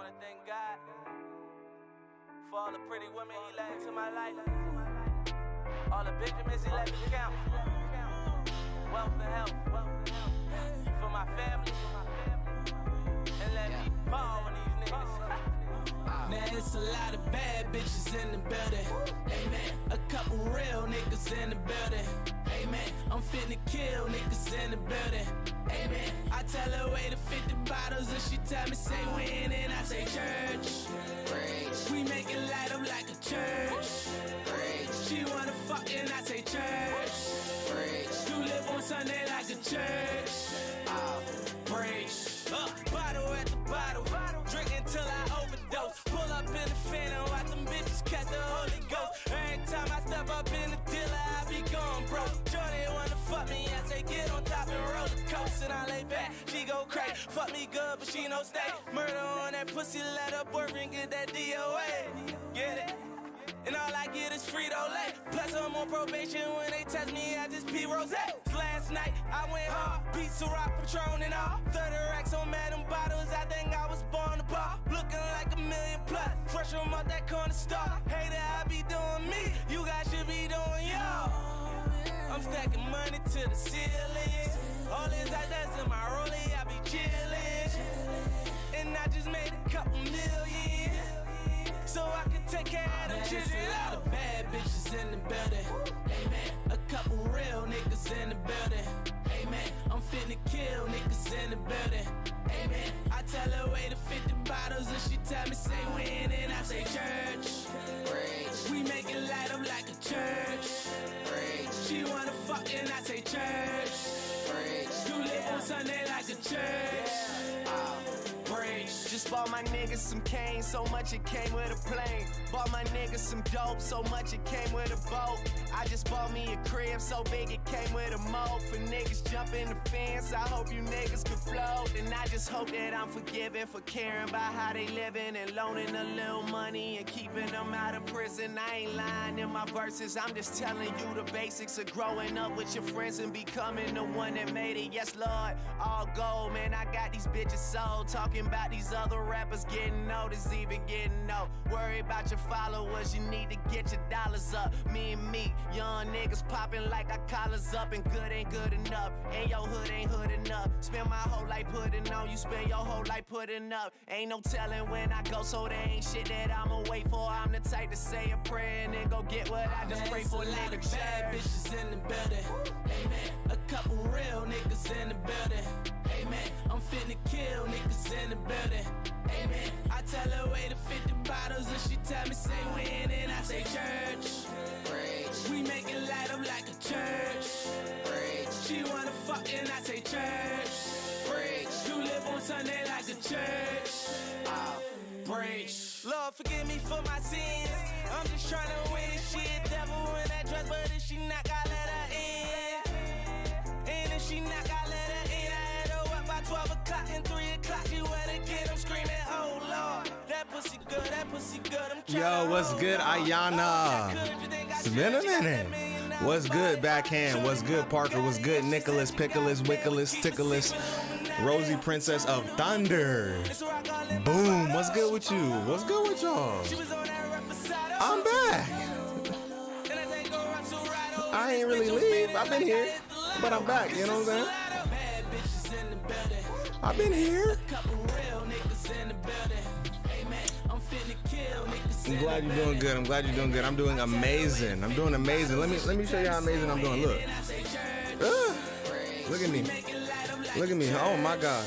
wanna thank God for all the pretty women he let into my life, all the Benjamins he let me count, wealth and health, for my family, and let me ball with these niggas. Now it's a lot of bad bitches in the building. Amen. A couple real niggas in the building. Amen. I'm finna kill niggas in the building. Amen. I tell her wait to 50 bottles and she tell me say when and I say church. We make it light up like a church. She wanna fuck and I say church. You live on Sunday like a church. Preach. Bottle at the bottle, drink until I overdose. Pull up in the Phantom, watch them bitches catch the Holy Ghost. Every time I step up in the dealer, I be going broke. Jordan wanna fuck me, I say get on top and roll the coast. And I lay back, she go crazy. Fuck me good, but she no stay. Murder on that pussy, let her boyfriend get that DOA. Get it? And all I get is Frito-Lay. Plus I'm on probation, when they test me, I just pee rosé. Last night, I went hard, pizza, rock, Patron and all. 30 racks on Madam Bottles, I think I was born to bar. Looking like $1 million plus, fresh from out that corner store. Hater, I be doing me, you guys should be doing y'all. I'm stacking money to the ceiling. All this I does in my rollie, I be chillin'. And I just made a couple million, so I can take care of them children. A lot of bad bitches in the building. Amen. A couple real niggas in the building. Amen. I'm finna kill niggas in the building. Amen. I tell her wait to 50 bottles and she tell me say when and I say church. We make it light up like a church. She wanna fuck and I say church. You live on Sunday like a church. Just bought my niggas some cane, so much it came with a plane. Bought my niggas some dope, so much it came with a boat. I just bought me a crib, so big it came with a moat. For niggas jumping the fence, I hope you niggas can float. And I just hope that I'm forgiven for caring about how they living and loaning a little money and keeping them out of prison. I ain't lying in my verses, I'm just telling you the basics of growing up with your friends and becoming the one that made it. Yes, Lord, all gold, man, I got these bitches sold. Talking about these other rappers getting noticed, even getting no. Worry about your followers, you need to get your dollars up. Me and me, young niggas popping like our collars up, and good ain't good enough, and your hood ain't hood enough. Spend my whole life putting on, you spend your whole life putting up. Ain't no telling when I go, so there ain't shit that I'ma wait for. I'm the type to say a prayer and then go get what I just pray for. A lot of bad bitches in the building. Amen. A couple real niggas in the building. Amen. I'm finna kill niggas in the building. Amen. I tell her wait to 50 bottles and she tell me say when and I say church. We make it light up like a church. She wanna fuck and I say church. You live on Sunday like a church. Preach. Lord, forgive me for my sins. I'm just trying to win this shit. Devil in that dress, but if she knock, I let her in. And if she knock, I let her in. I had her up by 12 o'clock and 3 o'clock. She wet again, I'm screaming, oh Lord. That pussy good, that pussy good. I'm trying. Yo, what's good, Ayana? It's been a minute. What's good, Backhand? What's good, Parker? What's good, Nicholas, Pickles, Wickolas, Tickles, Rosie, Princess of Thunder? Boom. What's good with you? What's good with y'all? I'm back. I ain't really leave. I've been here, but I'm back. You know what I'm saying? I've been here. I'm glad you're doing good. I'm glad you're doing good. I'm doing amazing. I'm doing amazing. Let me show you how amazing I'm doing. Look. Look at me. Look at me. Oh my God.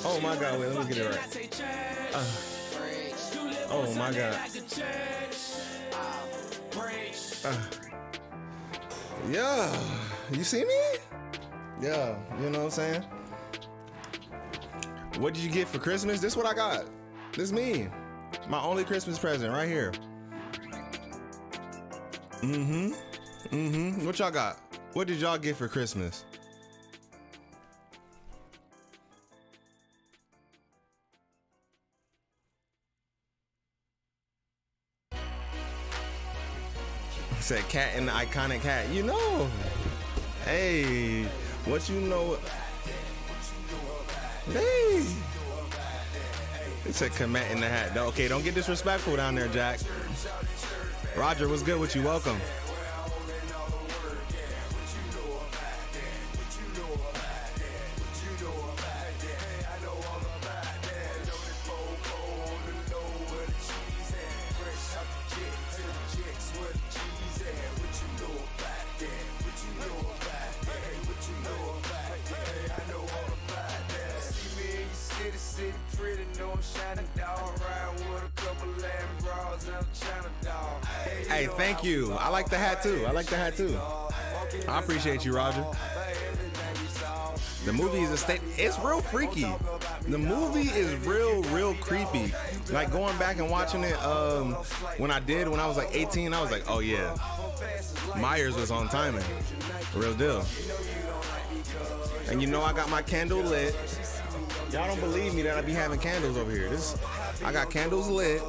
Oh my God. Wait, let me get it right. Oh my God. Yeah. You see me? Yeah. You know what I'm saying? What did you get for Christmas? This is what I got. This is me. My only Christmas present right here. What y'all got? What did y'all get for Christmas? Said cat and the iconic hat. You know. Hey, what you know? Hey. It said commit in the hat. No, okay, don't get disrespectful down there, Jack. Roger, what's good with you? Welcome. Hey, thank you. I like the hat too. I like the hat too. I appreciate you, Roger. The movie is a state. It's real freaky. The movie is real creepy. Like going back and watching it, when I was like 18, I was like, oh yeah, Myers was on timing. Real deal. And you know I got my candle lit. Y'all don't believe me that I be having candles over here. I got candles lit.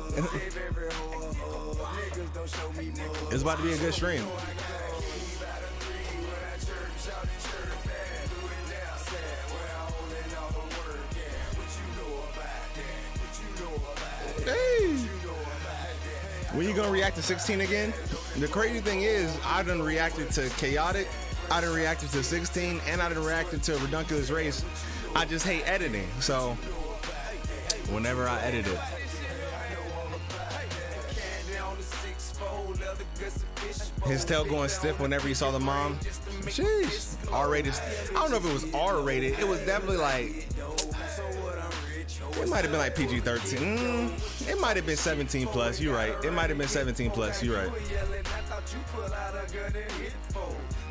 It's about to be a good stream. Hey. When you gonna react to 16 again? The crazy thing is, I done reacted to Chaotic, I done reacted to 16, and I done reacted to Redunculous Race. I just hate editing, so whenever I edit it. His tail going stiff whenever he saw the mom. Sheesh. R-rated. I don't know if it was R-rated. It was definitely like, it might have been like PG-13. It might have been 17 plus. You're right. It might have been 17 plus. You're right.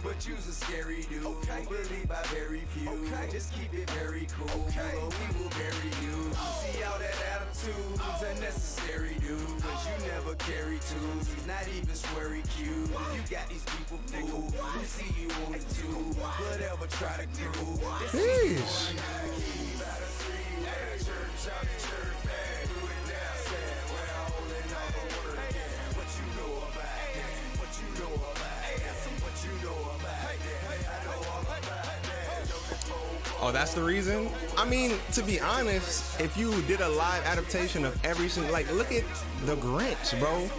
But you's a scary dude. Okay. Believe by very few. Okay. Just keep it very cool. Okay. We will bury you. See all that attitude's unnecessary, dude. Cause you never carry tools. He's not even sweary cute. You got these people fooled. Who see you on the tube. Whatever try to crew. Jeez. Oh, that's the reason? I mean, to be honest, if you did a live adaptation of every single, like, look at The Grinch, bro.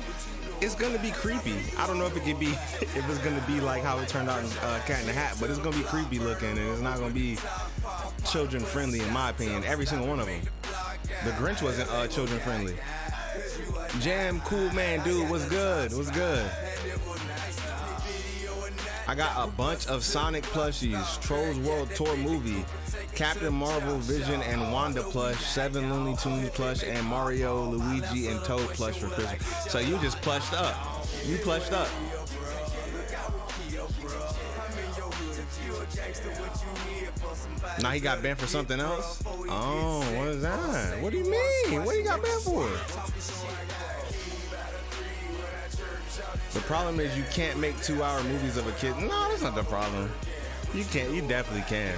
It's gonna be creepy. I don't know if it could be, if it's gonna be like how it turned out in Cat in the Hat, but it's gonna be creepy looking, and it's not gonna be children friendly, in my opinion. Every single one of them. The Grinch wasn't children friendly. Jam, cool man, dude, what's good? What's good? I got a bunch of Sonic plushies, Trolls World Tour movie, Captain Marvel, Vision, and Wanda plush, 7 Looney Tunes plush, and Mario, Luigi, and Toad plush for Christmas. So you just plushed up. You plushed up. Now he got banned for something else? Oh, what is that? What do you mean? What he got banned for? The problem is you can't make 2-hour movies of a kid. No, that's not the problem. You can't. You definitely can.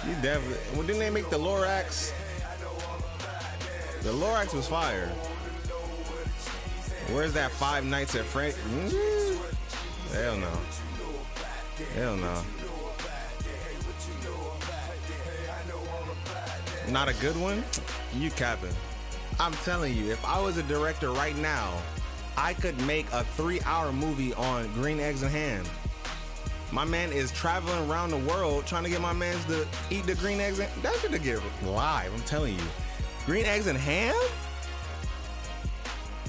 You definitely. Well, didn't they make the Lorax? The Lorax was fire. Where's that Five Nights at Freddy's? Hell no. Hell no. Not a good one? You capping. I'm telling you, if I was a director right now, I could make a 3-hour movie on green eggs and ham. My man is traveling around the world trying to get my mans to eat the green eggs and that should get live, I'm telling you. Green eggs and ham?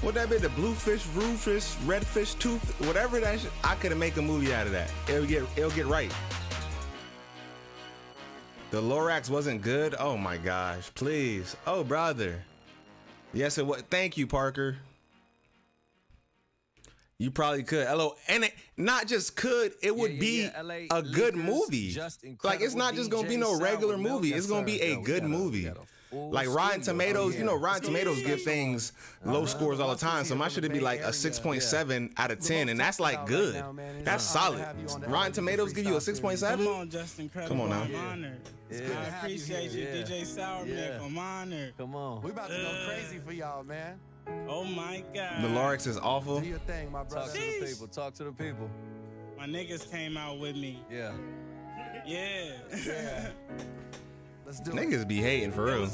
What that be? The blue fish, blue fish, red fish, tooth, whatever that shit. I could make a movie out of that. It'll get right. The Lorax wasn't good? Oh my gosh, please. Oh brother. Yes, it was. Thank you, Parker. You probably could. Hello, and it not just could, it would be a good movie. Like it's not just gonna be no regular movie. It's gonna be a good movie. Like Rotten Tomatoes, you know, Rotten Tomatoes give things low scores all the time. So my shit would be like a 6.7 out of 10, and that's like good. That's solid. Rotten Tomatoes give you a 6.7. Come on, Justin. Come on now. I'm honored. I appreciate you, DJ Sourmilk. I'm honored. Come on. We about to go crazy for y'all, man. Oh my God. The Lorax is awful. Do your thing, my brother. Talk to the people. Talk to the people. My niggas came out with me. Yeah. Yeah. Let's do it. Niggas be hating for real.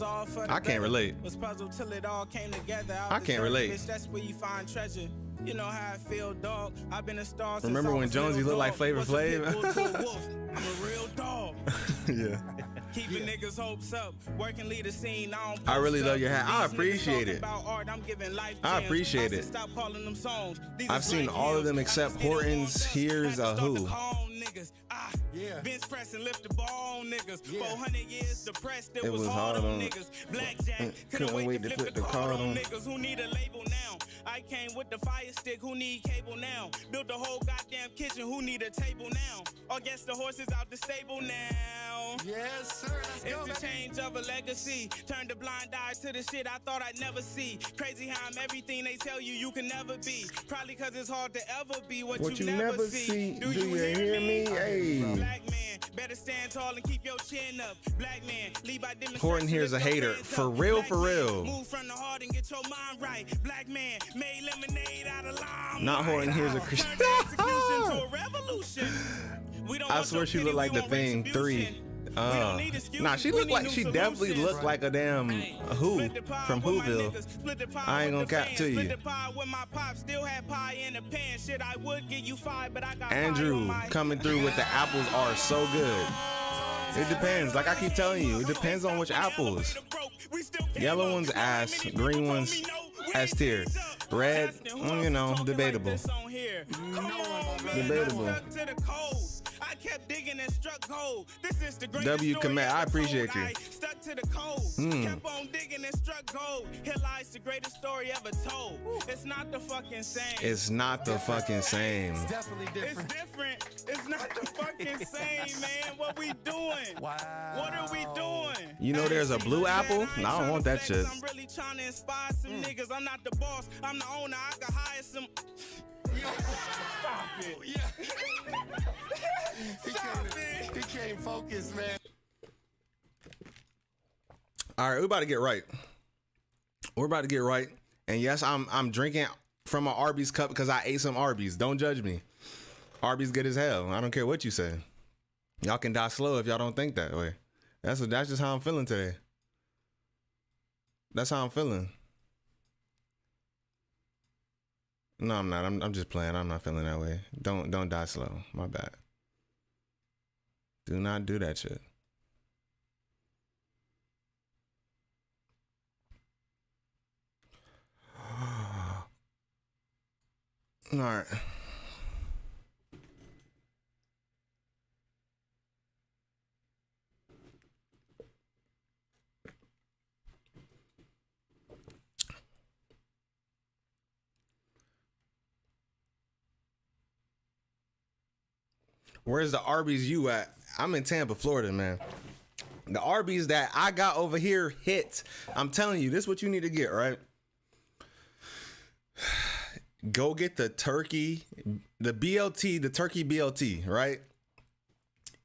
I can't relate. Was puzzled till it all came together. I can't relate. Bitch, that's where you find treasure. You know how I feel, dog. I've been a star. Remember when Jonesy looked like Flavor Flav? I'm a real dog. Yeah. Keeping niggas' hopes up. Working lead a scene. I really love your hat. I appreciate it. I appreciate it. I've seen all of them except Horton's Here's a Who. Yeah. Bench press and lift the ball, niggas. 400 years depressed, it was hard on niggas. Blackjack, couldn't wait to flip the card on niggas who need a label now. I came with the fire stick, who need cable now? Built the whole goddamn kitchen, who need a table now? Or guess the horses out the stable now. Yes, sir. It's the change of a legacy. Turned a blind eye to the shit I thought I'd never see. Crazy how I'm everything they tell you you can never be. Probably cause it's hard to ever be what you never see. Do you hear me? Hey. Black man, better stand tall and keep your chin up. Black man, lead by demonstration. Horton here's a hater. For real, for real. Move from the heart and get your mind right. Black man, made lemonade out of lime. Not Horton here's a Christian. I swear she looked like the Thing 3. Nah, she looked like, she definitely looked like a damn Who from Whoville. I ain't gonna cap to you. Andrew coming through with the apples are so good. It depends. Like I keep telling you, it depends on which apples. Yellow ones ass, green ones S tier, red, you know, debatable. Debatable. I kept digging and struck gold. This is the W command. I appreciate you. Stuck to the code. Kept on digging and struck gold. Here lies the greatest story ever told. It's not the fucking same. It's not the fucking same. It's definitely different. It's different. It's not the fucking same, man. What we doing? Wow. What are we doing? You know there's a blue apple? No, I don't want that shit. I'm really trying to inspire some niggas. I'm not the boss. I'm the owner. I can hire some. Stop it. Yeah. He can't focus, man. All right, we're about to get right. We're about to get right. And yes, I'm drinking from an Arby's cup because I ate some Arby's. Don't judge me. Arby's good as hell. I don't care what you say. Y'all can die slow if y'all don't think that way. That's just how I'm feeling today. That's how I'm feeling. No, I'm not. I'm just playing. I'm not feeling that way. Don't die slow. My bad. Do not do that shit. All right. Where's the Arby's you at? I'm in Tampa, Florida, man. The Arby's that I got over here hit. I'm telling you, this is what you need to get, right? Go get the turkey, the BLT, the turkey BLT, right?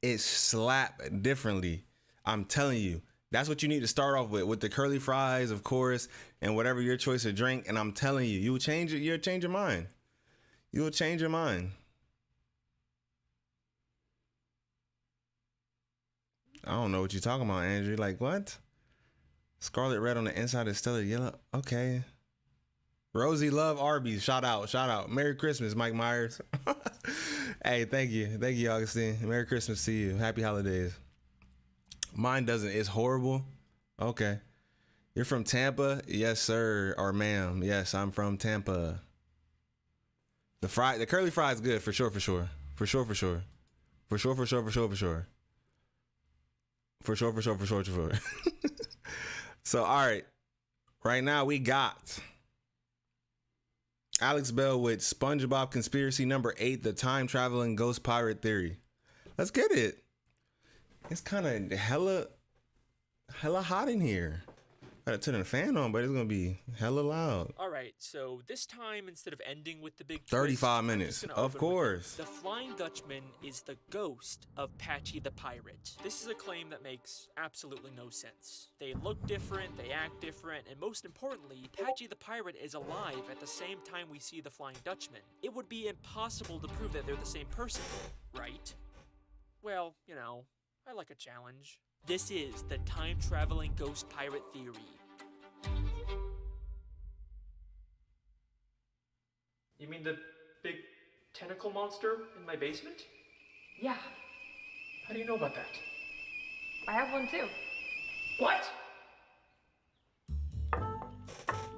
It slap differently. I'm telling you. That's what you need to start off with the curly fries, of course, and whatever your choice of drink. And I'm telling you, you'll change your mind. You'll change your mind. I don't know what you're talking about, Andrew. Like, what? Scarlet red on the inside is still a yellow. Okay. Rosie love Arby's. Shout out. Merry Christmas, Mike Myers. Hey, thank you, Augustine. Merry Christmas to you. Happy holidays. Mine doesn't. It's horrible. Okay. You're from Tampa? Yes, sir. Or ma'am. Yes, I'm from Tampa. The curly fry is good for sure. So, all right. Right now we got Alex Bell with SpongeBob Conspiracy number 8, the time traveling ghost pirate theory. Let's get it. It's kind of hella hot in here. Gotta turn the fan on, but it's gonna be hella loud. All right, so this time instead of ending with the big 35 twist, minutes, of course. The Flying Dutchman is the ghost of Patchy the Pirate. This is a claim that makes absolutely no sense. They look different, they act different, and most importantly, Patchy the Pirate is alive at the same time we see the Flying Dutchman. It would be impossible to prove that they're the same person, right? Well, you know, I like a challenge. This is the time-traveling ghost pirate theory. You mean the big tentacle monster in my basement? Yeah, How do you know about that? I have one too. What?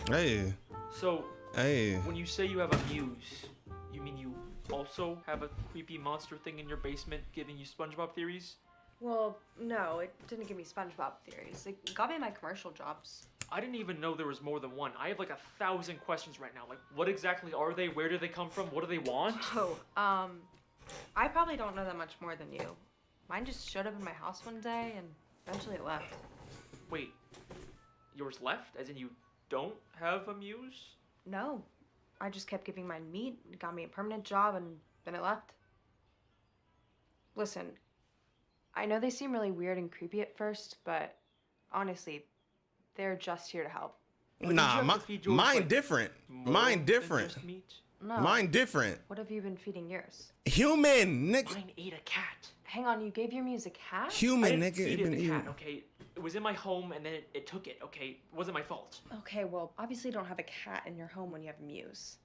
Hey, So, hey. when you say you have a muse, you mean you also have a creepy monster thing in your basement giving you SpongeBob theories? Well, no, it didn't give me SpongeBob theories. It got me my commercial jobs. I didn't even know there was more than one. I have like 1,000 questions right now. Like, what exactly are they? Where do they come from? What do they want? Oh, I probably don't know that much more than you. Mine just showed up in my house one day and eventually it left. Wait, yours left? As in you don't have a muse? No, I just kept giving mine meat, it got me a permanent job, and then it left. Listen, I know they seem really weird and creepy at first, but honestly, they're just here to help. But did you Nah, have my, to feed yours, mine like, different. more Mine than different. just meat? No. Mine different. What have you been feeding yours? Human, nigga. Mine ate a cat. Hang on, you gave your muse a cat? I Human, didn't nigga. feed It it been the eating. cat, okay? It was in my home and then it took it, okay? It wasn't my fault. Okay, well, obviously you don't have a cat in your home when you have a muse.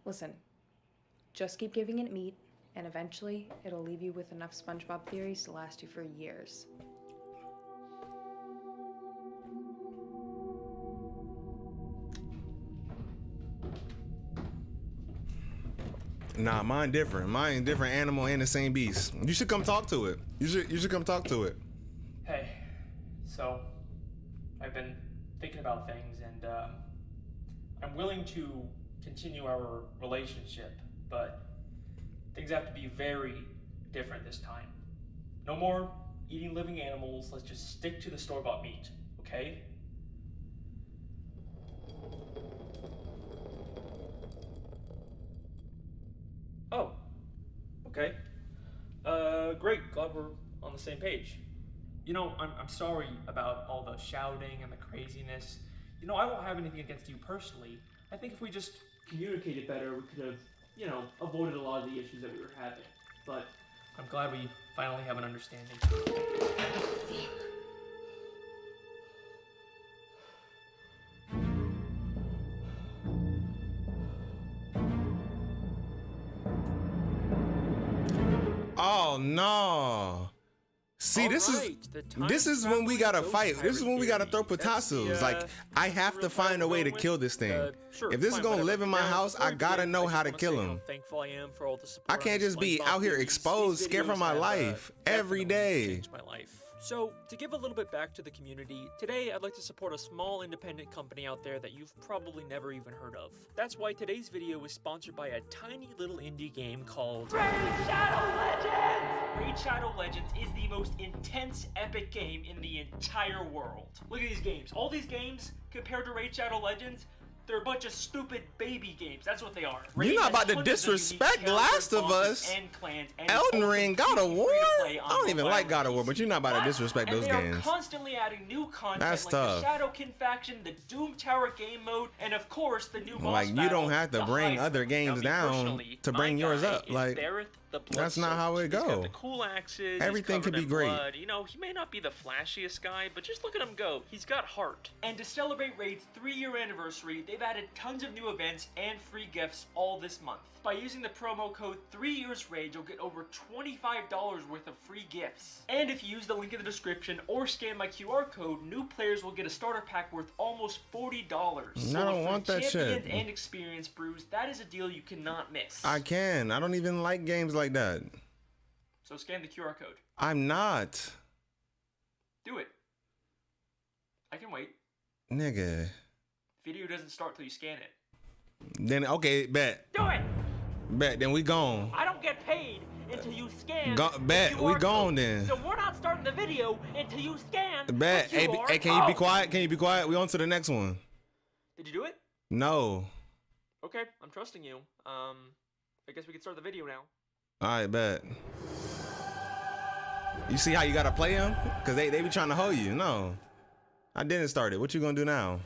Listen, just keep giving it meat, and eventually it'll leave you with enough SpongeBob theories to last you for years. Nah, mine different. Mine different animal and the same beast. You should come talk to it. You should come talk to it. Hey, so I've been thinking about things and I'm willing to continue our relationship, but things have to be very different this time. No more eating living animals. Let's just stick to the store-bought meat, okay? Oh, okay. Great. Glad we're on the same page. You know, I'm sorry about all the shouting and the craziness. You know, I don't have anything against you personally. I think if we just communicated better, we could have, you know, avoided a lot of the issues that we were having. But I'm glad we finally have an understanding. Oh no. See, this is when we gotta fight. This is when we gotta throw potatoes. Like, I have to find a way to kill this thing. If this is gonna live in my house, I gotta know how to kill him. Thankful I am for all the support. I can't just be out here exposed, scared for my life every day. Changed my life. So, to give a little bit back to the community, today I'd like to support a small independent company out there that you've probably never even heard of. That's why today's video is sponsored by a tiny little indie game called Raid Shadow Legends! Raid Shadow Legends is the most intense, epic game in the entire world. Look at these games. All these games, compared to Raid Shadow Legends, they're a bunch of stupid baby games. That's what they are. You're not about to disrespect Last of Us, Elden Ring, God of War. I don't even like God of War, but you're not about to disrespect those games. They are constantly adding new content That's like tough. the Shadowkin faction, the Doom Tower game mode, and of course the new boss Like, you battle, don't have to the bring Hydra. other games Now, me down personally, to bring my yours guy up. is Like, Barrett the that's not how it He's go. got the cool axes. Everything he's could covered be in great. blood. You know, he may not be the flashiest guy, but just look at him go. He's got heart. And to celebrate Raid's 3-year anniversary, they've added tons of new events and free gifts all this month. By using the promo code 3YearsRaid, you'll get over $25 worth of free gifts. And if you use the link in the description or scan my QR code, new players will get a starter pack worth almost $40. I don't want that shit. Champions and experience brews, that is a deal you cannot miss. I can. I don't even like games like that. So scan the QR code. I'm not. Do it. I can wait. Nigga. Video doesn't start till you scan it. Then, okay, bet. Do it! Bet, then we gone. I don't get paid until you scan the Bet, QR we code. gone then. So we're not starting the video until you scan Bet. the Hey, QR hey, can you be code. quiet? Can you be quiet? We on to the next one. Did you do it? No. Okay, I'm trusting you. I guess we can start the video now. Alright, bet. You see how you gotta play them? Cause they be trying to hold you. No. I didn't start it. What you gonna do now?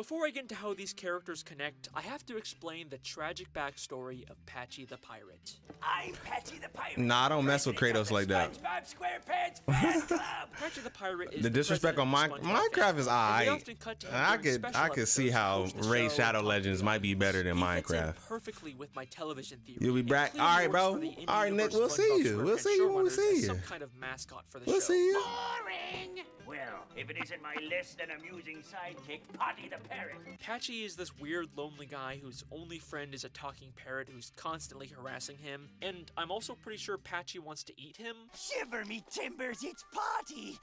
Before I get into how these characters connect, I have to explain the tragic backstory of Patchy the Pirate. I'm Patchy the Pirate. Nah, I don't mess with Kratos like that. SpongeBob SquarePants fan club. Patchy the Pirate is The disrespect on president of SpongeBob Minecraft fans, is and they alright. often cut to him during I special could see episodes how to host the Raid show Shadow and Legends talk might be better than He fits in Minecraft. perfectly with my television theory. You'll be and back. clearly Alright, works bro. for the indie Alright, Nick, universe we'll see SpongeBob you. We'll SquarePants see you when we showrunners see as you. some kind of mascot for the We'll show. see you. Boring. Well, if it isn't my less than amusing sidekick, Potty the Parrot. Patchy is this weird, lonely guy whose only friend is a talking parrot who's constantly harassing him, and I'm also pretty sure Patchy wants to eat him. Shiver me timbers, it's Potty.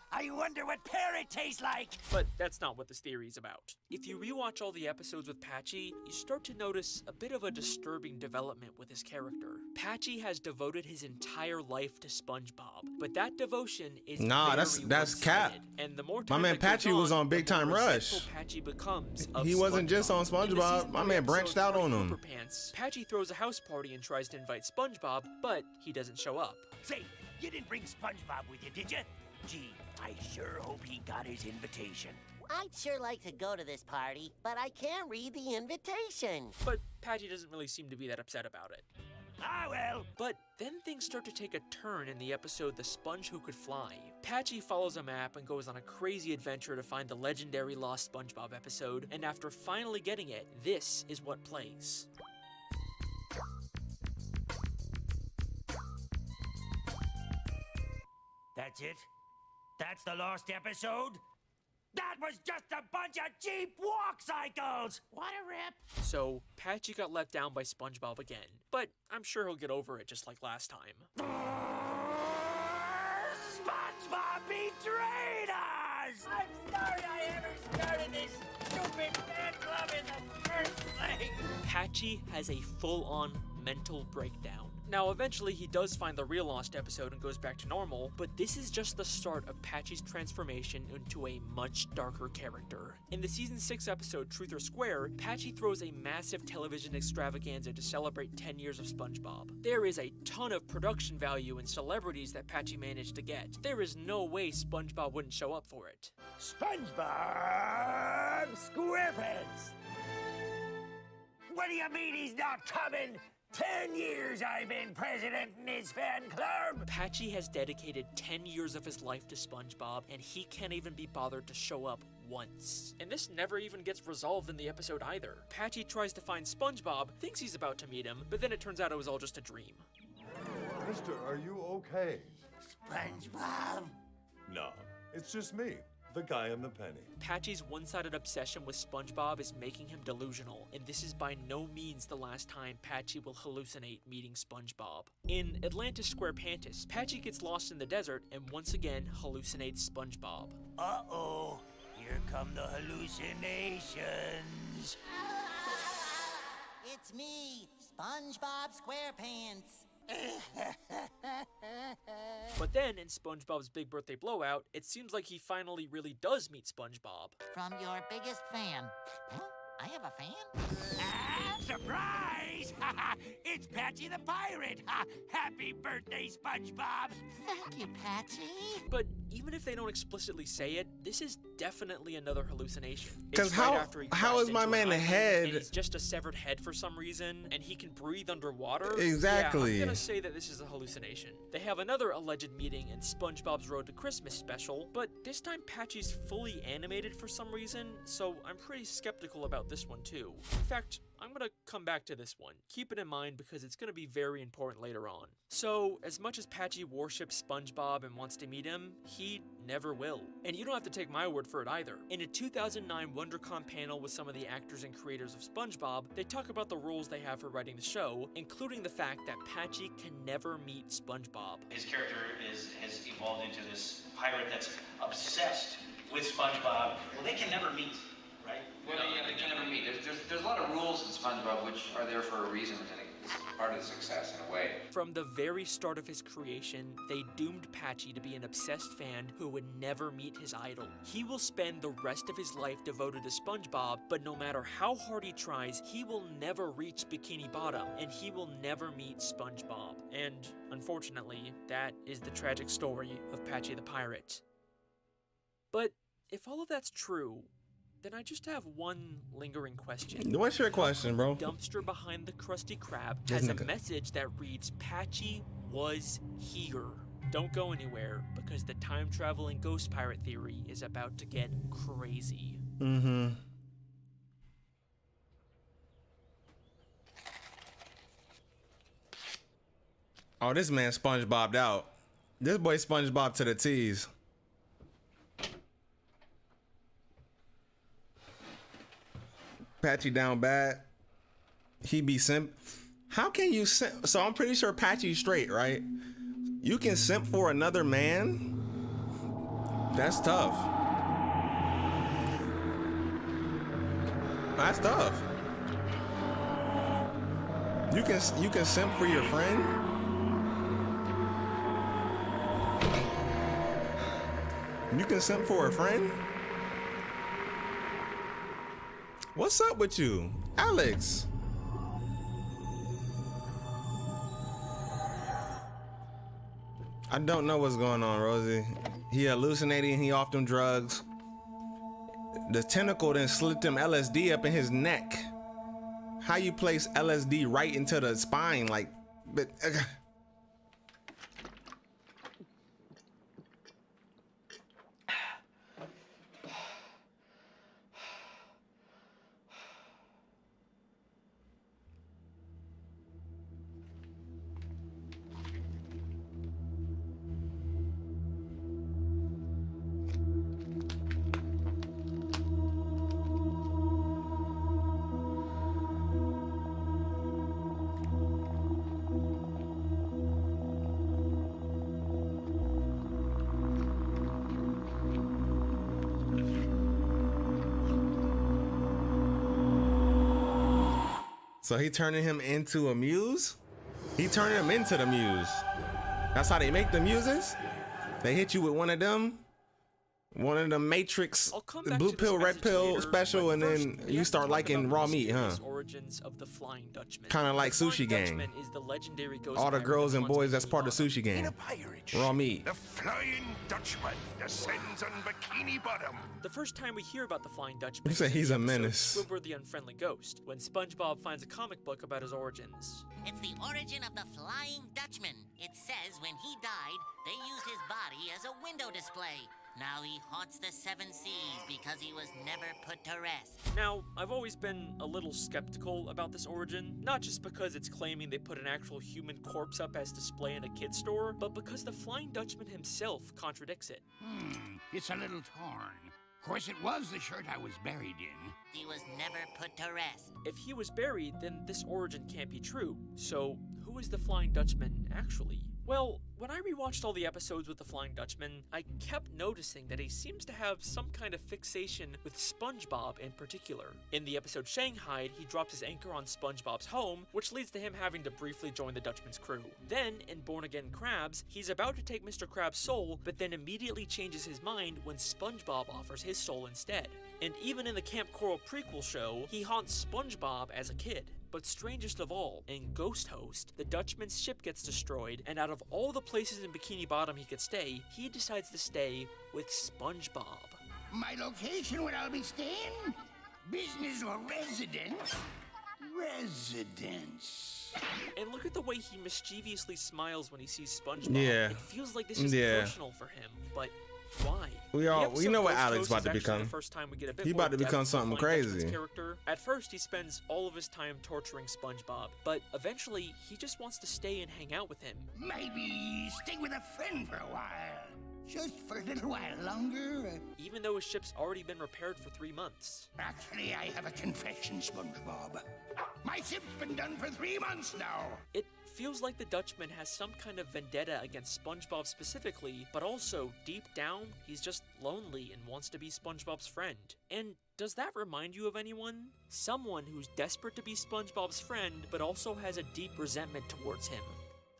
I wonder what parrot tastes like. But that's not what this theory is about. If you rewatch all the episodes with Patchy, you start to notice a bit of a disturbing development with his character. Patchy has devoted his entire life to SpongeBob, but that devotion is Nah, very that's cap. one-sided. And the more My time man that goes Patchy was on Big the more Time Rush. resentful Patchy becomes of He wasn't just on SpongeBob. In the SpongeBob. season My three man branched episode out on 20 him. Pooper Pants, Patchy throws a house party and tries to invite SpongeBob, but he doesn't show up. Say, you didn't bring SpongeBob with you, did you? Gee, I sure hope he got his invitation. I'd sure like to go to this party, but I can't read the invitation. But Patchy doesn't really seem to be that upset about it. Ah, well. But then things start to take a turn in the episode The Sponge Who Could Fly. Patchy follows a map and goes on a crazy adventure to find the legendary Lost SpongeBob episode, and after finally getting it, this is what plays. That's it? That's the lost episode? That was just a bunch of cheap walk cycles! What a rip! So, Patchy got let down by SpongeBob again, but I'm sure he'll get over it just like last time. SpongeBob betrayed us! I'm sorry I ever started this stupid fan club in the first place! Patchy has a full-on mental breakdown. Now, eventually he does find the real Lost episode and goes back to normal, but this is just the start of Patchy's transformation into a much darker character. In the Season 6 episode Truth or Square, Patchy throws a massive television extravaganza to celebrate 10 years of SpongeBob. There is a ton of production value and celebrities that Patchy managed to get. There is no way SpongeBob wouldn't show up for it. SpongeBob SquarePants! What do you mean he's not coming? 10 years I've been president in his fan club! Patchy has dedicated 10 years of his life to SpongeBob, and he can't even be bothered to show up once. And this never even gets resolved in the episode either. Patchy tries to find SpongeBob, thinks he's about to meet him, but then it turns out it was all just a dream. Mister, are you okay? SpongeBob? No, it's just me, the guy in the penny. Patchy's one-sided obsession with SpongeBob is making him delusional, and this is by no means the last time Patchy will hallucinate meeting SpongeBob. In Atlantis SquarePantis, Patchy gets lost in the desert and once again hallucinates SpongeBob. Uh-oh, here come the hallucinations. It's me, SpongeBob SquarePants. But then, in SpongeBob's Big Birthday Blowout, it seems like he finally really does meet SpongeBob. From your biggest fan. Huh? I have a fan? Ah, surprise! It's Patchy the Pirate! Happy birthday, SpongeBob! Thank you, Patchy. But even if they don't explicitly say it, this is definitely another hallucination. 'Cause It's how- right after he how crashed is my into man an the island, head- And he's just a severed head for some reason, and he can breathe underwater. Exactly. Yeah, I'm gonna say that this is a hallucination. They have another alleged meeting in SpongeBob's Road to Christmas special, but this time Patchy's fully animated for some reason, so I'm pretty skeptical about this one too. In fact, I'm gonna come back to this one. Keep it in mind because it's gonna be very important later on. So, as much as Patchy worships SpongeBob and wants to meet him, he never will. And you don't have to take my word for it either. In a 2009 WonderCon panel with some of the actors and creators of SpongeBob, they talk about the rules they have for writing the show, including the fact that Patchy can never meet SpongeBob. His character has evolved into this pirate that's obsessed with SpongeBob. Well, they can never meet, right? Well, yeah, they can never meet. There's a lot of rules in SpongeBob which are there for a reason, which I think is part of the success in a way. From the very start of his creation, they doomed Patchy to be an obsessed fan who would never meet his idol. He will spend the rest of his life devoted to SpongeBob, but no matter how hard he tries, he will never reach Bikini Bottom, and he will never meet SpongeBob. And unfortunately, that is the tragic story of Patchy the Pirate. But if all of that's true, then I just have one lingering question. What's your question, bro? The dumpster behind the Krusty Krab This has a nigga. message that reads, Patchy was here. Don't go anywhere, because the time-traveling ghost pirate theory is about to get crazy. Mm-hmm. Oh, this man SpongeBobbed out. This boy SpongeBob to the T's. Patchy down bad. He be simp. How can you simp? So I'm pretty sure Patchy's straight, right? You can simp for another man? That's tough. That's tough. You can simp for your friend? You can simp for a friend? What's up with you, Alex? I don't know what's going on, Rosie. He hallucinating, he off them drugs. The tentacle then slipped him LSD up in his neck. How you place LSD right into the spine? Like, but so he turning him into a muse? He turning him into the muse. That's how they make the muses? They hit you with one of them Matrix blue pill, red pill special, and then you start liking raw meat, huh? Origins of the Flying Dutchman. Kind of like Sushi Gang. Is the legendary ghost All the pirate girls that and haunts boys that's Bikini part of Bottom. Sushi Gang. Raw meat. The Flying Dutchman descends on Bikini Bottom. The first time we hear about the Flying Dutchman, You say he's a is in the episode menace. Squidward the Unfriendly Ghost, when SpongeBob finds a comic book about his origins. It's the origin of the Flying Dutchman. It says when he died, they used his body as a window display. Now he haunts the seven seas because he was never put to rest. Now, I've always been a little skeptical about this origin, not just because it's claiming they put an actual human corpse up as display in a kid's store, but because the Flying Dutchman himself contradicts it. It's a little torn. Of course, it was the shirt I was buried in. He was never put to rest. If he was buried, then this origin can't be true. So, who is the Flying Dutchman actually? Well, when I rewatched all the episodes with the Flying Dutchman, I kept noticing that he seems to have some kind of fixation with SpongeBob in particular. In the episode Shanghai, he drops his anchor on SpongeBob's home, which leads to him having to briefly join the Dutchman's crew. Then, in Born Again Krabs, he's about to take Mr. Krabs' soul, but then immediately changes his mind when SpongeBob offers his soul instead. And even in the Camp Coral prequel show, he haunts SpongeBob as a kid. But strangest of all, in Ghost Host, the Dutchman's ship gets destroyed, and out of all the places in Bikini Bottom he could stay, he decides to stay with SpongeBob. My location where I'll be staying? Business or residence? Residence. And look at the way he mischievously smiles when he sees SpongeBob. Yeah. It feels like this is Yeah. personal for him, but why? We The know episode what Ghost Alex Host about is to actually become. The first time we get a bit He more about to depth become with something Flying Dutchman's crazy. Character. At first, he spends all of his time torturing SpongeBob, but eventually, he just wants to stay and hang out with him. Maybe stay with a friend for a while. Just for a little while longer. Even though his ship's already been repaired for 3 months. Actually, I have a confession, SpongeBob. My ship's been done for 3 months now. It feels like the Dutchman has some kind of vendetta against SpongeBob specifically, but also, deep down, he's just lonely and wants to be SpongeBob's friend. And does that remind you of anyone? Someone who's desperate to be SpongeBob's friend, but also has a deep resentment towards him.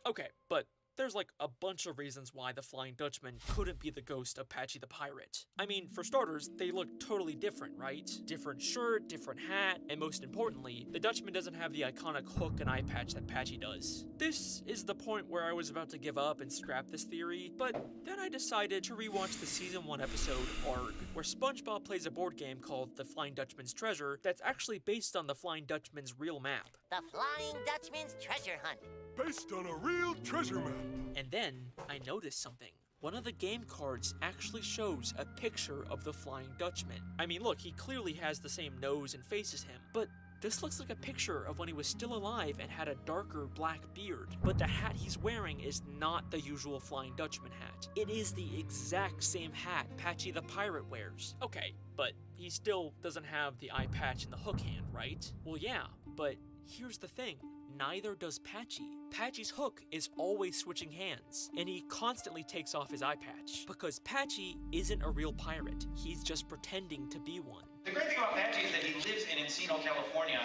Okay, but there's like a bunch of reasons why the Flying Dutchman couldn't be the ghost of Patchy the Pirate. I mean, for starters, they look totally different, right? Different shirt, different hat, and most importantly, the Dutchman doesn't have the iconic hook and eye patch that Patchy does. This is the point where I was about to give up and scrap this theory, but then I decided to rewatch the season 1 episode, Arg, where SpongeBob plays a board game called The Flying Dutchman's Treasure that's actually based on the Flying Dutchman's real map. The Flying Dutchman's Treasure Hunt. Based on a real treasure map. And then I noticed something. One of the game cards actually shows a picture of the Flying Dutchman. I mean, look, he clearly has the same nose and face as him, but this looks like a picture of when he was still alive and had a darker black beard. But the hat he's wearing is not the usual Flying Dutchman hat. It is the exact same hat Patchy the Pirate wears. Okay, but he still doesn't have the eye patch and the hook hand, right? Well, yeah, but here's the thing. Neither does Patchy. Patchy's hook is always switching hands, and he constantly takes off his eye patch, because Patchy isn't a real pirate. He's just pretending to be one. The great thing about Patchy is that he lives in Encino, California.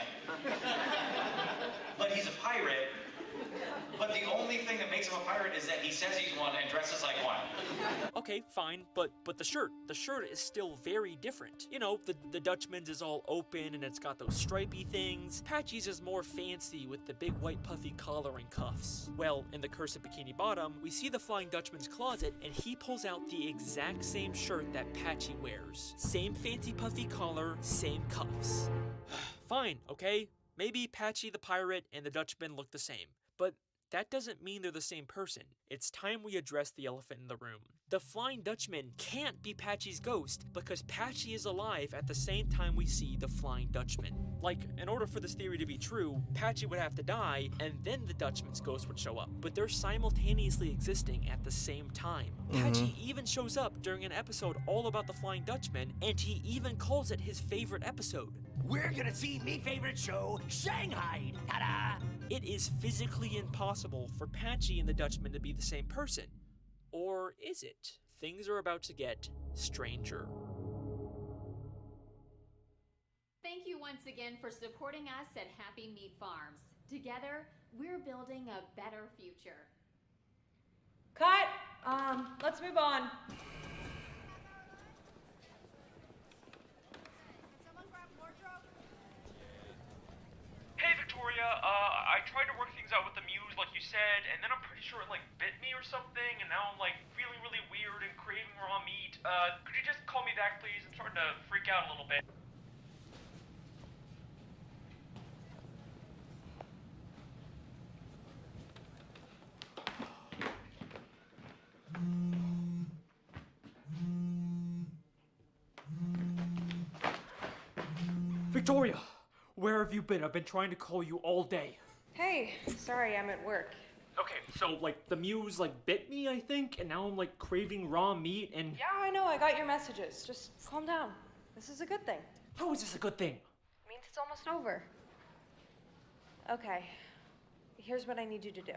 But he's a pirate. But the only thing that makes him a pirate is that he says he's one and dresses like one. Okay, fine, but the shirt is still very different. You know, the Dutchman's is all open and it's got those stripy things. Patchy's is more fancy with the big white puffy collar and cuffs. Well, in the Curse of Bikini Bottom, we see the Flying Dutchman's closet and he pulls out the exact same shirt that Patchy wears. Same fancy puffy collar, same cuffs. Fine, okay? Maybe Patchy the Pirate and the Dutchman look the same, but that doesn't mean they're the same person. It's time we address the elephant in the room. The Flying Dutchman can't be Patchy's ghost because Patchy is alive at the same time we see the Flying Dutchman. Like, in order for this theory to be true, Patchy would have to die and then the Dutchman's ghost would show up. But they're simultaneously existing at the same time. Patchy even shows up during an episode all about the Flying Dutchman, and he even calls it his favorite episode. We're gonna see me favorite show, Shanghai. Ta-da! It is physically impossible for Patchy and the Dutchman to be the same person. Or is it? Things are about to get stranger. Thank you once again for supporting us at Happy Meat Farms. Together, we're building a better future. Cut! Let's move on. Hey Victoria, I tried to work things out with the muse like you said, and then I'm pretty sure it like bit me or something, and now I'm like feeling really weird and craving raw meat. Could you just call me back please? I'm starting to freak out a little bit. Victoria! Where have you been? I've been trying to call you all day. Hey, sorry, I'm at work. Okay, so, like, the muse, like, bit me, I think, and now I'm, like, craving raw meat, and... Yeah, I know, I got your messages. Just calm down. This is a good thing. How is this a good thing? It means it's almost over. Okay, here's what I need you to do.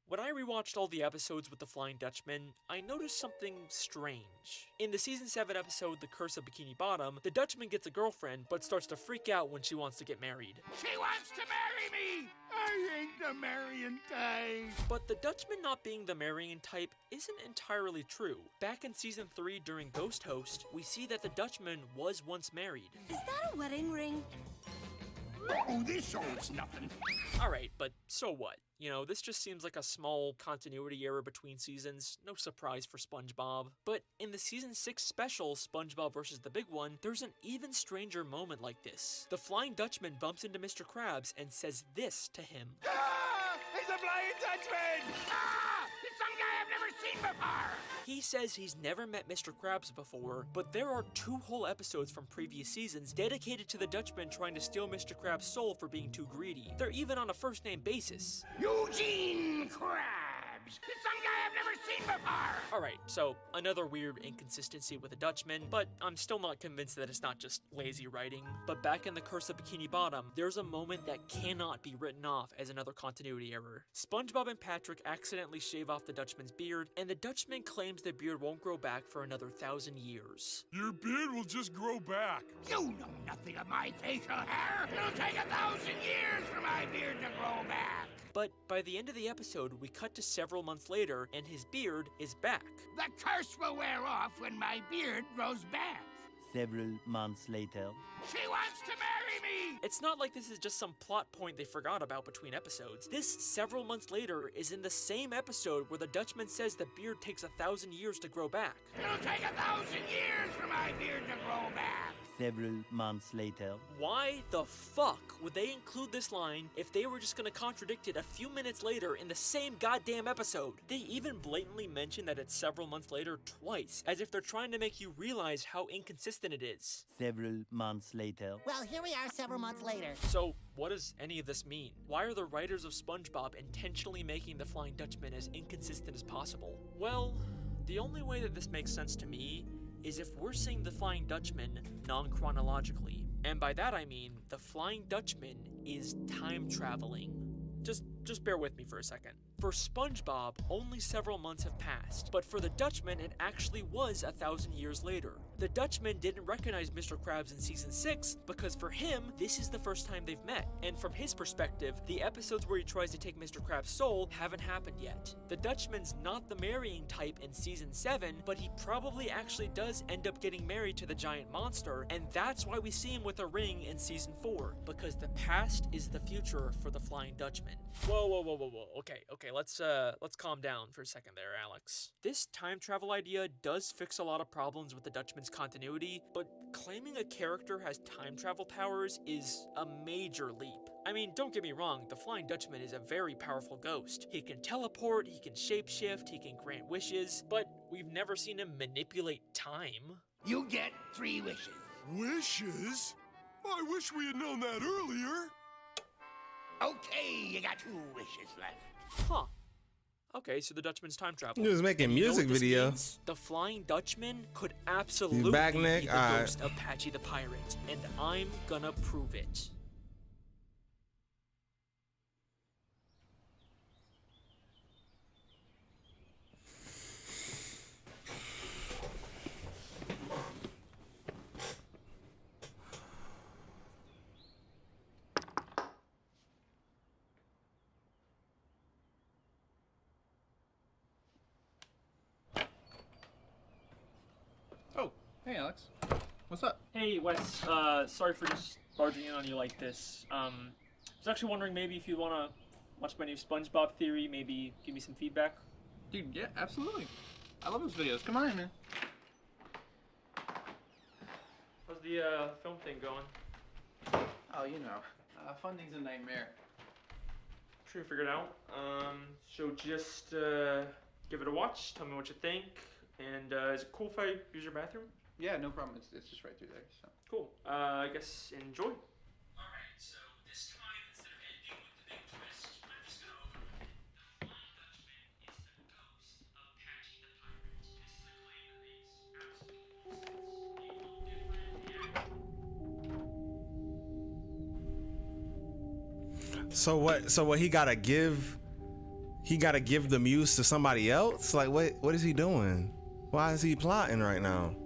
When I rewatched all the episodes with the Flying Dutchman, I noticed something strange. In the Season 7 episode, The Curse of Bikini Bottom, the Dutchman gets a girlfriend, but starts to freak out when she wants to get married. She wants to marry me! I ain't the marrying type! But the Dutchman not being the marrying type isn't entirely true. Back in Season 3 during Ghost Host, we see that the Dutchman was once married. Is that a wedding ring? Oh, this shows nothing. Alright, but so what? You know, this just seems like a small continuity error between seasons, no surprise for SpongeBob. But in the Season 6 special, SpongeBob vs. the Big One, there's an even stranger moment like this. The Flying Dutchman bumps into Mr. Krabs and says this to him. Ah! It's a Flying Dutchman! Ah! It's some guy I've never seen before! He says he's never met Mr. Krabs before, but there are 2 whole episodes from previous seasons dedicated to the Dutchman trying to steal Mr. Krabs' soul for being too greedy. They're even on a first-name basis. Eugene Krabs! Krabs. Some guy I've never seen before. Alright, so another weird inconsistency with the Dutchman, but I'm still not convinced that it's not just lazy writing. But back in The Curse of Bikini Bottom, there's a moment that cannot be written off as another continuity error. SpongeBob and Patrick accidentally shave off the Dutchman's beard, and the Dutchman claims the beard won't grow back for another 1,000 years. Your beard will just grow back. You know nothing of my facial hair. It'll take 1,000 years for my beard to grow back. But by the end of the episode, we cut to several months later, and his beard is back. The curse will wear off when my beard grows back. Several months later. She wants to marry me! It's not like this is just some plot point they forgot about between episodes. This several months later is in the same episode where the Dutchman says the beard takes 1,000 years to grow back. It'll take 1,000 years for my beard to grow back. Several months later. Why the fuck would they include this line if they were just gonna contradict it a few minutes later in the same goddamn episode? They even blatantly mention that it's several months later twice, as if they're trying to make you realize how inconsistent it is. Several months later. Well, here we are several months later. So, what does any of this mean? Why are the writers of SpongeBob intentionally making the Flying Dutchman as inconsistent as possible? Well, the only way that this makes sense to me is if we're seeing the Flying Dutchman non-chronologically. And by that I mean, the Flying Dutchman is time traveling. Just bear with me for a second. For SpongeBob, only several months have passed, but for the Dutchman, it actually was 1,000 years later. The Dutchman didn't recognize Mr. Krabs in season 6 because for him, this is the first time they've met. And from his perspective, the episodes where he tries to take Mr. Krabs' soul haven't happened yet. The Dutchman's not the marrying type in season 7, but he probably actually does end up getting married to the giant monster, and that's why we see him with a ring in season 4, because the past is the future for the Flying Dutchman. Whoa. Okay, let's calm down for a second there, Alex. This time travel idea does fix a lot of problems with the Dutchman's continuity, but claiming a character has time travel powers is a major leap. I mean, don't get me wrong, the Flying Dutchman is a very powerful ghost. He can teleport, he can shapeshift, he can grant wishes, but we've never seen him manipulate time. You get 3 wishes. Wishes? I wish we had known that earlier. Okay, you got 2 wishes left. Huh. Okay, so the Dutchman's time travel. He was making music videos. The Flying Dutchman could absolutely He's back, be Nick? the All ghost of Patchy the Pirate, and I'm gonna prove it. Hey, Alex. What's up? Hey, Wes. Sorry for just barging in on you like this. I was actually wondering maybe if you want to watch my new SpongeBob theory, maybe give me some feedback. Dude, yeah, absolutely. I love those videos. Come on in, man. How's the film thing going? Oh, you know. Funding's a nightmare. Sure you figured it out. So just give it a watch, tell me what you think, and is it cool if I use your bathroom? Yeah, no problem. It's just right through there. So. Cool. I guess enjoy. Alright, so this time instead of ending with the big twist, I'm just gonna open with it. The Flying Dutchman is the ghost of Patchy the Pirate. This is a claim that makes absolute sense. They look different, they act. So what he gotta give the muse to somebody else? Like what is he doing? Why is he plotting right now?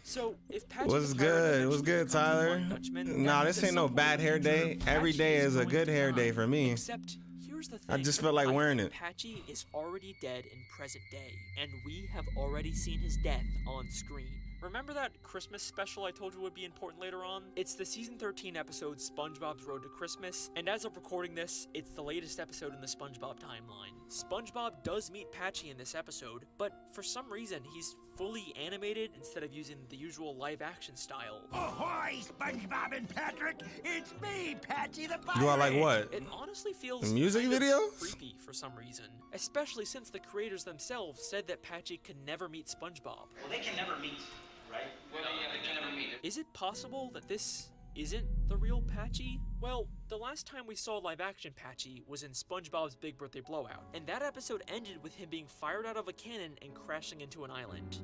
So, if Patchy What's the Pirate good? What's good, Tyler? Nah, this ain't no bad hair day. Every day is a good hair day for me. Except, here's the thing. I just felt like wearing it. Patchy is already dead in present day, and we have already seen his death on screen. Remember that Christmas special I told you would be important later on? It's the season 13 episode SpongeBob's Road to Christmas, and as of recording this, it's the latest episode in the SpongeBob timeline. SpongeBob does meet Patchy in this episode, but for some reason he's fully animated instead of using the usual live-action style. Ahoy, SpongeBob and Patrick! It's me, Patchy the Pirate! Do I like what? It honestly feels a music kind of video? creepy for some reason, especially since the creators themselves said that Patchy could never meet SpongeBob. Well, they can never meet, right? Well, yeah, they can never meet. Is it possible that this isn't the real Patchy? Well, the last time we saw live-action Patchy was in SpongeBob's Big Birthday Blowout, and that episode ended with him being fired out of a cannon and crashing into an island.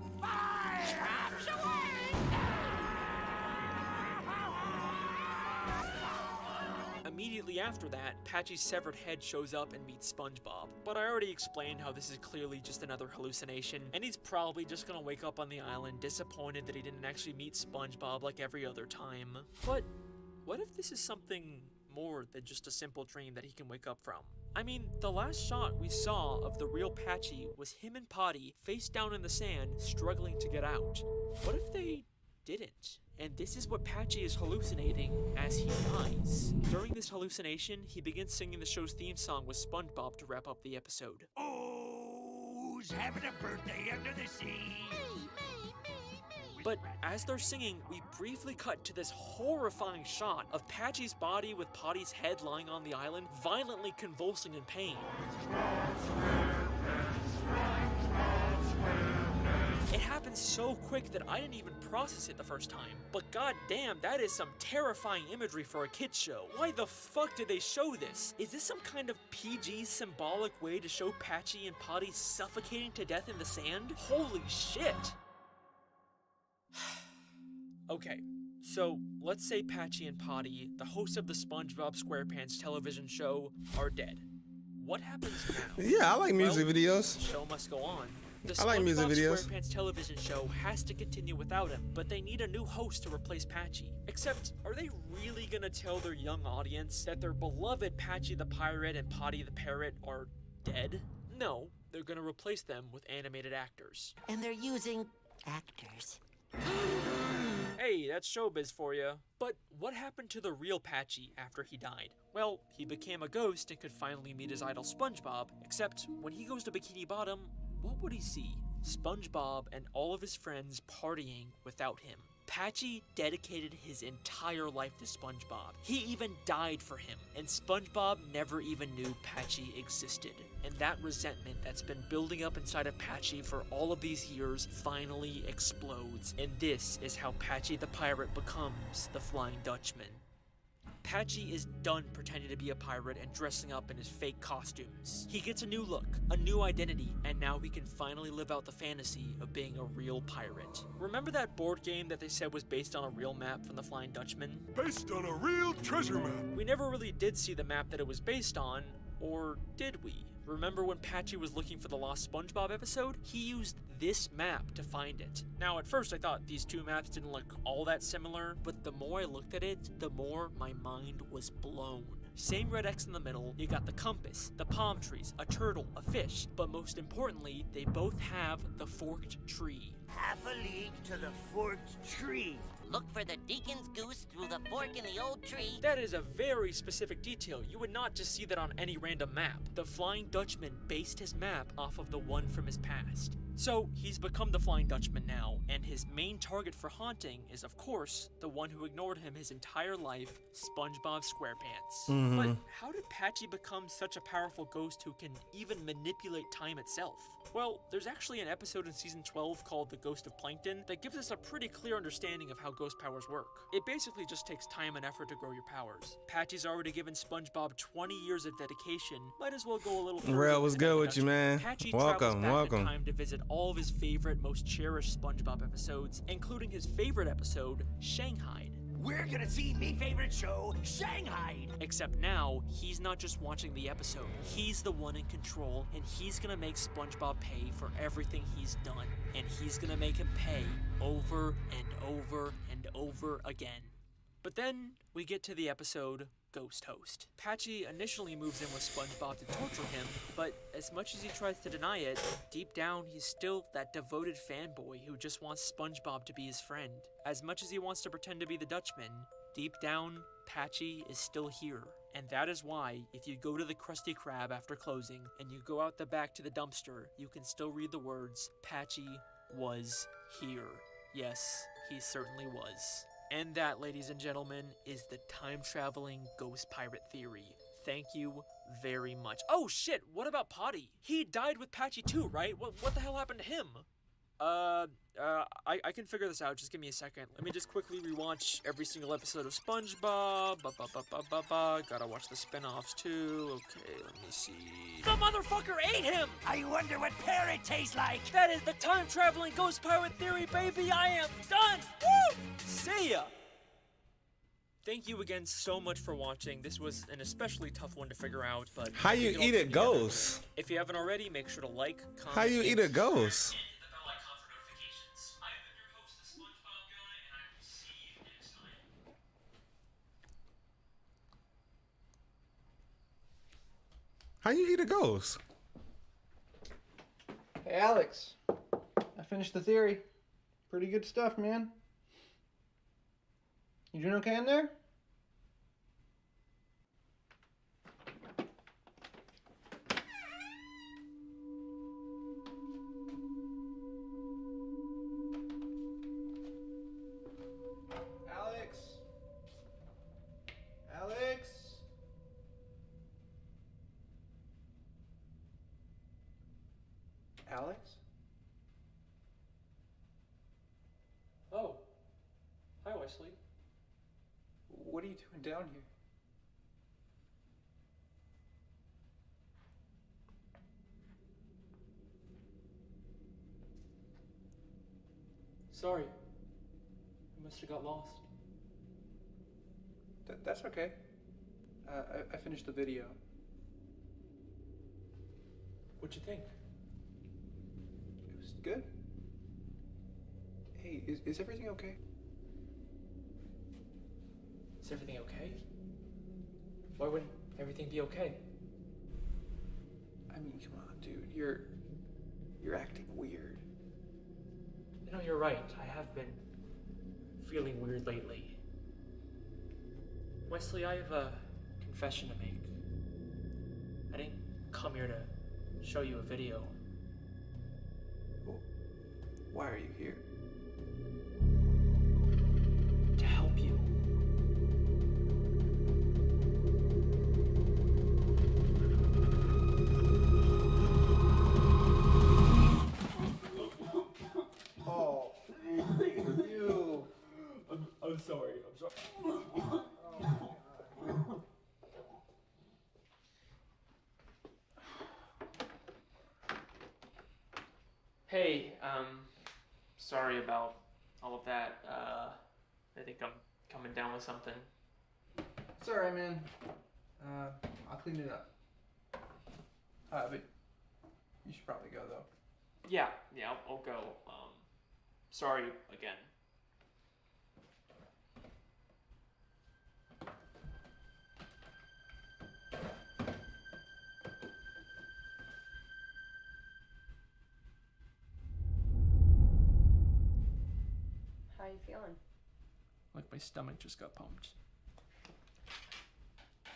Immediately after that, Patchy's severed head shows up and meets SpongeBob. But I already explained how this is clearly just another hallucination, and he's probably just gonna wake up on the island disappointed that he didn't actually meet SpongeBob like every other time. But what if this is something more than just a simple dream that he can wake up from? I mean, the last shot we saw of the real Patchy was him and Potty face down in the sand, struggling to get out. What if they didn't? And this is what Patchy is hallucinating as he dies. During this hallucination, he begins singing the show's theme song with SpongeBob to wrap up the episode. Oh, who's having a birthday under the sea? But as they're singing, we briefly cut to this horrifying shot of Patchy's body with Potty's head lying on the island, violently convulsing in pain. It happened so quick that I didn't even process it the first time. But goddamn, that is some terrifying imagery for a kid's show. Why the fuck did they show this? Is this some kind of PG symbolic way to show Patchy and Potty suffocating to death in the sand? Holy shit! Okay, so let's say Patchy and Potty, the hosts of the SpongeBob SquarePants television show, are dead. What happens now? Yeah, I like music videos. The show must go on. The I like music SpongeBob videos. SquarePants television show has to continue without him, but they need a new host to replace Patchy. Except, are they really gonna tell their young audience that their beloved Patchy the Pirate and Potty the Parrot are dead? No, they're gonna replace them with animated actors. And they're using actors. Hey, that's showbiz for you. But what happened to the real Patchy after he died? Well, he became a ghost and could finally meet his idol SpongeBob, except when he goes to Bikini Bottom, what would he see? SpongeBob and all of his friends partying without him. Patchy dedicated his entire life to SpongeBob. He even died for him, and SpongeBob never even knew Patchy existed. And that resentment that's been building up inside of Patchy for all of these years finally explodes. And this is how Patchy the Pirate becomes the Flying Dutchman. Patchy is done pretending to be a pirate and dressing up in his fake costumes. He gets a new look, a new identity, and now he can finally live out the fantasy of being a real pirate. Remember that board game that they said was based on a real map from the Flying Dutchman? Based on a real treasure map. We never really did see the map that it was based on, or did we? Remember when Patchy was looking for the Lost SpongeBob episode? He used this map to find it. Now, at first I thought these two maps didn't look all that similar, but the more I looked at it, the more my mind was blown. Same red X in the middle, you got the compass, the palm trees, a turtle, a fish, but most importantly, they both have the forked tree. Half a league to the forked tree. Look for the deacon's goose through the fork in the old tree. That is a very specific detail. You would not just see that on any random map. The Flying Dutchman based his map off of the one from his past. So, he's become the Flying Dutchman now, and his main target for haunting is, of course, the one who ignored him his entire life, SpongeBob SquarePants. But how did Patchy become such a powerful ghost who can even manipulate time itself? Well, there's actually an episode in season 12 called The Ghost of Plankton that gives us a pretty clear understanding of how ghost powers work. It basically just takes time and effort to grow your powers. Patchy's already given SpongeBob 20 years of dedication, might as well go a little further. Real, what's good with you, man? Patchy travels back Welcome. in time to visit all of his favorite, most cherished SpongeBob episodes, including his favorite episode, Shanghai. We're gonna see me favorite show, Shanghai. Except now, he's not just watching the episode. He's the one in control, and he's gonna make SpongeBob pay for everything he's done. And he's gonna make him pay over and over and over again. But then we get to the episode Ghost Host. Patchy initially moves in with SpongeBob to torture him, but as much as he tries to deny it, deep down he's still that devoted fanboy who just wants SpongeBob to be his friend. As much as he wants to pretend to be the Dutchman, deep down, Patchy is still here. And that is why, if you go to the Krusty Krab after closing, and you go out the back to the dumpster, you can still read the words, Patchy was here. Yes, he certainly was. And that, ladies and gentlemen, is the time-traveling ghost pirate theory. Thank you very much. Oh shit, what about Potty? He died with Patchy too, right? What the hell happened to him? I can figure this out. Just give me a second. Let me just quickly rewatch every single episode of SpongeBob. Gotta watch the spin-offs too. Okay, let me see. The motherfucker ate him! I wonder what parrot tastes like. That is the time-traveling ghost pirate theory, baby! I am done! Woo! See ya! Thank you again so much for watching. This was an especially tough one to figure out, but... How you eat a ghost? If you haven't already, make sure to like, comment... How you eat a ghost? How you eat a ghost? Hey, Alex. I finished the theory. Pretty good stuff, man. You doing okay in there? Alex? Alex? Alex? Oh. Hi, Wesley. What are you doing down here? Sorry. I must have got lost. That's okay. I finished the video. What'd you think? It was good. Hey, is everything okay? Is everything okay? Why wouldn't everything be okay? I mean, come on, dude. You're acting weird. You know, you're right. I have been feeling weird lately. Wesley, I have a confession to make. I didn't come here to show you a video. Well, why are you here? To help you. Oh, you. I'm sorry. I'm sorry. Hey, sorry about all of that. I think I'm coming down with something. It's alright, man. I'll clean it up. But you should probably go, though. Yeah, I'll go. Sorry again. How you feeling? Like my stomach just got pumped.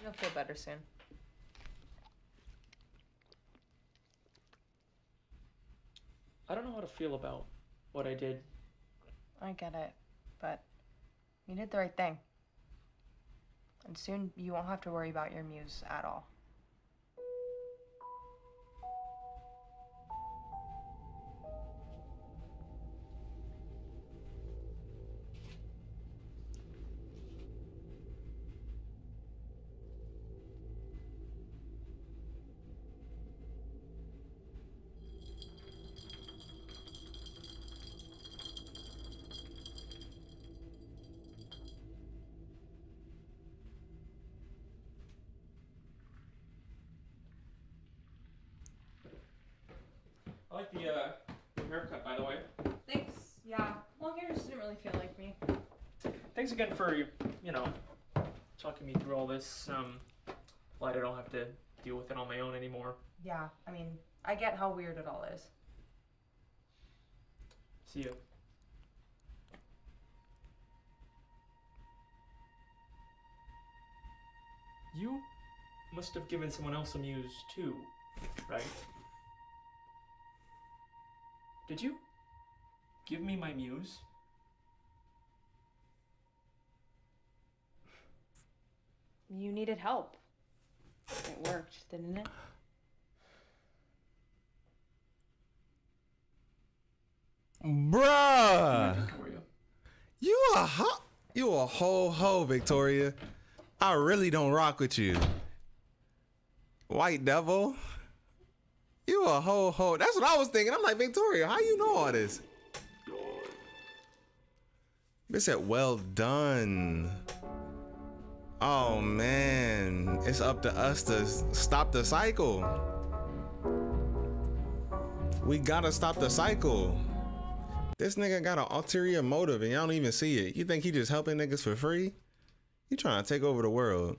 You'll feel better soon. I don't know how to feel about what I did. I get it, but you did the right thing. And soon you won't have to worry about your muse at all. I like the haircut, by the way. Thanks. Yeah. Long hair just didn't really feel like me. Thanks thanks again for, you know, talking me through all this. Glad I don't have to deal with it on my own anymore. Yeah, I mean, I get how weird it all is. See you. You must have given someone else a muse too, right? Did you give me my muse? You needed help. It worked, didn't it? Bruh, you a whole hoe, Victoria. I really don't rock with you. White devil, you a whole hoe. That's what I was thinking. I'm like, Victoria, how you know all this? It said, well done. Oh man, it's up to us to stop the cycle. We gotta stop the cycle. This nigga got an ulterior motive and y'all don't even see it. You think he just helping niggas for free? He trying to take over the world.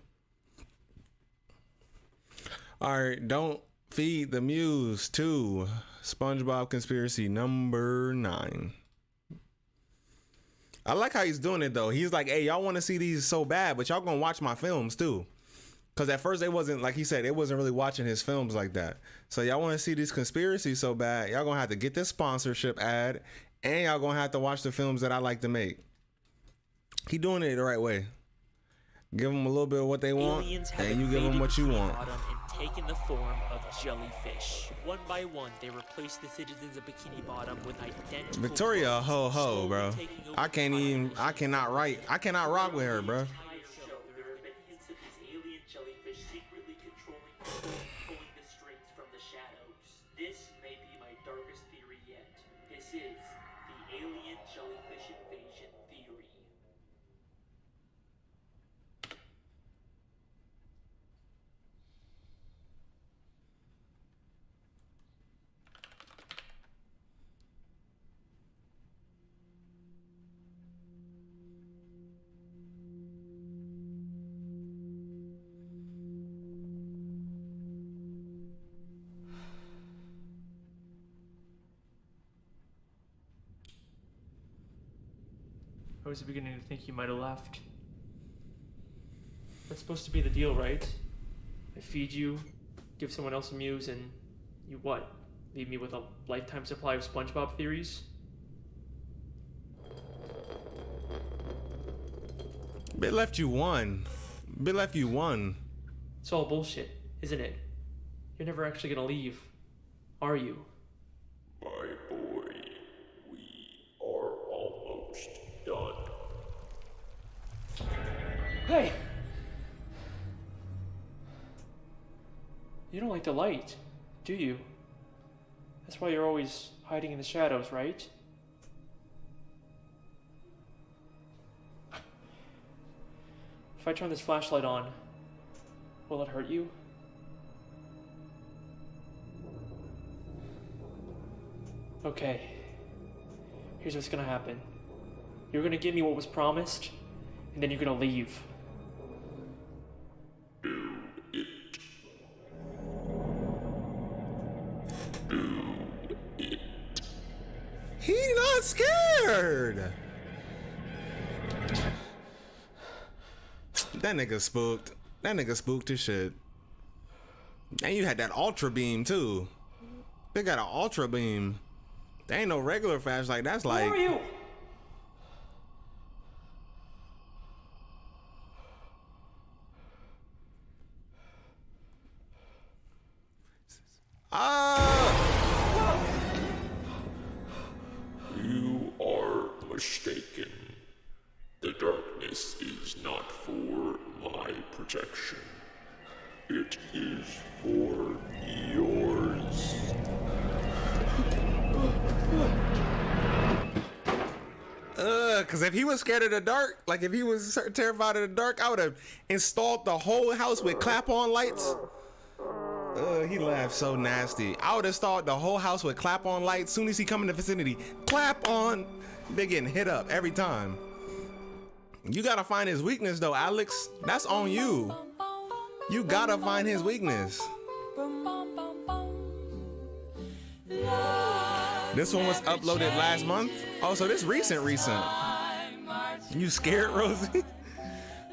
All right, don't feed the muse to SpongeBob conspiracy number 9. I like how he's doing it though. He's like, hey, y'all want to see these so bad, but y'all gonna watch my films too. Cause at first they wasn't, like he said, it wasn't really watching his films like that. So y'all want to see these conspiracies so bad, y'all gonna have to get this sponsorship ad, and y'all gonna have to watch the films that I like to make. He doing it the right way. Give them a little bit of what they want, and you give them what you want. And taken the form of jellyfish. One by one, they replaced the citizens of Bikini Bottom with identical. Victoria a ho, bro. I cannot rock with her, bro. This may be my darkest theory yet. This is the alien jellyfish invasion theory. I was beginning to think you might have left. That's supposed to be the deal, right? I feed you, give someone else a muse, and you what? Leave me with a lifetime supply of SpongeBob theories? Bit left you one. It's all bullshit, isn't it? You're never actually gonna leave, are you? My boy, we are almost done. Hey! You don't like the light, do you? That's why you're always hiding in the shadows, right? If I turn this flashlight on, will it hurt you? Okay. Here's what's gonna happen. You're gonna give me what was promised, and then you're gonna leave. He not scared. That nigga spooked. That nigga spooked his shit. And you had that ultra beam too. They got an ultra beam. There ain't no regular flashlight. That's like. Who are you? You are mistaken. The darkness is not for my protection. It is for yours. Cause if he was scared of the dark, like if he was terrified of the dark, I would have installed the whole house with clap-on lights. He laughed so nasty. I would have installed the whole house with clap-on lights. Soon as he come in the vicinity, clap on. They getting hit up every time. You gotta find his weakness though, Alex. That's on you. You gotta find his weakness. This one was uploaded last month. Oh, so this recent. You scared, Rosie?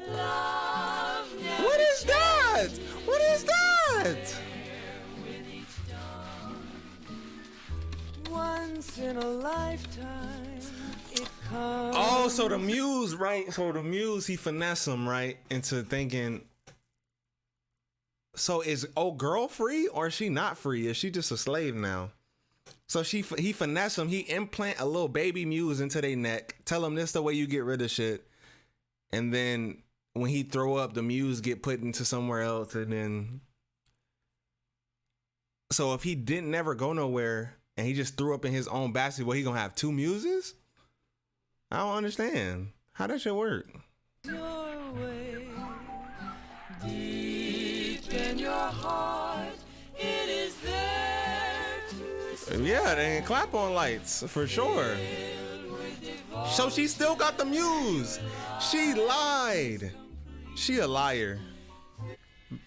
What is that? What is that? Once in a lifetime, it comes. Oh, so the muse, right? So the muse, he finessed him, right, into thinking. So is old girl free or is she not free? Is she just a slave now? So he finessed him. He implant a little baby muse into their neck. Tell him this the way you get rid of shit. And then when he throw up, the muse get put into somewhere else. And then, so if he didn't never go nowhere and he just threw up in his own basket, well, he gonna have two muses? I don't understand. How that shit work? Your way, deep in your heart, it is there to Yeah, they ain't clap on lights for sure. So she still got the muse. She lied. She a liar.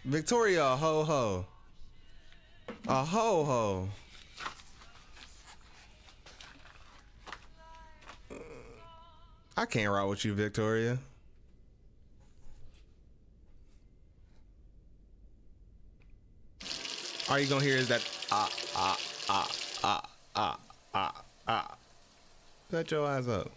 Victoria, a ho-ho. A ho-ho. I can't ride with you, Victoria. All you gonna hear is that Shut your eyes up.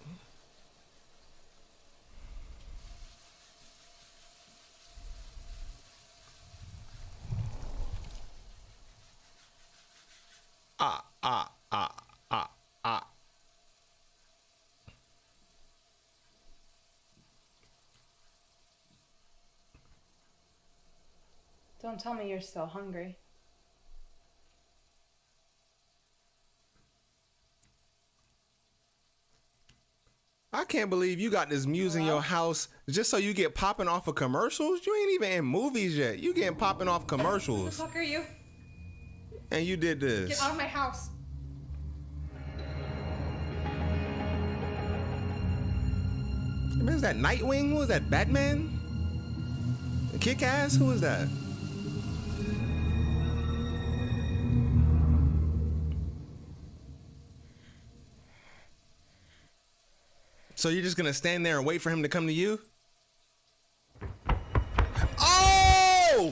Don't tell me you're still hungry. I can't believe you got this muse in your house just so you get popping off of commercials. You ain't even in movies yet. You getting popping off Who the commercials. fuck are you? And you did this. Get out of my house. What is that, Nightwing? Who was that, Batman? Kick-Ass? Who was that? So you're just gonna stand there and wait for him to come to you? Oh!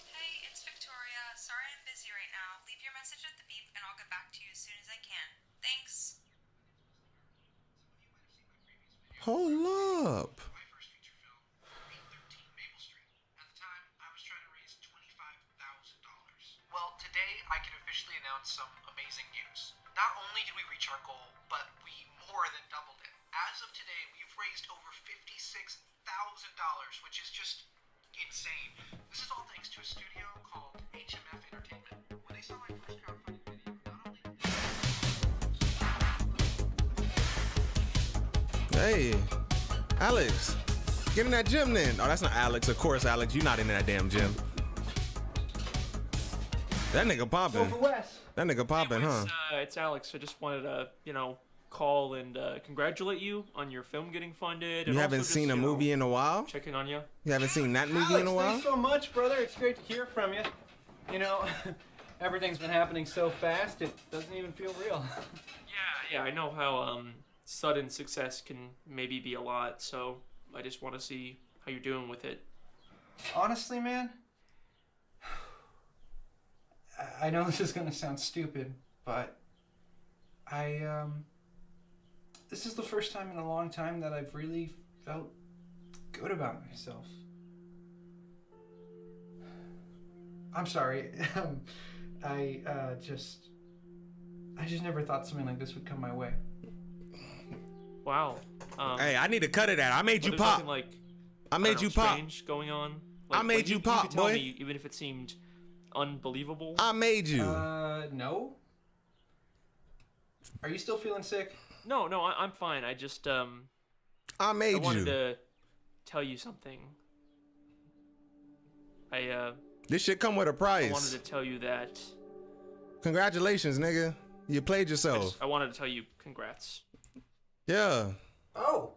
Hey, it's Victoria. Sorry I'm busy right now. Leave your message at the beep and I'll get back to you as soon as I can. Thanks. Hold up. Well, today I can officially announce some amazing news. Not only did we reach our goal, but we more than doubled it. As of today, we've raised over $56,000, which is just insane. This is all thanks to a studio called HMF Entertainment. When they saw my first crowdfunding video, not only... Hey, Alex, get in that gym then. Oh, that's not Alex. Of course, Alex, you're not in that damn gym. That nigga popping. That nigga popping, huh? It's Alex. I just wanted to, call and congratulate you on your film getting funded. You and haven't also seen just, a movie in a while? Checking on you. You haven't seen that movie in a while? Thanks so much, brother. It's great to hear from you. You know, everything's been happening so fast, it doesn't even feel real. Yeah, I know how sudden success can maybe be a lot, so I just want to see how you're doing with it. Honestly, man, I know this is gonna sound stupid, but this is the first time in a long time that I've really felt good about myself. I'm sorry. I just never thought something like this would come my way. Wow. Hey, I need to cut it out. I made you pop. I made you pop. Strange going on. I made you pop, you could tell boy. Me, even if it seemed unbelievable. I made you. No. Are you still feeling sick? No, I'm fine. I just I made I wanted you. to tell you something. This shit come with a price. I wanted to tell you that. Congratulations, nigga. You played yourself. I wanted to tell you congrats. Yeah. Oh.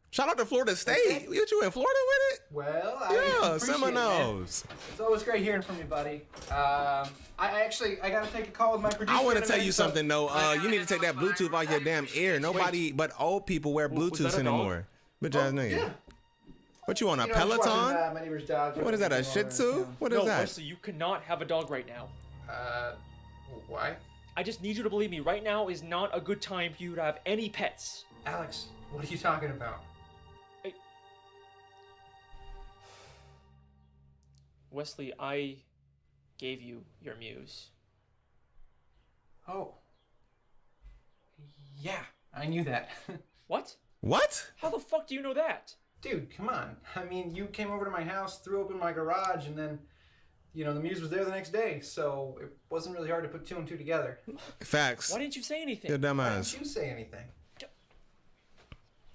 Shout out to Florida State. What, you in Florida with it? Well, I Yeah, appreciate it, man. Seminoles. It's always great hearing from you, buddy. I gotta take a call with my producer. I want in to a tell minute, you so- something though. You need to take that Bluetooth out your damn ear. Nobody but old people wear Was that Bluetooths a dog? anymore. Bitch ass nigga. Yeah. What you on, a You know, I'm just watching, Peloton? my neighbor's dog. What is that, a Shih Tzu? What is no, that? Wesley, you cannot have a dog right now. Why? I just need you to believe me. Right now is not a good time for you to have any pets. Alex, what are you talking about? Wesley, I gave you your muse. Oh. Yeah, I knew that. What? What? How the fuck do you know that? Dude, come on. I mean, you came over to my house, threw open my garage, and then, you know, the muse was there the next day, so it wasn't really hard to put two and two together. Facts. Why didn't you say anything? Your dumb Why ass. didn't you say anything?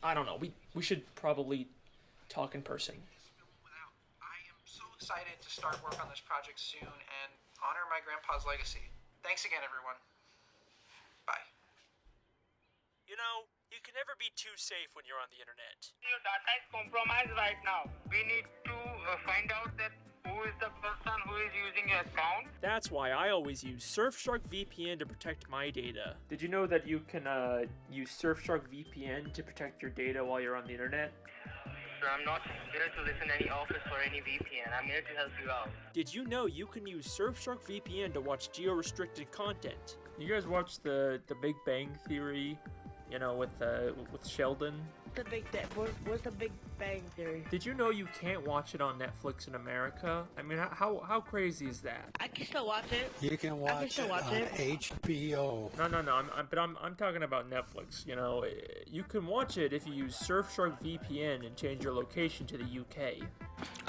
I don't know. We should probably talk in person. So excited to start work on this project soon and honor my grandpa's legacy. Thanks again, everyone. Bye. You know, you can never be too safe when you're on the internet. Your data is compromised right now. We need to find out that who is the person who is using your account. That's why I always use Surfshark VPN to protect my data. Did you know that you can use Surfshark VPN to protect your data while you're on the internet? So I'm not here to listen to any office or any VPN. I'm here to help you out. Did you know you can use Surfshark VPN to watch geo-restricted content? You guys watch the Big Bang Theory, you know, with Sheldon? What's the Big Bang Theory? Did you know you can't watch it on Netflix in America? I mean, how crazy is that? I can still watch it. You can watch it on HBO. No. I'm talking about Netflix. You know, you can watch it if you use Surfshark VPN and change your location to the UK.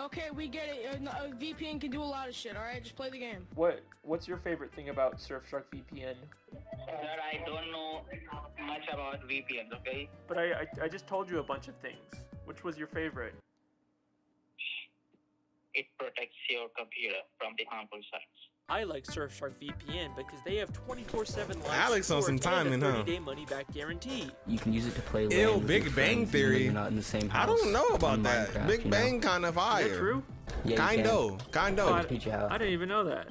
Okay, we get it. VPN can do a lot of shit. All right, just play the game. What's your favorite thing about Surfshark VPN? Sir, I don't know much about VPNs, okay? But I just told you a bunch of things. Which was your favorite? It protects your computer from the harmful sites. I like Surfshark VPN because they have 24/7 live Alex on some support and timing, a huh? 30-day money-back guarantee. You can use it to play Ew, LAN with Big your Bang friends, even though Theory. you're not in the same I house. don't know about On that. Minecraft, Big you know? Bang kind of fire. Is that true? Yeah, you Kind can. of. Teach you how. I didn't even know that.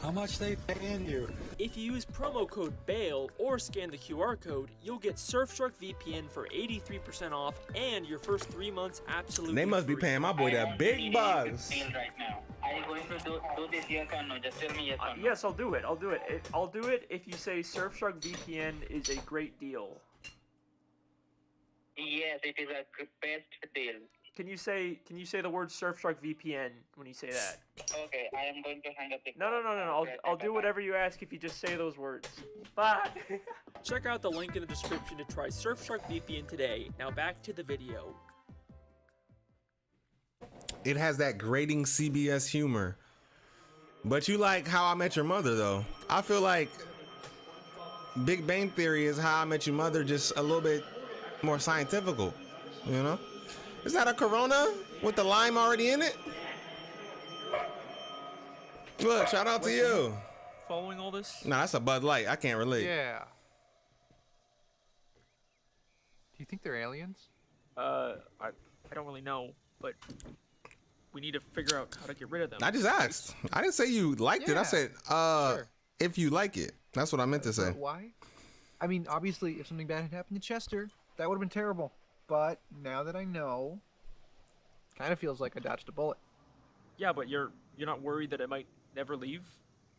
How much they paying you? If you use promo code BAIL or scan the QR code, you'll get Surfshark VPN for 83% off and your first 3 months absolutely They must be free. paying my boy that big bucks. Deal right now. Are you going to do this yes or no? Just tell me yes or no. Yes, I'll do it. I'll do it if you say Surfshark VPN is a great deal. Yes, it is a best deal. Can you say the word Surfshark VPN when you say that? Okay, I am going to hang up the No. I'll do whatever you ask if you just say those words. Bye. Check out the link in the description to try Surfshark VPN today. Now back to the video. It has that grating CBS humor. But you like How I Met Your Mother, though. I feel like Big Bang Theory is How I Met Your Mother, just a little bit more scientifical, you know? Is that a Corona with the lime already in it? Look, shout out to you. Following all this? Nah, that's a Bud Light. I can't relate. Yeah. Do you think they're aliens? I don't really know, but we need to figure out how to get rid of them. I just asked. I didn't say you liked it. I Yeah, said, sure. if you like it. That's what I meant to say. Why? I mean, obviously, if something bad had happened to Chester, that would have been terrible. But now that I know, kind of feels like I dodged a bullet. Yeah, but you're not worried that it might never leave?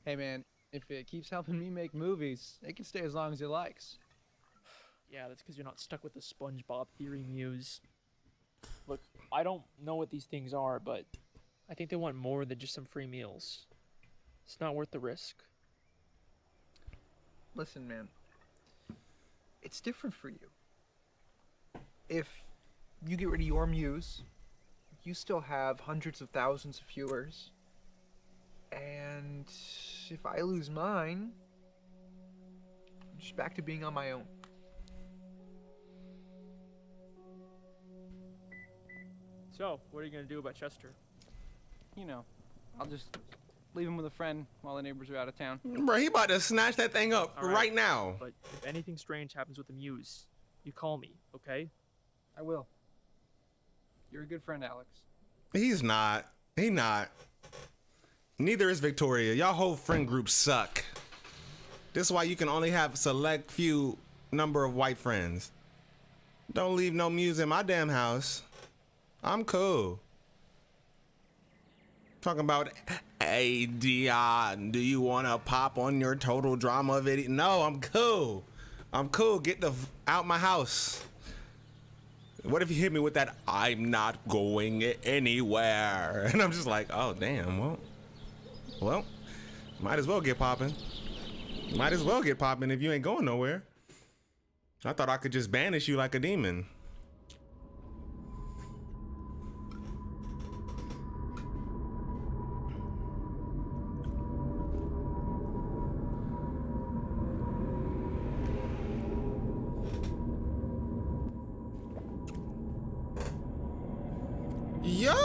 Hey man, if it keeps helping me make movies, it can stay as long as it likes. Yeah, that's because you're not stuck with the SpongeBob theory muse. Look, I don't know what these things are, but I think they want more than just some free meals. It's not worth the risk. Listen, man. It's different for you. If you get rid of your muse, you still have hundreds of thousands of viewers. And if I lose mine, I'm just back to being on my own. So, what are you going to do about Chester? You know, I'll just leave him with a friend while the neighbors are out of town. Bro, he about to snatch that thing up All right now. But if anything strange happens with the muse, you call me, okay? I will. You're a good friend, Alex. He's not. He not. Neither is Victoria. Y'all whole friend group suck. This is why you can only have select few number of white friends. Don't leave no muse in my damn house. I'm cool. Talking about, hey Dion, do you want to pop on your total drama video? No, I'm cool. I'm cool. Get the out my house. What if you hit me with that, I'm not going anywhere? And I'm just like, oh, damn. Well, might as well get popping. Might as well get popping if you ain't going nowhere. I thought I could just banish you like a demon. Yo!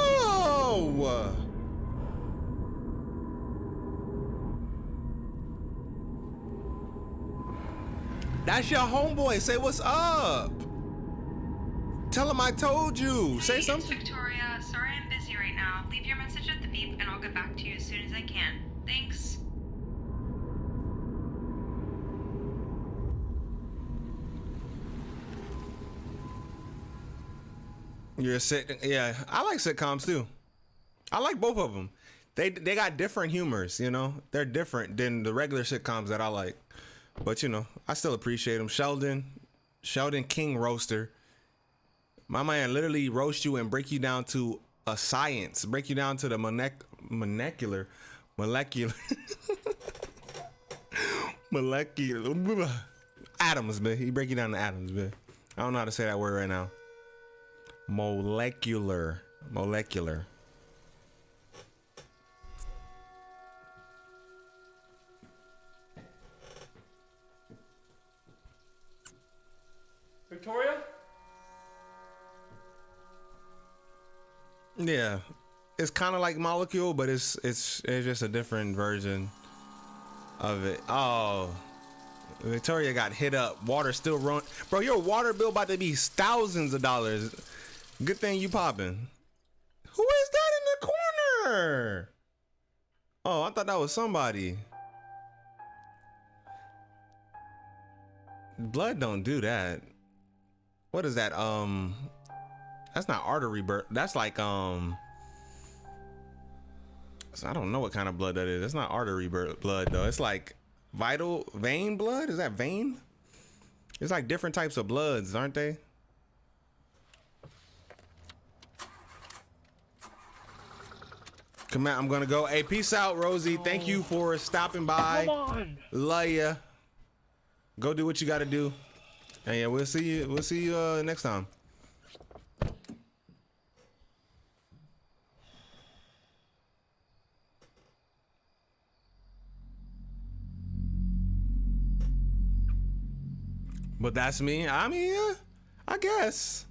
That's your homeboy. Say what's up. Tell him I told you. Hey, Say something. It's Victoria. Sorry I'm busy right now. Leave your message at the beep and I'll get back to you as soon as I can. Thanks. You're a sit. Yeah, I like sitcoms too. I like both of them. They got different humors, you know. They're different than the regular sitcoms that I like. But you know, I still appreciate them. Sheldon King Roaster. My man literally roast you and break you down to a science. Break you down to the molecular. Atoms, man. He break you down to atoms, man. I don't know how to say that word right now. Molecular. Victoria? Yeah, it's kind of like Molecule, but it's just a different version of it. Oh, Victoria got hit up. Water still run, bro. Your water bill about to be thousands of dollars. Good thing you popping. Who is that in the corner? Oh, I thought that was somebody. Blood don't do that. What is that? That's not artery blood. That's like I don't know what kind of blood that is. It's not artery blood though. It's like vital vein blood. Is that vein? It's like different types of bloods, aren't they? Come on, I'm gonna go. Hey, peace out, Rosie. Thank you for stopping by. Come on. Love ya. Go do what you gotta do. And yeah, we'll see you. We'll see you next time. But that's me. I mean, yeah, I guess.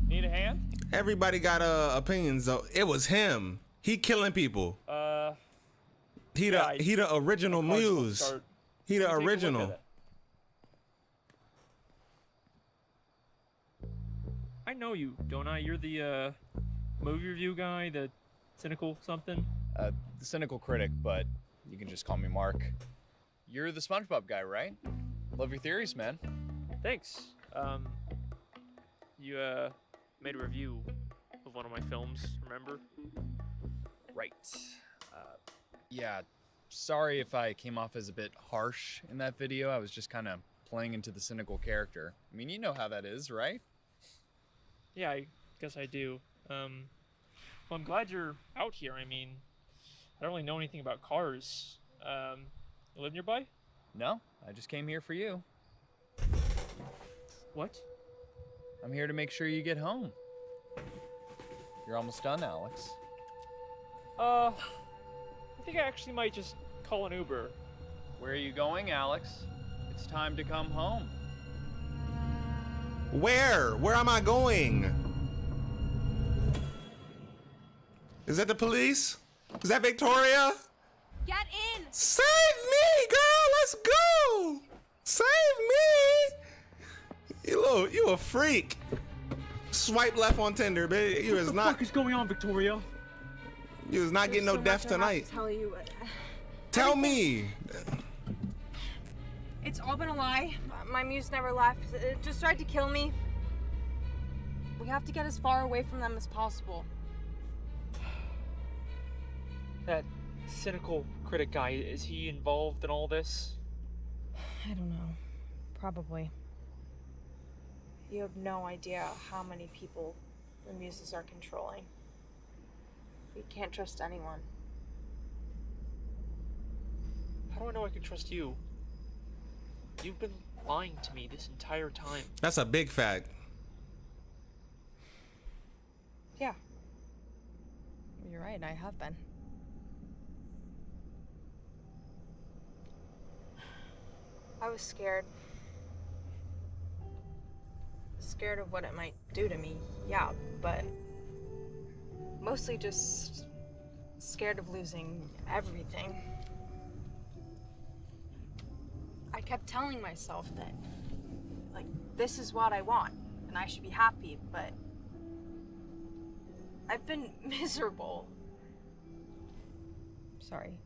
Need a hand? Everybody got opinions though. It was him. He killing people. He the original muse. He the original. I know you, don't I? You're the movie review guy, the cynical something. The cynical critic, but you can just call me Mark. You're the SpongeBob guy, right? Love your theories, man. Thanks. You made a review of one of my films, remember? Right. Yeah, sorry if I came off as a bit harsh in that video. I was just kind of playing into the cynical character. I mean, you know how that is, right? Yeah, I guess I do. Well, I'm glad you're out here. I mean, I don't really know anything about cars. You live nearby? No, I just came here for you. What? I'm here to make sure you get home. You're almost done, Alex. I think I actually might just call an Uber. Where are you going, Alex? It's time to come home. Where? Where am I going? Is that the police? Is that Victoria? Get in! Save me, girl! Let's go! Save me! You a freak. Swipe left on Tinder, babe. You is What the not. fuck is going on, Victoria? You is not getting no death tonight. Tell you. Tell me. It's all been a lie. My muse never left. It just tried to kill me. We have to get as far away from them as possible. That cynical critic guy, is he involved in all this? I don't know. Probably. You have no idea how many people the muses are controlling. You can't trust anyone. How do I know I can trust you? You've been lying to me this entire time. That's a big fact. Yeah. You're right, I have been. I was scared. Scared of what it might do to me, yeah, but mostly just scared of losing everything. I kept telling myself that, like, this is what I want, and I should be happy, but I've been miserable. Sorry.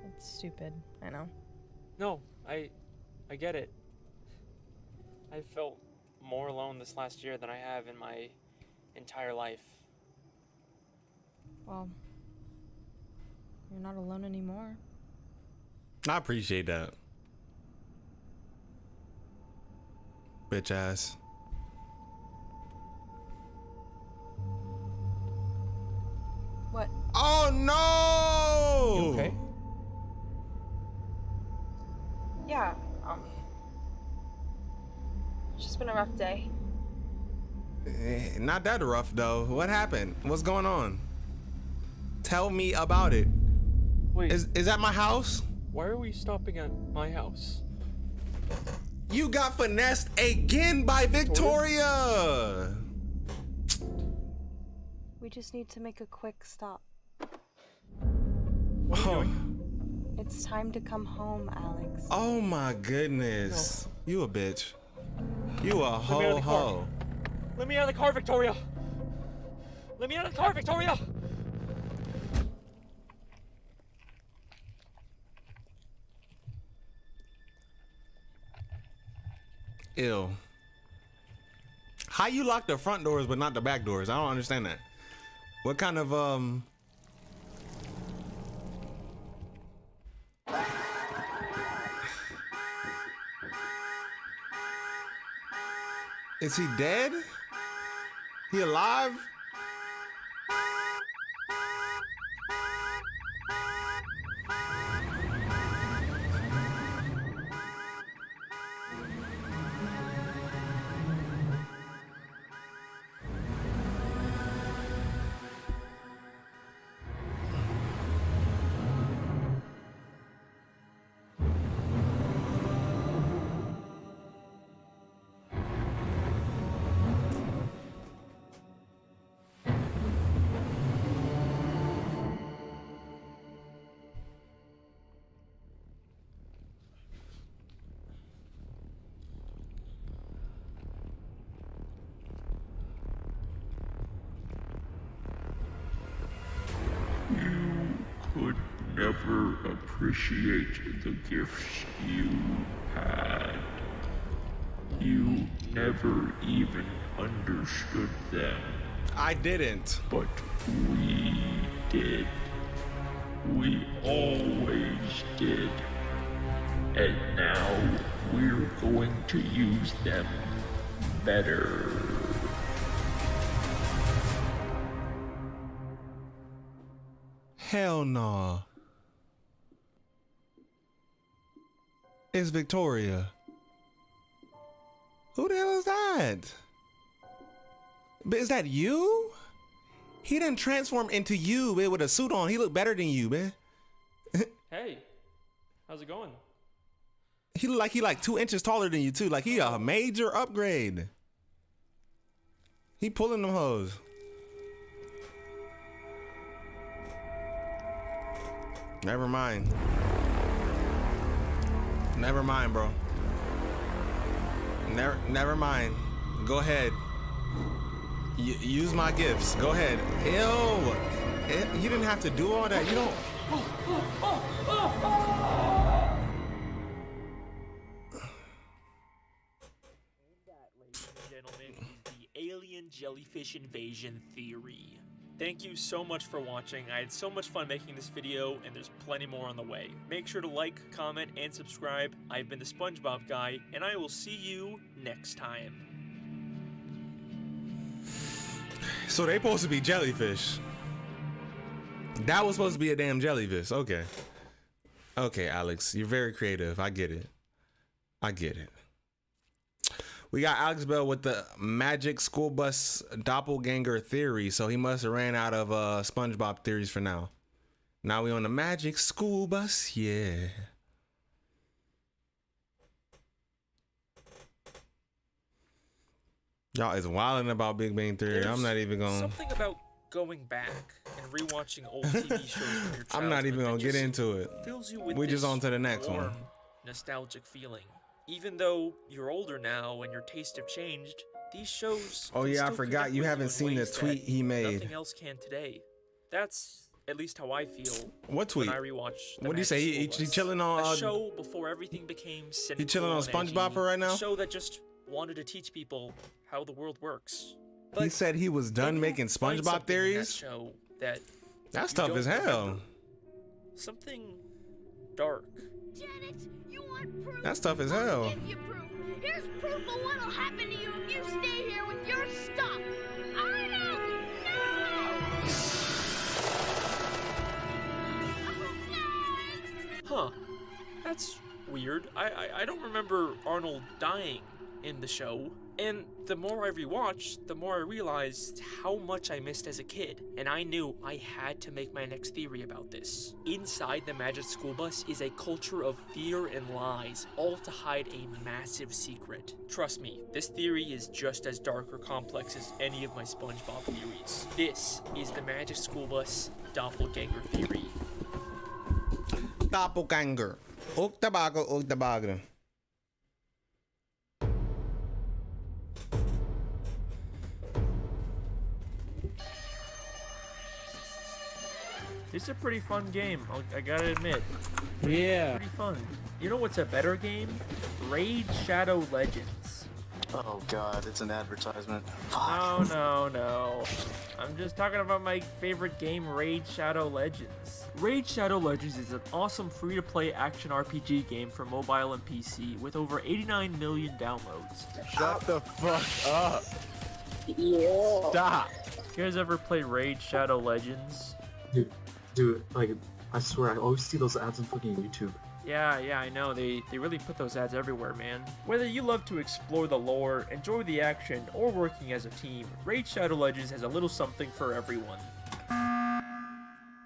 It's stupid, I know. No, I get it. I felt more alone this last year than I have in my entire life. Well, you're not alone anymore. I appreciate that. Bitch ass. What? Oh no! You okay? Yeah, it's just been a rough day. Not that rough though. What happened? What's going on? Tell me about it. Wait. Is that my house? Why are we stopping at my house? You got finessed again by Victoria. We just need to make a quick stop. Oh. It's time to come home, Alex. Oh my goodness. No. You a bitch. You a ho. Let me out of the car, Victoria. Let me out of the car, Victoria. Ew. How you lock the front doors but not the back doors? I don't understand that. What kind of Is he dead? He alive? Could never appreciate the gifts you had. You never even understood them. I didn't. But we did. We always did. And now we're going to use them better. Hell no. It's Victoria. Who the hell is that? But is that you? He didn't transform into you, man, with a suit on. He looked better than you, man. Hey, how's it going? He look like he like 2 inches taller than you too. Like he a major upgrade. He pulling them hoes. Never mind. Never mind, bro. Never mind. Go ahead. Use my gifts. Go ahead. Ew. You didn't have to do all that. You don't. Gentlemen, the alien jellyfish invasion theory. Thank you so much for watching. I had so much fun making this video, and there's plenty more on the way. Make sure to like, comment, and subscribe. I've been the SpongeBob guy, and I will see you next time. So they supposed to be jellyfish. That was supposed to be a damn jellyfish. Okay. Okay, Alex, you're very creative. I get it. I get it. We got Alex Bell with the magic school bus doppelganger theory. So he must have ran out of SpongeBob theories for now. Now we on the magic school bus. Yeah. Y'all is wilding about Big Bang Theory. I'm not even going. Something about going back and rewatching old TV shows from your childhood. I'm not even going to get into it. Fills you with We just this on to the next one. warm, nostalgic feeling. Even though you're older now and your tastes have changed, these shows. Oh can yeah, I still forgot connect you with haven't in seen the ways tweet that he made. Nothing else can today. That's at least how I feel. What tweet? When I rewatch. What do you say? He chilling on a show before everything became cynical. He chilling on and SpongeBob edgy. for right now? A show that just wanted to teach people how the world works. He said he was done making Find SpongeBob something in that theories. show that That's you tough don't as hell. remember. Something dark. Janet, you want proof? That's tough as hell. I'll give you proof. Here's proof of what'll happen to you if you stay here with your stuff. Arnold, no! Huh. That's weird. I don't remember Arnold dying in the show. And the more I rewatched, the more I realized how much I missed as a kid. And I knew I had to make my next theory about this. Inside the Magic School Bus is a culture of fear and lies, all to hide a massive secret. Trust me, this theory is just as dark or complex as any of my SpongeBob theories. This is the Magic School Bus doppelganger theory. Doppelganger. Uktabago. It's a pretty fun game, I gotta admit. Yeah. Pretty fun. You know what's a better game? Raid Shadow Legends. Oh god, it's an advertisement. No. I'm just talking about my favorite game, Raid Shadow Legends. Raid Shadow Legends is an awesome free-to-play action RPG game for mobile and PC with over 89 million downloads. Shut the fuck up. Yeah. Stop. You guys ever play Raid Shadow Legends? Dude, like, I swear, I always see those ads on fucking YouTube. Yeah, I know. They really put those ads everywhere, man. Whether you love to explore the lore, enjoy the action, or working as a team, Raid Shadow Legends has a little something for everyone.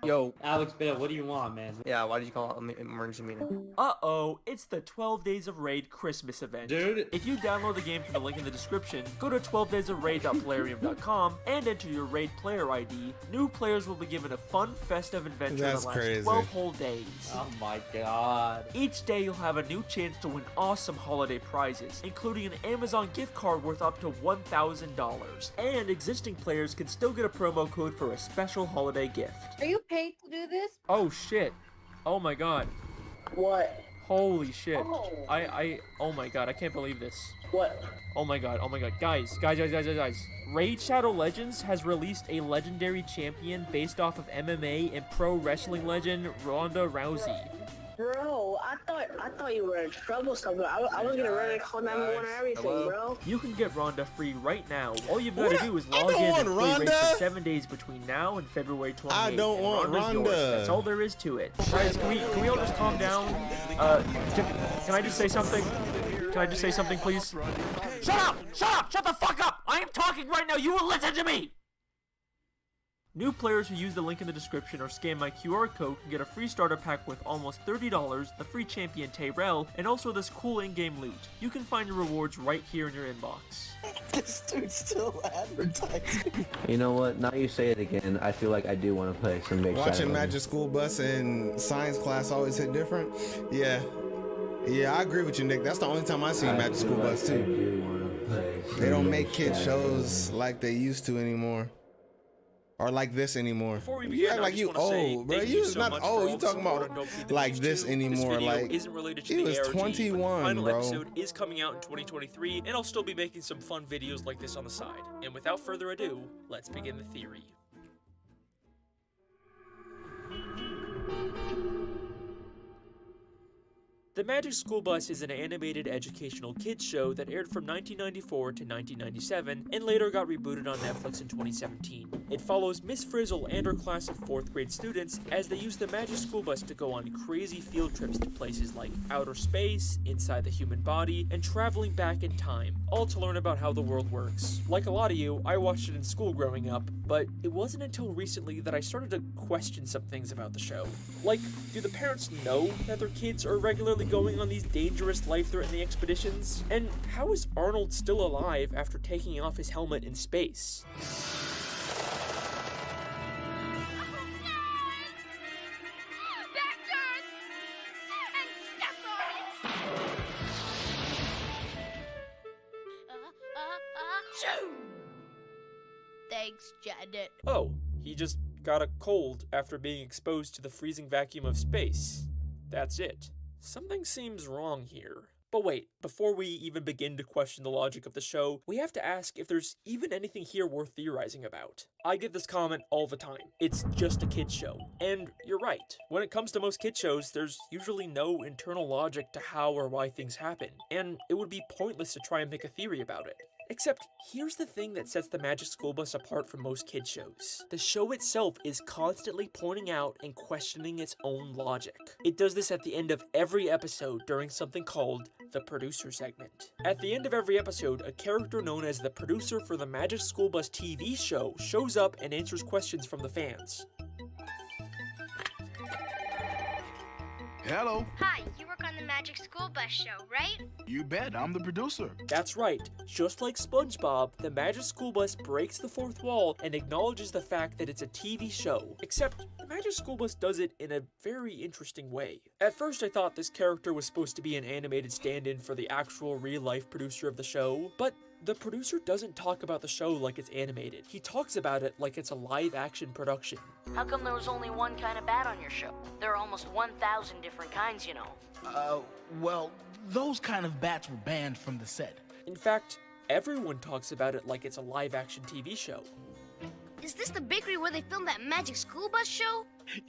Yo, Alex Bale, what do you want, man? Yeah, why did you call it an emergency meeting? Uh-oh, it's the 12 Days of Raid Christmas event. Dude. If you download the game from the link in the description, go to 12daysofraid.plarium.com and enter your Raid player ID. New players will be given a fun, festive adventure that lasts 12 whole days. Oh my god. Each day you'll have a new chance to win awesome holiday prizes, including an Amazon gift card worth up to $1,000. And existing players can still get a promo code for a special holiday gift. Are you paid to do this? Oh shit. Oh my god. What? Holy shit. Oh. Oh my god, I can't believe this. What? Oh my god. Guys. Raid Shadow Legends has released a legendary champion based off of MMA and pro wrestling legend Ronda Rousey. Bro, I thought you were in trouble somewhere. I was gonna run and call 911 and everything, bro. You can get Ronda free right now. All you've got to do is log in and play Raid for 7 days between now and February 28th. I don't want Ronda's Ronda. yours. That's all there is to it. Guys, can we all just calm down? Can I just say something? Can I just say something, please? Shut up! Shut the fuck up! I am talking right now. You will listen to me. New players who use the link in the description or scan my QR code can get a free starter pack with almost $30, the free champion Tyrell, and also this cool in-game loot. You can find your rewards right here in your inbox. This dude's still advertising. You know what? Now you say it again, I feel like I do want to play some big Watching Magic School Bus and science class always hit different. Yeah. Yeah, I agree with you, Nick. That's the only time I seen Magic School Bus too. They don't make kid shows like they used to anymore. Or like this anymore. You act like you old, bro. You is not old. You talking about like this anymore. Like isn't related to he the was ARG, 21, but the final bro. episode is coming out in 2023, and I'll still be making some fun videos like this on the side. And without further ado, let's begin the theory. The Magic School Bus is an animated educational kids show that aired from 1994 to 1997 and later got rebooted on Netflix in 2017. It follows Miss Frizzle and her class of 4th grade students as they use the Magic School Bus to go on crazy field trips to places like outer space, inside the human body, and traveling back in time, all to learn about how the world works. Like a lot of you, I watched it in school growing up, but it wasn't until recently that I started to question some things about the show. Like, do the parents know that their kids are regularly going on these dangerous, life-threatening expeditions? And how is Arnold still alive after taking off his helmet in space? Thanks, Janet. Oh, he just got a cold after being exposed to the freezing vacuum of space. That's it. Something seems wrong here. But wait, before we even begin to question the logic of the show, we have to ask if there's even anything here worth theorizing about. I get this comment all the time. It's just a kid's show. And you're right. When it comes to most kid shows, there's usually no internal logic to how or why things happen, and it would be pointless to try and make a theory about it. Except, here's the thing that sets the Magic School Bus apart from most kid shows. The show itself is constantly pointing out and questioning its own logic. It does this at the end of every episode during something called the producer segment. At the end of every episode, a character known as the producer for the Magic School Bus TV show shows up and answers questions from the fans. Hello. Hi, you work on the Magic School Bus show, right? You bet, I'm the producer. That's right. Just like SpongeBob, the Magic School Bus breaks the fourth wall and acknowledges the fact that it's a TV show. Except, the Magic School Bus does it in a very interesting way. At first, I thought this character was supposed to be an animated stand-in for the actual real-life producer of the show, but the producer doesn't talk about the show like it's animated. He talks about it like it's a live-action production. How come there was only one kind of bat on your show? There are almost 1,000 different kinds, you know. Well, those kind of bats were banned from the set. In fact, everyone talks about it like it's a live-action TV show. Is this the bakery where they filmed that Magic School Bus show?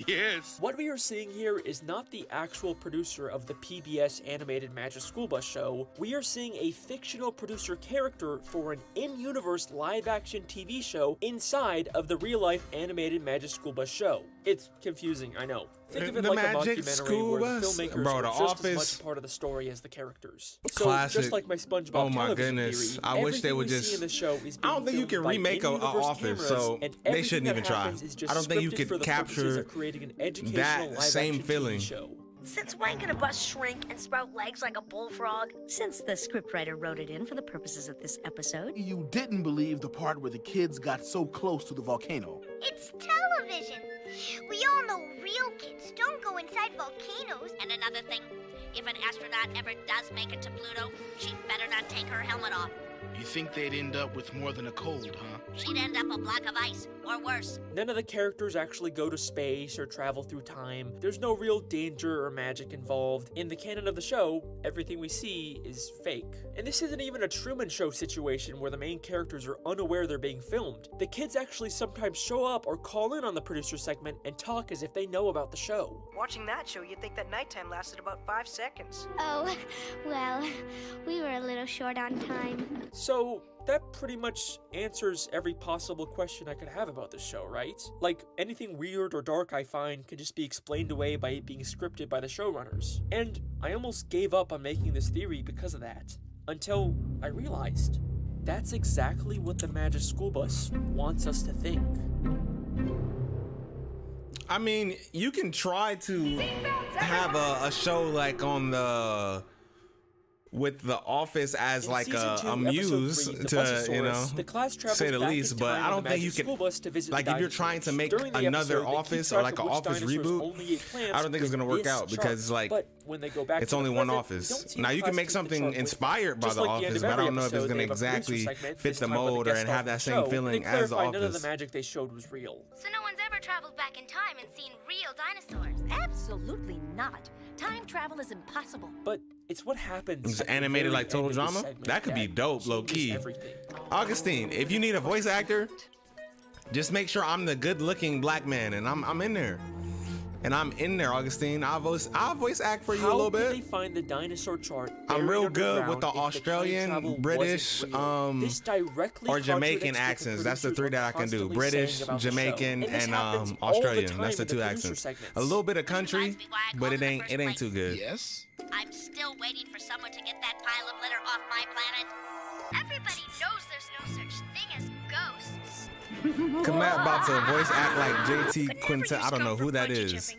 Yes. What we are seeing here is not the actual producer of the PBS animated Magic School Bus show. We are seeing a fictional producer character for an in-universe live-action TV show inside of the real-life animated Magic School Bus show. It's confusing, I know. Think of it like a documentary where the filmmakers Bro, are The just Office. as much a part of the story as the characters. So, Classic. just like my SpongeBob Oh my television goodness. theory, I wish they everything would we see just. in the show is I don't being think you can filmed by remake a in-universe Office, cameras, so and they everything shouldn't that even try. happens is just I don't think you scripted could for the purposes capture of creating an educational that live-action same TV feeling. show. Since when can a bus shrink and sprout legs like a bullfrog? Since the scriptwriter wrote it in for the purposes of this episode. You didn't believe the part where the kids got so close to the volcano. It's television. We all know real kids don't go inside volcanoes. And another thing, if an astronaut ever does make it to Pluto, she'd better not take her helmet off. You think they'd end up with more than a cold, huh? She'd end up a block of ice, or worse. None of the characters actually go to space or travel through time. There's no real danger or magic involved. In the canon of the show, everything we see is fake. And this isn't even a Truman Show situation where the main characters are unaware they're being filmed. The kids actually sometimes show up or call in on the producer segment and talk as if they know about the show. Watching that show, you'd think that nighttime lasted about 5 seconds. Oh, well, we were a little short on time. So, that pretty much answers every possible question I could have about this show, right? Like, anything weird or dark I find can just be explained away by it being scripted by the showrunners. And I almost gave up on making this theory because of that. Until I realized that's exactly what the Magic School Bus wants us to think. I mean, you can try to have a show like on the with the office as In like season 2, a muse episode 3, to, you know, the class travels say the back least. in But time I on don't the think you magic can, school bus to visit like, the if you're dinosaurs. trying to make During the another episode, they keep office or track like of an which office dinosaurs reboot, only ate plants I don't think it's with gonna work this out chart. because like But when they go back it's to only the one present, office. you don't see Now the you can class make keep the something chart with inspired by Just the like the end office, of but I every don't know if it's episode, gonna they have a producer exactly segment, fit this the time with a mold or guest and star have from that the same show. feeling They as the clarify none of the office. magic they showed was real. So no one's ever traveled back in time and seen real dinosaurs? Absolutely not. Time travel is impossible. But it's what happens. It's at the animated very like total end of this drama. segment That could be dope, low changes key. everything. Augustine, if you need a voice actor, just make sure I'm the good-looking black man, and I'm in there. And I'm in there, Augustine. I'll voice act for you a little How bit. could they find the dinosaur chart? I'm buried real good underground with the if time Australian, travel British, wasn't real? This directly or Jamaican contradicts what the accents. That's the producers three are that I can do. constantly British, saying about the show. Jamaican, And this and happens all the Australian. time That's the in two producer accents. segments. A little bit of country, but it ain't too good. Yes? I'm still waiting for someone to get that pile of litter off my planet. Everybody knows there's no such thing as ghosts. Komet about to voice act like JT Quintet. I don't know who that is.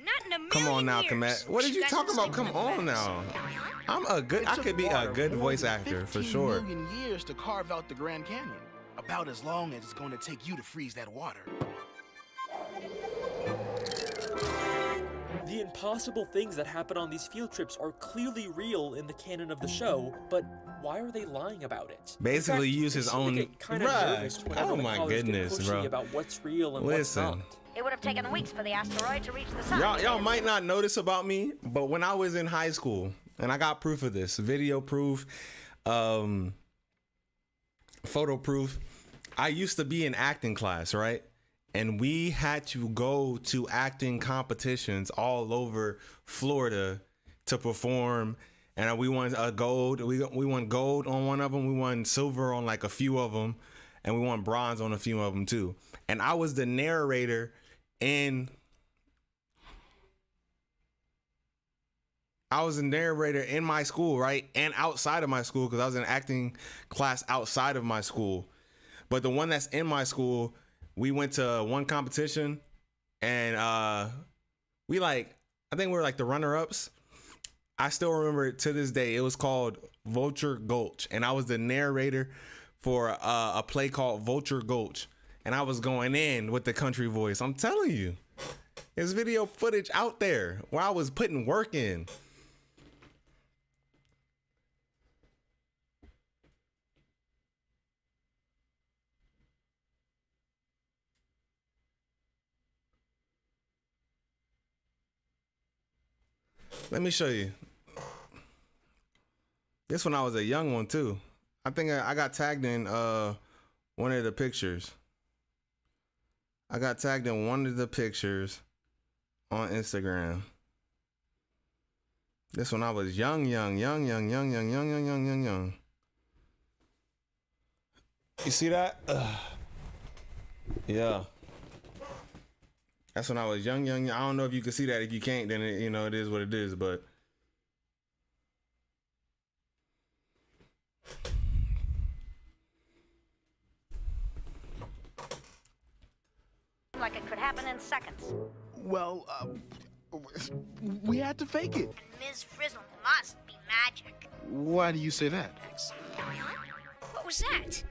Come on now, Komet. What did you talk about? Come on now. I could be a good voice actor for sure. 15 million years to carve out the Grand Canyon. About as long as it's going to take you to freeze that water. The impossible things that happen on these field trips are clearly real in the canon of the show, but why are they lying about it? Basically, In fact, use his they own. get kind of nervous whenever Oh the my callers get goodness, pushy bro. about what's real and Listen. what's not. It would have taken weeks for the asteroid to reach the sun. Y'all might not notice about me, but when I was in high school, and I got proof of this, video proof, photo proof, I used to be in acting class, right? And we had to go to acting competitions all over Florida to perform. And we won a gold. We won gold on one of them. We won silver on like a few of them. And we won bronze on a few of them too. And I was the narrator in my school, right? And outside of my school, because I was in acting class outside of my school. But the one that's in my school, we went to one competition and I think we were like the runner-ups. I still remember it to this day. It was called Vulture Gulch. And I was the narrator for a play called Vulture Gulch. And I was going in with the country voice. I'm telling you, there's video footage out there where I was putting work in. Let me show you. This one I was a young one too. I think I got tagged in one of the pictures. I got tagged in one of the pictures on Instagram. This one I was young. You see that? Yeah. That's when I was young. I don't know if you can see that. If you can't, then it is what it is. But Like it could happen in seconds. Well, we had to fake it. Ms. Frizzle must be magic. Why do you say that? What was that?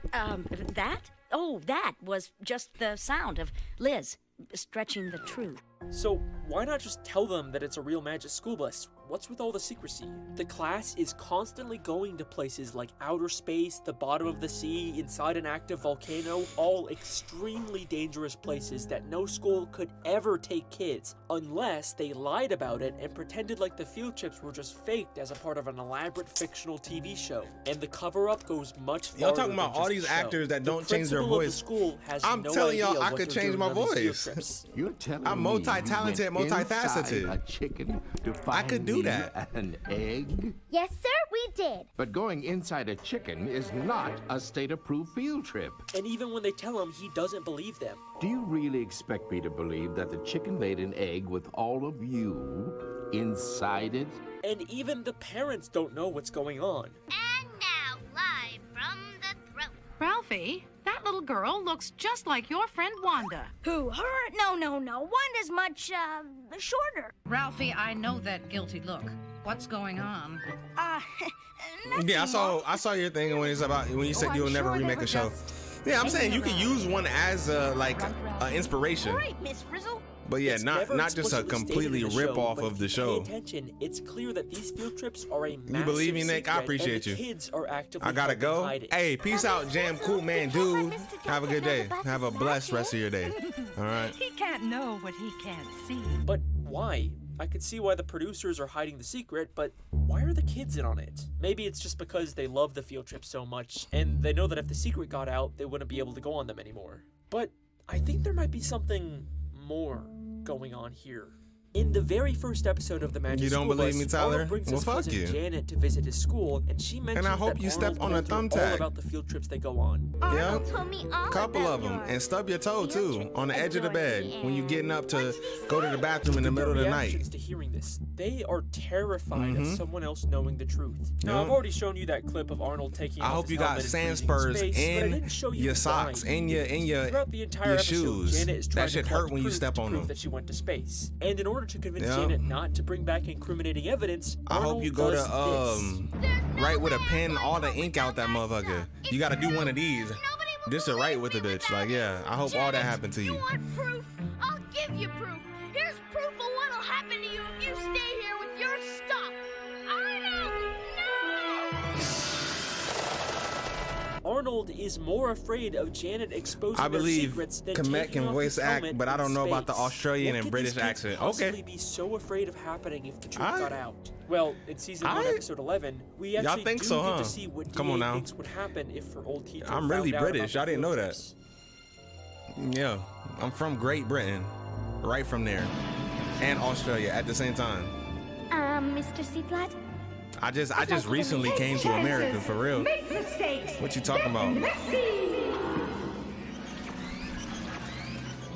That? Oh, that was just the sound of Liz stretching the truth. So why not just tell them that it's a real magic school bus? What's with all the secrecy? The class is constantly going to places like outer space, the bottom of the sea, inside an active volcano, all extremely dangerous places that no school could ever take kids unless they lied about it and pretended like the field trips were just faked as a part of an elaborate fictional TV show. And the cover-up goes much farther. y'all talking about than all just these the show. actors that The don't change their principal of the voice. school has I'm no telling y'all idea I what could they're change doing my on these field voice. trips. You're telling I'm me you multi-talented, went multifaceted. inside a chicken to I could find do me that. an egg? Yes, sir, we did. But going inside a chicken is not a state-approved field trip. And even when they tell him, he doesn't believe them. Do you really expect me to believe that the chicken laid an egg with all of you inside it? And even the parents don't know what's going on. And now, live from the throne. Ralphie, that little girl looks just like your friend Wanda. Who, her? No. Wanda's much, shorter. Ralphie, I know that guilty look. What's going on? Yeah, I saw your thing when you said you'll never remake a show. Yeah, I'm saying you can use one as like inspiration. Right, Miss Frizzle. But yeah, It's not never just a explicitly completely stated in the rip show, off but of the if you show. Pay attention. It's clear that these field trips are a massive You believe me, Nick? I secret, appreciate and the you. kids are actively I gotta helping go. hide it. Hey, peace out, Jam Cool Man, dude. Have a good day. Have a blessed rest of your day. All right. He can't know what he can't see. But why? I could see why the producers are hiding the secret, but why are the kids in on it? Maybe it's just because they love the field trip so much, and they know that if the secret got out, they wouldn't be able to go on them anymore. But I think there might be something more going on here. In the very first episode of the Magic You don't School believe Bus, me, Tyler? Arnold brings Well, his fuck cousin you. Janet to visit his school, and she mentions I hope that you step Arnold on a told her all thumbtack. about the field trips they go on. Yeah. told me all Couple about of them, yours. and stub your toe too on the edge of the bed Dorothy when you're getting up to go to the bathroom in the middle of the Reactions night. to hearing this, they are terrified of Mhm. someone else knowing the truth. Now, Yeah. I've already shown you that clip of Arnold taking I off hope his you got helmet and sand freezing spurs space, but I in didn't show you your him socks, dying. in your Throughout the entire your episode, shoes. Janet is trying That shit to hurt when you prove step to on prove them. that she went to space. And in order to convince Yeah. Janet not to bring back incriminating evidence, I hope Arnold you go does to this. write with a pen all the ink out that motherfucker. You gotta do one of these just to write with the bitch. Like, yeah, I hope all that happened to you. Want proof? I'll give you proof. Here's proof of what'll happen to you if you stay here with your stuff. Arnold, Arnold is more afraid of Janet exposing I believe their secrets than Komet taking can off voice his act, helmet but I in don't know about the space. Australian What and could British these kids accent. possibly Okay. be so afraid of happening if the truth I- got out? Well, in season 1, episode 11, we Y'all actually think do so, get huh? to see what Come DA on now. thinks would happen if her old teacher I'm really found out British. about I didn't the know field that. trips. Yeah, I'm from Great Britain, right from there, and Australia at the same time. Mr. Seaflat? I just recently came to America for real. Make mistakes. What you talking about?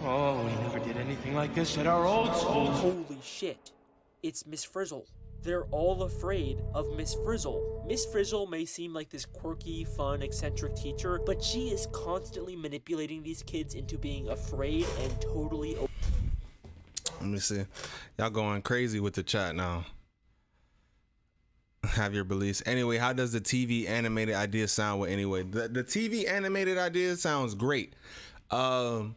Oh, we never did anything like this at our old school. Holy shit. It's Miss Frizzle. They're all afraid of Miss Frizzle. Miss Frizzle may seem like this quirky, fun, eccentric teacher, but she is constantly manipulating these kids into being afraid and totally. Let me see. Y'all going crazy with the chat now. Have your beliefs. Anyway, how does the TV animated idea sound? Anyway, the TV animated idea sounds great. Like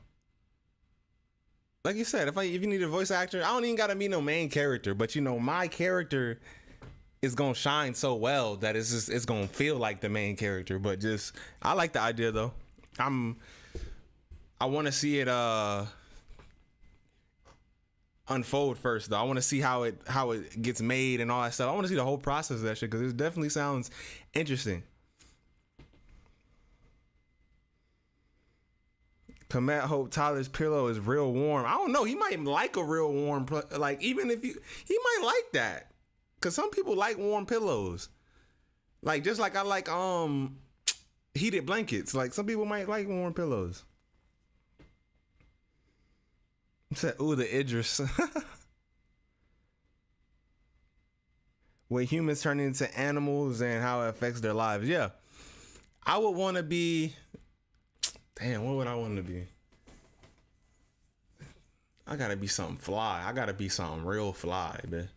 you said, if you need a voice actor, I don't even gotta be no main character, but you know, my character is gonna shine so well that it's gonna feel like the main character. But just, I like the idea though. I want to see it unfold first though. I want to see how it gets made and all that stuff. I want to see the whole process of that shit because it definitely sounds interesting. Komet hope Tyler's pillow is real warm. I don't know. He might like a real warm, like even if he might like that, cause some people like warm pillows. Like just like I like heated blankets. Like some people might like warm pillows. Said, ooh, the Idris. When humans turn into animals and how it affects their lives. Yeah, I would want to be. Damn, what would I want to be? I gotta be something fly. I gotta be something real fly, man.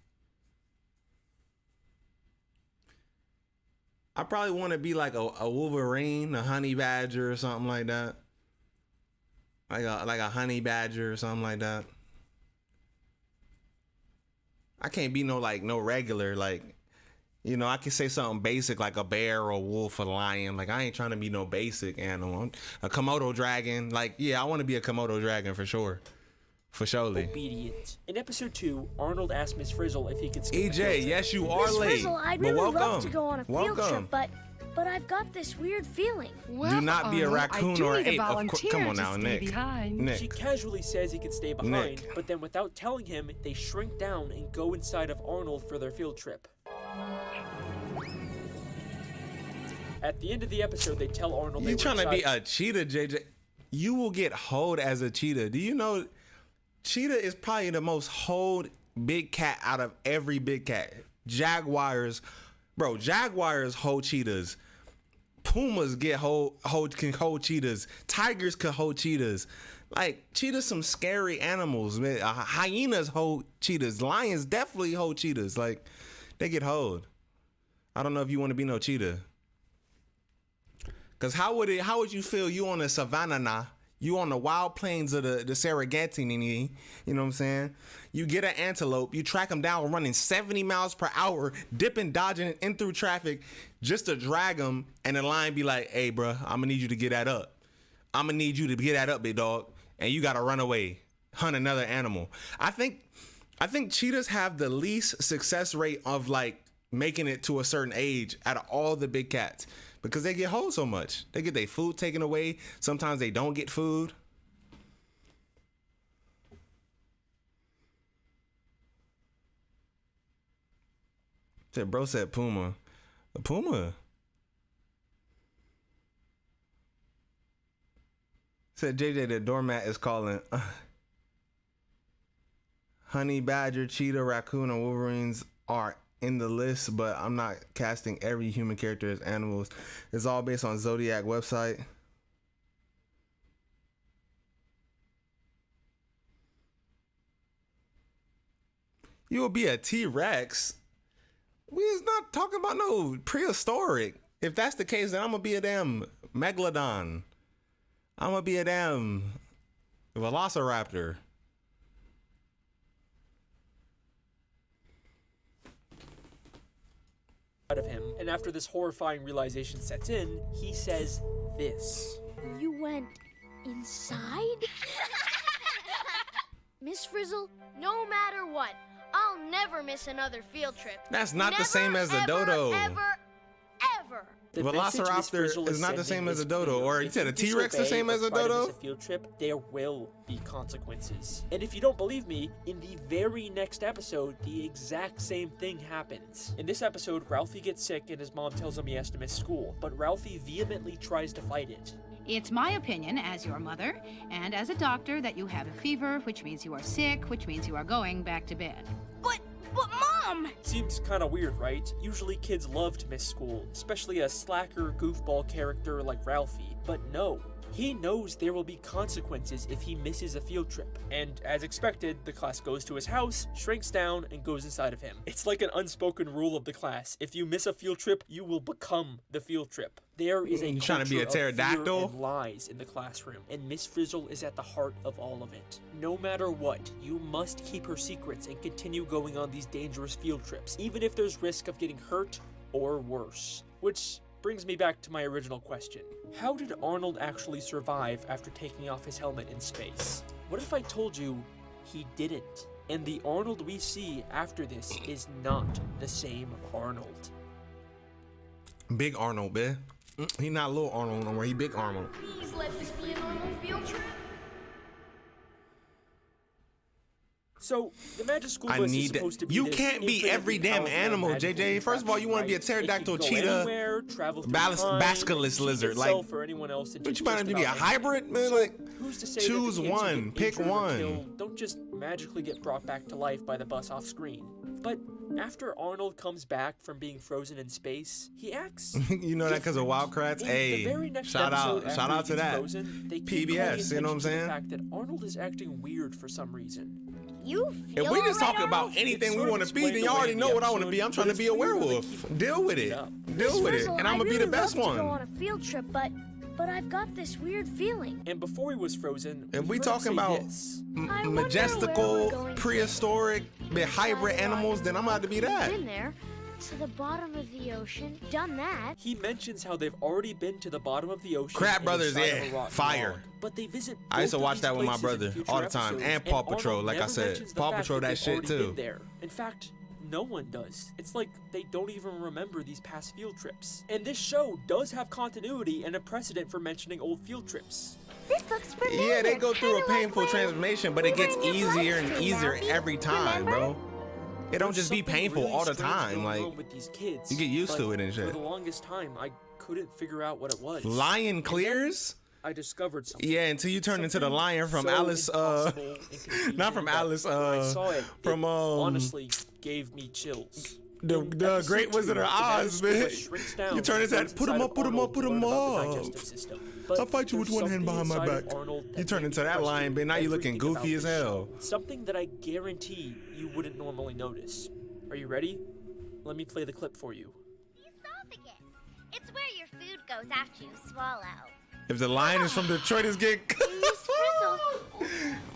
I probably want to be like a Wolverine, a honey badger or something like that. Like a honey badger or something like that. I can't be no regular, like, you know, I can say something basic like a bear or a wolf or a lion. Like, I ain't trying to be no basic animal. A Komodo dragon. Like, yeah, I want to be a Komodo dragon for sure. For surely. Obedient. In episode 2, Arnold asked Miss Frizzle if he could skip EJ, yes, you are Miss late. Frizzle, I'd but really welcome. love to go on a field welcome. trip, but I've got this weird feeling. Do not be a raccoon or an ape. Come on now, Nick. Nick. She casually says he can stay behind, Nick. but then without telling him, they shrink down and go inside of Arnold for their field trip. At the end of the episode, they tell Arnold You they trying were to be inside- a cheetah, JJ? You will get hoed as a cheetah. Do you know cheetah is probably the most hoed big cat out of every big cat? Jaguars hold cheetahs. Pumas can hold cheetahs. Tigers can hold cheetahs. Like, cheetahs some scary animals, man. Hyenas hold cheetahs. Lions definitely hold cheetahs. Like, They get hold. I don't know if you want to be no cheetah. Cause how would you feel? You on the savannah now? You on the wild plains of the Serengeti, you know what I'm saying? You get an antelope, you track them down running 70 miles per hour, dipping, dodging in through traffic just to drag them, and the lion be like, hey, bro, I'm gonna need you to get that up. I'm gonna need you to get that up, big dog, and you gotta run away, hunt another animal. I think cheetahs have the least success rate of like making it to a certain age out of all the big cats. Because they get hold so much. They get their food taken away. Sometimes they don't get food. Said bro said puma. A puma. Said JJ the doormat is calling. Honey badger, cheetah, raccoon, and wolverines are in the list, but I'm not casting every human character as animals. It's all based on Zodiac website. You will be a T-Rex. We is not talking about no prehistoric. If that's the case, then I'm gonna be a damn megalodon. I'm gonna be a damn velociraptor. Of him, and after this horrifying realization sets in, he says this. You went inside? Miss Frizzle, no matter what, I'll never miss another field trip. That's not the same as a dodo. Ever. The Velociraptor is not the same as a dodo. Or you said a T-Rex the same as a dodo? A field trip, there will be consequences. And if you don't believe me, in the very next episode, the exact same thing happens. In this episode, Ralphie gets sick and his mom tells him he has to miss school, but Ralphie vehemently tries to fight it. It's my opinion, as your mother and as a doctor, that you have a fever, which means you are sick, which means you are going back to bed. But Mom! Seems kind of weird, right? Usually kids love to miss school, especially a slacker, goofball character like Ralphie. But no, he knows there will be consequences if he misses a field trip. And as expected, the class goes to his house, shrinks down, and goes inside of him. It's like an unspoken rule of the class. If you miss a field trip, you will become the field trip. There is a trying to be a pterodactyl and lies in the classroom, and Miss Frizzle is at the heart of all of it. No matter what, you must keep her secrets and continue going on these dangerous field trips, even if there's risk of getting hurt or worse. Which brings me back to my original question. How did Arnold actually survive after taking off his helmet in space? What if I told you he didn't? And the Arnold we see after this is not the same Arnold. Big Arnold, man. He not little Arnold no more. He big Arnold. Please let this be a normal field trip. So, the magic school bus is supposed to be You can't be every damn animal, JJ. First of all, you want to be a pterodactyl, cheetah, basilisk lizard. Like, but you might have to be a hybrid, man. Like, who's to say choose one, pick one. Killed, don't just magically get brought back to life by the bus off screen. But after Arnold comes back from being frozen in space, he acts. You know that because of Wildcrats? Hey, shout out to that. Frozen, PBS, you know what I'm saying? The fact that Arnold is acting weird for some reason. You feel if we just right, talk about anything we want to be, then y'all already know what I want to be. I'm trying to be a werewolf. Deal with it. Deal with it. And I'm going to be the best one. I go on a field trip, but I've got this weird feeling. And before he was frozen, if we talking about majestical, prehistoric, hybrid animals, then I'm going to have to be that. Been there. To the bottom of the ocean, done that. He mentions how they've already been to the bottom of the ocean. Crab Brothers, yeah, fire. But they visit. I used to watch that with my brother all the time, and Paw Patrol, like I said. Paw Patrol, that shit too. There. In fact, no one does. It's like they don't even remember these past field trips. And this show does have continuity and a precedent for mentioning old field trips. This looks familiar. Yeah, they go through a painful transformation, but it gets easier and easier every time, bro. It don't just be painful all the time. Like, with these kids, you get used to it and shit. For the longest time, I couldn't figure out what it was. Lion clears? I discovered something. Yeah, until you turn into the lion from Alice, not from Alice, I saw it, from honestly gave me chills. The Great Wizard of Oz, man. You turn into that, put him up. I'll fight you with one hand behind my back. You turn into that lion, man. Now you looking goofy as hell. Something that I guarantee you wouldn't normally notice. Are you ready? Let me play the clip for you. Esophagus. It's where your food goes after you swallow. If the lion is from Detroit, is getting.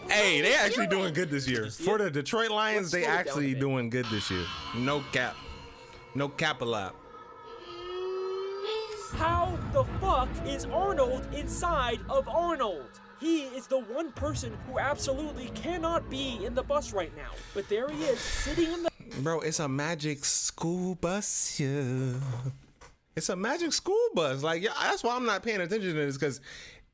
Hey, they actually doing good this year. For the Detroit Lions, they actually doing good this year. No cap. No cap a lot. How the fuck is Arnold inside of Arnold? He is the one person who absolutely cannot be in the bus right now. But there he is, sitting in the... Bro, it's a magic school bus, yeah. It's a magic school bus. Like, yeah, that's why I'm not paying attention to this, because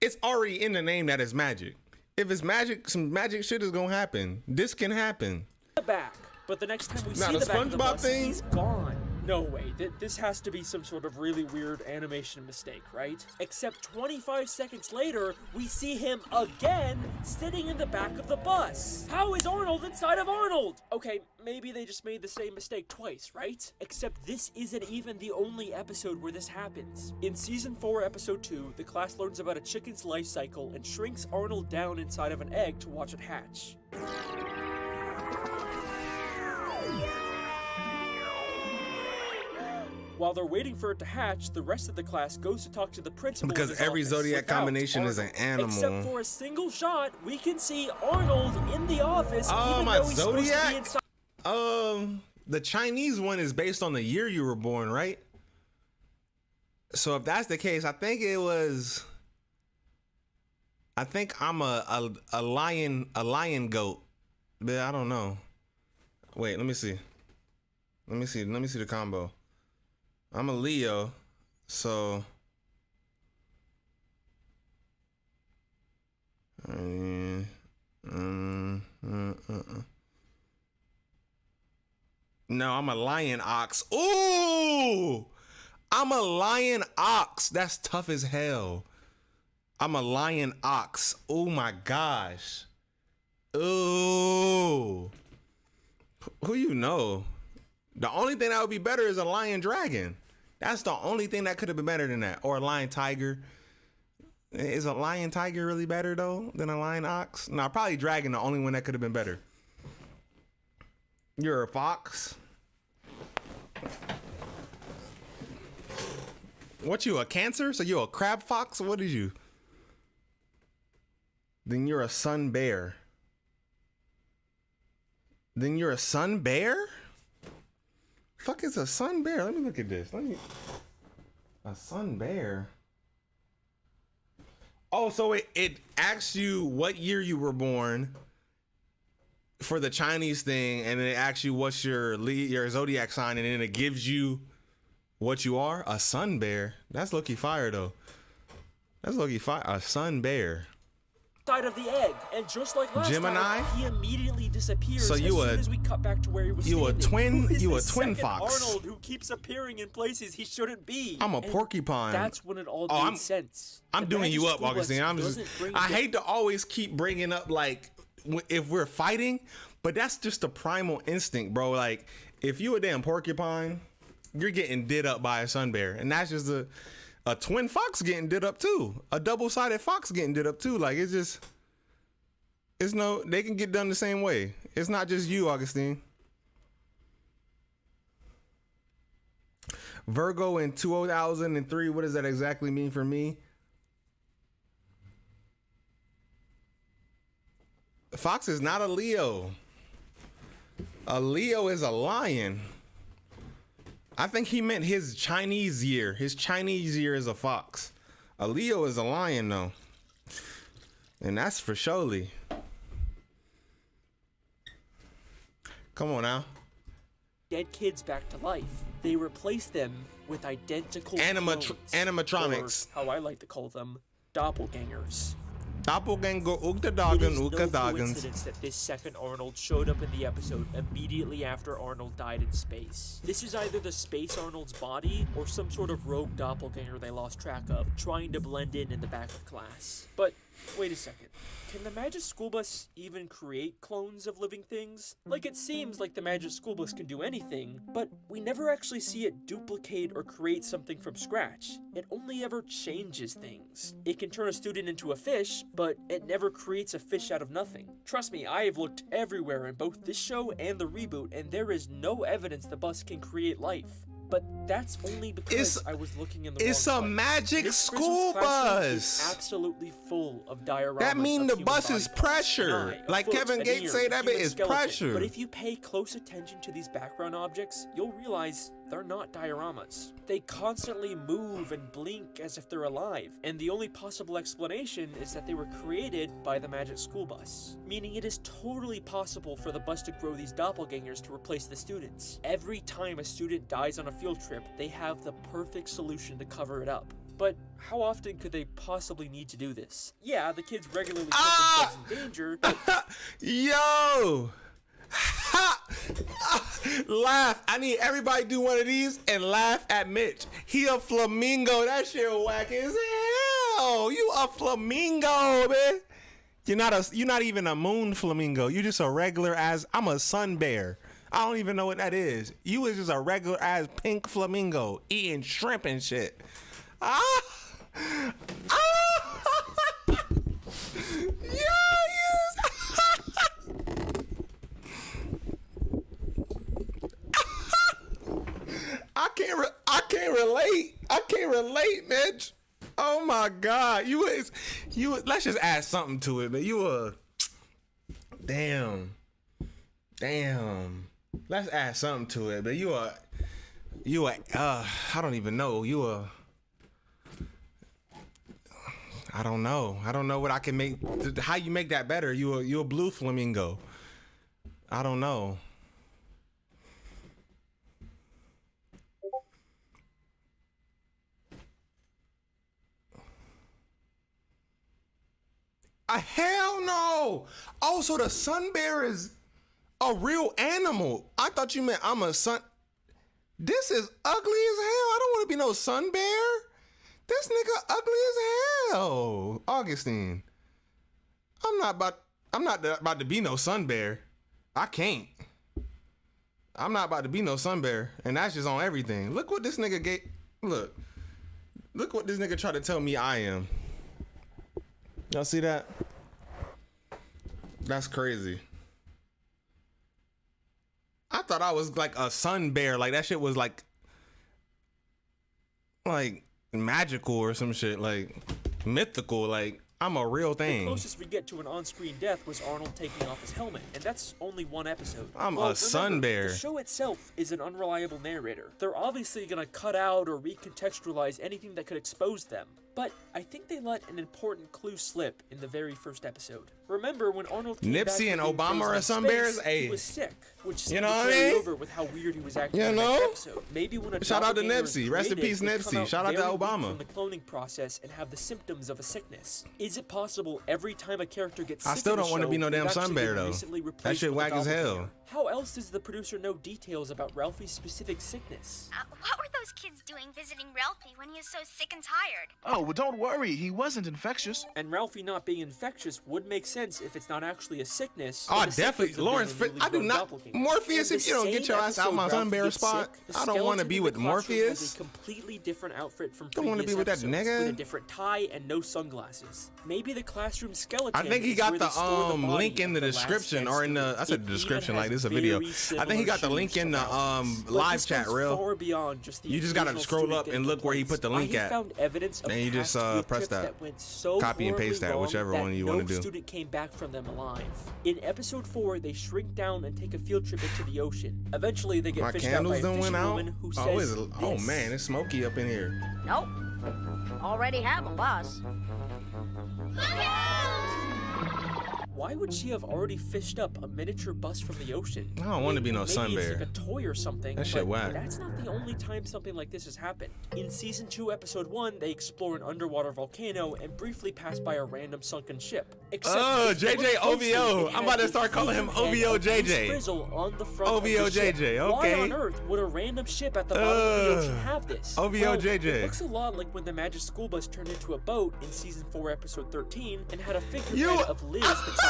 it's already in the name that it's magic. If it's magic, some magic shit is gonna happen. This can happen. The back. But the next time we Now, see the the back of the SpongeBob bus, thing? he's gone. No way. This has to be some sort of really weird animation mistake, right? Except 25 seconds later, we see him again sitting in the back of the bus. How is Arnold inside of Arnold? Okay, maybe they just made the same mistake twice, right? Except this isn't even the only episode where this happens. In Season 4, Episode 2, the class learns about a chicken's life cycle and shrinks Arnold down inside of an egg to watch it hatch. While they're waiting for it to hatch, the rest of the class goes to talk to the principal. Because every Zodiac combination is an animal. Except for a single shot, we can see Arnold in the office. Oh, even my though he's supposed to be Zodiac? inside. The Chinese one is based on the year you were born, right? So if that's the case, I think I'm a lion goat. But I don't know. Wait, let me see the combo. I'm a Leo, so no, I'm a lion ox. Ooh, I'm a lion ox. That's tough as hell. I'm a lion ox. Oh my gosh. Ooh, who you know? The only thing that would be better is a lion dragon. That's the only thing that could have been better than that. Or a lion tiger. Is a lion tiger really better though than a lion ox? No, probably dragon, the only one that could have been better. You're a fox. What, you a Cancer? So you're a crab fox? What is you? Then you're a sun bear. Then you're a sun bear? Fuck is a sun bear? Let me look at this. A sun bear. Oh, so it asks you what year you were born for the Chinese thing, and then it asks you what's your zodiac sign, and then it gives you what you are. A sun bear. That's low-key fire though. That's low-key fire. A sun bear. Side of the egg, and just like last Gemini? time, he immediately disappears So as soon as we cut back to where he was you standing. a twin? Who is You a this twin second fox? Arnold who keeps appearing in places he shouldn't be. I'm a And porcupine. That's when it all Oh, made sense. I'm The doing magic you up, school bus Augustine. doesn't bring I the- hate to always keep bringing up like if we're fighting, but that's just the primal instinct, bro. Like if you a damn porcupine, you're getting did up by a sun bear, and that's just a twin fox getting did up too. A double-sided fox getting did up too. Like they can get done the same way. It's not just you, Augustine. Virgo in 2003, what does that exactly mean for me? Fox is not a Leo. A Leo is a lion. I think he meant his Chinese year. His Chinese year is a fox. A Leo is a lion, though. And that's for surely. Come on now. Dead kids back to life. They replace them with identical animatronics. Or how I like to call them, doppelgangers. Doppelganger It is no coincidence that this second Arnold showed up in the episode immediately after Arnold died in space. This is either the space Arnold's body or some sort of rogue doppelganger they lost track of, trying to blend in the back of class. But Wait a second. Can the Magic School Bus even create clones of living things? Like, it seems like the Magic School Bus can do anything, but we never actually see it duplicate or create something from scratch. It only ever changes things. It can turn a student into a fish, but it never creates a fish out of nothing. Trust me, I have looked everywhere in both this show and the reboot, and there is no evidence the bus can create life. But that's only because I was looking in the wrong It's a place. magic This school Christmas classroom is bus. absolutely full of dioramas. That mean of the human bus body is parts, pressure. an eye, a Like foot, Kevin an Gates ear, say, a that bit human is skeleton. pressure. But if you pay close attention to these background objects, you'll realize they're not dioramas. They constantly move and blink as if they're alive, and the only possible explanation is that they were created by the Magic School Bus, meaning it is totally possible for the bus to grow these doppelgangers to replace the students. Every time a student dies on a field trip, they have the perfect solution to cover it up. But how often could they possibly need to do this? Yeah, the kids regularly put themselves in danger, but Yo! Laugh. I need everybody to do one of these and laugh at Mitch. He a flamingo. That shit whack as hell. You a flamingo, man. You're not even a moon flamingo. You just a regular ass. I'm a sun bear. I don't even know what that is. You was just a regular ass pink flamingo eating shrimp and shit. I can't relate, Mitch. Oh my God, you was. Let's just add something to it, man. Damn. Let's add something to it, but I don't even know. I don't know. I don't know what I can make. How you make that better? You a blue flamingo. I don't know. Hell no! Oh, so the sun bear is a real animal. I thought you meant I'm a sun. This is ugly as hell. I don't want to be no sun bear. This nigga ugly as hell. Augustine. I'm not about to be no sun bear. I can't. I'm not about to be no sun bear. And that's just on everything. Look what this nigga gave. Look what this nigga tried to tell me I am. Y'all see that? That's crazy. I thought I was like a sun bear. Like that shit was like magical or some shit. Like mythical. Like I'm a real thing. The closest we get to an on-screen death was Arnold taking off his helmet, and that's only one episode. I'm a sun bear. The show itself is an unreliable narrator. They're obviously gonna cut out or recontextualize anything that could expose them. But I think they let an important clue slip in the very first episode. Remember when Arnold came Nipsey back and Obama are sun bears? Hey, he was sick, which seemed you know to what I carry mean? over with how weird he was acting You in the know? next episode. Maybe when a Shout out to doppelganger is Nipsey. Rest in created, peace, they come Nipsey. out Shout out to very weak Obama. from the cloning process and have the symptoms of a sickness. Is it possible every time a character gets I sick still in a don't want to show, be no damn they've sun actually bear been though. recently That replaced shit with a whack as doppelganger? hell. How else does the producer know details about Ralphie's specific sickness? What were those kids doing visiting Ralphie when he was so sick and tired? Oh, well, don't worry. He wasn't infectious. And Ralphie not being infectious would make sense if it's not actually a sickness. Oh, but the definitely. symptoms of being Lawrence, a newly I do grown not. doppelganger. Morpheus, In if the you don't get same your ass out my episode, sun bear Ralphie gets spot, sick, the I don't want to skeleton be in with the classroom has Morpheus. a completely different outfit from Don't wanna previous be with that episodes, nigga. with a different tie and no sunglasses. Maybe the classroom skeleton. I think he is got where the they store the body link in the of last description dead or in the. student. I said It the description even like this is a has video. very I think he got the similar link in the shoes to live This chat goes real. far beyond just the You just gotta occasional scroll student up getting and look where he replaced. put the link I have at. found evidence of And you just, past field press trips that. went so Copy and paste horribly that, wrong whichever one you no wanna do. student came back from them alive. In episode 4, they shrink down and take a field trip into the ocean. Eventually, they get My fished out by candles a done fishing went out. woman who Oh, says, oh man, it's smoky up in here. Nope. Already have a bus. Why would she have already fished up a miniature bus from the ocean? I don't want to be no sun Maybe bear. it's like a toy or something. That shit but whack. That's not the only time something like this has happened. In season 2, episode 1, they explore an underwater volcano and briefly pass by a random sunken ship. Oh, if you look JJ closely, OVO. it I'm about to has start calling him the head OVO of Miss JJ. Frizzle on the front OVO of the ship. JJ, Why okay. on earth would a random ship at the bottom of the ocean have this? OVO Well, JJ. It looks a lot like when the Magic School Bus turned into a boat in season 4, episode 13, and had a figurehead of Liz the class.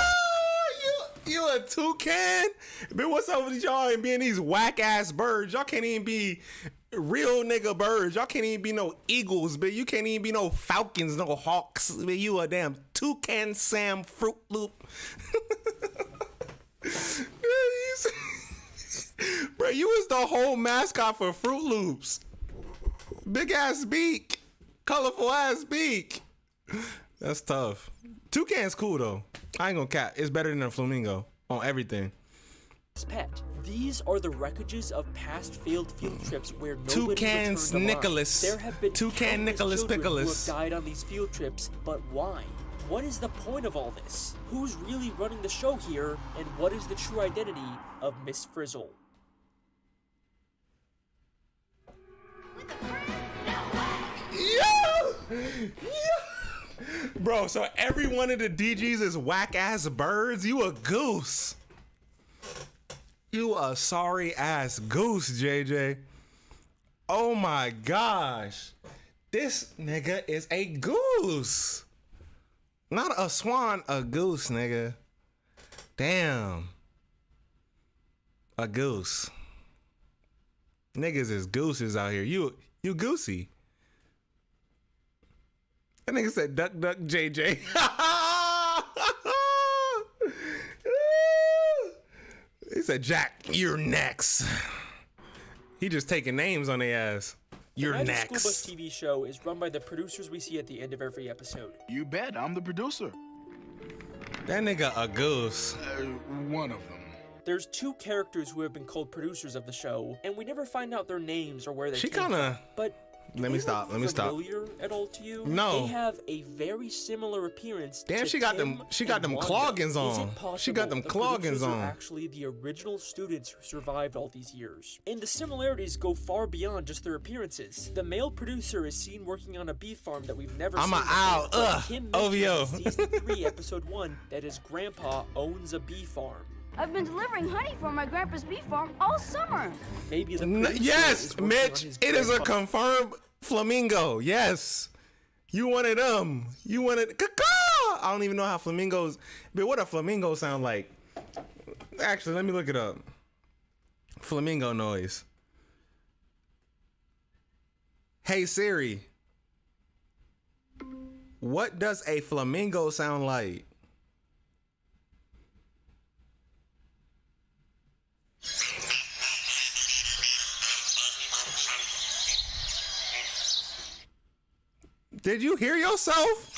You a toucan? But what's up with y'all and being these whack ass birds? Y'all can't even be real nigga birds. Y'all can't even be no eagles, but you can't even be no falcons, no hawks. But you a damn toucan Sam Fruit Loop. Bro, you was the whole mascot for Fruit Loops. Big ass beak. Colorful ass beak. That's tough. Toucan's cool though. I ain't gonna cap. It's better than a flamingo on everything. Pet. These are the wreckages of past failed field trips where nobody Toucan's returned alive. Nicholas. There have been Toucan Nicholas children who have Pickles. died on these field trips, but why? What is the point of all this? Who's really running the show here, and what is the true identity of Miss Frizzle? Bro, so every one of the DGs is whack ass birds. You a goose. You a sorry ass goose, JJ. Oh my gosh. This nigga is a goose. Not a swan, a goose, nigga. Damn. A goose. Niggas is gooses out here. You goosey. That nigga said duck duck JJ. He said, Jack, you're next. He just taking names on their ass. You're the Magic next. School Bus TV show is run by the producers we see at the end of every episode. You bet, I'm the producer. That nigga a goose. One of them. There's 2 characters who have been called producers of the show, and we never find out their names or where they She came kinda- from. But Let me stop. Let me stop. familiar at all to you? No. They have a very similar appearance. Damn, to she got Tim them. She got and them Wanda. cloggins Is it on. possible She got them the cloggins producers are on. actually the original students who survived all these years? And the similarities go far beyond just their appearances. The male producer is seen working on a bee farm that we've never I'm seen a owl. before, but Ugh. Kim mentions OVO. in season 3, episode 1, that his grandpa owns a bee farm. I've been delivering honey from my grandpa's bee farm all summer. Maybe the producer Yes, is working on Mitch. his It is a grandpa- confirmed flamingo. Yes. You wanted them. You wanted caw. I don't even know how flamingos. But what a flamingo sound like? Actually, let me look it up. Flamingo noise. Hey Siri. What does a flamingo sound like? Did you hear yourself?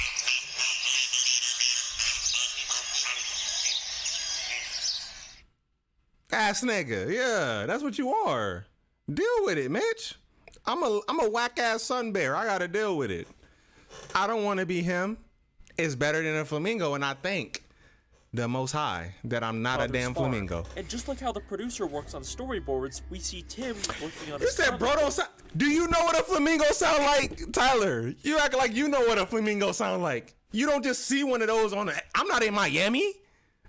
Ass nigga. Yeah, that's what you are. Deal with it, Mitch. I'm a whack ass sun bear. I gotta deal with it. I don't want to be him. It's better than a flamingo, and I thank the Most High that I'm not a Father's damn farm. flamingo. And just like how the producer works on storyboards, we see Tim working on You his said, bro, don't sound. Do you know what a flamingo sound like, Tyler? You act like you know what a flamingo sound like. You don't just see one of those on the. I'm not in Miami.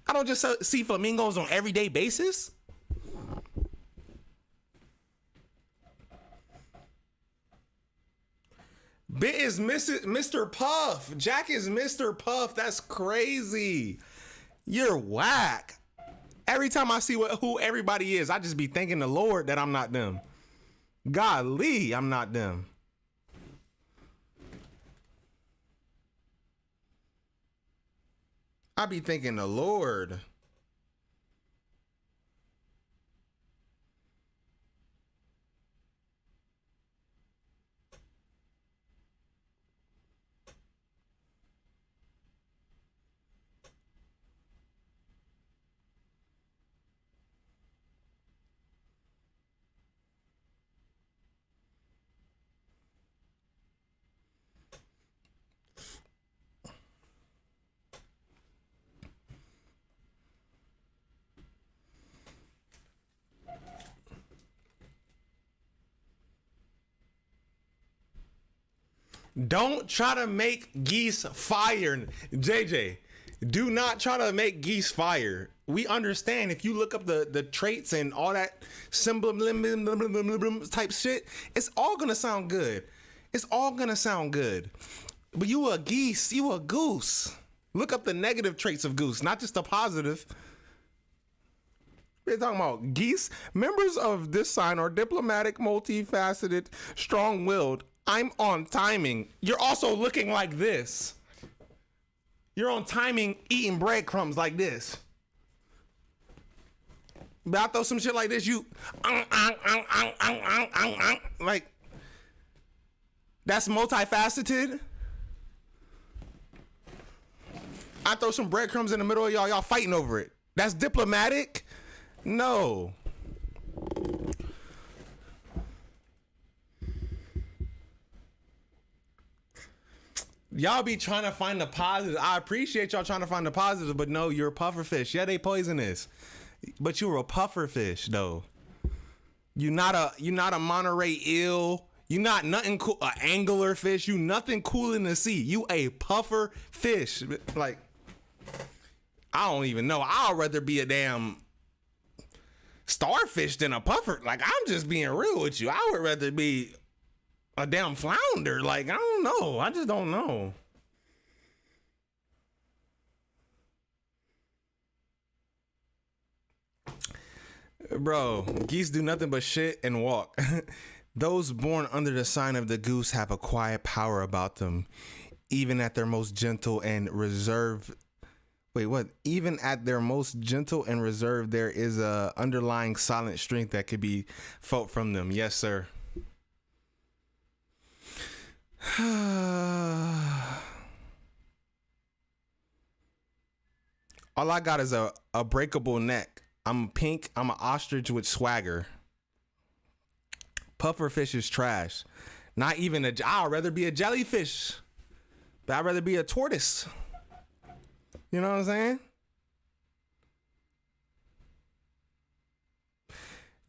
I don't just see flamingos on everyday basis. Bit is Mr. Puff. Jack is Mr. Puff. That's crazy. You're whack. Every time I see who everybody is, I just be thanking the Lord that I'm not them. Golly, I'm not them. I be thanking the Lord. Don't try to make geese fire. JJ, do not try to make geese fire. We understand if you look up the traits and all that symbol type shit, it's all gonna sound good. It's all gonna sound good. But you a geese, you a goose. Look up the negative traits of goose, not just the positive. We're talking about geese. Members of this sign are diplomatic, multifaceted, strong-willed. I'm on timing. You're also looking like this. You're on timing, eating breadcrumbs like this. But I throw some shit like this, you like that's multifaceted. I throw some breadcrumbs in the middle of y'all fighting over it. That's diplomatic? No. Y'all be trying to find the positive. I appreciate y'all trying to find the positive, but no, you're a pufferfish. Yeah, they poisonous. But you're a pufferfish, though. You're not a Monterey eel. You not nothing cool. An angler fish. You nothing cool in the sea. You a puffer fish. Like, I don't even know. I'd rather be a damn starfish than a puffer. Like, I'm just being real with you. I would rather be a damn flounder. Like, I don't know. I just don't know. Bro, geese do nothing but shit and walk. Those born under the sign of the goose have a quiet power about them. Even at their most gentle and reserved. Wait, what? Even at their most gentle and reserved, there is a underlying silent strength that could be felt from them. Yes, sir. All I got is a breakable neck. I'm pink. I'm an ostrich with swagger. Pufferfish is trash. Not even a. I'd rather be a jellyfish, but I'd rather be a tortoise. You know what I'm saying?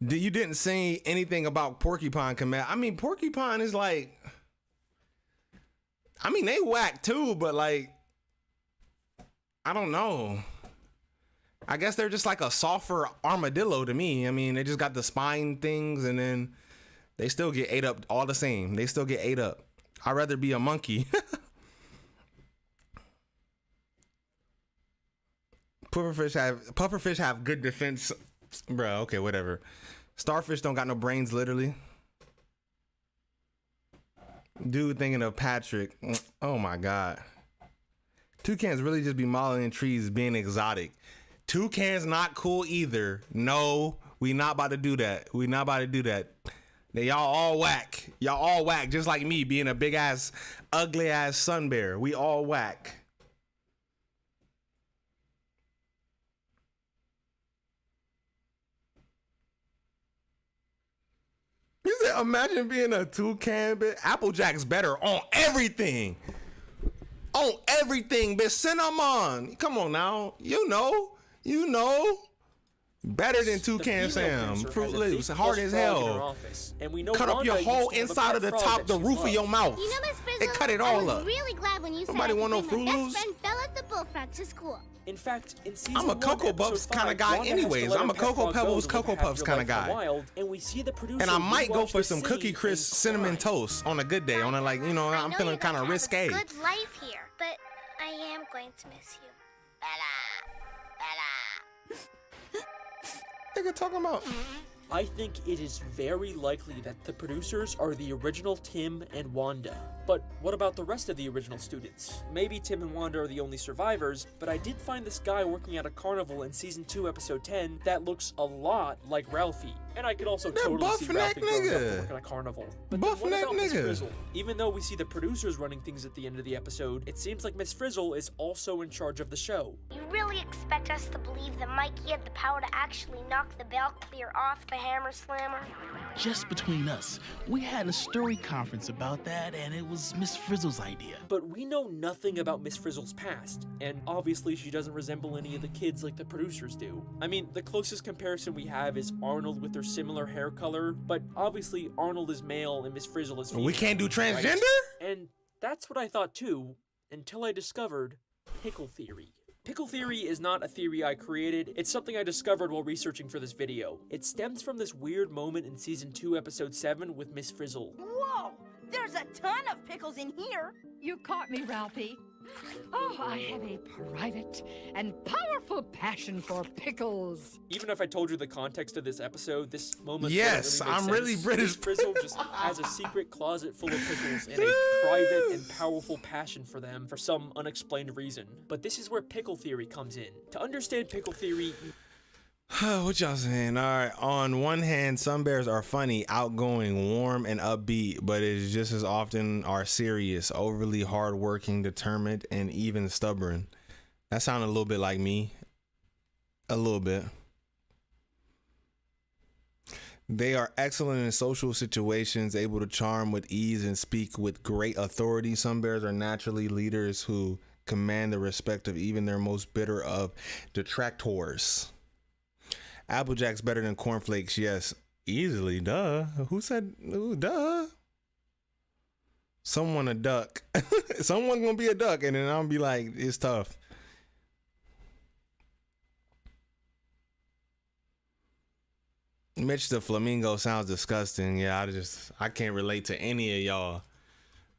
You didn't say anything about porcupine command. I mean, porcupine is like. I mean, they whack too, but like, I don't know. I guess they're just like a softer armadillo to me. I mean, they just got the spine things and then they still get ate up all the same. They still get ate up. I'd rather be a monkey. Pufferfish have good defense. Bro, okay, whatever. Starfish don't got no brains, literally. Dude thinking of Patrick. Oh my God. Toucans really just be modeling in trees being exotic. Toucans not cool either. No, we not about to do that. We not about to do that. Y'all all whack. Y'all all whack, just like me being a big ass, ugly ass sun bear. We all whack. You said, imagine being a toucan, bitch. Applejack's better on everything. On everything, bitch. Cinnamon. Come on now. You know. Better than Toucan Sam. Fruit Loops. Hard as hell. And we know cut up your whole inside of the top, the roof of your mouth. You know, Miss Frizzle, They cut it all I was up. really glad when you said Nobody I could want no bring Fruit my Loops? best friend Bella the bullfrog to school. In fact, in season I'm a 1, Cocoa Puffs episode kind of 5, guy Wanda has to anyways. let I'm her a pet Cocoa frog go Pebbles, to live Cocoa half Puffs your kind of life in the guy. wild, and we see the producer And I might go rewatch for the some Cookie scene Crisp and cinnamon cry. toast on a good day. On a like, you know, I I'm know feeling you're kind gonna of have risque. a good life here, but I am going to miss you. Nigga talking about. I think it is very likely that the producers are the original Tim and Wanda. But what about the rest of the original students? Maybe Tim and Wanda are the only survivors, but I did find this guy working at a carnival in season 2, episode 10 that looks a lot like Ralphie. And I could also totally see Ralphie growing up to work at a carnival. But then what about Miss Frizzle? Even though we see the producers running things at the end of the episode, it seems like Miss Frizzle is also in charge of the show. You really expect us to believe that Mikey had the power to actually knock the bell clear off the hammer slammer? Just between us, we had a story conference about that, and it was Miss Frizzle's idea. But we know nothing about Miss Frizzle's past, and obviously she doesn't resemble any of the kids like the producers do. I mean, the closest comparison we have is Arnold with their similar hair color, but obviously Arnold is male and Miss Frizzle is female. We can't do transgender? Right? And that's what I thought too, until I discovered pickle theory. Pickle theory is not a theory I created, it's something I discovered while researching for this video. It stems from this weird moment in Season 2, Episode 7 with Miss Frizzle. Whoa! There's a ton of pickles in here! You caught me, Ralphie. Oh, I have a private and powerful passion for pickles. Even if I told you the context of this episode, this moment yes, really I'm really British. Miss Frizzle just has a secret closet full of pickles and a private and powerful passion for them for some unexplained reason. But this is where pickle theory comes in. To understand pickle theory, what y'all saying? All right. On one hand, some bears are funny, outgoing, warm, and upbeat, but it's just as often are serious, overly hardworking, determined, and even stubborn. That sounded a little bit like me. A little bit. They are excellent in social situations, able to charm with ease and speak with great authority. Some bears are naturally leaders who command the respect of even their most bitter of detractors. Applejack's better than cornflakes, yes. Easily, duh. Who said, ooh, duh? Someone a duck. Someone gonna be a duck, and then I'm gonna be like, it's tough. Mitch the Flamingo sounds disgusting. Yeah, I can't relate to any of y'all.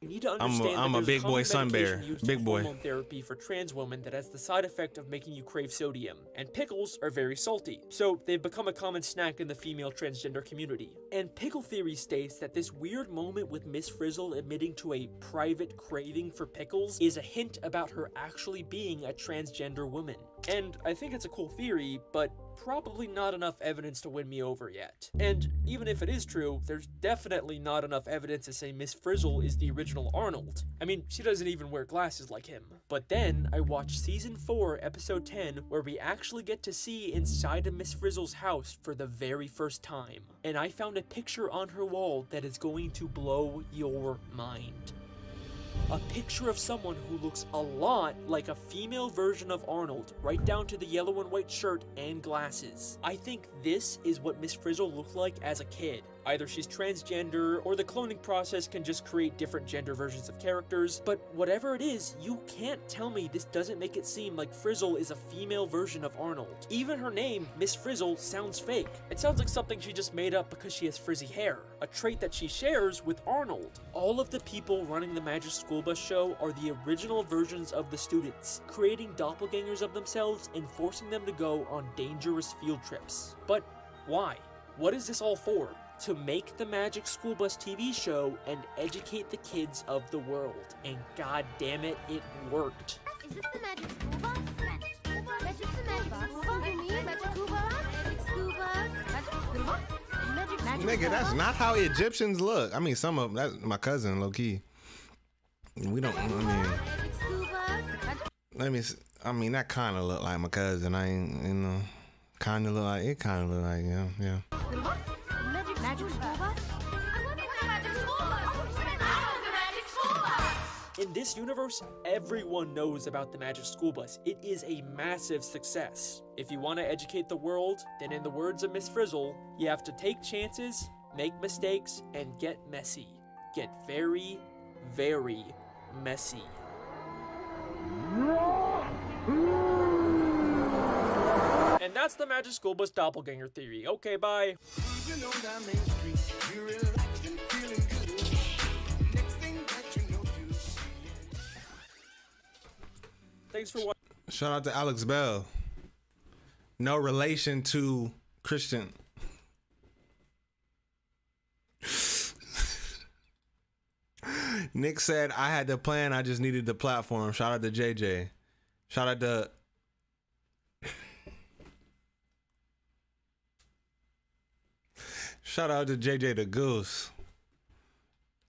you need to understand I'm a that big there's boy common sun bear. medication used Big in boy. hormone therapy for trans women that has the side effect of making you crave sodium. And pickles are very salty, so they've become a common snack in the female transgender community. And pickle theory states that this weird moment with Miss Frizzle admitting to a private craving for pickles is a hint about her actually being a transgender woman. And I think it's a cool theory, but probably not enough evidence to win me over yet. And even if it is true, there's definitely not enough evidence to say Miss Frizzle is the original Arnold. I mean, she doesn't even wear glasses like him. But then I watched Season 4, Episode 10, where we actually get to see inside of Miss Frizzle's house for the very first time. And I found a picture on her wall that is going to blow your mind. A picture of someone who looks a lot like a female version of Arnold, right down to the yellow and white shirt and glasses. I think this is what Miss Frizzle looked like as a kid. Either she's transgender, or the cloning process can just create different gender versions of characters, but whatever it is, you can't tell me this doesn't make it seem like Frizzle is a female version of Arnold. Even her name, Miss Frizzle, sounds fake. It sounds like something she just made up because she has frizzy hair, a trait that she shares with Arnold. All of the people running the Magic School Bus show are the original versions of the students, creating doppelgangers of themselves and forcing them to go on dangerous field trips. But why? What is this all for? To make the Magic School Bus TV show and educate the kids of the world. And god damn it, it worked. Is this the Magic School Bus? Magic School Bus? Magic School Bus? Magic School Bus? Magic School Bus? Magic School Bus? Nigga, that's not how Egyptians look. I mean, some of them, that's my cousin, low key. We don't, I mean, that kind of look like my cousin. I ain't, you know, kind of look like, it kind of look like, yeah. Magic School Bus? I wonder what the Magic School Bus? Oh, the Magic School Bus! In this universe, everyone knows about the Magic School Bus. It is a massive success. If you want to educate the world, then in the words of Miss Frizzle, you have to take chances, make mistakes, and get messy. Get very, very messy. And that's the Magic School Bus doppelganger theory. Okay, bye. Thanks for watching. Shout out to Alex Bell. No relation to Christian. Nick said, I had the plan, I just needed the platform. Shout out to JJ. Shout out to... Shout out to JJ the Goose.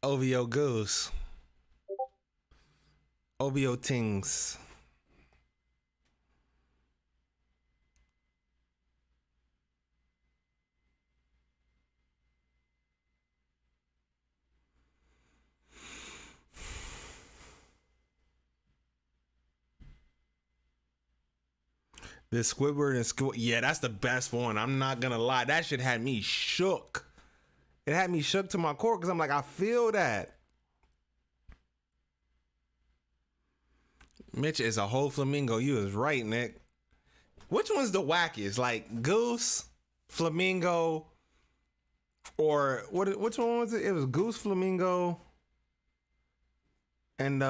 OVO Goose. OVO Tings. The Squidward and Squid, yeah, that's the best one. I'm not gonna lie, that shit had me shook. It had me shook to my core because I'm like, I feel that. Mitch is a whole flamingo. You was right, Nick. Which one's the wackiest? Like goose, flamingo, or what? Which one was it? It was goose, flamingo, and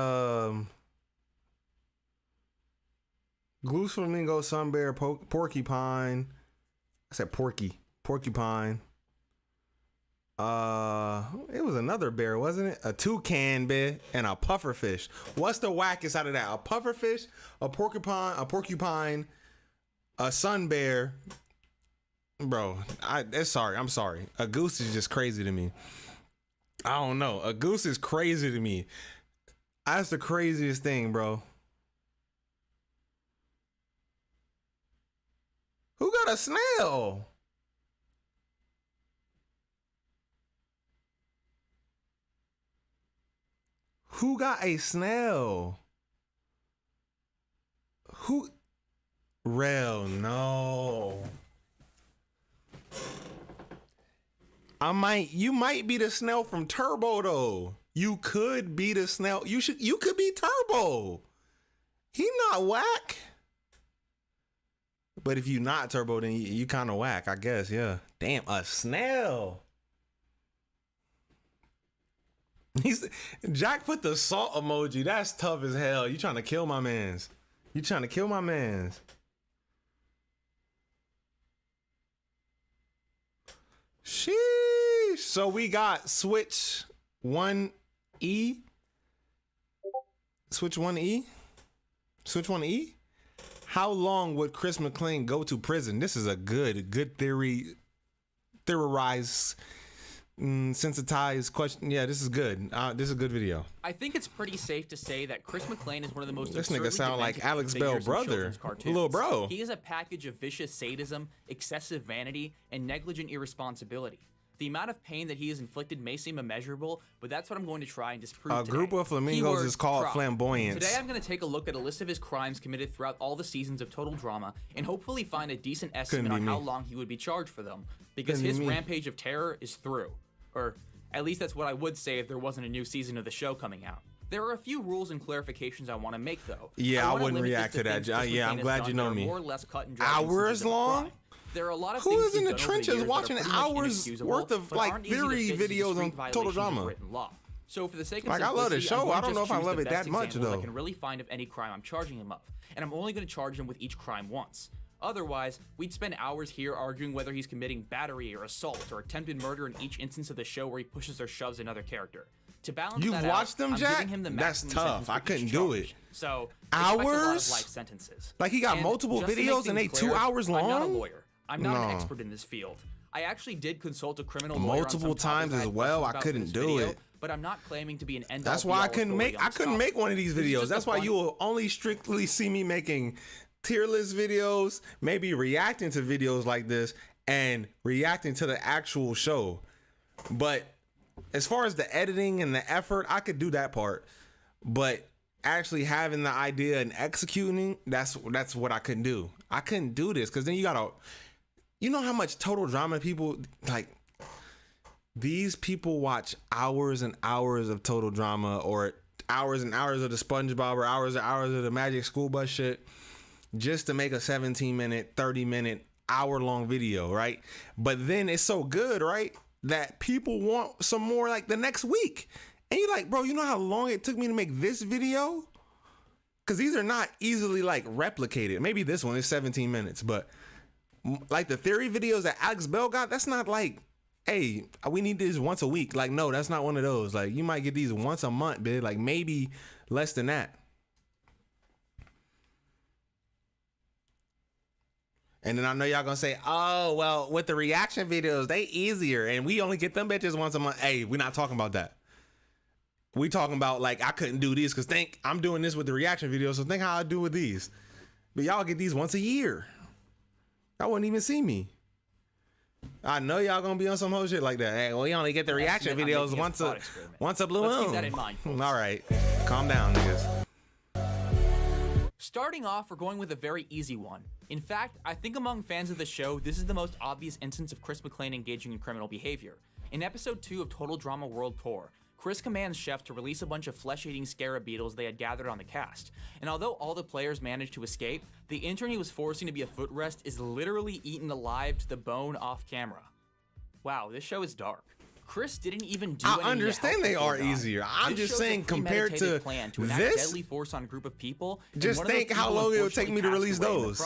goose, flamingo, sun bear, porcupine. I said porcupine. It was another bear, wasn't it? A toucan bear and a pufferfish. What's the wackest out of that? A pufferfish, a porcupine, a sun bear. Bro, I'm sorry. A goose is just crazy to me. I don't know. A goose is crazy to me. That's the craziest thing, bro. Who got a snail? Who got a snail? Who? Rel, no. You might be the snail from Turbo though. You could be the snail. You could be Turbo. He not whack. But if you not Turbo, then you kind of whack, I guess. Yeah. Damn, a snail. Jack put the salt emoji. That's tough as hell. You trying to kill my mans. Sheesh. So we got Switch 1E. Switch 1E? How long would Chris McClain go to prison? This is a good theorized, sensitized question. Yeah, this is good. This is a good video. I think it's pretty safe to say that Chris McClain is one of the most. This nigga sound like Alex Bell's brother, little bro. He is a package of vicious sadism, excessive vanity, and negligent irresponsibility. The amount of pain that he has inflicted may seem immeasurable, but that's what I'm going to try and disprove today. A group of flamingos is called flamboyance. Today I'm going to take a look at a list of his crimes committed throughout all the seasons of Total Drama and hopefully find a decent estimate on how long he would be charged for them. Because his rampage of terror is through. Or at least that's what I would say if there wasn't a new season of the show coming out. There are a few rules and clarifications I want to make though. Yeah, I wouldn't react to that. Yeah, I'm glad you know me. More or less cut and dry hours long? There are a lot of Who is in the trenches watching hours worth of like theory videos on Total Drama? So for the sake of I love the show. I don't know if I love it that much though. I can really find of any crime I'm charging him of, and I'm only going to charge him with each crime once. Otherwise, we'd spend hours here arguing whether he's committing battery or assault or attempted murder in each instance of the show where he pushes or shoves another character. To balance You've watched them, Jack? That's tough. I couldn't do it. So hours? Life sentences. Like he got multiple videos and they 2 hours long? I'm not a lawyer. I'm not an expert in this field. I actually did consult a criminal lawyer multiple times as well. I couldn't do it. But I'm not claiming to be an end. That's why I couldn't make one of these videos. That's why you will only strictly see me making tier list videos, maybe reacting to videos like this and reacting to the actual show. But as far as the editing and the effort, I could do that part. But actually having the idea and executing, that's what I couldn't do. I couldn't do this because then you know how much Total Drama people, like, these people watch hours and hours of Total Drama or hours and hours of the SpongeBob or hours and hours of the Magic School Bus shit just to make a 17-minute, 30-minute, hour-long video, right? But then it's so good, right, that people want some more like the next week. And you're like, bro, you know how long it took me to make this video? Because these are not easily like replicated. Maybe this one is 17 minutes, but like the theory videos that Alex Bell got, that's not like, hey, we need this once a week. Like, no, that's not one of those. Like, you might get these once a month, bitch. Like, maybe less than that. And then I know y'all gonna say, oh, well, with the reaction videos, they easier. And we only get them bitches once a month. Hey, we're not talking about that. We talking about, like, I couldn't do these because think I'm doing this with the reaction videos. So think how I do with these. But y'all get these once a year. Y'all wouldn't even see me. I know y'all gonna be on some whole shit like that. Hey, well, we only get the reaction videos once a blue moon. Let's keep that in mind, folks. All right, calm down, niggas. Starting off, we're going with a very easy one. In fact, I think among fans of the show, this is the most obvious instance of Chris McClain engaging in criminal behavior. In episode 2 of Total Drama World Tour, Chris commands Chef to release a bunch of flesh-eating scarab beetles they had gathered on the cast. And although all the players managed to escape, the intern he was forcing to be a footrest is literally eaten alive to the bone off camera. Wow, this show is dark. Chris didn't even do anything. I understand they are easier. I'm just saying compared to this, deadly force on a group of people. Just think how long it would take me to release those.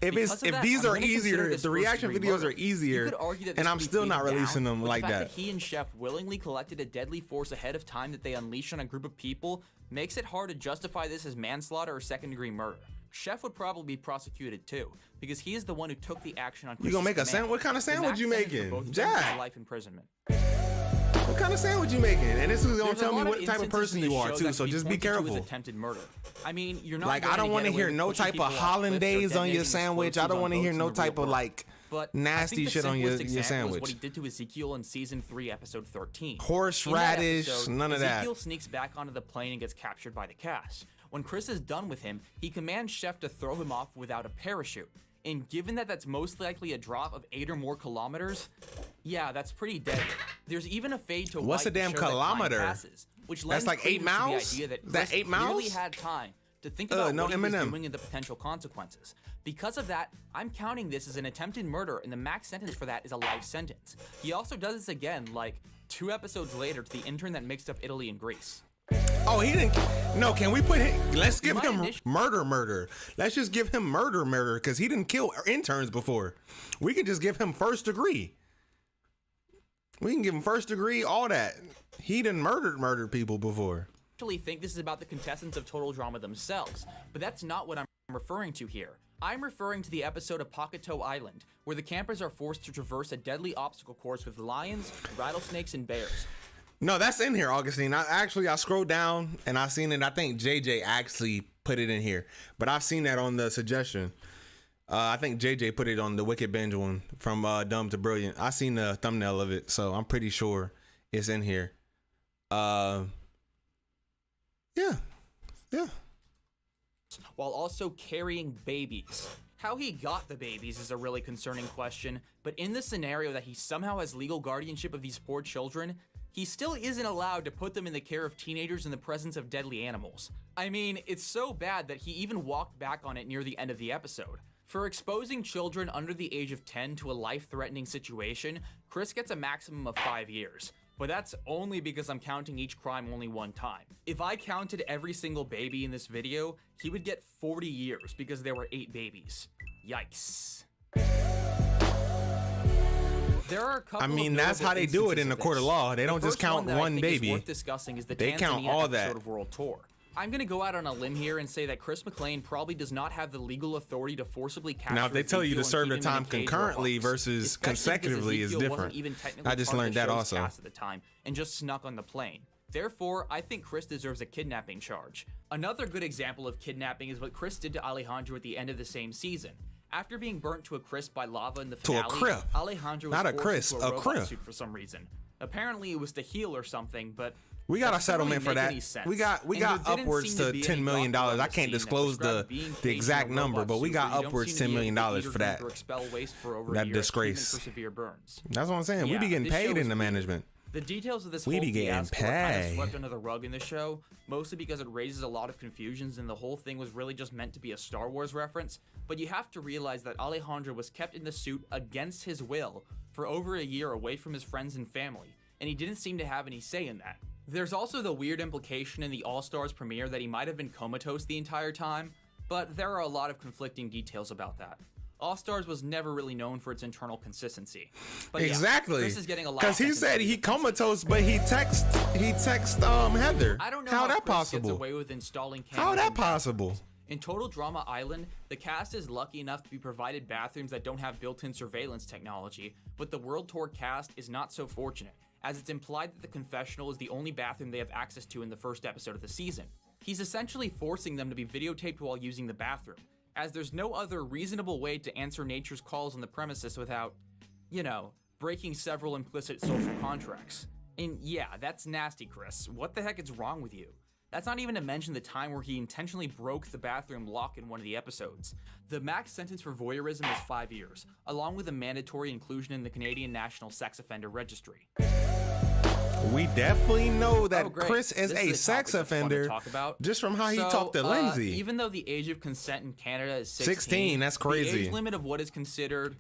If these are easier, if the reaction videos are easier, and I'm still not releasing them like that. The fact that he and Chef willingly collected a deadly force ahead of time that they unleashed on a group of people makes it hard to justify this as manslaughter or second-degree murder. Chef would probably be prosecuted too, because he is the one who took the action on Chris's You gonna make a sandwich? What kind of sandwich you making? Jack. Life imprisonment. What kind of sandwich you making? And this is gonna tell me what type of person you are too, so just be careful. Attempted murder. I mean, you're not like, I don't want to hear no type of hollandaise on your sandwich. I don't want to hear no type of like nasty shit on your sandwich. What he did to Ezekiel in season 3, episode 13. Horseradish, none of that. Ezekiel sneaks back onto the plane and gets captured by the cast. When Chris is done with him, he commands Chef to throw him off without a parachute. And given that that's most likely a drop of 8 or more kilometers, yeah, that's pretty deadly. There's even a fade to what's a damn kilometer? Passes, which that's like 8 miles? That 8 miles? Really had time to think about what he was doing and the potential consequences. Because of that, I'm counting this as an attempted murder, and the max sentence for that is a life sentence. He also does this again, like 2 episodes later, to the intern that mixed up Italy and Greece. Oh, he didn't. No, can we put him? Let's give him murder. Let's just give him murder, because he didn't kill interns before. We can just give him first degree. We can give him first degree, all that. He didn't murdered people before. I actually think this is about the contestants of Total Drama themselves, but that's not what I'm referring to here. I'm referring to the episode of Pocketo Island, where the campers are forced to traverse a deadly obstacle course with lions, rattlesnakes, and bears. No, that's in here, Augustine. I scrolled down and I seen it. I think JJ actually put it in here, but I've seen that on the suggestion. I think JJ put it on the Wicked Binge one from Dumb to Brilliant. I seen the thumbnail of it, so I'm pretty sure it's in here. Yeah. While also carrying babies. How he got the babies is a really concerning question, but in the scenario that he somehow has legal guardianship of these poor children, he still isn't allowed to put them in the care of teenagers in the presence of deadly animals. I mean, it's so bad that he even walked back on it near the end of the episode. For exposing children under the age of 10 to a life-threatening situation, Chris gets a maximum of 5 years. But that's only because I'm counting each crime only one time. If I counted every single baby in this video, he would get 40 years because there were 8 babies. Yikes. There are a couple that's how they do it in the court of law. They don't just count one baby. Worth discussing is the they Tanzania count all episode that. Of World Tour. I'm gonna go out on a limb here and say that Chris McClane probably does not have the legal authority to forcibly capture. Now, if they tell you to serve the time concurrently versus consecutively is different. I just learned that also. At the time and just snuck on the plane. Therefore, I think Chris deserves a kidnapping charge. Another good example of kidnapping is what Chris did to Alejandro at the end of the same season. After being burnt to a crisp by lava in the finale, Alejandro was forced into a robot suit for some reason. Apparently, it was to heal or something, but we got a settlement for that. We got upwards to $10 million. I can't disclose the exact number, but we got upwards $10 million for that. That disgrace. That's what I'm saying. We be getting paid in the management. The details of this whole fiasco are kind of swept under the rug in the show, mostly because it raises a lot of confusions and the whole thing was really just meant to be a Star Wars reference, but you have to realize that Alejandro was kept in the suit against his will for over a year away from his friends and family, and he didn't seem to have any say in that. There's also the weird implication in the All-Stars premiere that he might have been comatose the entire time, but there are a lot of conflicting details about that. All-Stars was never really known for its internal consistency. But exactly. Chris is getting a lot because he said he comatose, but he text Heather. I don't know how that Chris possible. Gets away with installing how that possible? In Total Drama Island, the cast is lucky enough to be provided bathrooms that don't have built-in surveillance technology, but the World Tour cast is not so fortunate, as it's implied that the confessional is the only bathroom they have access to in the first episode of the season. He's essentially forcing them to be videotaped while using the bathroom, as there's no other reasonable way to answer nature's calls on the premises without, breaking several implicit social contracts. And yeah, that's nasty, Chris. What the heck is wrong with you? That's not even to mention the time where he intentionally broke the bathroom lock in one of the episodes. The max sentence for voyeurism is 5 years, along with a mandatory inclusion in the Canadian National Sex Offender Registry. We definitely know that great. Chris is This a is sex topic that's fun to offender talk about. just from how he So, talked to Lindsay. Even though the age of consent in Canada is 16, 16, that's crazy. The age limit of what is considered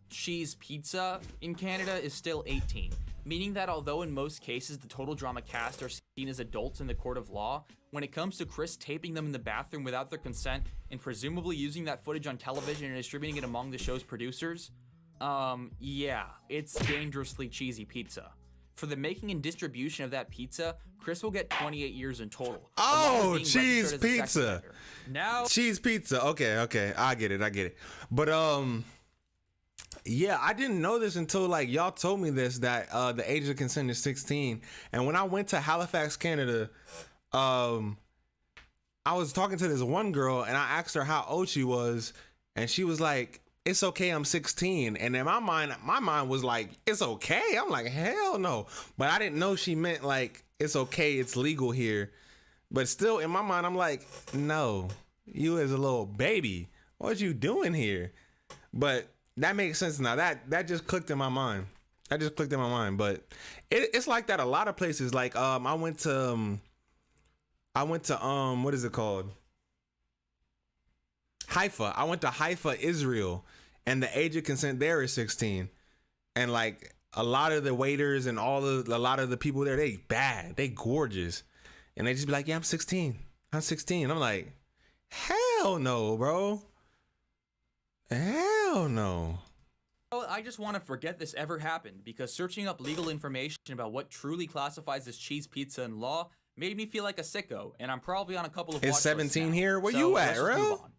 cheese pizza in Canada is still 18, meaning that although in most cases the total drama cast are seen as adults in the court of law, when it comes to Chris taping them in the bathroom without their consent and presumably using that footage on television and distributing it among the show's producers, yeah, it's dangerously cheesy pizza. For the making and distribution of that pizza, Chris will get 28 years in total. Oh, cheese pizza. Now, cheese pizza. Okay, I get it. But yeah, I didn't know this until like y'all told me this, that the age of consent is 16. And when I went to Halifax, Canada, I was talking to this one girl and I asked her how old she was, and she was like, it's okay, I'm 16. And in my mind was like, it's okay. I'm like, hell no. But I didn't know she meant like, it's okay, it's legal here. But still in my mind, I'm like, no, you as a little baby, what you doing here? But that makes sense now. That just clicked in my mind. But it's like that a lot of places. Like I went to what is it called? Haifa. I went to Haifa, Israel, and the age of consent there is 16. And like a lot of the waiters and a lot of the people there, they gorgeous. And they just be like, yeah, I'm 16. I'm like, hell no, bro. Hell no. Well, I just want to forget this ever happened, because searching up legal information about what truly classifies as cheese pizza in law made me feel like a sicko, and I'm probably on a couple of watch It's 17 lists here? now. Where So you let's at, just move bro? on.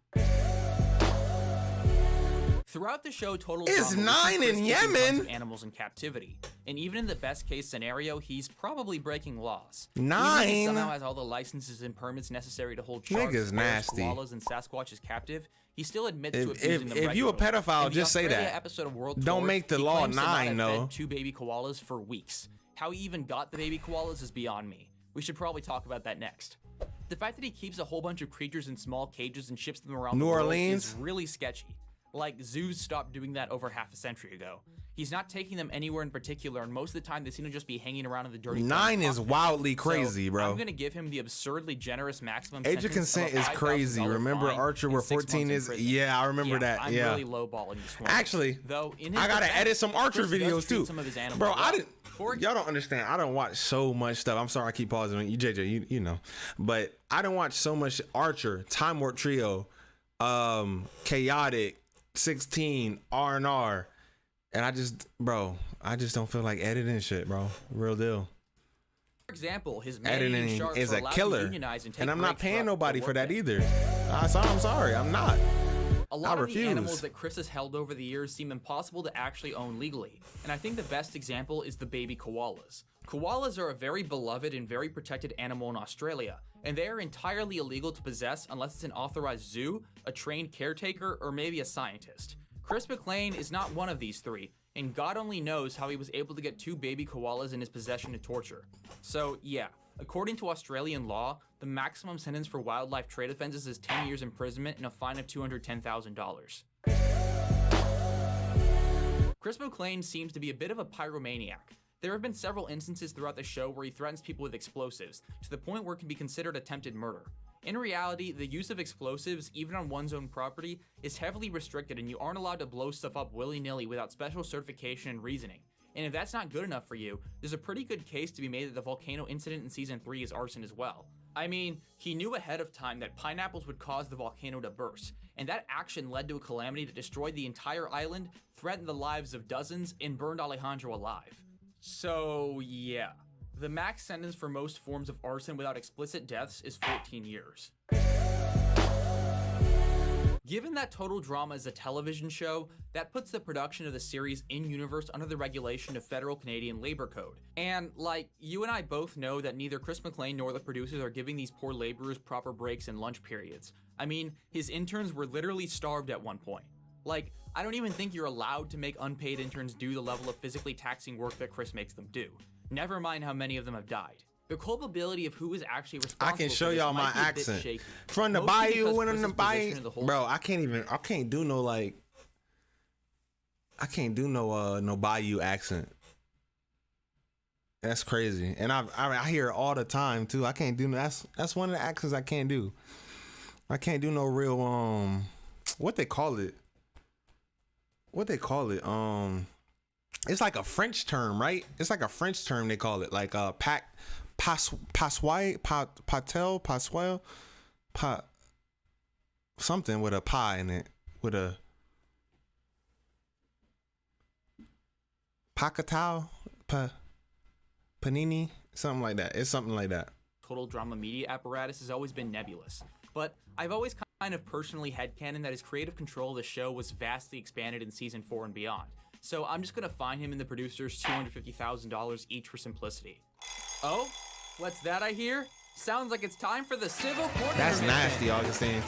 Throughout the show, Total It's Drama, 9 Chris in keeps tons Yemen. of animals in captivity, and even in the best case scenario, he's probably breaking laws. 9? Even if he somehow has all the licenses and permits necessary to hold sharks, Nigga's bears, nasty. koalas, and Sasquatches captive. He still admits to abusing them If you a regularly. pedophile, In the just say Australia that. Episode of World Don't Tour, make the he law claims to not 9, have though. fed 2 baby koalas for weeks. How he even got the baby koalas is beyond me. We should probably talk about that next. The fact that he keeps a whole bunch of creatures in small cages and ships them around New the world Orleans? is really sketchy. Like, zoos stopped doing that over half a century ago. He's not taking them anywhere in particular, and most of the time they seem to just be hanging around in the dirty 9 is wildly crazy, so bro. I'm gonna give him the absurdly generous maximum Age of sentence consent a is crazy. $5,000 Remember fine Archer and where 6 months 14 in is? prison. Yeah, I remember that. I'm Yeah. really lowballing this one. Actually, Though in his I gotta defense, edit some Archer Chris does videos treat too. some of his animals Bro, I well. didn't. Y'all don't understand. I don't watch so much stuff. I'm sorry I keep pausing on you, JJ. You know, but I don't watch so much Archer, Time Warp Trio, Chaotic, 16, R&R, and I just don't feel like editing shit, bro. Real deal. For example, his man-eating Editing sharks is are a allowed to killer, unionize and take and I'm not breaks paying throughout nobody the for that workday. either. I'm sorry, I'm not. A lot I of the refuse. animals that Chris has held over the years seem impossible to actually own legally, and I think the best example is the baby koalas. Koalas are a very beloved and very protected animal in Australia, and they are entirely illegal to possess unless it's an authorized zoo, a trained caretaker, or maybe a scientist. Chris McLean is not one of these 3, and God only knows how he was able to get 2 baby koalas in his possession to torture. So yeah, according to Australian law, the maximum sentence for wildlife trade offenses is 10 years imprisonment and a fine of $210,000. Chris McLean seems to be a bit of a pyromaniac. There have been several instances throughout the show where he threatens people with explosives, to the point where it can be considered attempted murder. In reality, the use of explosives, even on one's own property, is heavily restricted, and you aren't allowed to blow stuff up willy-nilly without special certification and reasoning. And if that's not good enough for you, there's a pretty good case to be made that the volcano incident in Season 3 is arson as well. I mean, he knew ahead of time that pineapples would cause the volcano to burst, and that action led to a calamity that destroyed the entire island, threatened the lives of dozens, and burned Alejandro alive. So yeah, the max sentence for most forms of arson without explicit deaths is 14 years. Given that Total Drama is a television show, that puts the production of the series in-universe under the regulation of Federal Canadian Labor Code. And, like, you and I both know that neither Chris McLean nor the producers are giving these poor laborers proper breaks and lunch periods. I mean, his interns were literally starved at one point. Like, I don't even think you're allowed to make unpaid interns do the level of physically taxing work that Chris makes them do. Never mind how many of them have died. The culpability of who is actually responsible I can show for this y'all might my be a bit accent shaky. from the Mostly because bayou and Chris's the bayou. position in the whole Bro, I can't do no like. I can't do no bayou accent. That's crazy, and I hear it all the time too. I can't do that's one of the accents I can't do. I can't do no real what they call it. It's like a French term, right? It's like a French term they call it, like something with a pie in it, with a pacatao, panini, something like that. It's something like that. Total drama media apparatus has always been nebulous, but I've always kind of personally headcanon that his creative control of the show was vastly expanded in season 4 and beyond. So I'm just gonna fine him and the producers $250,000 each for simplicity. Oh, what's that I hear? Sounds like it's time for the civil court. That's nasty, Augustine.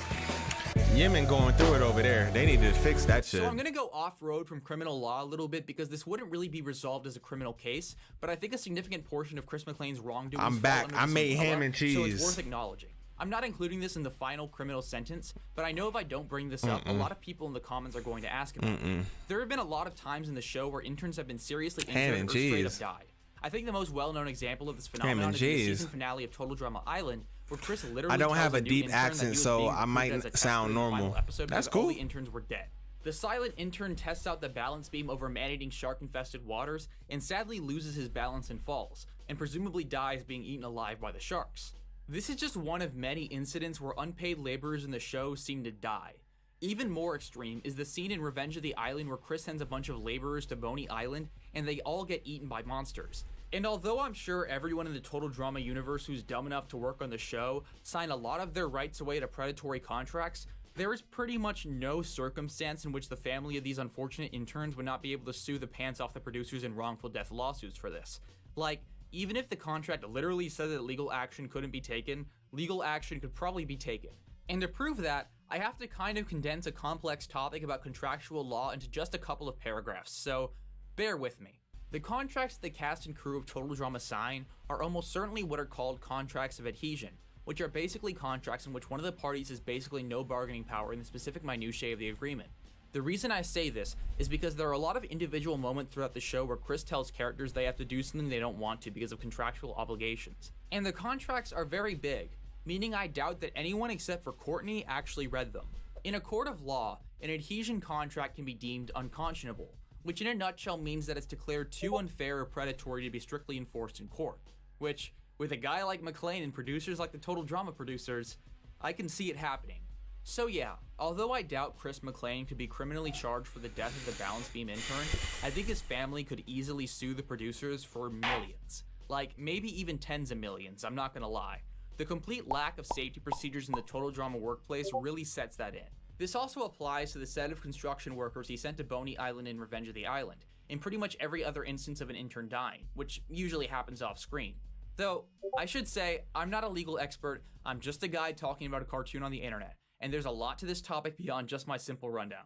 Yemen going through it over there. They need to fix that shit. So I'm gonna go off-road from criminal law a little bit because this wouldn't really be resolved as a criminal case, but I think a significant portion of Chris McClane's wrongdoing. I'm back. I made ham and cheese. So it's worth acknowledging. I'm not including this in the final criminal sentence, but I know if I don't bring this up, a lot of people in the comments are going to ask about it. There have been a lot of times in the show where interns have been seriously injured or straight up died. I think the most well-known example of this phenomenon is the season finale of Total Drama Island, where Chris literally I don't have a deep intern accent, so I might sound normal. That's cool. All the interns were dead. The silent intern tests out the balance beam over man-eating shark-infested waters and sadly loses his balance and falls, and presumably dies being eaten alive by the sharks. This is just one of many incidents where unpaid laborers in the show seem to die. Even more extreme is the scene in Revenge of the Island where Chris sends a bunch of laborers to Boney Island and they all get eaten by monsters. And although I'm sure everyone in the Total Drama universe who's dumb enough to work on the show signed a lot of their rights away to predatory contracts, there is pretty much no circumstance in which the family of these unfortunate interns would not be able to sue the pants off the producers in wrongful death lawsuits for this. Like, even if the contract literally said that legal action couldn't be taken, legal action could probably be taken. And to prove that, I have to kind of condense a complex topic about contractual law into just a couple of paragraphs, so bear with me. The contracts the cast and crew of Total Drama sign are almost certainly what are called contracts of adhesion, which are basically contracts in which one of the parties has basically no bargaining power in the specific minutiae of the agreement. The reason I say this is because there are a lot of individual moments throughout the show where Chris tells characters they have to do something they don't want to because of contractual obligations. And the contracts are very big, meaning I doubt that anyone except for Courtney actually read them. In a court of law, an adhesion contract can be deemed unconscionable, which in a nutshell means that it's declared too unfair or predatory to be strictly enforced in court. Which, with a guy like McClane and producers like the Total Drama producers, I can see it happening. So yeah, although I doubt Chris McClane could be criminally charged for the death of the balance beam intern, I think his family could easily sue the producers for millions. Like, maybe even tens of millions, I'm not gonna lie. The complete lack of safety procedures in the Total Drama workplace really sets that in. This also applies to the set of construction workers he sent to Boney Island in Revenge of the Island, in pretty much every other instance of an intern dying, which usually happens off screen. Though, I should say, I'm not a legal expert, I'm just a guy talking about a cartoon on the internet, and there's a lot to this topic beyond just my simple rundown.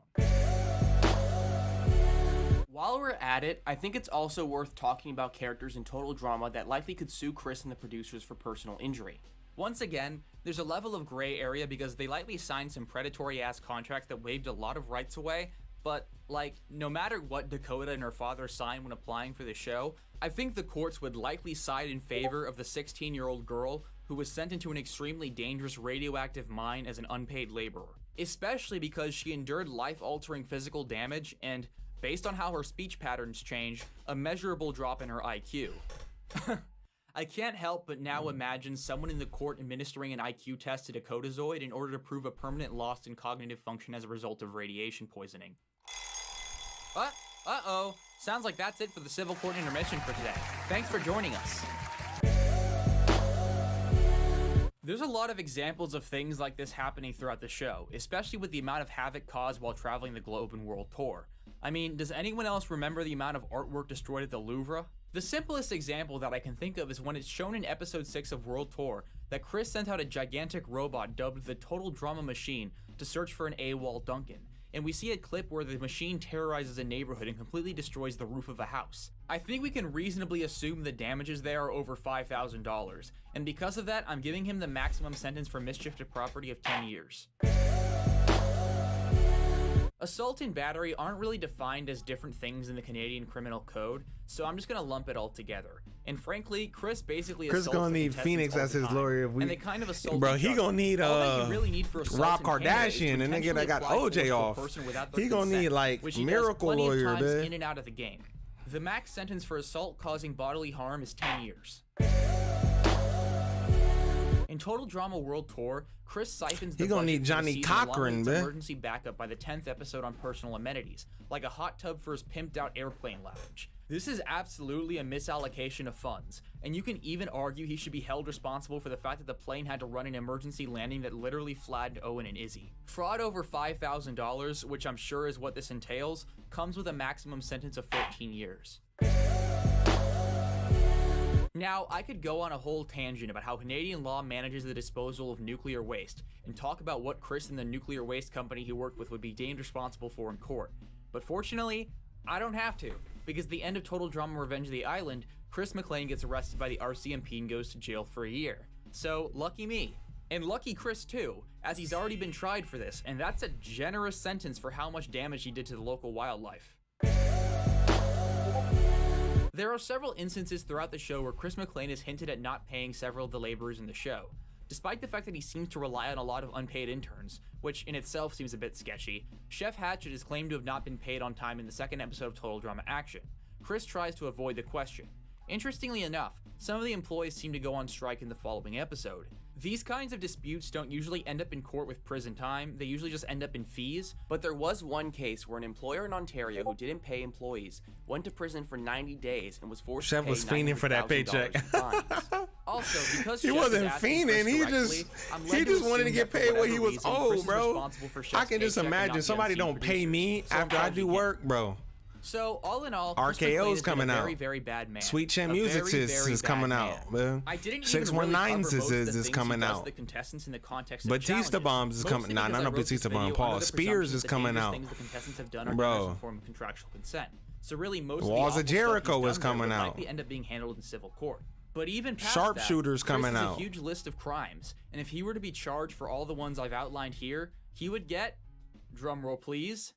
While we're at it, I think it's also worth talking about characters in Total Drama that likely could sue Chris and the producers for personal injury. Once again, there's a level of gray area because they likely signed some predatory-ass contracts that waved a lot of rights away, but, like, no matter what Dakota and her father signed when applying for the show, I think the courts would likely side in favor of the 16-year-old girl who was sent into an extremely dangerous radioactive mine as an unpaid laborer, especially because she endured life-altering physical damage and, based on how her speech patterns changed, a measurable drop in her IQ. I can't help but now imagine someone in the court administering an IQ test to Dakotazoid in order to prove a permanent loss in cognitive function as a result of radiation poisoning. Uh-oh. Sounds like that's it for the civil court intermission for today. Thanks for joining us. There's a lot of examples of things like this happening throughout the show, especially with the amount of havoc caused while traveling the globe and world tour. I mean, does anyone else remember the amount of artwork destroyed at the Louvre? The simplest example that I can think of is when it's shown in episode 6 of World Tour that Chris sent out a gigantic robot dubbed the Total Drama Machine to search for an AWOL Duncan, and we see a clip where the machine terrorizes a neighborhood and completely destroys the roof of a house. I think we can reasonably assume the damages there are over $5,000, and because of that, I'm giving him the maximum sentence for mischief to property of 10 years. Assault and battery aren't really defined as different things in the Canadian Criminal Code, so I'm just gonna lump it all together. And frankly, Chris basically Chris gonna need Phoenix as his lawyer if we. And they kind of assault bro, each he other. gonna need really need for Rob Kardashian, and nigga that got OJ off. He gonna need like miracle lawyer, man. In and out of the game. The max sentence for assault causing bodily harm is 10 years. In Total Drama World Tour, Chris siphons the gonna budget need for the Johnny season Cochran, along with man. emergency backup by the 10th episode on personal amenities, like a hot tub for his pimped out airplane lounge. This is absolutely a misallocation of funds, and you can even argue he should be held responsible for the fact that the plane had to run an emergency landing that literally flattened Owen and Izzy. Fraud over $5,000, which I'm sure is what this entails, comes with a maximum sentence of 14 years. Now, I could go on a whole tangent about how Canadian law manages the disposal of nuclear waste, and talk about what Chris and the nuclear waste company he worked with would be deemed responsible for in court. But fortunately, I don't have to, because at the end of Total Drama Revenge of the Island, Chris McClane gets arrested by the RCMP and goes to jail for a year. So, lucky me. And lucky Chris too, as he's already been tried for this, and that's a generous sentence for how much damage he did to the local wildlife. There are several instances throughout the show where Chris McClane has hinted at not paying several of the laborers in the show, despite the fact that he seems to rely on a lot of unpaid interns, which in itself seems a bit sketchy. Chef Hatchet is claimed to have not been paid on time in the second episode of Total Drama Action. Chris tries to avoid the question. Interestingly enough, some of the employees seem to go on strike in the following episode. These kinds of disputes don't usually end up in court with prison time, they usually just end up in fees. But there was one case where an employer in Ontario who didn't pay employees went to prison for 90 days and was forced to pay was fiending for that paycheck. Also, because he Chef wasn't is asking fiending, Chris he just wanted to assume get that for paid what whatever he was reason, owed, Chris is bro. responsible for I Chef's can just paycheck and not imagine the somebody unseen don't pay me producers. So after I do work, bro. So all in all, Chris McClane RKO's has been coming a out. very, very bad man. Sweet Chin A Music very, is very coming bad out, man. man. I didn't 619 is coming out. The contestants in the context of Batista challenges. Bombs is coming. Mostly Nah, because I not wrote this Batista video Bomb. under Paul the Spears presumption is that coming dangerous out. things the contestants have done are Bro. done as a form of contractual consent. So really, most Walls of the of awful stuff Jericho he's is done there coming would out. likely end up being handled in civil court. But even past Sharpshooters that, coming Chris has out. a huge list of crimes, and if he were to be charged for all the ones I've outlined here, he would get, drumroll please,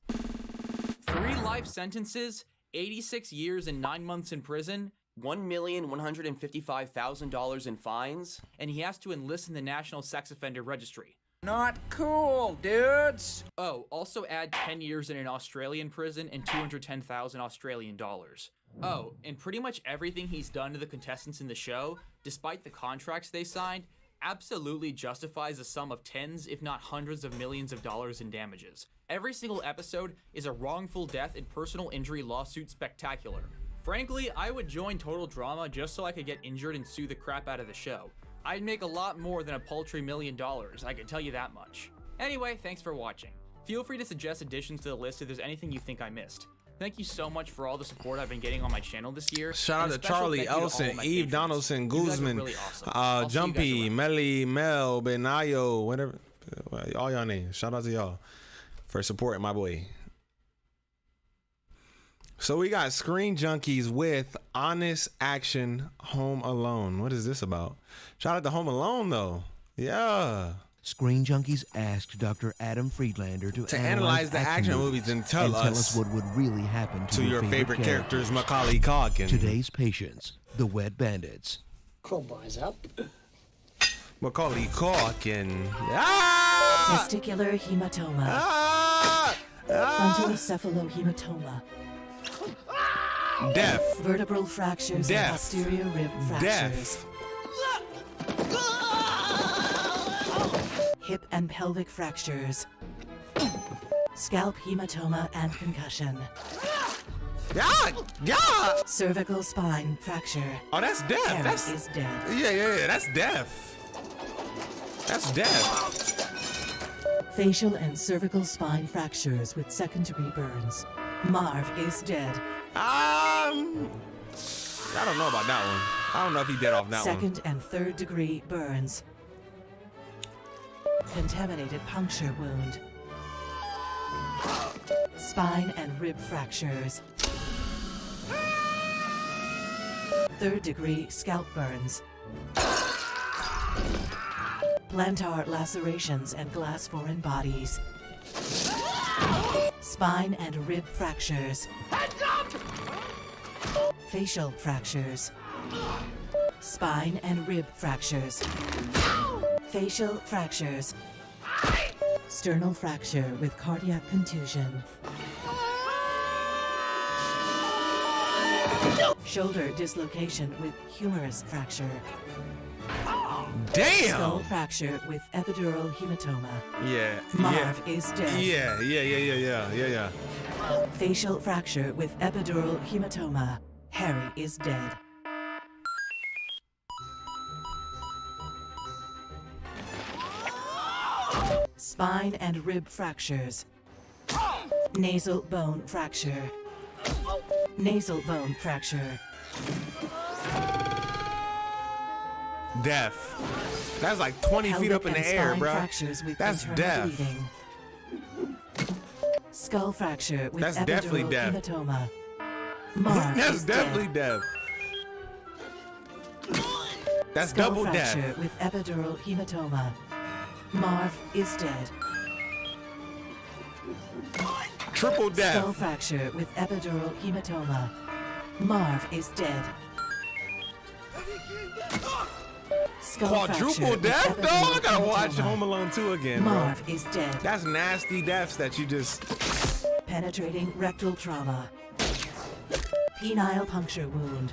3 life sentences, 86 years and 9 months in prison, $1,155,000 in fines, and he has to enlist in the National Sex Offender Registry. Not cool, dudes. Oh, also add 10 years in an Australian prison and 210,000 Australian dollars. Oh, and pretty much everything he's done to the contestants in the show, despite the contracts they signed, absolutely justifies a sum of tens, if not hundreds of millions of dollars in damages. Every single episode is a wrongful death and personal injury lawsuit spectacular. Frankly, I would join Total Drama just so I could get injured and sue the crap out of the show. I'd make a lot more than a paltry $1 million, I can tell you that much. Anyway, thanks for watching. Feel free to suggest additions to the list if there's anything you think I missed. Thank you so much for all the support I've been getting on my channel this year. Shout out to Charlie Elson, Eve Donaldson, You guys are Guzman, really awesome. Jumpy, Melly, Mel, Benayo, whatever. All y'all names. Shout out to y'all for supporting my boy. So we got Screen Junkies with Honest Action Home Alone. What is this about? Shout out to Home Alone though. Yeah. Screen Junkies asked Dr. Adam Friedlander to analyze the action movies and tell us what would really happen to your favorite characters, Macaulay Culkin. Today's patients, the Wet Bandits. Crowbars up. Macaulay Culkin. Ah! Testicular hematoma. Ah! Frontal cephalohematoma. Deaf. Vertebral fractures and posterior rib fractures. Hip and pelvic fractures. Scalp hematoma and concussion. Yeah. Cervical spine fracture. Oh, that's deaf. Parent is dead. Yeah. That's deaf. That's deaf. Facial and cervical spine fractures with second-degree burns. Marv is dead. I don't know about that one. I don't know if he dead off that one. Second and third-degree burns. Contaminated puncture wound. Spine and rib fractures. Third-degree scalp burns. Plantar lacerations and glass foreign bodies. Spine and rib fractures. Heads up! Facial fractures. Spine and rib fractures. Facial fractures. Sternal fracture with cardiac contusion. Shoulder dislocation with humerus fracture. Damn! Skull fracture with epidural hematoma. Yeah. Marv is dead. Yeah. Facial fracture with epidural hematoma. Harry is dead. Spine and rib fractures. Nasal bone fracture. Nasal bone fracture. Death. That's like 20 feet up in the air, bro. That's death. Bleeding. Skull fracture with That's epidural definitely death. hematoma. Marv That's is definitely dead. death. That's Skull double fracture death. with epidural hematoma. Marv is dead. Triple death. Skull fracture with epidural hematoma. Marv is dead. Skull Quadruple fracture with death, though? I epidural gotta watch hematoma. Home Alone 2 again, bro. Marv is dead. That's nasty deaths that you just... Penetrating rectal trauma. Penile puncture wound.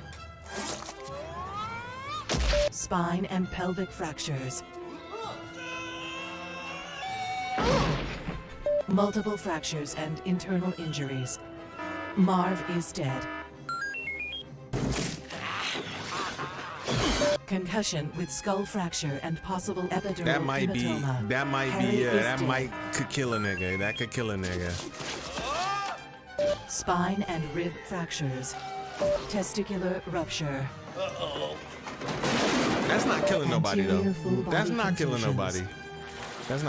Spine and pelvic fractures. Multiple fractures and internal injuries. Marv is dead. Concussion with skull fracture and possible epidural That might hematoma. could kill a nigga. That could kill a nigga. Spine and rib fractures. Testicular rupture. That's not killing nobody, though. Anterior full body That's not killing contusions. nobody. That's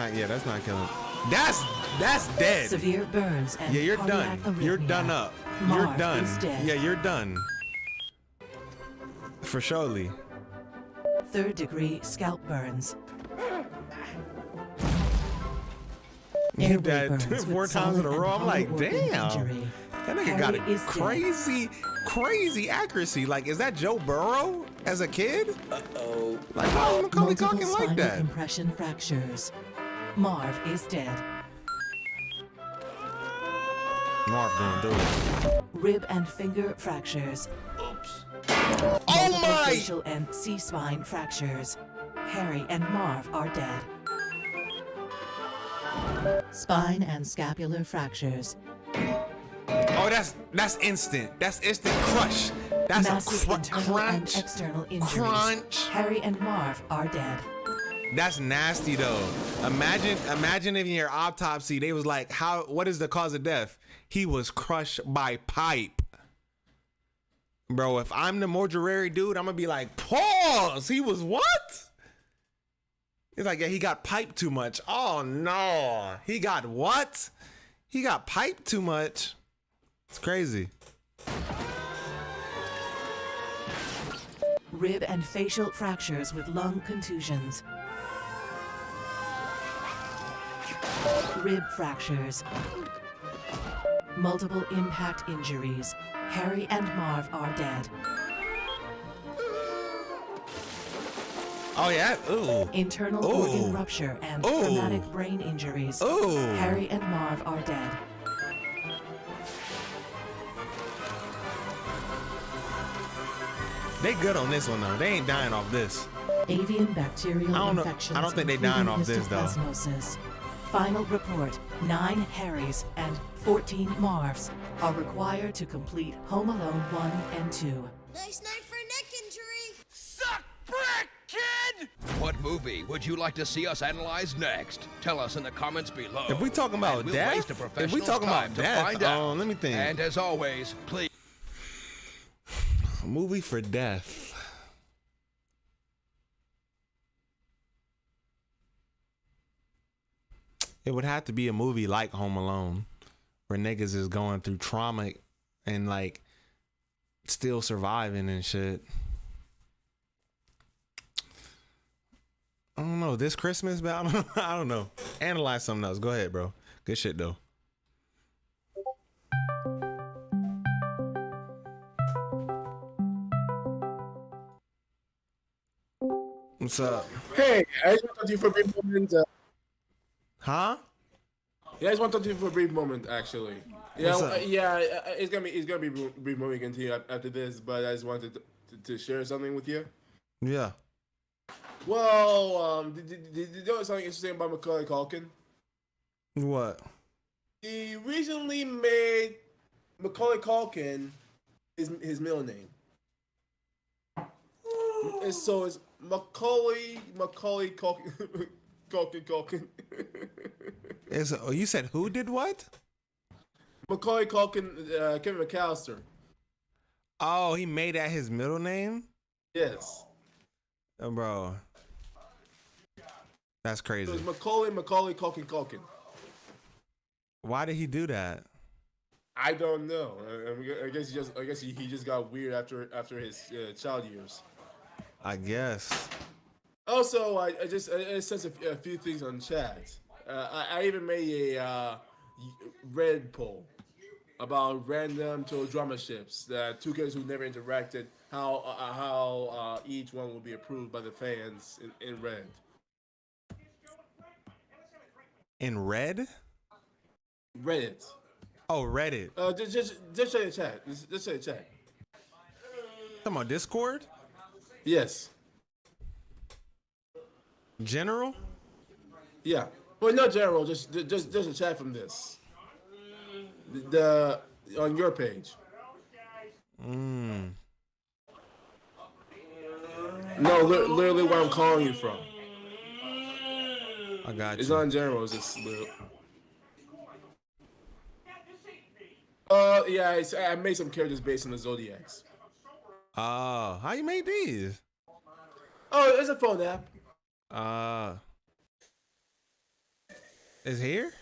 not killing. That's dead. Severe burns and Yeah, you're cardiac done. You're arrhythmia. done up. Marv You're done. is dead. Yeah, you're done. For surely. Third degree scalp burns. You Airway died burns 4 with times in a solid row. and I'm like, hollow organ damn. injury. That nigga Harry got a is dead. crazy accuracy. Like, is that Joe Burrow as a kid? Uh-oh. Like, why you call me Multiple talking like spinal that? compression fractures. Marv is dead. Marv gonna do it. Rib and finger fractures. Oops. Oh my! Facial and C-spine fractures. Harry and Marv are dead. Spine and scapular fractures. Oh, that's instant. That's instant crush. That's Massive a internal and crunch. external injuries. Crunch. Harry and Marv are dead. That's nasty though. Imagine if in your autopsy they was like, what is the cause of death? He was crushed by pipe. Bro, if I'm the mortuary dude, I'm gonna be like, pause. He was what? It's like, yeah, he got piped too much. Oh no. He got what? He got piped too much. It's crazy. Rib and facial fractures with lung contusions. Rib fractures. Multiple impact injuries. Harry and Marv are dead. Oh yeah. Ooh. Internal Ooh. organ rupture and Ooh. traumatic brain injuries. Ooh. Harry and Marv are dead. They good on this one though. They ain't dying off this. Avian bacterial I don't know- infections. I don't think they including dying off this, though. histoplasmosis. Final report: 9 Harrys and 14 Marvs are required to complete Home Alone 1 and 2. Nice night for a neck injury. Suck brick, kid! What movie would you like to see us analyze next? Tell us in the comments below. If we talking about And we'll death, waste a if we professional's talking about time to death, find out. let me think. And as always, please. A movie for death. It would have to be a movie like Home Alone, where niggas is going through trauma and like still surviving and shit. I don't know. This Christmas, but I don't know. Analyze something else. Go ahead, bro. Good shit though. What's up? Hey, I just want to talk to you for a brief moment. Huh? Yeah, I just want to talk to you for a brief moment, actually. Yeah, What's up? it's gonna be a brief moment. We can continue after this, but I just wanted to share something with you. Yeah. Well, did you know something interesting about Macaulay Culkin? What? He recently made Macaulay Culkin his middle name. And so it's Macaulay Culkin. Culkin. You said who did what? Macaulay Culkin, Kevin McAllister. Oh, he made that his middle name? Yes. Oh, bro. That's crazy. So it's Macaulay Culkin. Why did he do that? I don't know. I guess he just got weird after his child years. I guess. Also, I sent a few things on chat. I even made a Reddit poll about random total drama ships. That two characters who never interacted. How each one will be approved by the fans in Reddit. In red? Reddit. Oh, Reddit. Just say the chat. Just say the chat. Come on, Discord? Yes. General? Yeah. Well, not general. Just a chat from this. The on your page. Mm. No, literally where I'm calling you from. I got you. It's not in general. It's just little. Yeah, I made some characters based on the Zodiacs. Oh, how you made these? Oh, it's a phone app. Is here?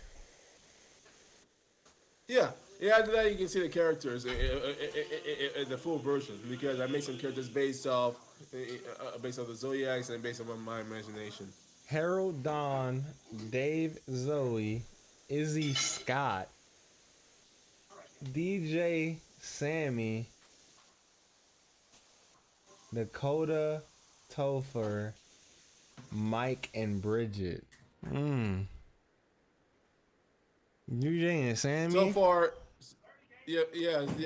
Yeah. After that, you can see the characters in the full version because I made some characters based off the Zodiacs and based on my imagination. Harold, Don, Dave, Zoe, Izzy, Scott, DJ, Sammy, Dakota, Topher, Mike, and Bridget. DJ and Sammy. So far, yeah.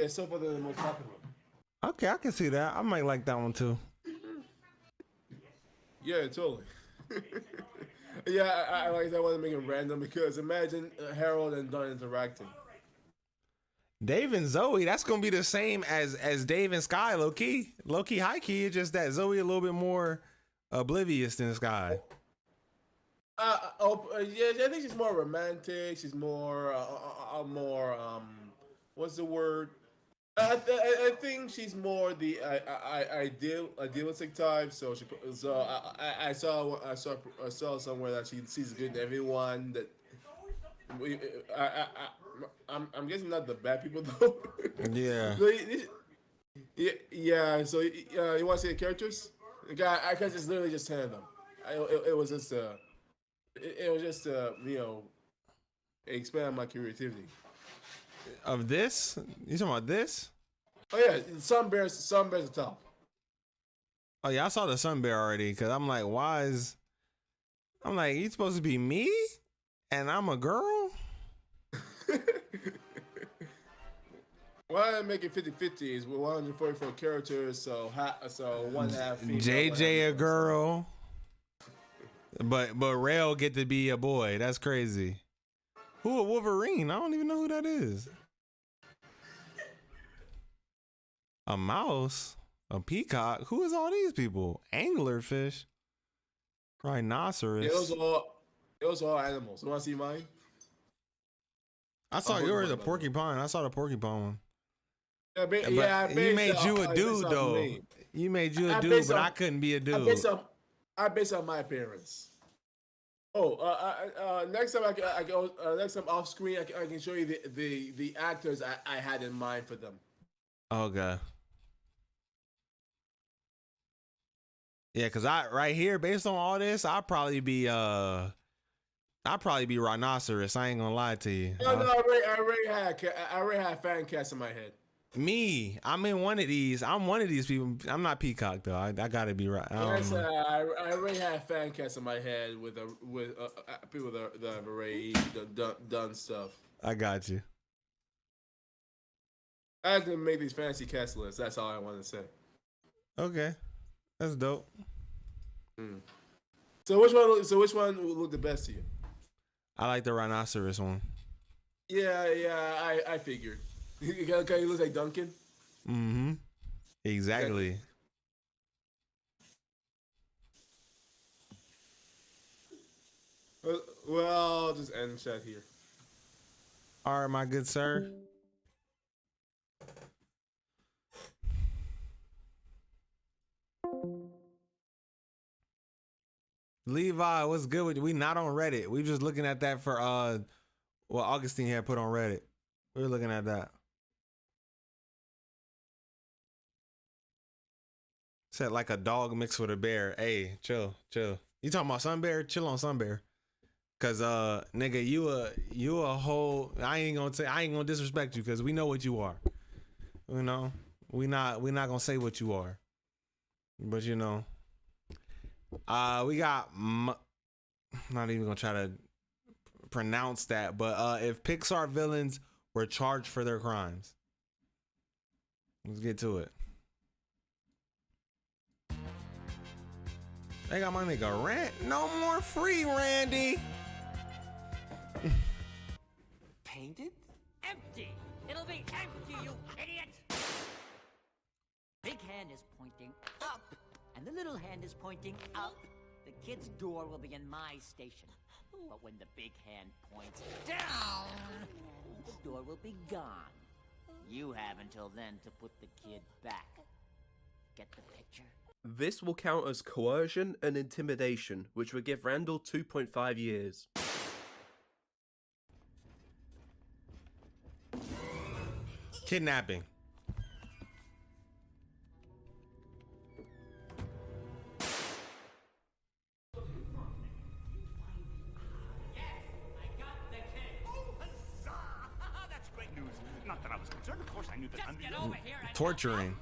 So far, they're the most popular. Okay, I can see that. I might like that one too. Yeah, totally. Yeah, I like that one to make it random because imagine Harold and Don interacting. Dave and Zoe, that's gonna be the same as Dave and Sky, low key, high key. It's just that Zoe a little bit more oblivious than Sky. Yeah, I think she's more romantic. She's more, what's the word? I think she's more the idealistic type. So I saw somewhere that she sees good in everyone. That I'm guessing not the bad people though. Yeah. Yeah. So you want to see the characters? I can just literally just hand them. It was just expand my creativity. Of this? You talking about this? Oh yeah, sun bears the top. Oh yeah, I saw the sun bear already. Cause I'm like, you supposed to be me, and I'm a girl. Why am I making 50-50? Is 144 characters, so one half female. JJ a girl, but Rail get to be a boy. That's crazy. Who a Wolverine? I don't even know who that is. A mouse, a peacock. Who is all these people? Anglerfish, rhinoceros. Yeah, those are all animals. You want to see mine? I saw yours, a porcupine. I saw the porcupine one. Yeah, you made you a dude though. You made you a dude, but I couldn't be a dude. I based on my appearance. Oh, next time I go next time off screen, I can show you the actors I had in mind for them. Okay. Yeah, cause right here, based on all this, I'd probably be rhinoceros. I ain't gonna lie to you. No, I already had fan cast in my head. Me, I'm in one of these. I'm one of these people. I'm not Peacock though. I gotta be right. I already have fan cast in my head with people that have already done stuff. I got you. I have to make these fancy cast lists. That's all I want to say. Okay, that's dope. So which one would look the best to you? I like the rhinoceros one. Yeah, I figured. He looks like Duncan. Mm-hmm. Exactly. Well, I'll just end chat here. All right, my good sir. Levi, what's good with you? We not on Reddit. We just looking at that for what Augustine had put on Reddit. We were looking at that. Said like a dog mixed with a bear. Hey, chill. You talking about Sun Bear? Chill on Sun Bear. Cause nigga, you a whole. I ain't gonna disrespect you because we know what you are. You know, we not gonna say what you are. But you know, we got. Not even gonna try to pronounce that. But if Pixar villains were charged for their crimes, let's get to it. They got my nigga Rand. No more free, Randy. Painted? Empty! It'll be empty, you idiot! Big hand is pointing up, and the little hand is pointing up. The kid's door will be in my station. But when the big hand points down, the door will be gone. You have until then to put the kid back. Get the picture? This will count as coercion and intimidation, which would give Randall 2.5 years. Kidnapping. That's great news. Not that I was concerned, of course I knew that. Just get over here and Torturing.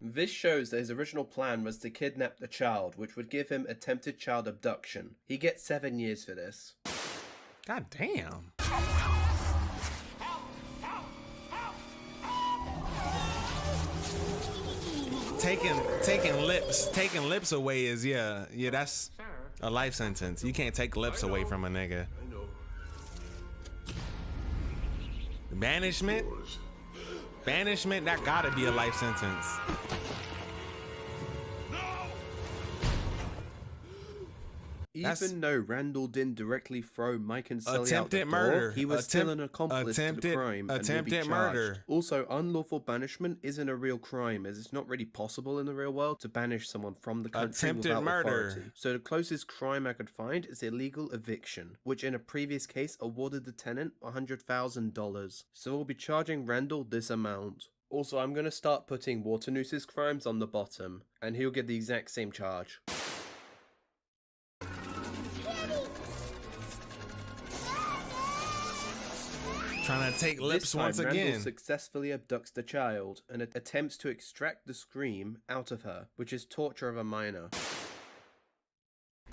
This shows that his original plan was to kidnap the child, which would give him attempted child abduction. He gets 7 years for this. God damn. Taking lips away is yeah, that's a life sentence. You can't take lips away from a nigga. Banishment, that gotta be a life sentence. Even though Randall didn't directly throw Mike and Sully attempted out the murder. door, he was still an accomplice to the crime and will be charged. Murder. Also, unlawful banishment isn't a real crime, as it's not really possible in the real world to banish someone from the country without authority. So the closest crime I could find is illegal eviction, which in a previous case awarded the tenant $100,000. So we'll be charging Randall this amount. Also, I'm going to start putting Waternoose's crimes on the bottom, and he'll get the exact same charge. Trying to take lips once again. Randall successfully abducts the child and attempts to extract the scream out of her, which is torture of a minor.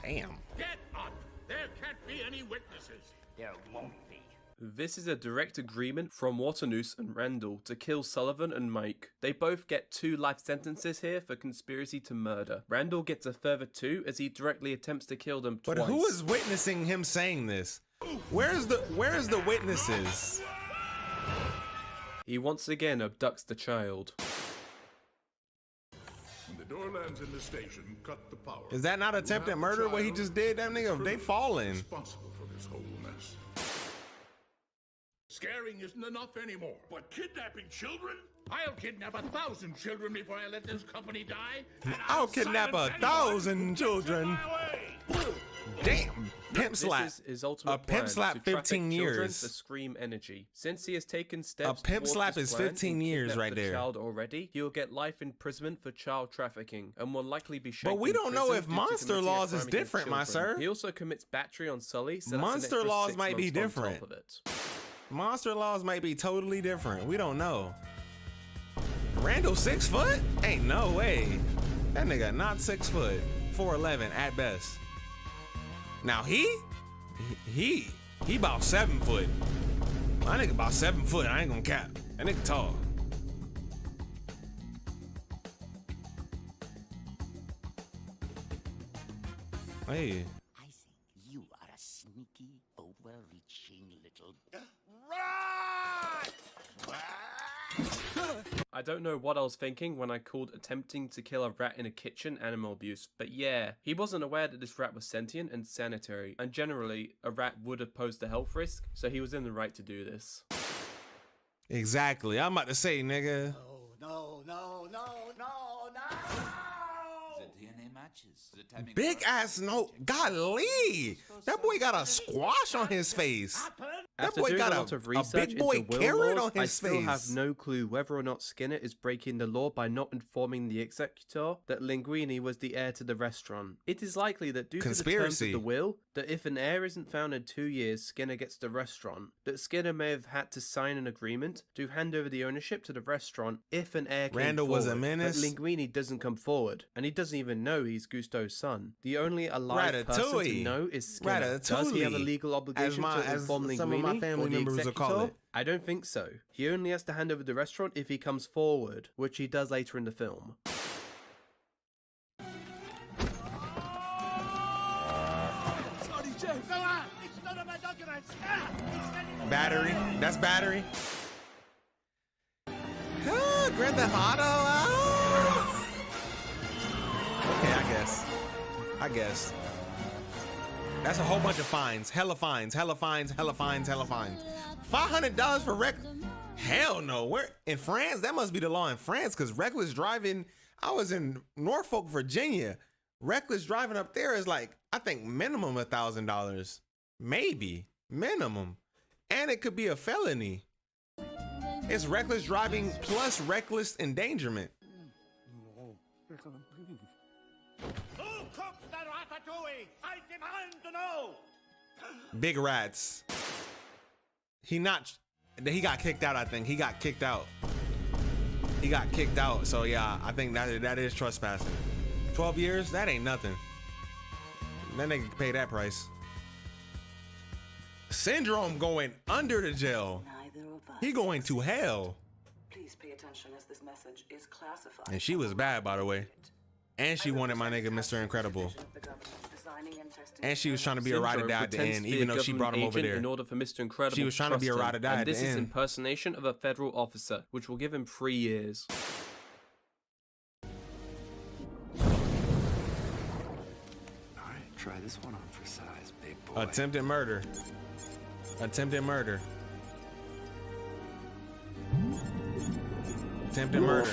Damn. Get up! There can't be any witnesses. There won't be. This is a direct agreement from Waternoose and Randall to kill Sullivan and Mike. They both get 2 life sentences here for conspiracy to murder. Randall gets a further 2 as he directly attempts to kill them twice. But who is witnessing him saying this? Where's the witnesses? He once again abducts the child. When the door lands in the station, cut the power. Is that not attempted murder? What he just did? That nigga, they falling. Responsible for this whole mess. Scaring isn't enough anymore. But kidnapping children? I'll kidnap 1,000 children before I let this company die. And I'll kidnap 1,000 children. Damn. Pimp slap. This is his ultimate a pimp slap, 15 years. For Scream Energy. Since he has taken steps. A pimp slap is 15 years right there. Child already, he will get life imprisonment for child trafficking and will likely be shaken. But we don't know if monster laws is different, my sir. He also commits battery on Sully. So monster laws might be different. Monster laws might be totally different. We don't know. Randall 6 foot? Ain't no way. That nigga not 6 foot. 4'11" at best. Now he about 7 foot. My nigga about 7 foot. I ain't gonna cap. That nigga tall. Hey. I think you are a sneaky, overreaching little. I don't know what I was thinking when I called attempting to kill a rat in a kitchen animal abuse, but yeah, he wasn't aware that this rat was sentient and sanitary, and generally, a rat would have posed a health risk, so he was in the right to do this. Exactly. I'm about to say, nigga. No. The DNA matches. Big ass no. Golly. That boy got a squash on his face. That After boy doing got a lot of research big boy into will carrot laws, on his I still face. have no clue whether or not Skinner is breaking the law by not informing the executor that Linguini was the heir to the restaurant. It is likely that due to the terms of Conspiracy. the will, that if an heir isn't found in 2 years, Skinner gets the restaurant. That Skinner may have had to sign an agreement to hand over the ownership to the restaurant if an heir came Randall forward. was a menace. But Linguini doesn't come forward, and he doesn't even know he's Gusto's son. The only alive person to know is Skinner. Does he have a legal obligation to inform Linguini some of my family or the members will call it? I don't think so. He only has to hand over the restaurant if he comes forward, which he does later in the film. Battery. That's battery. Grand Theft Auto. Okay, I guess. That's a whole bunch of fines. Hella fines. $500 for wreck. Hell no. We're in France. That must be the law in France, because reckless driving. I was in Norfolk, Virginia. Reckless driving up there is like, I think minimum $1,000, maybe minimum, and it could be a felony. It's reckless driving plus reckless endangerment. Who cooks the ratatouille? I demand to know. Big rats. He got kicked out. I think he got kicked out. So yeah, I think that is trespassing. 12 years? That ain't nothing. That nigga can pay that price. Syndrome going under the jail. He going to hell. Please pay attention as this message is classified. And she was bad, by the way. And she wanted my nigga Mr. Incredible. And she was trying to be a ride or die at the end, even though she brought him over there. In order for Mr. Incredible she was trying to be a ride or die at the end. This is impersonation of a federal officer, which will give him 3 years. Alright, try this one on for size, big boy. Attempted murder. Attempted murder. Attempted murder.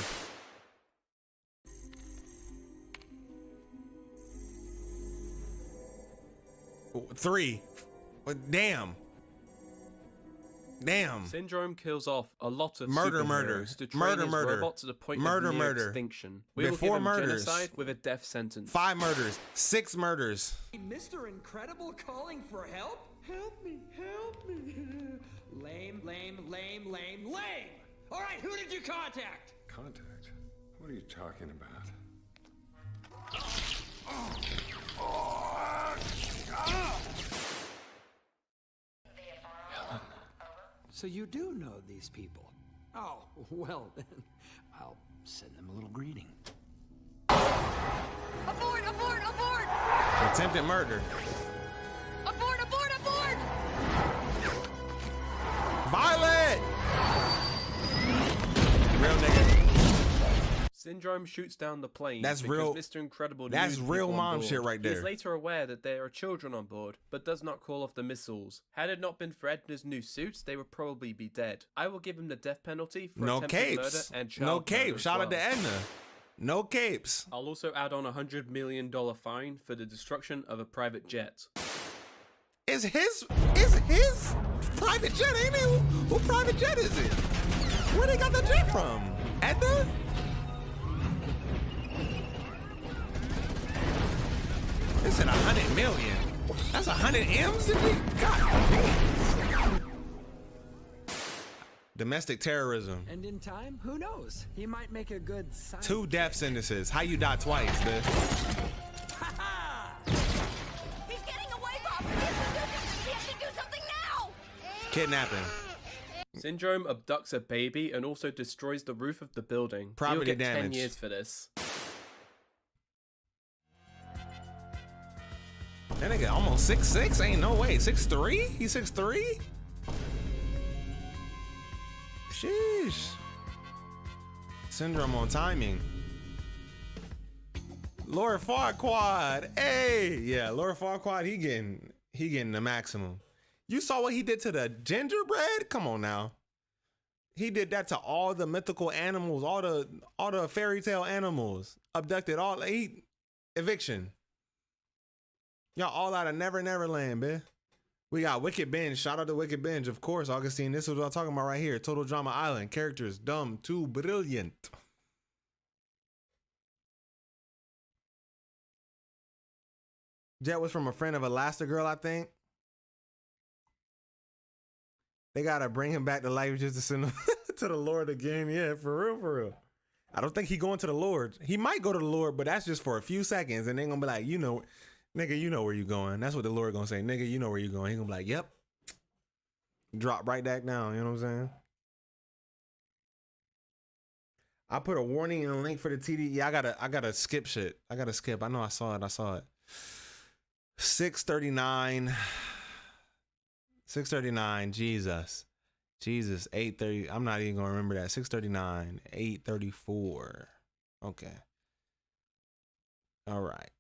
Three. Damn. Syndrome kills off a lot of murder, superheroes to train his robot to the point of near extinction. We will give him genocide with a death sentence. 5 murders. 6 murders. Mr. Incredible calling for help? Help me. Lame. All right, who did you contact? Contact? What are you talking about? So you do know these people? Oh, well then, I'll send them a little greeting. Abort! Attempted murder. Abort! Violet! Real nigga. Syndrome shoots down the plane. That's because real. Mr. Incredible That's knew real people on mom board. shit right He there. is later aware that there are children on board, but does not call off the missiles. Had it not been for Edna's new suits, they would probably be dead. I will give him the death penalty for No attempted murder capes. and child No murder capes. as Shout out well. to Edna. No capes. I'll also add on $100 million fine for the destruction of a private jet. Is his private jet, ain't it? Who private jet is it? Where they got the jet from? Edna? They said 100 million. That's 100 M's in it? God damn. Domestic terrorism. And in time, who knows? He might make a good scientist. 2 death sentences. How you die twice, man? He's getting away, Bob! He has to do something now! Kidnapping. Syndrome abducts a baby and also destroys the roof of the building. Property He'll get damage. 10 years for this. That nigga almost 6'6". Ain't no way. 6'3"? He's 6'3"? Sheesh. Syndrome on timing. Lord Farquaad. Hey, yeah, Lord Farquaad, he getting the maximum. You saw what he did to the gingerbread? Come on now. He did that to all the mythical animals, all the fairy tale animals. Abducted all eviction. Y'all all out of Never Never Land, man. We got Wicked Binge. Shout out to Wicked Binge, of course, Augustine. This is what I'm talking about right here. Total Drama Island. Characters dumb to brilliant. Jet was from a friend of Elastigirl, I think. They gotta bring him back to life just to send him to the Lord again. Yeah, for real, for real. I don't think he going to the Lord. He might go to the Lord, but that's just for a few seconds, and they're gonna be like, you know, nigga, you know where you going. That's what the Lord gonna say. Nigga, you know where you going. He gonna be like, yep. Drop right back down. You know what I'm saying? I put a warning and a link for the TD. Yeah, I gotta skip shit. I gotta skip. I know I saw it. 6:39. 6:39. Jesus. 8:30. I'm not even gonna remember that. 6:39. 8:34. Okay. All right.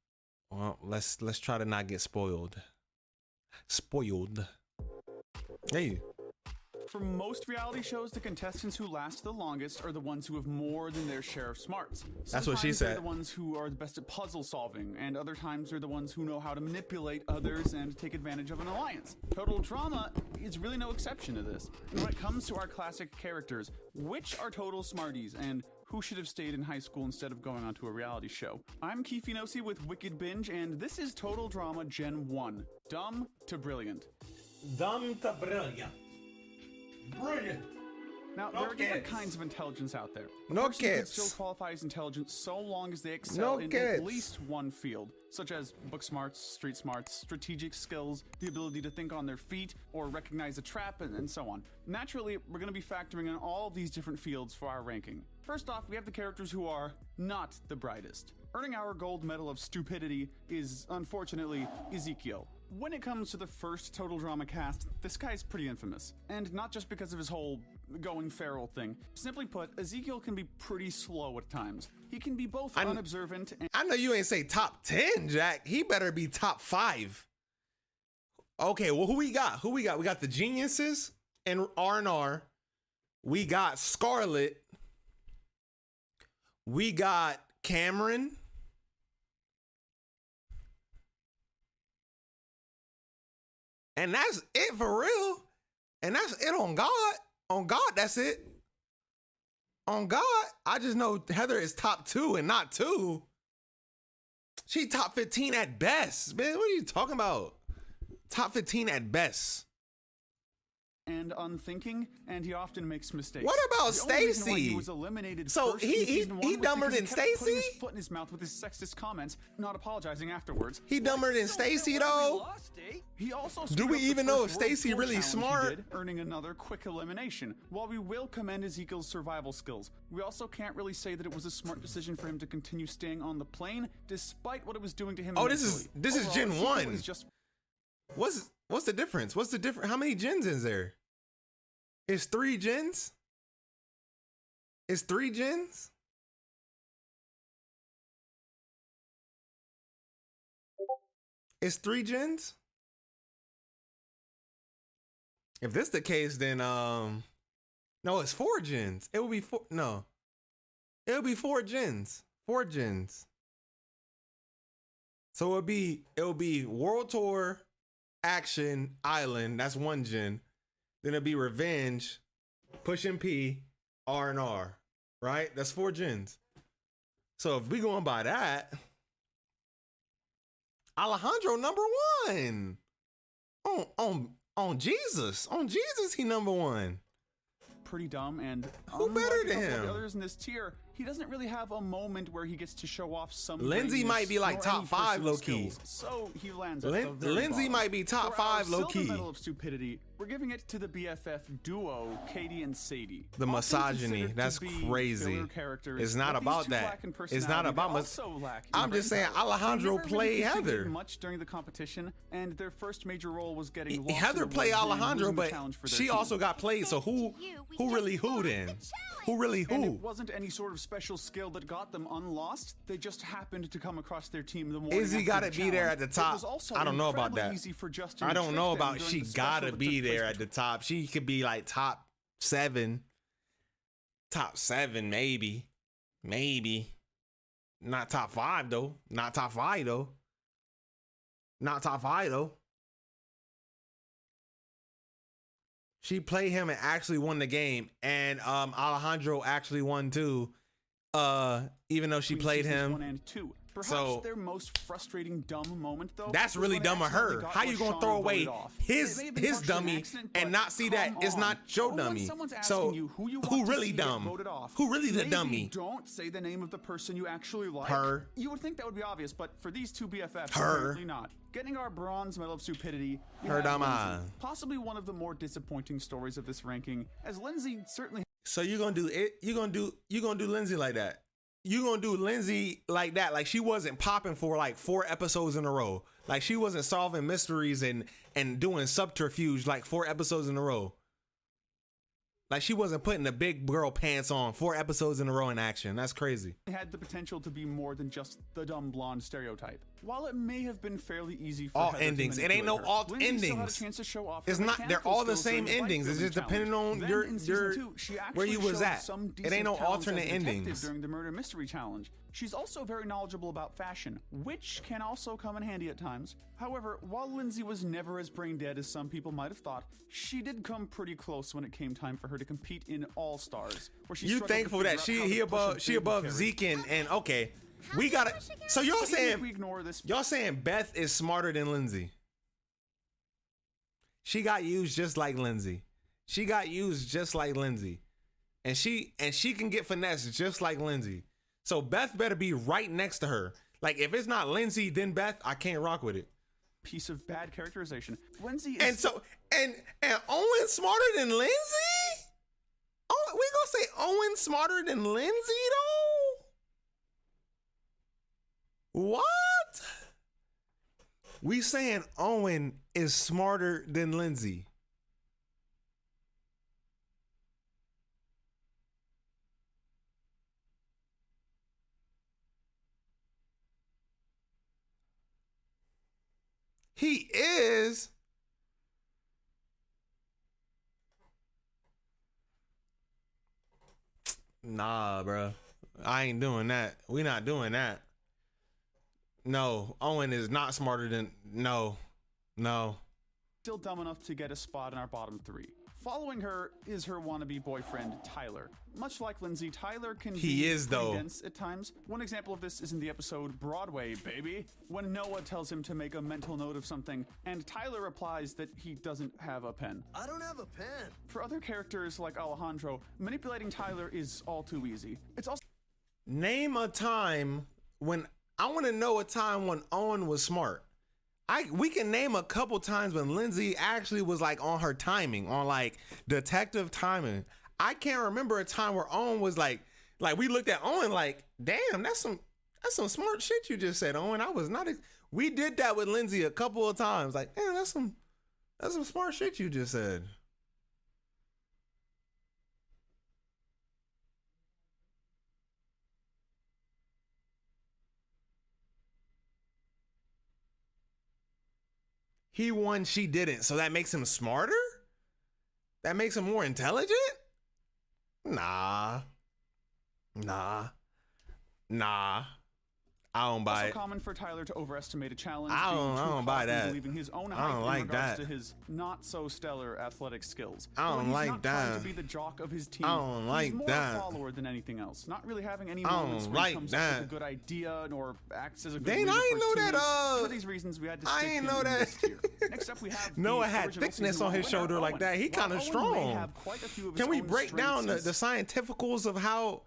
Well, let's try to not get spoiled. Hey. For most reality shows, the contestants who last the longest are the ones who have more than their share of smarts. That's what she Sometimes they're said. the ones who are the best at puzzle solving, and other times they're the ones who know how to manipulate others and take advantage of an alliance. Total Drama is really no exception to this. And when it comes to our classic characters, which are total smarties and who should have stayed in high school instead of going on to a reality show? I'm Keefe Inosi with Wicked Binge, and this is Total Drama Gen 1. Dumb to brilliant. Dumb to brilliant. Brilliant. Now, there are different kinds of intelligence out there. No A person could kids. still qualify as intelligent so long as they excel No in kids. at least one field, such as book smarts, street smarts, strategic skills, the ability to think on their feet, or recognize a trap, and so on. Naturally, we're going to be factoring in all of these different fields for our ranking. First off, we have the characters who are not the brightest. Earning our gold medal of stupidity is, unfortunately, Ezekiel. When it comes to the first Total Drama cast, this guy's pretty infamous. And not just because of his whole going feral thing. Simply put, Ezekiel can be pretty slow at times. He can be both unobservant and— I know you ain't say top 10, Jack. He better be top 5. Okay, well, who we got? We got the Geniuses and R&R. We got Scarlet. We got Cameron. And that's it for real. And that's it on God. On God, that's it. On God, I just know Heather is top 2 and not 2. She top 15 at best. Man, what are you talking about? Top 15 at best. and unthinking, and he often makes mistakes. What about The only reason why Stacy? He was eliminated So first in he season one was dumber because than he kept putting Stacy? his foot in his mouth with his sexist comments, not apologizing afterwards. He dumber than Stacy though? He also Do screwed we up the even know if first World Stacy Tour really challenge he smart? did, earning another quick elimination. While we will commend Ezekiel's survival skills, we also can't really say that it was a smart decision for him to continue staying on the plane, despite what it was doing to him. Oh, this is mentally. Gen Overall, Ezekiel 1. is just What's the difference? What's the difference? How many gens is there? It's 3 gens? It's 3 gens? It's 3 gens? If this the case, then no, it's 4 gens. It would be 4. No, it would be 4 gens. 4 gens. So it would be World Tour, Action, Island. That's 1 gen. Then it'd be Revenge, Pushing P, R&R. Right? That's 4 gens. So if we going by that, Alejandro number 1. On Jesus. On Jesus, he number 1. pretty dumb, and who better than him? The others in this tier, he doesn't really have a moment where he gets to show off some. Lindsay might be like top 5 low key. So he lands Lindsay might be top 5 low key. Medal of Stupidity, we're giving it to the BFF duo, Katie and Sadie. The misogyny, that's crazy. It's not about that. It's not about I'm just saying Alejandro played Heather. Much during the competition, and their first major role was getting lost. Heather played Alejandro, but she also got played. So who really who then? Who really who? And it wasn't any sort of special skill that got them unlost. They just happened to come across their team the morning Izzy got to be there at the top. I don't know about that. I don't know about she got to be there at the top. She could be like top 7. Top 7 maybe. Maybe. Not top 5 though. Not top 5 though. Not top 5 though. She played him and actually won the game, and Alejandro actually won too. Even though she played him. 1 and 2. Perhaps their most frustrating dumb moment, though. That's really dumb of her. How you gonna throw away his dummy and not see that it's not your dummy? So who really dumb? Who really the dummy? Don't say the name of the person you actually like. Her. You would think that would be obvious, but for these two BFFs, her. apparently not. Getting our bronze medal of stupidity. Her dumb eye. Possibly one of the more disappointing stories of this ranking, as Lindsay certainly. So you're gonna do it? You're gonna do Lindsay like that? You gonna do Lindsay like that? Like she wasn't popping for like 4 episodes in a row. Like she wasn't solving mysteries and doing subterfuge like 4 episodes in a row. Like she wasn't putting the big girl pants on 4 episodes in a row in action. That's crazy. It had the potential to be more than just the dumb blonde stereotype. While it may have been fairly easy for all Heather endings, it ain't no alt endings. It's not. They're all the same endings. It's just depending on your where you was at. It ain't no alternate endings. During the murder mystery challenge, she's also very knowledgeable about fashion, which can also come in handy at times. However, while Lindsay was never as brain dead as some people might have thought, she did come pretty close when it came time for her to compete in All Stars. Where she you thankful that she above Zeke and okay. We gotta. So y'all saying Beth is smarter than Lindsay? She got used just like Lindsay. She got used just like Lindsay, and she can get finessed just like Lindsay. So Beth better be right next to her. Like if it's not Lindsay, then Beth, I can't rock with it. Piece of bad characterization. Lindsay is and Owen smarter than Lindsay? Oh, we gonna say Owen smarter than Lindsay though? What? We saying Owen is smarter than Lindsay. He is. Nah, bro. I ain't doing that. We not doing that. No, Owen is not smarter than no. Still dumb enough to get a spot in our bottom 3. Following her is her wannabe boyfriend, Tyler. Much like Lindsay, Tyler can be dense at times. One example of this is in the episode Broadway, Baby, when Noah tells him to make a mental note of something, and Tyler replies that he doesn't have a pen. I don't have a pen. For other characters like Alejandro, manipulating Tyler is all too easy. It's also name a time when I want to know a time when Owen was smart. We can name a couple times when Lindsay actually was like on her timing, on like detective timing. I can't remember a time where Owen was like we looked at Owen like, damn, that's some smart shit you just said, Owen. I was not. We did that with Lindsay a couple of times. Like, damn, that's some smart shit you just said. He won, she didn't. So that makes him smarter? That makes him more intelligent? Nah. I I don't buy also it. common for Tyler to overestimate a challenge. I don't buy that. Believing his own I don't hype like in regards that. to his not so stellar athletic skills. I don't When he's like not that. trying to be the jock of his team. I don't like he's more that. a follower than anything else. Not really having any I don't moments where like he comes that. up with a good idea or acts as a good Dang, leader I ain't for his know that, teammates. For these reasons, we had to I stick ain't him know in that. this tier. Next up, we have Noah the had original thickness season on his one shoulder winner, like that. He kind of Owen may strong. have quite a few of his Can we own break down the strengths. scientificals of how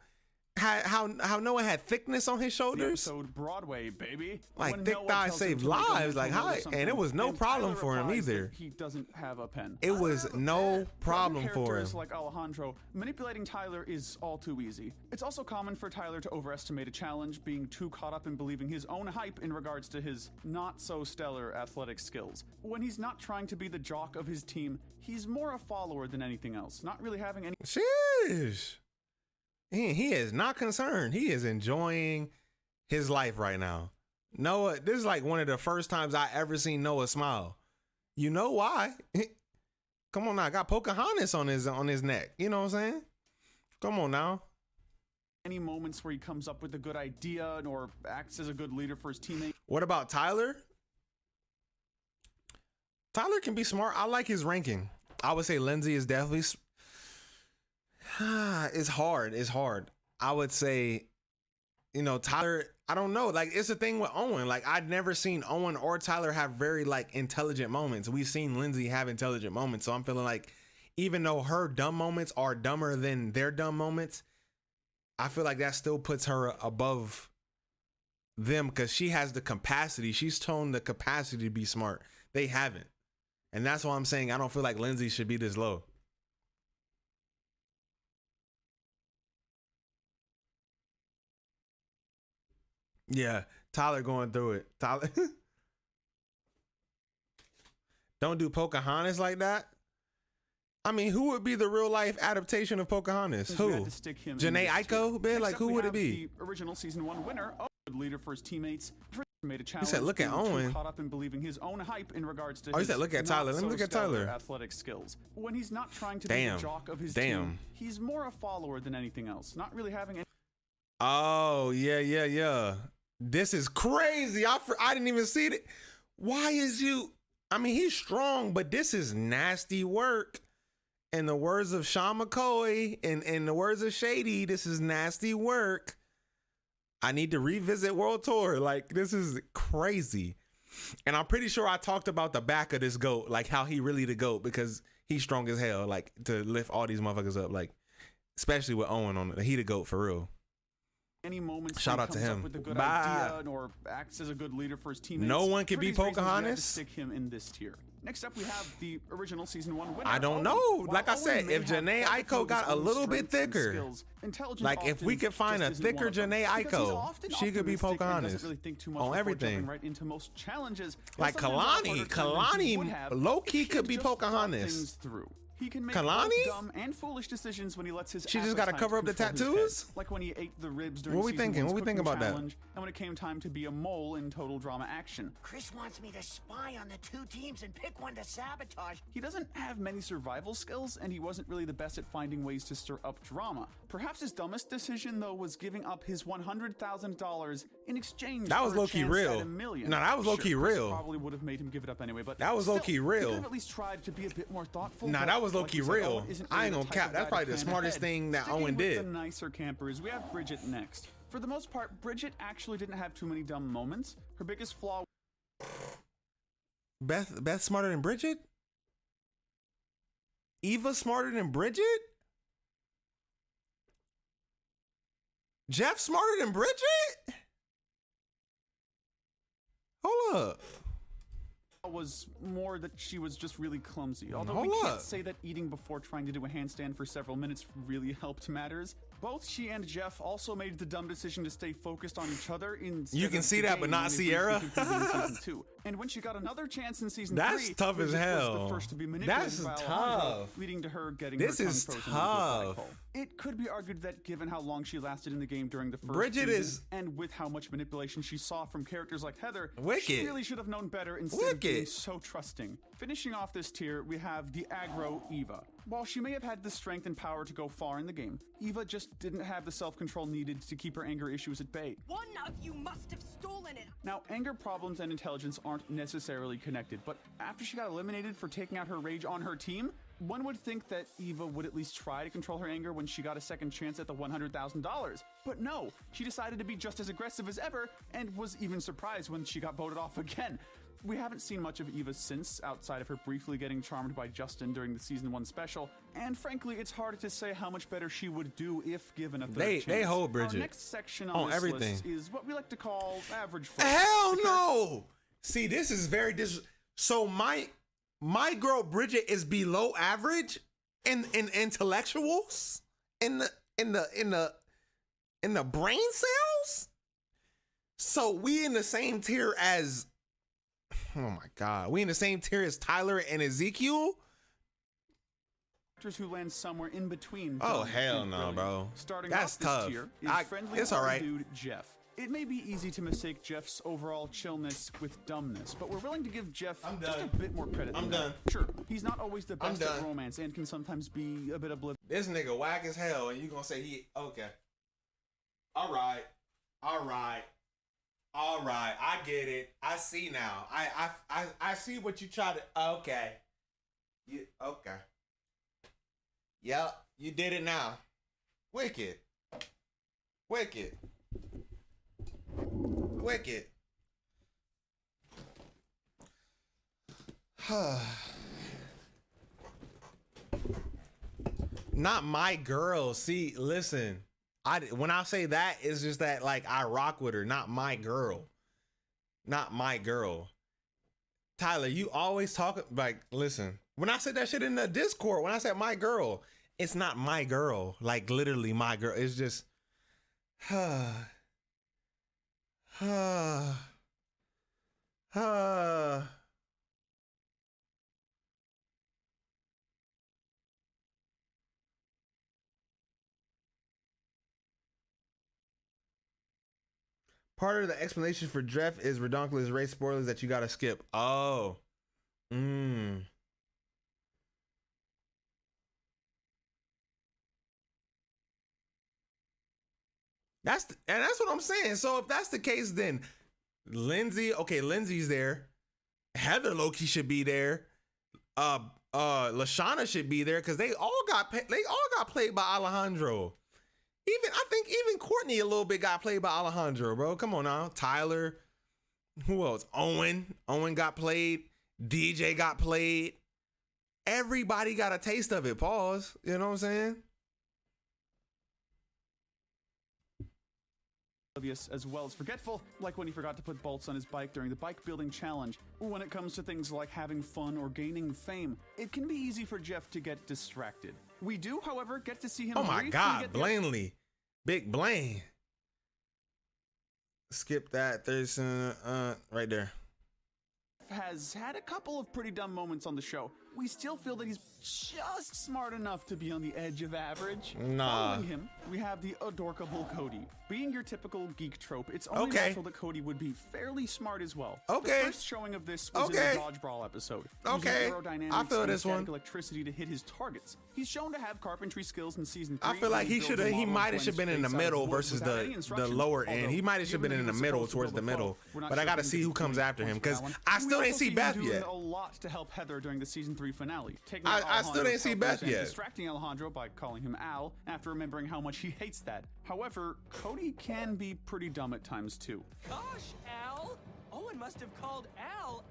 Noah had thickness on his The shoulders? episode Broadway, baby. Like When thick Noah thighs tells him saved to make a lives. Like mental how, note of something, and it was no and problem Tyler for him replies that either. He doesn't have a pen. It was no problem other for him. characters like Alejandro, manipulating Tyler is all too easy. It's also common for Tyler to overestimate a challenge, being too caught up in believing his own hype in regards to his not so stellar athletic skills. When he's not trying to be the jock of his team, he's more a follower than anything else, not really having any. Sheesh. He is not concerned. He is enjoying his life right now. Noah, this is like one of the first times I ever seen Noah smile. You know why? Come on now, I got Pocahontas on his neck. You know what I'm saying? Come on now. Any moments where he comes up with a good idea or acts as a good leader for his teammates. What about Tyler? Tyler can be smart. I like his ranking. I would say Lindsay is definitely. It's hard. I would say, Tyler. I don't know. Like it's the thing with Owen. Like I'd never seen Owen or Tyler have very like intelligent moments. We've seen Lindsay have intelligent moments. So I'm feeling like, even though her dumb moments are dumber than their dumb moments, I feel like that still puts her above them because she has the capacity. She's shown the capacity to be smart. They haven't. And that's why I'm saying I don't feel like Lindsay should be this low. Yeah, Tyler going through it. Tyler. Don't do Pocahontas like that. I mean, who would be the real life adaptation of Pocahontas? Who? Janae Aiko? Man, like who would it be? The original season 1 winner, Owen, leader for his teammates. Made a challenge. He said, "Look at being too Owen." Caught up in believing his own hype in regards to. Oh, he said, "Look at Tyler." Let me look at Tyler. Athletic skills. When he's not trying to be the jock of his team, he's more a follower than anything else. Not really having any. Oh yeah. This is crazy. I didn't even see it. Why is you? I mean, he's strong, but this is nasty work. In the words of Sean McCoy, and in the words of Shady, this is nasty work. I need to revisit World Tour. Like, this is crazy. And I'm pretty sure I talked about the back of this GOAT, like how he really the GOAT because he's strong as hell, like to lift all these motherfuckers up, like especially with Owen on it. He the GOAT for real. Any moments shout out to him. With a good idea or acts as a good leader for his teammates. No one can be Pocahontas. Stick him in this tier. Next up, we have the original season 1 winner. I don't know. Like I said, if Janae Aiko got a little bit thicker, like if we could find a thicker Janae Aiko, she could be Pocahontas on everything. Right into most challenges. Like Kalani low key could be Pocahontas. He can make both dumb and foolish decisions when he lets his. She just got to cover up the tattoos. Like when he ate the ribs during. What we thinking? What we thinking about that? And when it came time to be a mole in Total Drama Action. Chris wants me to spy on the 2 teams and pick one to sabotage. He doesn't have many survival skills, and he wasn't really the best at finding ways to stir up drama. Perhaps his dumbest decision, though, was giving up his $100,000 in exchange. That was for a low-key chance real. at $1 million. No, that was low-key real. Probably would have made him give it up anyway, but that was low-key real. He could have at least tried to be a bit more thoughtful. Nah, that was low-key real. Really I ain't gonna cap. That's probably the smartest thing that Owen did. The nicer campers, we have Bridget next. For the most part, Bridget actually didn't have too many dumb moments. Her biggest flaw. Beth smarter than Bridget? Eva smarter than Bridget? Jeff smarter than Bridget? Hold up. Was more that she was just really clumsy. Although Hold we can't up. say that eating before trying to do a handstand for several minutes really helped matters. Both she and Jeff also made the dumb decision to stay focused on each other in. You can see that, but not Sierra. Season 2. And when she got another chance in season 3, that's tough as hell. Was the first to be manipulated that's by tough. Alejandro, leading to her getting this her tongue is frozen into a tough. flagpole. It could be argued that given how long she lasted in the game during the first Bridget season, is and with how much manipulation she saw from characters like Heather, Wicked. she really should have known better instead of being so trusting. Finishing off this tier, we have the aggro Eva. While she may have had the strength and power to go far in the game, Eva just didn't have the self-control needed to keep her anger issues at bay. One of you must have stolen it. Now, anger problems and intelligence aren't necessarily connected, but after she got eliminated for taking out her rage on her team, one would think that Eva would at least try to control her anger when she got a second chance at the $100,000. But no, she decided to be just as aggressive as ever and was even surprised when she got voted off again. We haven't seen much of Eva since, outside of her briefly getting charmed by Justin during the Season 1 special, and frankly, it's hard to say how much better she would do if given a third chance. They hold Bridget Our next section on this everything. list is what we like to call average folks. Hell no! See, this is very so my girl Bridget is below average in intellectuals, in the brain cells. So we in the same tier as, oh my God, we in the same tier as Tyler and Ezekiel. Actors who land somewhere in between. Oh hell no, bro. Starting That's off this tough. tier is friendly it's all right. dude Jeff. It may be easy to mistake Jeff's overall chillness with dumbness, but we're willing to give Jeff just a bit more credit. I'm than done. That. Sure, he's not always the best done. at romance and can sometimes be a bit oblivious. This nigga whack as hell, and you gonna say he okay? All right. I get it. I see now. I see what you try to. Okay. Okay. Yep, you did it now. Wicked. Not my girl. See, listen. When I say that, it's just that like I rock with her. Not my girl. Tyler, you always talk like, listen. When I said that shit in the Discord, when I said my girl, it's not my girl. Like literally my girl. It's just part of the explanation for Jeff is redonkulous race spoilers that you gotta skip. Oh. That's what I'm saying. So if that's the case, then Lindsay's there. Heather Loki should be there. Lashana should be there because they all got played by Alejandro. I think even Courtney a little bit got played by Alejandro, bro. Come on now. Tyler. Who else? Owen got played. DJ got played. Everybody got a taste of it. Pause. You know what I'm saying? As well as forgetful, like when he forgot to put bolts on his bike during the bike building challenge. When it comes to things like having fun or gaining fame, it can be easy for Jeff to get distracted. We do, however, get to see him. Oh my God, Blanley. Big Blaine. Skip that. There's right there. Has had a couple of pretty dumb moments on the show. We still feel that he's just smart enough to be on the edge of average. Nah. Following him, we have the adorkable Cody. Being your typical geek trope, it's only natural that Cody would be fairly smart as well. Okay. The first showing of this was in the Dodge Brawl episode. Okay. I feel this one. Electricity to hit his targets. He's shown to have carpentry skills in season 3. I feel like he might have been in the middle versus the lower end. He might have been in the middle towards the middle. But I got to see who comes after him because I still didn't see Beth yet. A lot to help Heather during the season 3 finale. I still didn't see Beth yet. Distracting Alejandro by calling him Al after remembering how much he hates that. However, Cody can be pretty dumb at times too. Gosh, Al! Owen must have called Al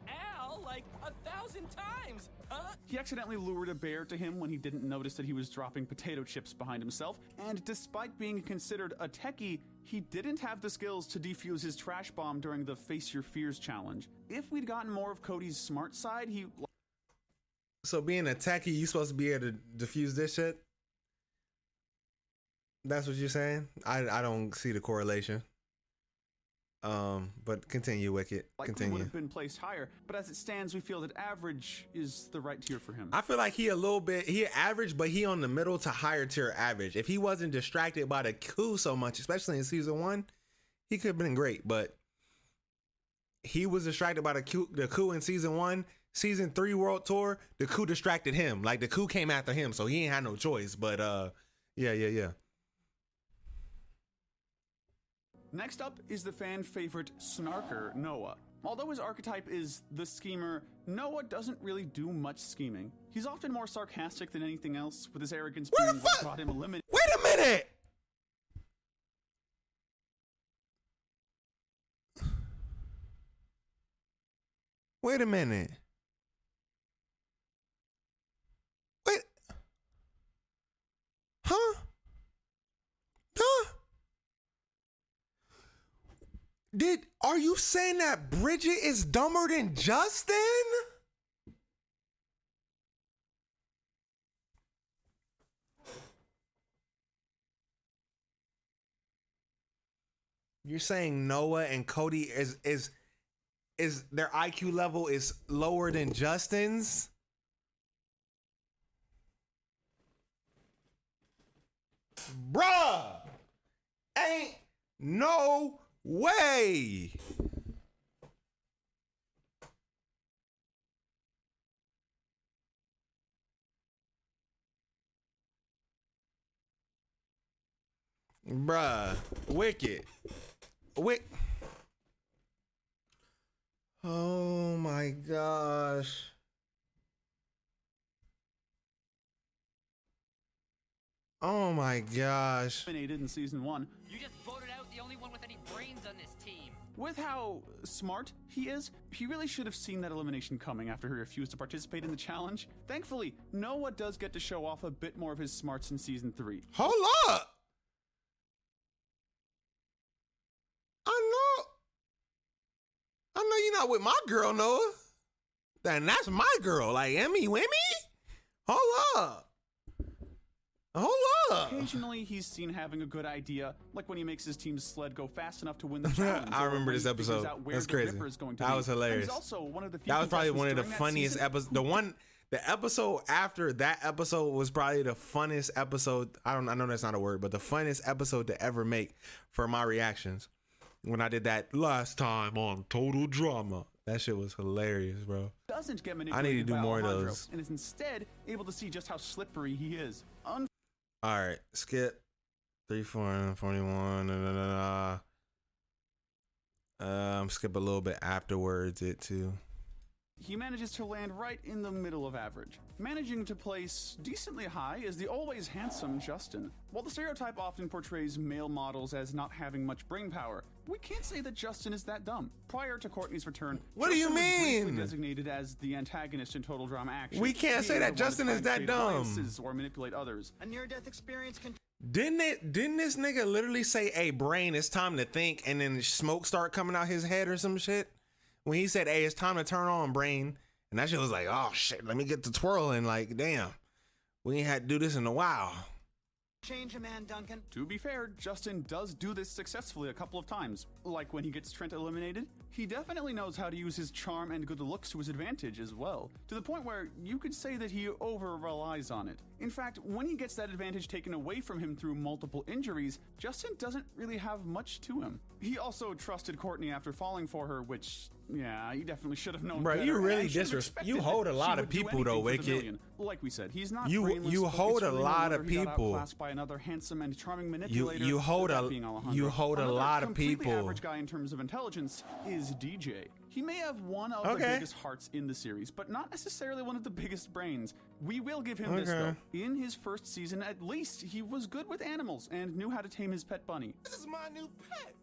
like 1,000 times, huh? He accidentally lured a bear to him when he didn't notice that he was dropping potato chips behind himself, and despite being considered a techie, he didn't have the skills to defuse his trash bomb during the Face Your Fears challenge. If we'd gotten more of Cody's smart side, So being a techie, you supposed to be able to defuse this shit? That's what you're saying? I don't see the correlation. But continue, Wicked. Continue. Would have been placed higher, but as it stands, we feel that average is the right tier for him. I feel like he average, but he on the middle to higher tier average. If he wasn't distracted by the coup so much, especially in season 1, he could have been great. But he was distracted by the coup in season 1. Season 3 World Tour, the coup distracted him. Like the coup came after him, so he ain't had no choice. But yeah. Next up is the fan favorite snarker, Noah. Although his archetype is the schemer, Noah doesn't really do much scheming. He's often more sarcastic than anything else, with his arrogance being what brought him eliminated. Wait a minute! Wait a minute. Wait. Huh? Are you saying that Bridget is dumber than Justin? You're saying Noah and Cody is their IQ level is lower than Justin's? Bruh! Ain't no way! Bruh, wicked. Oh my gosh. Oh my gosh. Eliminated in season 1. You just voted out the only one with any brains on this team. With how smart he is, he really should have seen that elimination coming after he refused to participate in the challenge. Thankfully, Noah does get to show off a bit more of his smarts in season 3. Hold up! I know you're not with my girl, Noah. Then that's my girl. Like, Emmy, Wimmy? Hold up. Occasionally, he's seen having a good idea, like when he makes his team's sled go fast enough to win the challenge. I remember this episode. That's crazy. That was hilarious. That was probably one of the funniest episodes. The episode after that episode was probably the funnest episode. I know that's not a word, but the funnest episode to ever make for my reactions. When I did that last time on Total Drama. That shit was hilarious, bro. Doesn't get I need to do more of those. And is instead able to see just how slippery he is. All right, skip 3, 4, 41. Skip a little bit afterwards. It too. He manages to land right in the middle of average. Managing to place decently high is the always handsome Justin. While the stereotype often portrays male models as not having much brain power, we can't say that Justin is that dumb. Prior to Courtney's return, what do you mean? Was designated as the antagonist in Total Drama Action. We can't say that Justin is that dumb. Or manipulate others. A near-death experience can. Didn't this nigga literally say, "Hey, brain, it's time to think," and then smoke start coming out his head or some shit? When he said, "Hey, it's time to turn on, brain," and that shit was like, "Oh shit, let me get the twirling." Like, damn, we ain't had to do this in a while. Change a man, Duncan. To be fair, Justin does do this successfully a couple of times. Like when he gets Trent eliminated, he definitely knows how to use his charm and good looks to his advantage as well, to the point where you could say that he over-relies on it. In fact, when he gets that advantage taken away from him through multiple injuries, Justin doesn't really have much to him. He also trusted Courtney after falling for her, which, yeah, he definitely should have known. Bro, you really disrespect. You hold a lot of people though, Wicked. Like we said, he's not. You hold a lot of people. By another handsome and charming manipulator. You hold a lot of people. Average guy in terms of intelligence is DJ. He may have one of the biggest hearts in the series, but not necessarily one of the biggest brains. We will give him this though. In his first season, at least, he was good with animals and knew how to tame his pet bunny. This is my new pet.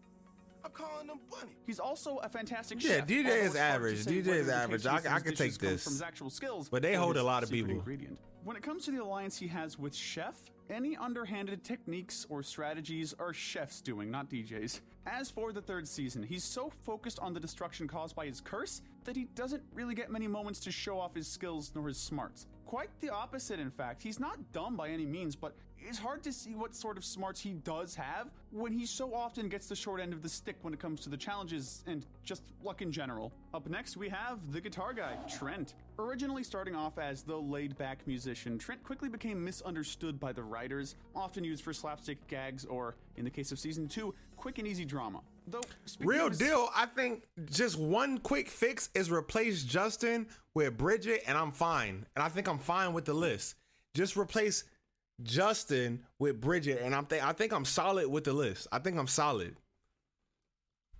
I'm calling him Bunny. He's also a fantastic chef. Yeah, DJ is average. DJ is average. I can take this. From his actual skills, but they hold a lot of people. Ingredient. When it comes to the alliance he has with Chef, any underhanded techniques or strategies are Chef's doing, not DJ's. As for the third season, he's so focused on the destruction caused by his curse that he doesn't really get many moments to show off his skills nor his smarts. Quite the opposite, in fact. He's not dumb by any means, but it's hard to see what sort of smarts he does have when he so often gets the short end of the stick when it comes to the challenges and just luck in general. Up next, we have the guitar guy, Trent. Originally starting off as the laid-back musician, Trent quickly became misunderstood by the writers, often used for slapstick gags or, in the case of season 2, quick and easy drama. Though, real deal, I think just one quick fix is replace Justin with Bridget, and I'm fine. And I think I'm fine with the list. Just replace Justin with Bridget, and I think I'm solid with the list. I think I'm solid.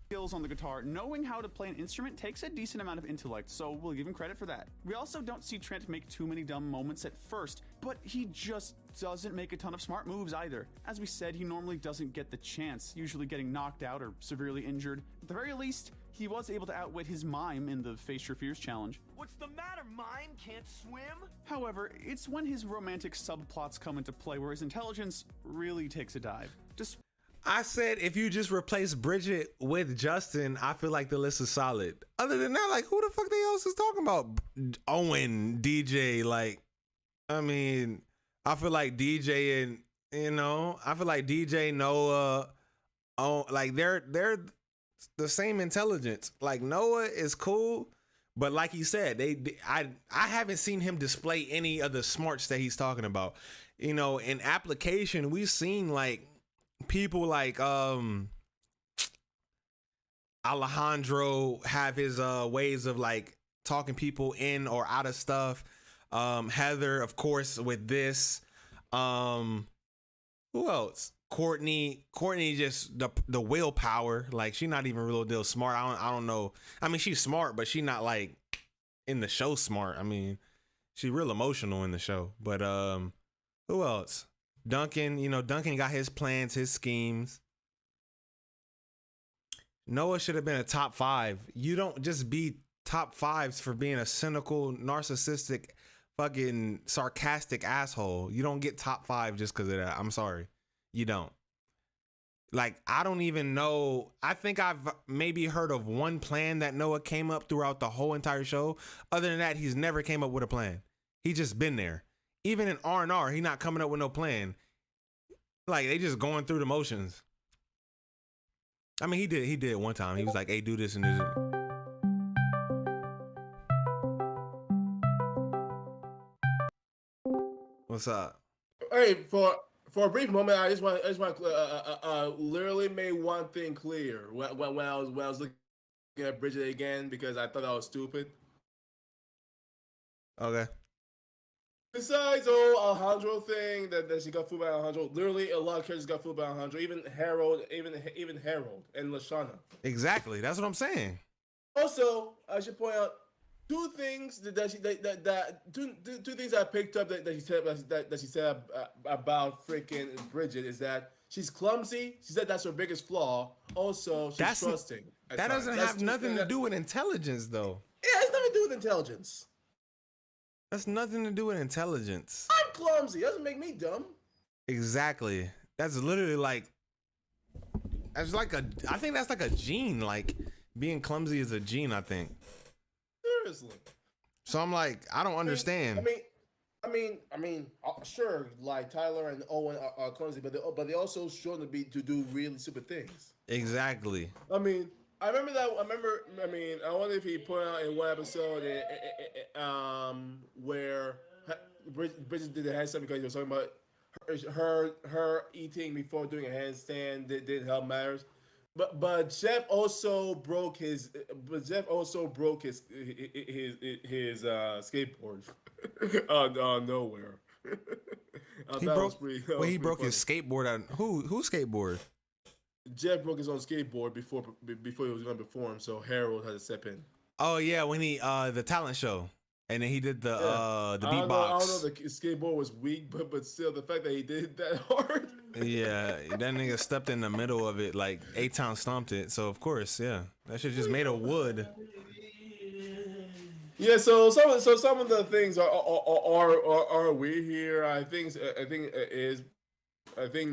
skills on the guitar, knowing how to play an instrument takes a decent amount of intellect, so we'll give him credit for that. We also don't see Trent make too many dumb moments at first, but he just doesn't make a ton of smart moves either. As we said, he normally doesn't get the chance, usually getting knocked out or severely injured. At the very least, he was able to outwit his mime in the Face Your Fears challenge. What's the matter, mime? Can't swim? However, it's when his romantic subplots come into play where his intelligence really takes a dive. I said if you just replace Bridget with Justin, I feel like the list is solid. Other than that, like, who the fuck else is talking about Owen, DJ? Like, I mean, I feel like DJ and, I feel like DJ, Noah, like they're the same intelligence. Like, Noah is cool, but like he said, I haven't seen him display any of the smarts that he's talking about. In application, we've seen like people like Alejandro have his ways of like talking people in or out of stuff. Heather, of course, with this. Who else? Courtney just the willpower. Like, she's not even real deal smart. I don't know. I mean, she's smart, but she's not like in the show smart. I mean, she's real emotional in the show. But who else? Duncan, Duncan got his plans, his schemes. Noah should have been a top 5. You don't just be top 5s for being a cynical, narcissistic, fucking sarcastic asshole. You don't get top 5 just because of that. I'm sorry. You don't. Like, I don't even know. I think I've maybe heard of one plan that Noah came up throughout the whole entire show. Other than that, he's never came up with a plan. He just been there. Even in R&R, he not coming up with no plan. Like, they just going through the motions. I mean, he did it one time. He was like, hey, do this and this. What's up? Hey, for a brief moment, I just want literally made one thing clear when I was looking at Bridget again, because I thought that was stupid. Okay. Besides the whole Alejandro thing that she got fooled by Alejandro, literally a lot of characters got fooled by Alejandro. Even Harold, even Harold and Lashana. Exactly, that's what I'm saying. Also, I should point out two things two things I picked up that she said about freaking Bridget is that she's clumsy. She said that's her biggest flaw. Also, she's trusting. That doesn't have nothing to do with intelligence, though. Yeah, it's nothing to do with intelligence. That's nothing to do with intelligence. I'm clumsy. Doesn't make me dumb. Exactly. That's literally like, I think that's like a gene. Like, being clumsy is a gene, I think. Seriously. So I'm like, I don't understand. I mean, sure, like Tyler and Owen are clumsy, but they also shown to do really stupid things. Exactly. I mean, I wonder if he put out in one episode where Bridget did a handstand because he was talking about her eating before doing a handstand didn't help matters. But Jeff also broke his skateboard on nowhere. He broke his skateboard on who skateboard? Jeff broke his own skateboard before he was going to perform, so Harold had to step in. Oh yeah, when he the talent show, and then he did the beatbox. I don't know the skateboard was weak, but still the fact that he did that hard. Yeah, that nigga stepped in the middle of it, like A-Town stomped it. So of course, yeah, that shit just made of wood. Yeah, so some of the things are weird here. I think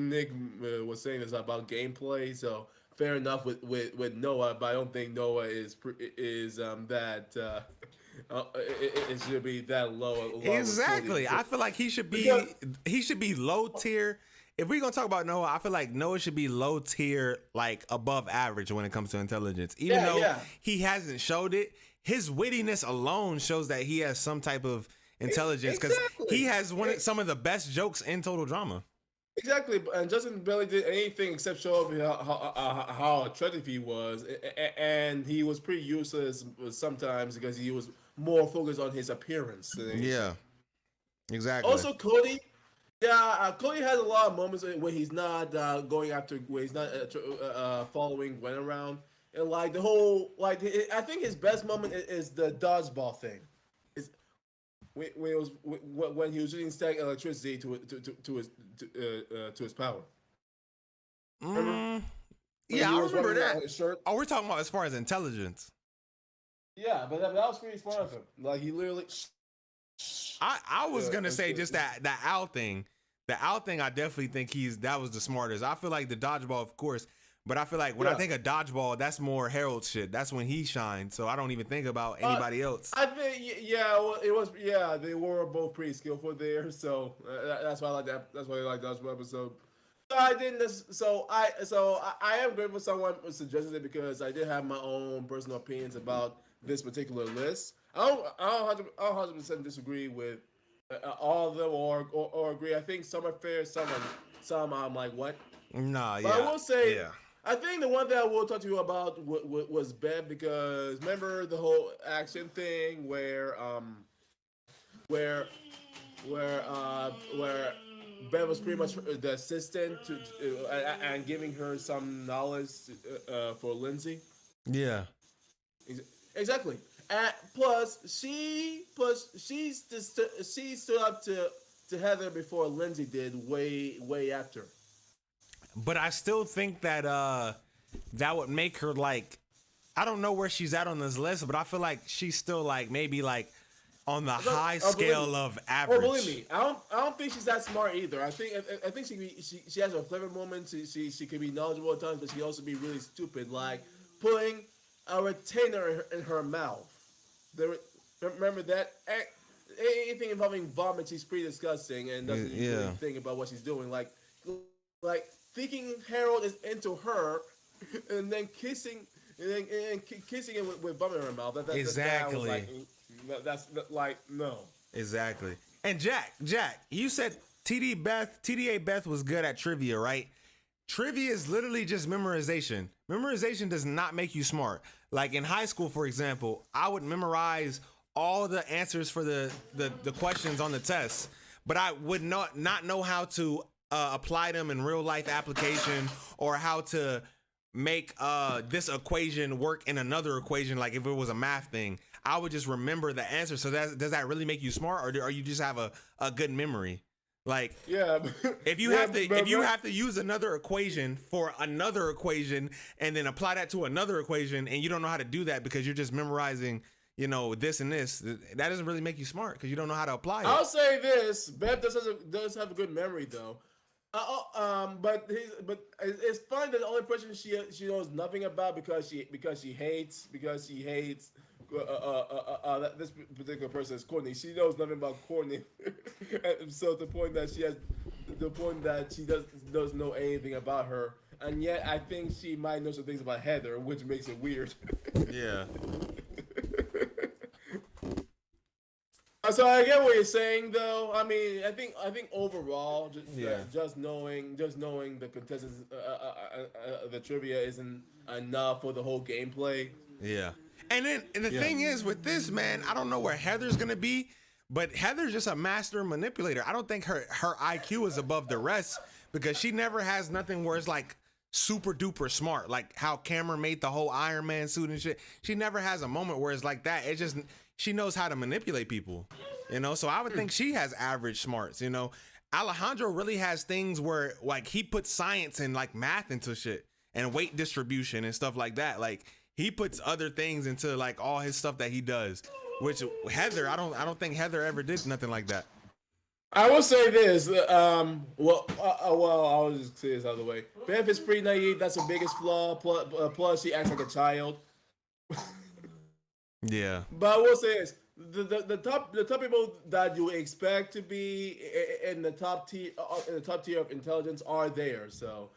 Nick was saying this about gameplay, so fair enough with Noah, but I don't think Noah is that it should be that low. Exactly, I feel like he should be low tier. If we're gonna talk about Noah, I feel like Noah should be low tier, like above average when it comes to intelligence. Even though he hasn't showed it, his wittiness alone shows that he has some type of intelligence because he has some of the best jokes in Total Drama. Exactly, and Justin barely did anything except show off how attractive he was, and he was pretty useless sometimes because he was more focused on his appearance. Yeah, exactly. Also, Cody. Yeah, Cody has a lot of moments where he's not going after, where he's not following Gwen around, And like the whole, like I think his best moment is the dodgeball thing. Is when he was using static electricity to his power. Yeah, I remember that. Oh, we're talking about as far as intelligence. Yeah, but that was pretty smart of him. Like he literally. I was gonna say just that owl thing. The owl thing, I definitely think that was the smartest. I feel like the dodgeball, of course, but I feel like when I think of dodgeball, that's more Harold shit. That's when he shined. So I don't even think about anybody else. I think well, it was they were both pretty skillful there. So that's why I like that. That's why I like dodgeball episode. So I didn't. So I am grateful someone suggested it because I did have my own personal opinions about this particular list. I don't 100% disagree with all of them or agree. I think some are fair, some I'm like, what? Nah, but I will say, I think the one that I will talk to you about was Bev, because remember the whole action thing where Bev was pretty much the assistant and giving her some knowledge for Lindsay. Yeah. Exactly. Plus she stood up to Heather before Lindsay did way after. But I still think that that would make her like, I don't know where she's at on this list, but I feel like she's still like maybe like on the high scale of average. Well, believe me, I don't think she's that smart either. I think she has a clever moment. She can be knowledgeable at times, but she can also be really stupid, like putting a retainer in her mouth. Remember that? Anything involving vomit, she's pretty disgusting and doesn't really think about what she's doing. Like thinking Harold is into her, and then kissing it with vomit in her mouth. Exactly. That's like no. Exactly. And Jack, you said TDA Beth was good at trivia, right? Trivia is literally just memorization. Memorization does not make you smart. Like in high school, for example, I would memorize all the answers for the questions on the test, but I would not know how to apply them in real life application or how to make this equation work in another equation. Like if it was a math thing, I would just remember the answer. So does that really make you smart, or you just have a good memory? Like, yeah, if you have to use another equation for another equation and then apply that to another equation, and you don't know how to do that because you're just memorizing, this and this, that doesn't really make you smart because you don't know how to apply it. I'll say this: Bev does have a good memory though. But it's fun that the only person she knows nothing about because she hates this particular person is Courtney. She knows nothing about Courtney, so the point that she doesn't know anything about her, and yet I think she might know some things about Heather, which makes it weird. Yeah. So I get what you're saying, though. I mean, I think overall, just knowing the contestants, the trivia isn't enough for the whole gameplay. Yeah. And the thing is with this, man, I don't know where Heather's gonna be, but Heather's just a master manipulator. I don't think her IQ is above the rest because she never has nothing where it's like super duper smart, like how Cameron made the whole Iron Man suit and shit. She never has a moment where it's like that. It's just she knows how to manipulate people, So I would think she has average smarts, Alejandro really has things where like he puts science and like math into shit and weight distribution and stuff like that. Like he puts other things into like all his stuff that he does, which Heather, I don't think Heather ever did nothing like that. I will say this. I'll just say this out of the way. Bev is pretty naive. That's her biggest flaw. Plus, she acts like a child. Yeah. But I will say this: the top people that you expect to be in the top tier of intelligence are there. So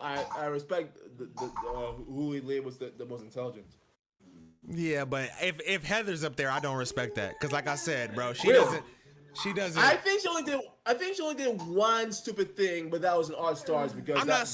I respect who he labels the most intelligent. Yeah, but if Heather's up there, I don't respect that because, like I said, bro, she doesn't. I think she only did one stupid thing, but that was in All Stars because I'm not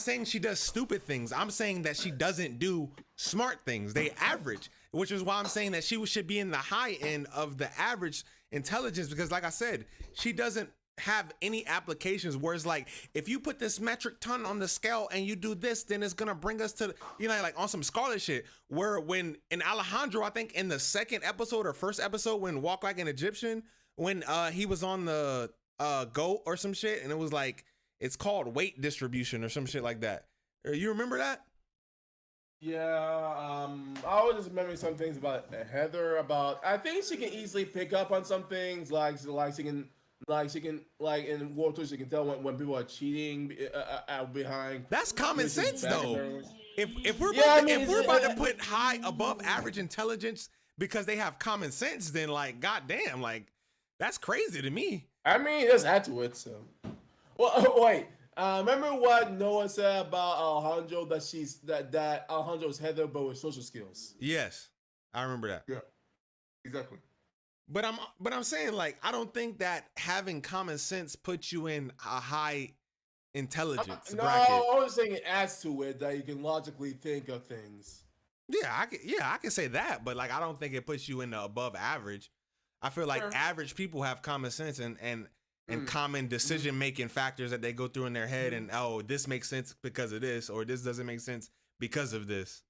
saying she does stupid things. I'm saying that she doesn't do smart things. They average, which is why I'm saying that she should be in the high end of the average intelligence because, like I said, she doesn't have any applications where it's like, if you put this metric ton on the scale and you do this, then it's gonna bring us to, you know, like on some Scarlet shit. Where when in Alejandro, I think in the second episode or first episode, when Walk Like an Egyptian, when he was on the goat or some shit, and it was like, it's called weight distribution or some shit like that. You remember that? Yeah, I was just remembering some things about Heather. I think she can easily pick up on some things, like she can in World Tour, she can tell when people are cheating behind. That's common sense, though. If we're about to put high above average intelligence because they have common sense, then like, goddamn, like that's crazy to me. I mean, just add to it. So, well, wait. Remember what Noah said about Alejandro, that Alejandro's Heather but with social skills? Yes, I remember that. Yeah, exactly. But I'm saying, like, I don't think that having common sense puts you in a high intelligence bracket. No, I was saying it adds to it that you can logically think of things. Yeah, I can say that, but like I don't think it puts you in the above average. I feel like average people have common sense and common decision making factors that they go through in their head, and this makes sense because of this, or this doesn't make sense because of this.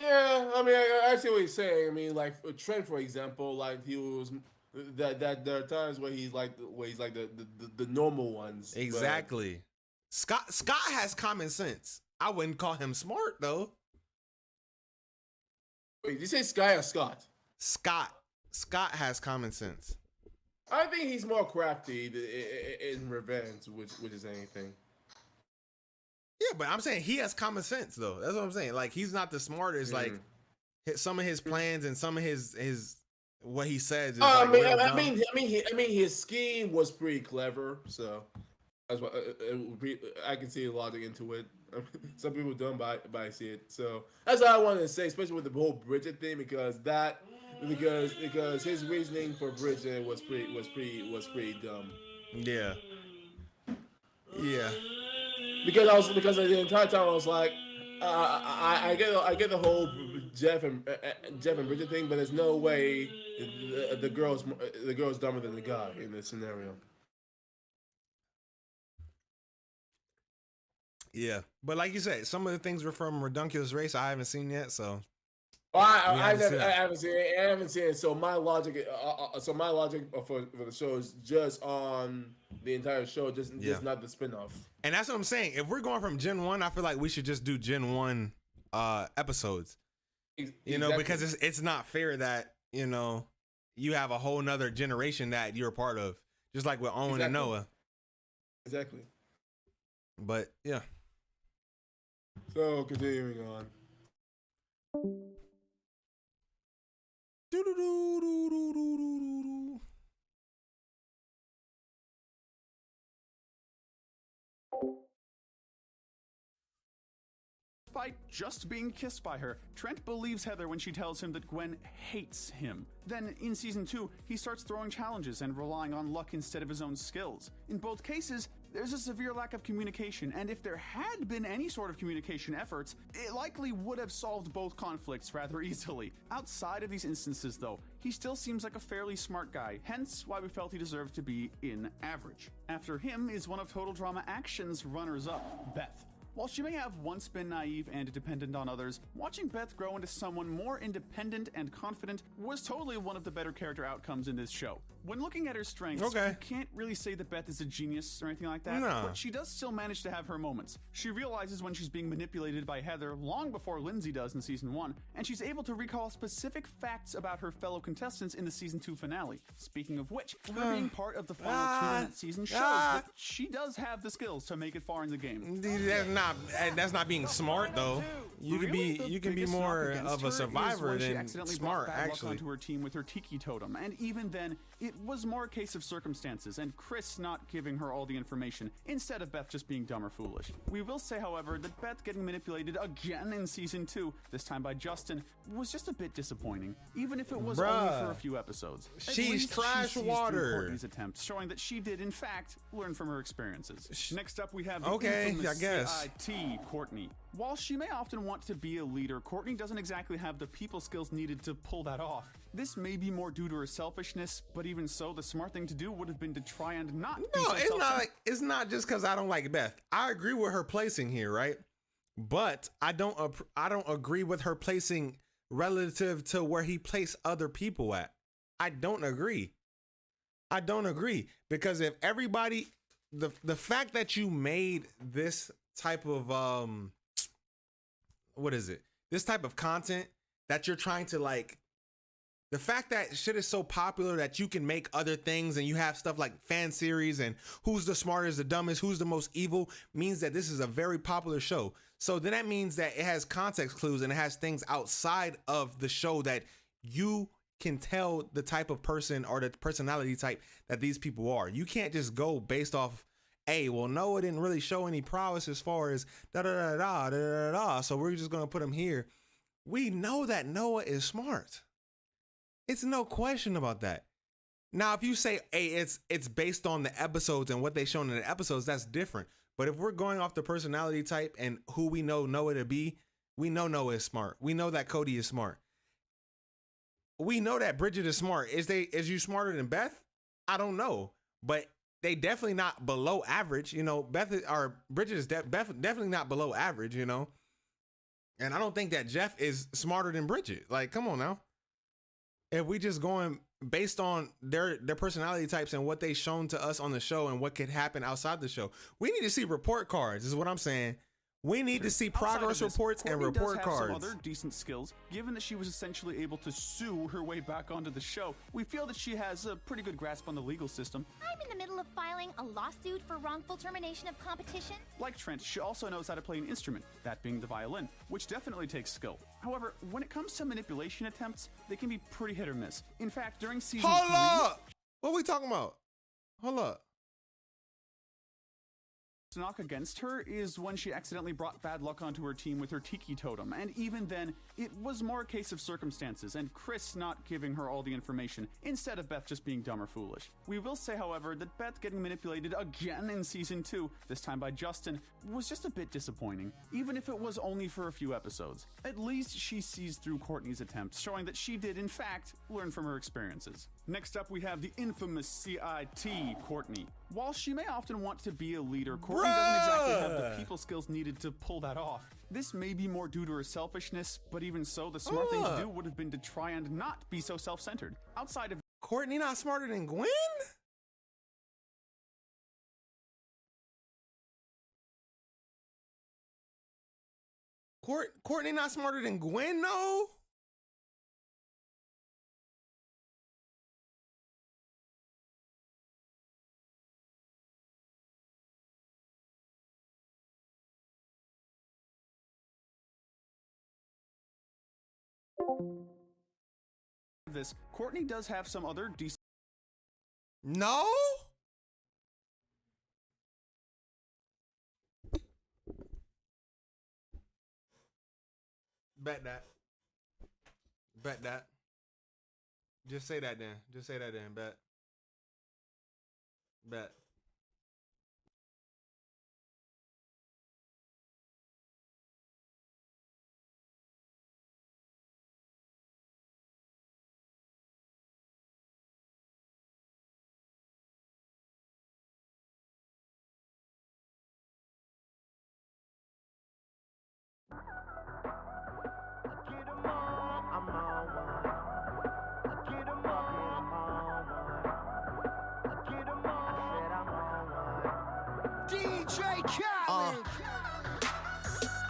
Yeah, I mean, I see what he's saying. I mean, like Trent, for example, like he was that there are times where he's like the normal ones. Exactly. Scott has common sense. I wouldn't call him smart though. Wait, did you say Sky or Scott? Scott has common sense. I think he's more crafty in revenge, which is anything. Yeah, but I'm saying he has common sense though. That's what I'm saying. Like he's not the smartest. Like some of his plans and some of his what he says. Is I mean, his scheme was pretty clever. So that's why I can see a logic into it. Some people don't, but I see it. So that's what I wanted to say, especially with the whole Bridget thing, because his reasoning for Bridget was pretty dumb. Yeah. Yeah. Because the entire time I was like, I get the whole Jeff and Bridget thing, but there's no way the girl's dumber than the guy in this scenario. Yeah, but like you said, some of the things were from Redunculous Race I haven't seen yet, so. Well, I haven't seen it. So my logic, for the show is just on the entire show, just not the spinoff. And that's what I'm saying. If we're going from Gen 1, I feel like we should just do Gen 1 episodes. You know, because it's not fair that, you know, you have a whole nother generation that you're a part of, just like with Owen and Noah. Exactly. But yeah. So continuing on. Despite just being kissed by her, Trent believes Heather when she tells him that Gwen hates him. Then, in Season 2, he starts throwing challenges and relying on luck instead of his own skills. In both cases, there's a severe lack of communication, and if there had been any sort of communication efforts, it likely would have solved both conflicts rather easily. Outside of these instances, though, he still seems like a fairly smart guy, hence why we felt he deserved to be in average. After him is one of Total Drama Action's runners-up, Beth. While she may have once been naive and dependent on others, watching Beth grow into someone more independent and confident was totally one of the better character outcomes in this show. When looking at her strengths, you can't really say that Beth is a genius or anything like that, but she does still manage to have her moments. She realizes when she's being manipulated by Heather long before Lindsay does in Season 1, and she's able to recall specific facts about her fellow contestants in the Season 2 finale. Speaking of which, her being part of the final two in that season shows that she does have the skills to make it far in the game. That's not being smart though. You can be more of a survivor than smart, actually. Onto her team with her tiki totem, and even then, it was more a case of circumstances and Chris not giving her all the information instead of Beth just being dumb or foolish. We will say, however, that Beth getting manipulated again in Season 2, this time by Justin, was just a bit disappointing, even if it was only for a few episodes. She's trash water. Courtney's attempts, showing that she did, in fact, learn from her experiences. Next up, we have the I guess. CIT Courtney. While she may often want to be a leader, Courtney doesn't exactly have the people skills needed to pull that off. This may be more due to her selfishness, but even so, the smart thing to do would have been to try and not be No, so it's not like, it's not just because I don't like Beth. I agree with her placing here, right? But I don't agree with her placing relative to where he placed other people at. I don't agree. Because if everybody, the fact that you made this type of this type of content that you're trying to like, the fact that shit is so popular that you can make other things and you have stuff like fan series and who's the smartest, the dumbest, who's the most evil, means that this is a very popular show. So then that means that it has context clues and it has things outside of the show that you can tell the type of person or the personality type that these people are. You can't just go based off, hey, well, Noah didn't really show any prowess as far as da-da-da-da, so we're just going to put him here. We know that Noah is smart. It's no question about that. Now, if you say, hey, it's based on the episodes and what they shown in the episodes, that's different. But if we're going off the personality type and who we know Noah to be, we know Noah is smart. We know that Cody is smart. We know that Bridget is smart. Is you smarter than Beth? I don't know. But they definitely not below average. You know, Bridget is definitely not below average, you know. And I don't think that Jeff is smarter than Bridget. Like, come on now. If we just going based on their personality types and what they shown to us on the show and what could happen outside the show, we need to see report cards, is what I'm saying. We need to see progress reports and report cards. Some other decent skills. Given that she was essentially able to sue her way back onto the show, we feel that she has a pretty good grasp on the legal system. I'm in the middle of filing a lawsuit for wrongful termination of competition. Like Trent, she also knows how to play an instrument, that being the violin, which definitely takes skill. However, when it comes to manipulation attempts, they can be pretty hit or miss. In fact, during season 3... Hold up! What are we talking about? Hold up. To knock against her is when she accidentally brought bad luck onto her team with her tiki totem, and even then, it was more a case of circumstances and Chris not giving her all the information, instead of Beth just being dumb or foolish. We will say, however, that Beth getting manipulated again in season 2, this time by Justin, was just a bit disappointing, even if it was only for a few episodes. At least she sees through Courtney's attempts, showing that she did, in fact, learn from her experiences. Next up, we have the infamous CIT, Courtney. While she may often want to be a leader, Courtney doesn't exactly have the people skills needed to pull that off. This may be more due to her selfishness, but even so, the smart thing to do would have been to try and not be so self-centered. Outside of Courtney not smarter than Gwen? Courtney not smarter than Gwen, no? this, Courtney does have some other decent... No? Bet that. Bet that. Just say that then. Just say that then. Bet. Bet. DJ Khaled.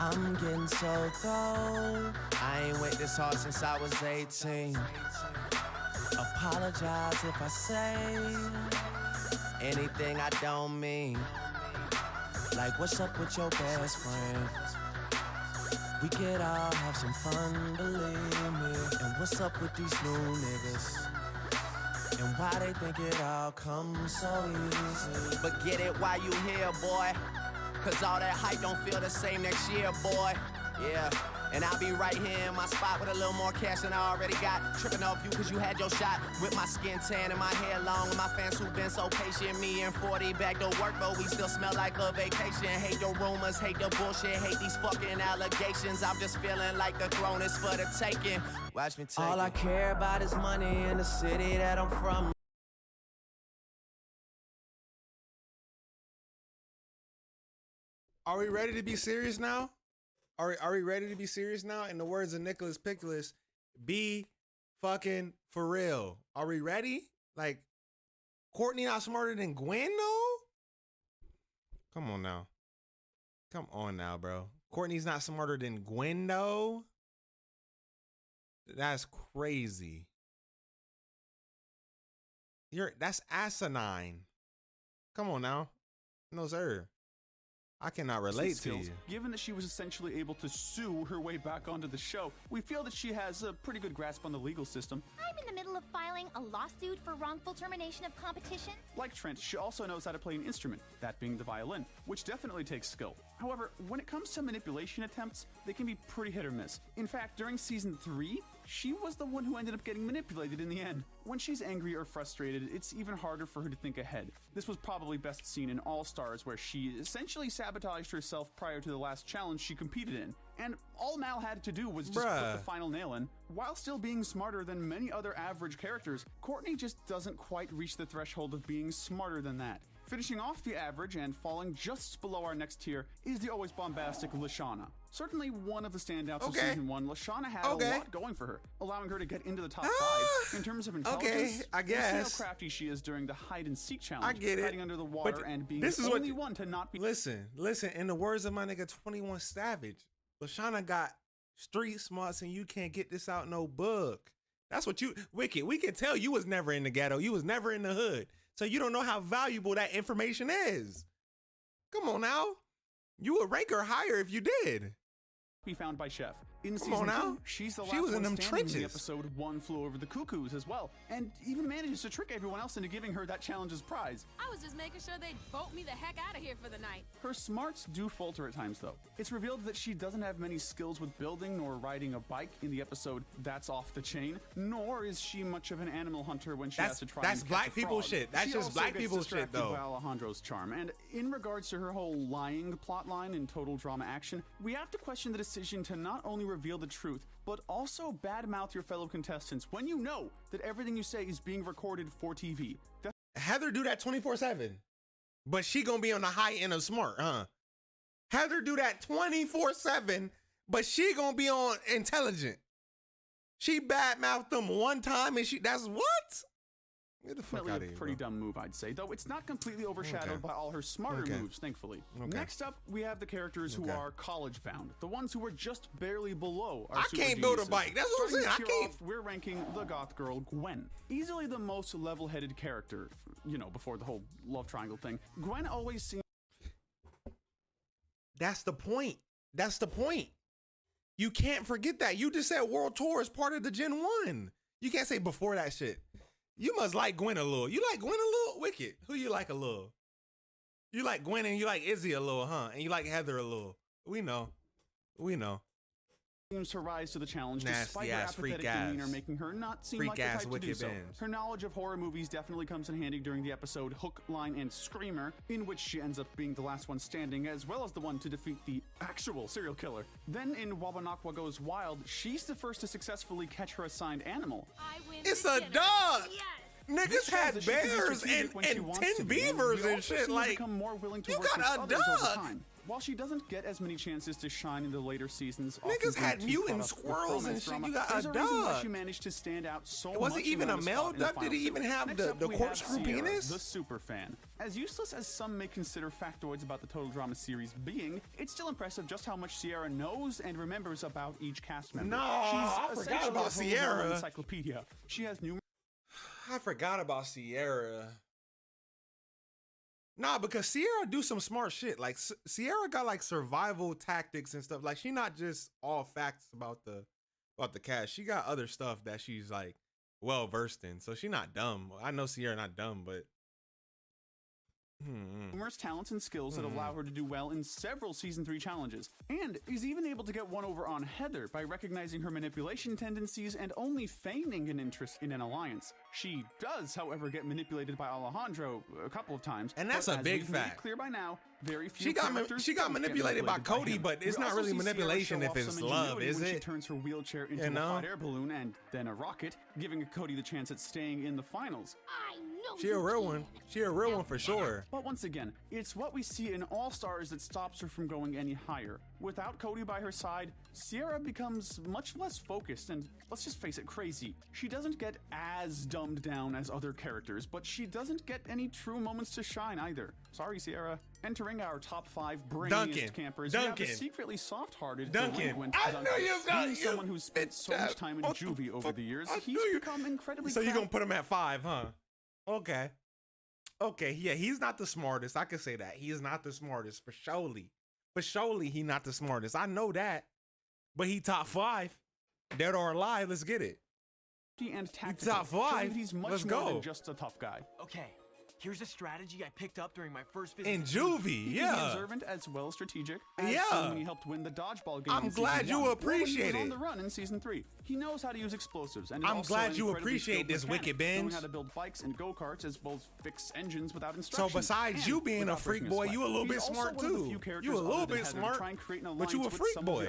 I'm getting so cold. I ain't wait this hard since I was 18. Apologize if I say anything I don't mean. Like, what's up with your best friend? We could all have some fun, believe me. And what's up with these new niggas? And why they think it all comes so easy? But get it while you here, boy. Cause all that hype don't feel the same next year, boy. Yeah, And I'll be right here in my spot with a little more cash than I already got. Tripping off you cause you had your shot. With my skin tan and my hair long. And my fans who've been so patient. Me and 40 back to work, but we still smell like a vacation. Hate your rumors, hate the bullshit, hate these fucking allegations. I'm just feeling like the throne is for the taking. Watch me take all I care about is money in the city that I'm from. Are we ready to be serious now? Are we ready to be serious now? In the words of Nicholas Pickles, be fucking for real. Are we ready? Like, Courtney not smarter than Gwen, though? Come on now. Come on now, bro. Courtney's not smarter than Gwen, though? That's crazy. That's asinine. Come on now. No, sir. I cannot relate to you. Given that she was essentially able to sue her way back onto the show, we feel that she has a pretty good grasp on the legal system. I'm in the middle of filing a lawsuit for wrongful termination of competition. Like Trent, she also knows how to play an instrument, that being the violin, which definitely takes skill. However, when it comes to manipulation attempts, they can be pretty hit or miss. In fact, during season 3, she was the one who ended up getting manipulated in the end. When she's angry or frustrated, it's even harder for her to think ahead. This was probably best seen in All Stars, where she essentially sabotaged herself prior to the last challenge she competed in. And all Mal had to do was just put the final nail in. While still being smarter than many other average characters, Courtney just doesn't quite reach the threshold of being smarter than that. Finishing off the average and falling just below our next tier is the always bombastic Lashana. Certainly one of the standouts of season 1, Lashana had a lot going for her, allowing her to get into the top 5 in terms of intelligence. I guess. We'll see how crafty she is during the hide and seek challenge, I get it. hiding under the water But and being this the is only one to not be. Listen. In the words of my nigga 21 Savage, Lashana got street smarts and you can't get this out no book. That's what you, Wicked. We can tell you was never in the ghetto. You was never in the hood. So you don't know how valuable that information is. Come on now. You would rank her higher if you did. Be found by Chef. In Come on season now. 2, she's the She last was in one them standing in the trenches. episode One Flew Over the Cuckoos as well, and even manages to trick everyone else into giving her that challenge's prize. I was just making sure they'd vote me the heck out of here for the night. Her smarts do falter at times, though. It's revealed that she doesn't have many skills with building nor riding a bike in the episode That's Off the Chain, nor is she much of an animal hunter when she has to try and catch black a people frog. shit. That's She just also black gets people shit, distracted though. by Alejandro's charm, and in regards to her whole lying plotline in Total Drama Action, we have to question the decision to not only reveal the truth, but also badmouth your fellow contestants when you know that everything you say is being recorded for TV. Heather do that 24/7, but she gonna be on the high end of smart, huh? Heather do that 24/7, but she gonna be on intelligent. She badmouthed them one time and that's what? Get the fuck out of Definitely here, a pretty bro. dumb move, I'd say, though it's not completely overshadowed by all her smarter moves, thankfully. Next up, we have the characters who are college-bound, the ones who are just barely below our I super can't build a geniuses. bike. That's what I'm Starting saying. I this tier can't. off, we're ranking the goth girl Gwen. Easily the most level-headed character, you know, before the whole love triangle thing. Gwen always seems... That's the point. That's the point. You can't forget that. You just said World Tour is part of the Gen 1. You can't say before that shit. You must like Gwen a little. You like Gwen a little? Wicked. Who you like a little? You like Gwen and you like Izzy a little, huh? And you like Heather a little. We know. We know. Seems to rise to the challenge Nasty despite her ass, freak apathetic demeanor ass. making her not seem Freak like the ass type to do Wicked so. binge. Her knowledge of horror movies definitely comes in handy during the episode Hook, Line, and Screamer, in which she ends up being the last one standing, as well as the one to defeat the actual serial killer. Then in Wabanakwa Goes Wild, she's the first to successfully catch her assigned animal. It's a dog. Niggas had bears and 10 beavers and shit. Like, become more willing to you work with got a others over dog. time. While she doesn't get as many chances to shine in the later seasons, Niggas often had due to mutant caught up with squirrels and romance shit. drama, You got there's a reason why dog. she managed to stand out so Was it much even and a land male spot in the duck? Did final he even two. have Next the up, we have corkscrew Sierra, penis? The super fan. As useless as some may consider factoids about the Total Drama series being, it's still impressive just how much Sierra knows and remembers about each cast member. No, I She's forgot essentially about a whole Sierra. encyclopedia. She has numerous. I forgot about Sierra. Nah, because Sierra do some smart shit. Like Sierra got like survival tactics and stuff. Like she not just all facts about the cast. She got other stuff that she's like well versed in. So she not dumb. I know Sierra not dumb, but numerous talents and skills that allow her to do well in several Season 3 challenges, and is even able to get one over on Heather by recognizing her manipulation tendencies and only feigning an interest in an alliance. She does, however, get manipulated by Alejandro a couple of times, and that's a big fact. Clear by now, very few she got manipulated by Cody, but it's not really manipulation if it's love, is when it? She turns her wheelchair into a hot air balloon and then a rocket, giving Cody the chance at staying in the finals. I know She a real one. She a real one for sure. But once again, it's what we see in All Stars that stops her from going any higher. Without Cody by her side, Sierra becomes much less focused and, let's just face it, crazy. She doesn't get as dumbed down as other characters, but she doesn't get any true moments to shine either. Sorry, Sierra. Entering our top 5 brainiest campers, we have a secretly soft-hearted delinquent Duncan. Being someone who's spent so much time in juvie over the years, he's become incredibly So you're gonna put him at 5, huh? Okay. Okay, yeah, he's not the smartest. I can say that. He is not the smartest, for surely. But surely he not the smartest. I know that. But he top 5. Dead or alive, let's get it. And he's top 5. He's much let's more go. than just a tough guy. Okay. Here's a strategy I picked up during my first visit. In juvie, He can be observant as well as strategic. As when he helped win the dodgeball game. I'm glad you appreciate it. On it. the run in Season 3, he knows how to use explosives, and I'm glad you appreciate this, Wicked Benj. Knowing how to build bikes and go-karts as well as fix engines without instructions. So besides you being a freak boy, you a little bit smart too. You a little bit smart, but you a freak boy.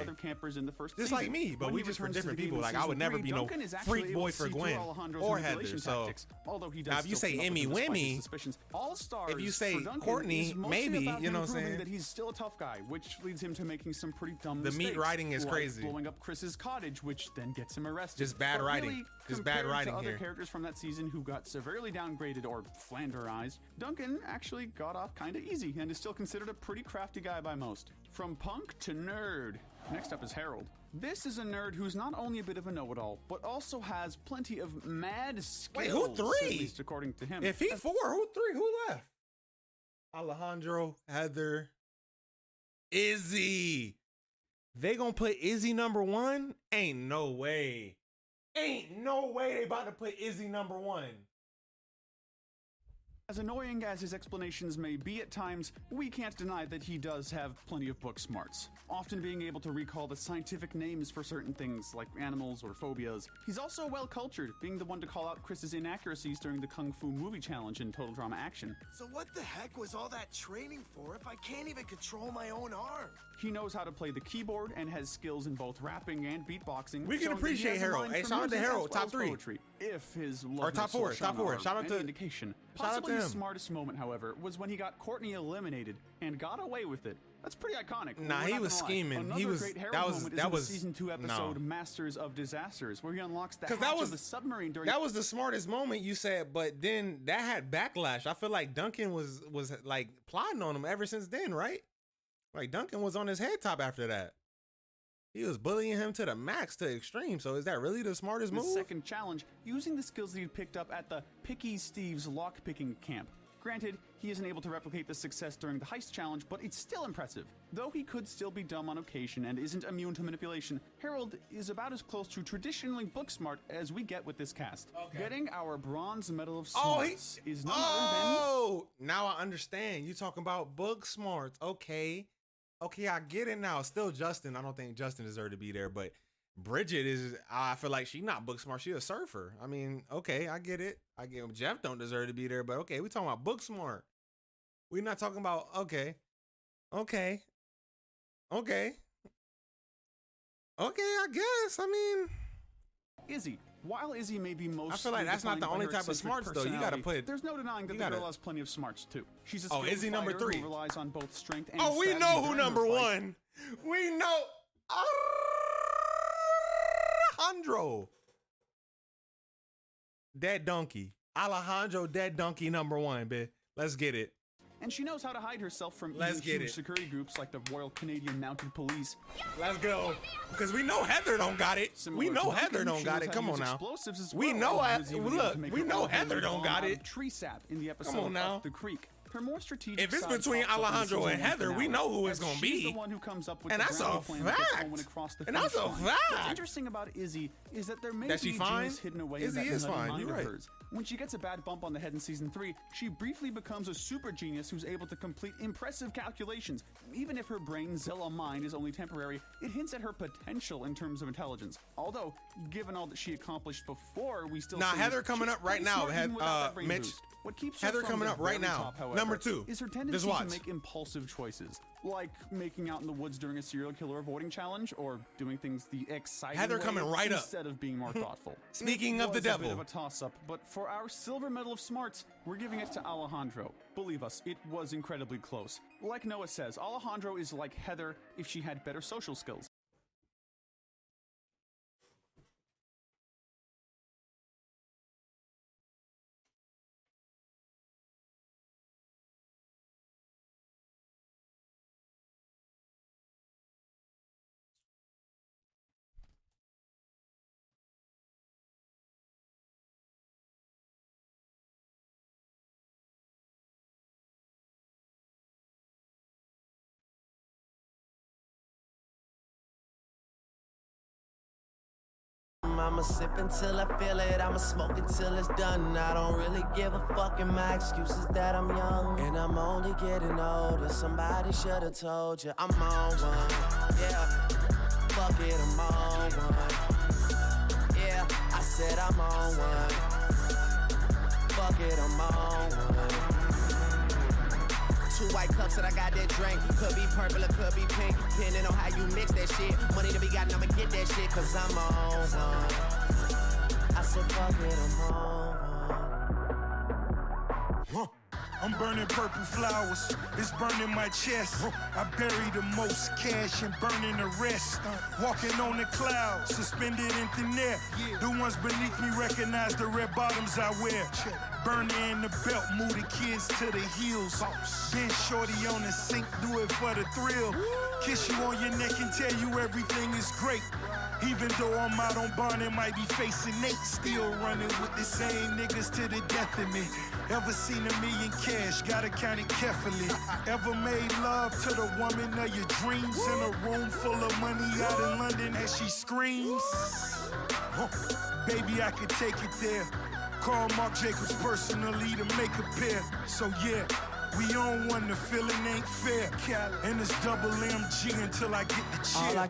Just like me, but we just for different people. Like I would never be no freak boy for Gwen or Heather. So now if you say Emmy Wimmy, if you say Courtney, maybe, you know what I'm saying? That he's still a tough guy, which leads him to making some pretty dumb The mistakes. meat writing is like crazy. blowing up Chris's cottage, which then gets him arrested. Just bad But writing. Really, Just bad writing to other here. characters from that season who got severely downgraded or flanderized, Duncan actually got off kinda easy and is still considered a pretty crafty guy by most. From punk to nerd. Next up is Harold. This is a nerd who's not only a bit of a know-it-all, but also has plenty of mad skills. Wait, who 3? At least according to him. If he 4, who 3? Who left? Alejandro, Heather, Izzy. They gonna put Izzy number 1? Ain't no way. Ain't no way they about to put Izzy number 1. As annoying as his explanations may be at times, we can't deny that he does have plenty of book smarts, often being able to recall the scientific names for certain things like animals or phobias. He's also well-cultured, being the one to call out Chris's inaccuracies during the Kung Fu Movie Challenge in Total Drama Action. So what the heck was all that training for if I can't even control my own arm? He knows how to play the keyboard and has skills in both rapping and beatboxing. We can appreciate Harold. Hey, shout out to Harold, top 3. Poetry, if his or top 4, top 4. Shout out to indication. Shout out to Possibly him. his smartest moment, however, was when he got Courtney eliminated and got away with it. That's pretty iconic. Nah, We're he not was gonna lie. scheming. Another He was great Harold that was moment is that in the was season 2 episode no. Masters of Disasters, where he unlocks the hatch that was of the submarine during. That was the smartest moment you said, but then that had backlash. I feel like Duncan was like plotting on him ever since then, right? Like Duncan was on his head top after that. He was bullying him to the max, to extreme. So is that really the smartest move? The second challenge, using the skills that he picked up at the Picky Steve's lockpicking camp. Granted, he isn't able to replicate the success during the heist challenge, but it's still impressive. Though he could still be dumb on occasion and isn't immune to manipulation, Harold is about as close to traditionally book smart as we get with this cast. Getting our bronze medal of smarts is none other than... now I understand. You talking about book smarts. Okay, I get it now. Still Justin. I don't think Justin deserved to be there, but Bridget is, I feel like she's not book smart. She's a surfer. I mean, okay, I get it. I get it. Jeff don't deserve to be there, but okay, we talking about book smart. We're not talking about, okay, I guess. I mean, Izzy. While Izzy may be most, I feel like that's not the only type of smarts though. You gotta put. There's no denying that the girl has plenty of smarts too. She's a skilled Izzy number fighter 3 who relies on both strength and we strategy know who during number her fights. 1. We know Alejandro. Dead donkey. Alejandro dead donkey number 1, bitch. Let's get it. And she knows how to hide herself from Let's even get huge it. security groups like the Royal Canadian Mounted Police. Let's go. Because we know Heather don't got it. We know Heather don't got it. Come on now. We know we know Heather don't got it. Tree sap in the episode Come on now. Up the Creek. Her more strategic If it's side between pops up in Alejandro and season Heather, 1 we know who it's as gonna she's be. the one who comes up with And the that's a ground plan that gets fact. Owen across the And that's finish a line. fact. What's interesting about Izzy is that there may That be she fine? genius hidden away Izzy in that is nutty fine. mind You're of right. hers. When she gets a bad bump on the head in Season 3, she briefly becomes a super genius who's able to complete impressive calculations. Even if her brain Zilla mind is only temporary, it hints at her potential in terms of intelligence. Although, given all that she accomplished before, we still Now, say Heather that coming she's up right pretty now, smart even without that brain Mitch. boost. What keeps her Heather from coming the up right very now. top, however, Number 2. is her Just tendency watch. to make impulsive choices, like making out in the woods during a serial killer avoiding challenge, or doing things the exciting Heather way coming right up. instead of being more thoughtful. Speaking It of the was devil. a bit of a toss-up, but for our silver medal of smarts, we're giving it to Alejandro. Believe us, it was incredibly close. Like Noah says, Alejandro is like Heather if she had better social skills. I'ma sip until I feel it, I'ma smoke until it's done. I don't really give a fuck, and my excuse is that I'm young and I'm only getting older. Somebody should've told you I'm on one. Yeah, fuck it, I'm on one. Yeah, I said I'm on one. Fuck it, I'm on one. 2 white cups that I got that drink. Could be purple or could be pink, depending on how you mix that shit. Money to be gotten, I'ma get that shit, cause I'm on one. I said fuck it, I'm on one. I'm burning purple flowers, it's burning my chest. I bury the most cash and burning the rest. Walking on the clouds, suspended in thin air. The ones beneath me recognize the red bottoms I wear. Burner in the belt, move the kids to the heels. Then shorty on the sink, do it for the thrill. Kiss you on your neck and tell you everything is great. Even though I'm out on bond and might be facing Nate, still running with the same niggas to the death of me. Ever seen $1 million cash, gotta count it carefully. Ever made love to the woman of your dreams in a room full of money out in London as she screams? Baby, I could take it there. Call Marc Jacobs personally to make a pair. So yeah, we on one, the feeling ain't fair. And it's double MG until I get the chair.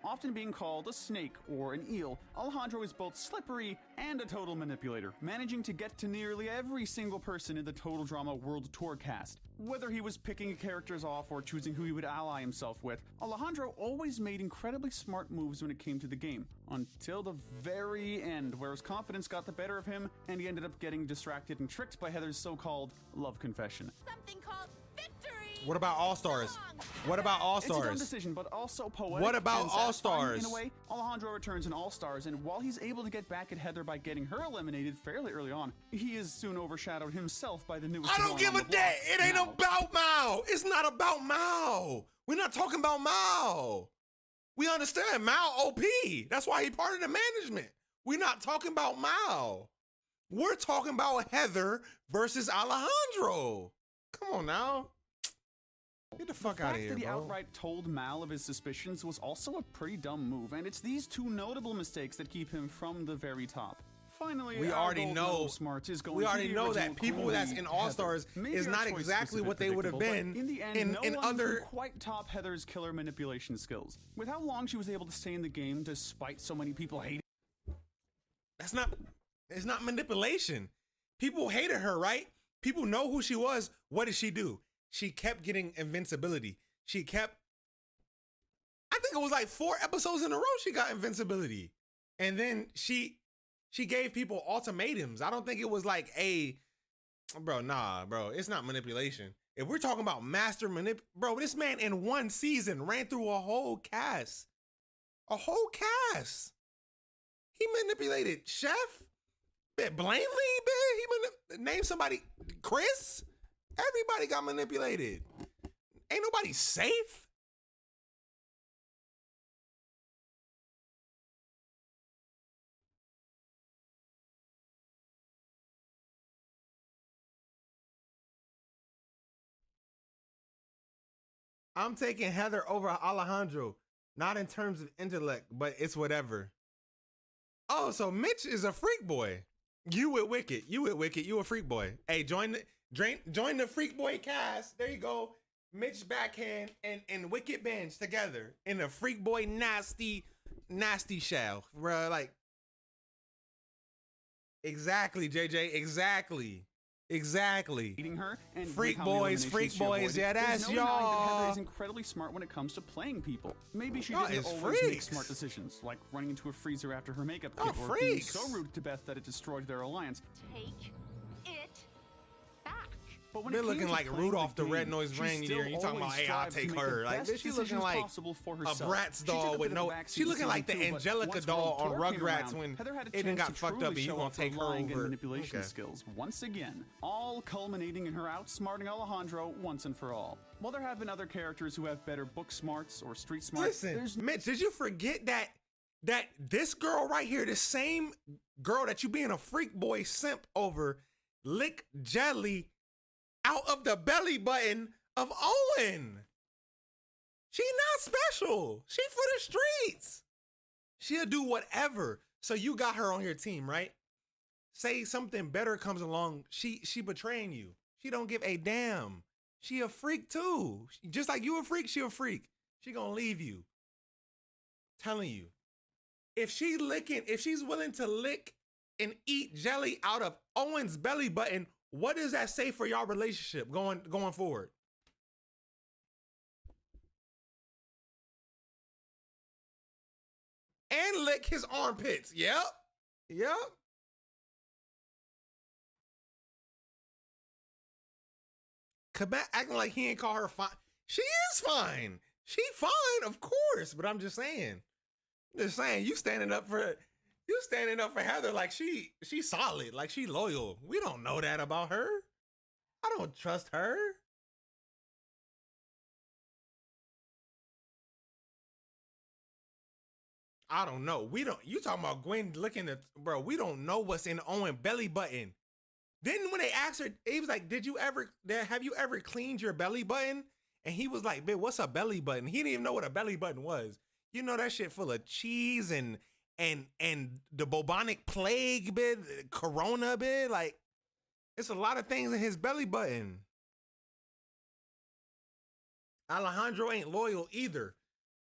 Often being called a snake or an eel, Alejandro is both slippery and a total manipulator, managing to get to nearly every single person in the Total Drama World Tour cast. Whether he was picking characters off or choosing who he would ally himself with, Alejandro always made incredibly smart moves when it came to the game, until the very end, where his confidence got the better of him and he ended up getting distracted and tricked by Heather's so-called love confession. Something called victory! What about All-Stars? What about It's a dumb All-Stars? decision, but also poetic. What about and satisfying All-Stars? In a way, Alejandro returns in All-Stars, and while he's able to get back at Heather by getting her eliminated fairly early on, he is soon overshadowed himself by the newest. I don't one give on a the damn. block, It ain't Mal. about Mao. It's not about Mao. We're not talking about Mao. We understand Mao OP. That's why he part of the management. We're not talking about Mao. We're talking about Heather versus Alejandro. Come on now. Get the fuck The out of fact here, that he bro. outright told Mal of his suspicions was also a pretty dumb move, and it's these two notable mistakes that keep him from the very top. Finally, We our already gold know. medal of smarts is going We to already the know that original people queen that's bee, in All-Stars Heather. Maybe is our not choice exactly was a what bit they would have predictable, been but in the end, in no one under. could quite top Heather's killer manipulation skills. With how long she was able to stay in the game despite so many people hating. It's not manipulation. People hated her, right? People know who she was. What did she do? she kept getting invincibility. I think it was like 4 episodes in a row she got invincibility. And then she gave people ultimatums. I don't think it was like bro, it's not manipulation. If we're talking about master bro, this man in one season ran through a whole cast. A whole cast. He manipulated Chef, Blaney, name somebody, Chris. Everybody got manipulated. Ain't nobody safe. I'm taking Heather over Alejandro, not in terms of intellect, but it's whatever. Oh, so Mitch is a freak boy. You with Wicked. You a freak boy. Hey, join the freak boy cast. There you go. Mitch Backhand and Wicked Bench together in a freak boy nasty shell. Bro, like, exactly, JJ, exactly. Eating her and freak how many boys, eliminations she yeah, avoided. that's There's no denying that Heather y'all. is incredibly smart when it comes to playing people. Maybe she Y'all didn't is always make freaks. smart decisions, like running into a freezer after her makeup Y'all kit, or being freaks. so rude to Beth that it destroyed their alliance. Take it back. But when They're it came looking to like playing Rudolph the game, Red-Nosed she Reindeer, still and you talking about, always hey, I'll strived to take make her. the Like, best bitch, she looking decisions like possible for a herself. Bratz She took doll a with bit of no. a backseat She in looking like the season two, but Angelica once doll World on Tour came Rugrats around, when Heather had a it didn't chance got to fucked up truly and you show gonna off her take her lying and over. manipulation Okay. skills once again, all culminating in her outsmarting Alejandro once and for all. While there have been other characters who have better book smarts or street smarts, Listen, Mitch, did you forget that this girl right here, the same girl that you being a freak boy simp over, lick jelly out of the belly button of Owen? She not special. She for the streets. She'll do whatever. So you got her on your team, right? Say something better comes along, she betraying you. She don't give a damn. She a freak too. Just like you a freak, she a freak. She gonna leave you. Telling you. If she's willing to lick and eat jelly out of Owen's belly button, what does that say for y'all relationship going forward? And lick his armpits. Yep. Quebec acting like he ain't call her fine. She is fine. She fine, of course. But I'm just saying. You standing up for Heather like she solid, like she loyal. We don't know that about her. I don't trust her. I don't know. You talking about Gwen looking at, bro, we don't know what's in Owen belly button. Then when they asked her, he was like, have you ever cleaned your belly button? And he was like, bitch, what's a belly button? He didn't even know what a belly button was. You know that shit full of cheese and the bubonic plague, bitch, corona, bitch. Like, it's a lot of things in his belly button. Alejandro ain't loyal either.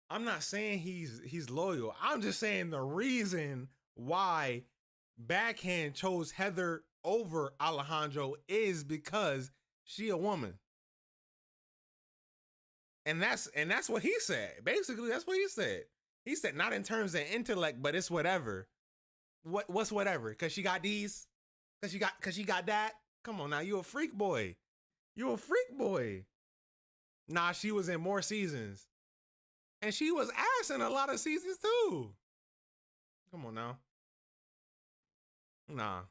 I'm not saying he's loyal. I'm just saying the reason why Backhand chose Heather over Alejandro is because she a woman. And that's what he said. Basically, that's what he said. He said not in terms of intellect, but it's whatever. What's whatever? Cause she got these? Cause she got that? Come on now, you a freak boy. You a freak boy. Nah, she was in more seasons. And she was ass in a lot of seasons too. Come on now. Nah.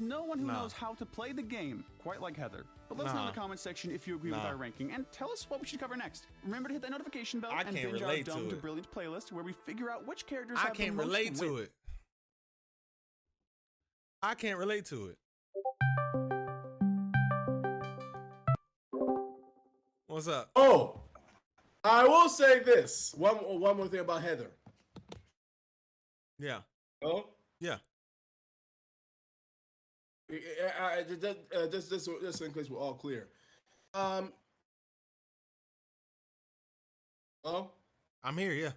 No one who knows how to play the game quite like Heather. But let us know in the comment section if you agree with our ranking, and tell us what we should cover next. Remember to hit that notification bell and binge our Dumb to Brilliant playlist where we figure out which characters have the most relate to wit. it. I can't relate to it. What's up? Oh, I will say this. One more thing about Heather. Yeah. Oh? Yeah. Just in case we're all clear. Oh? I'm here, yeah.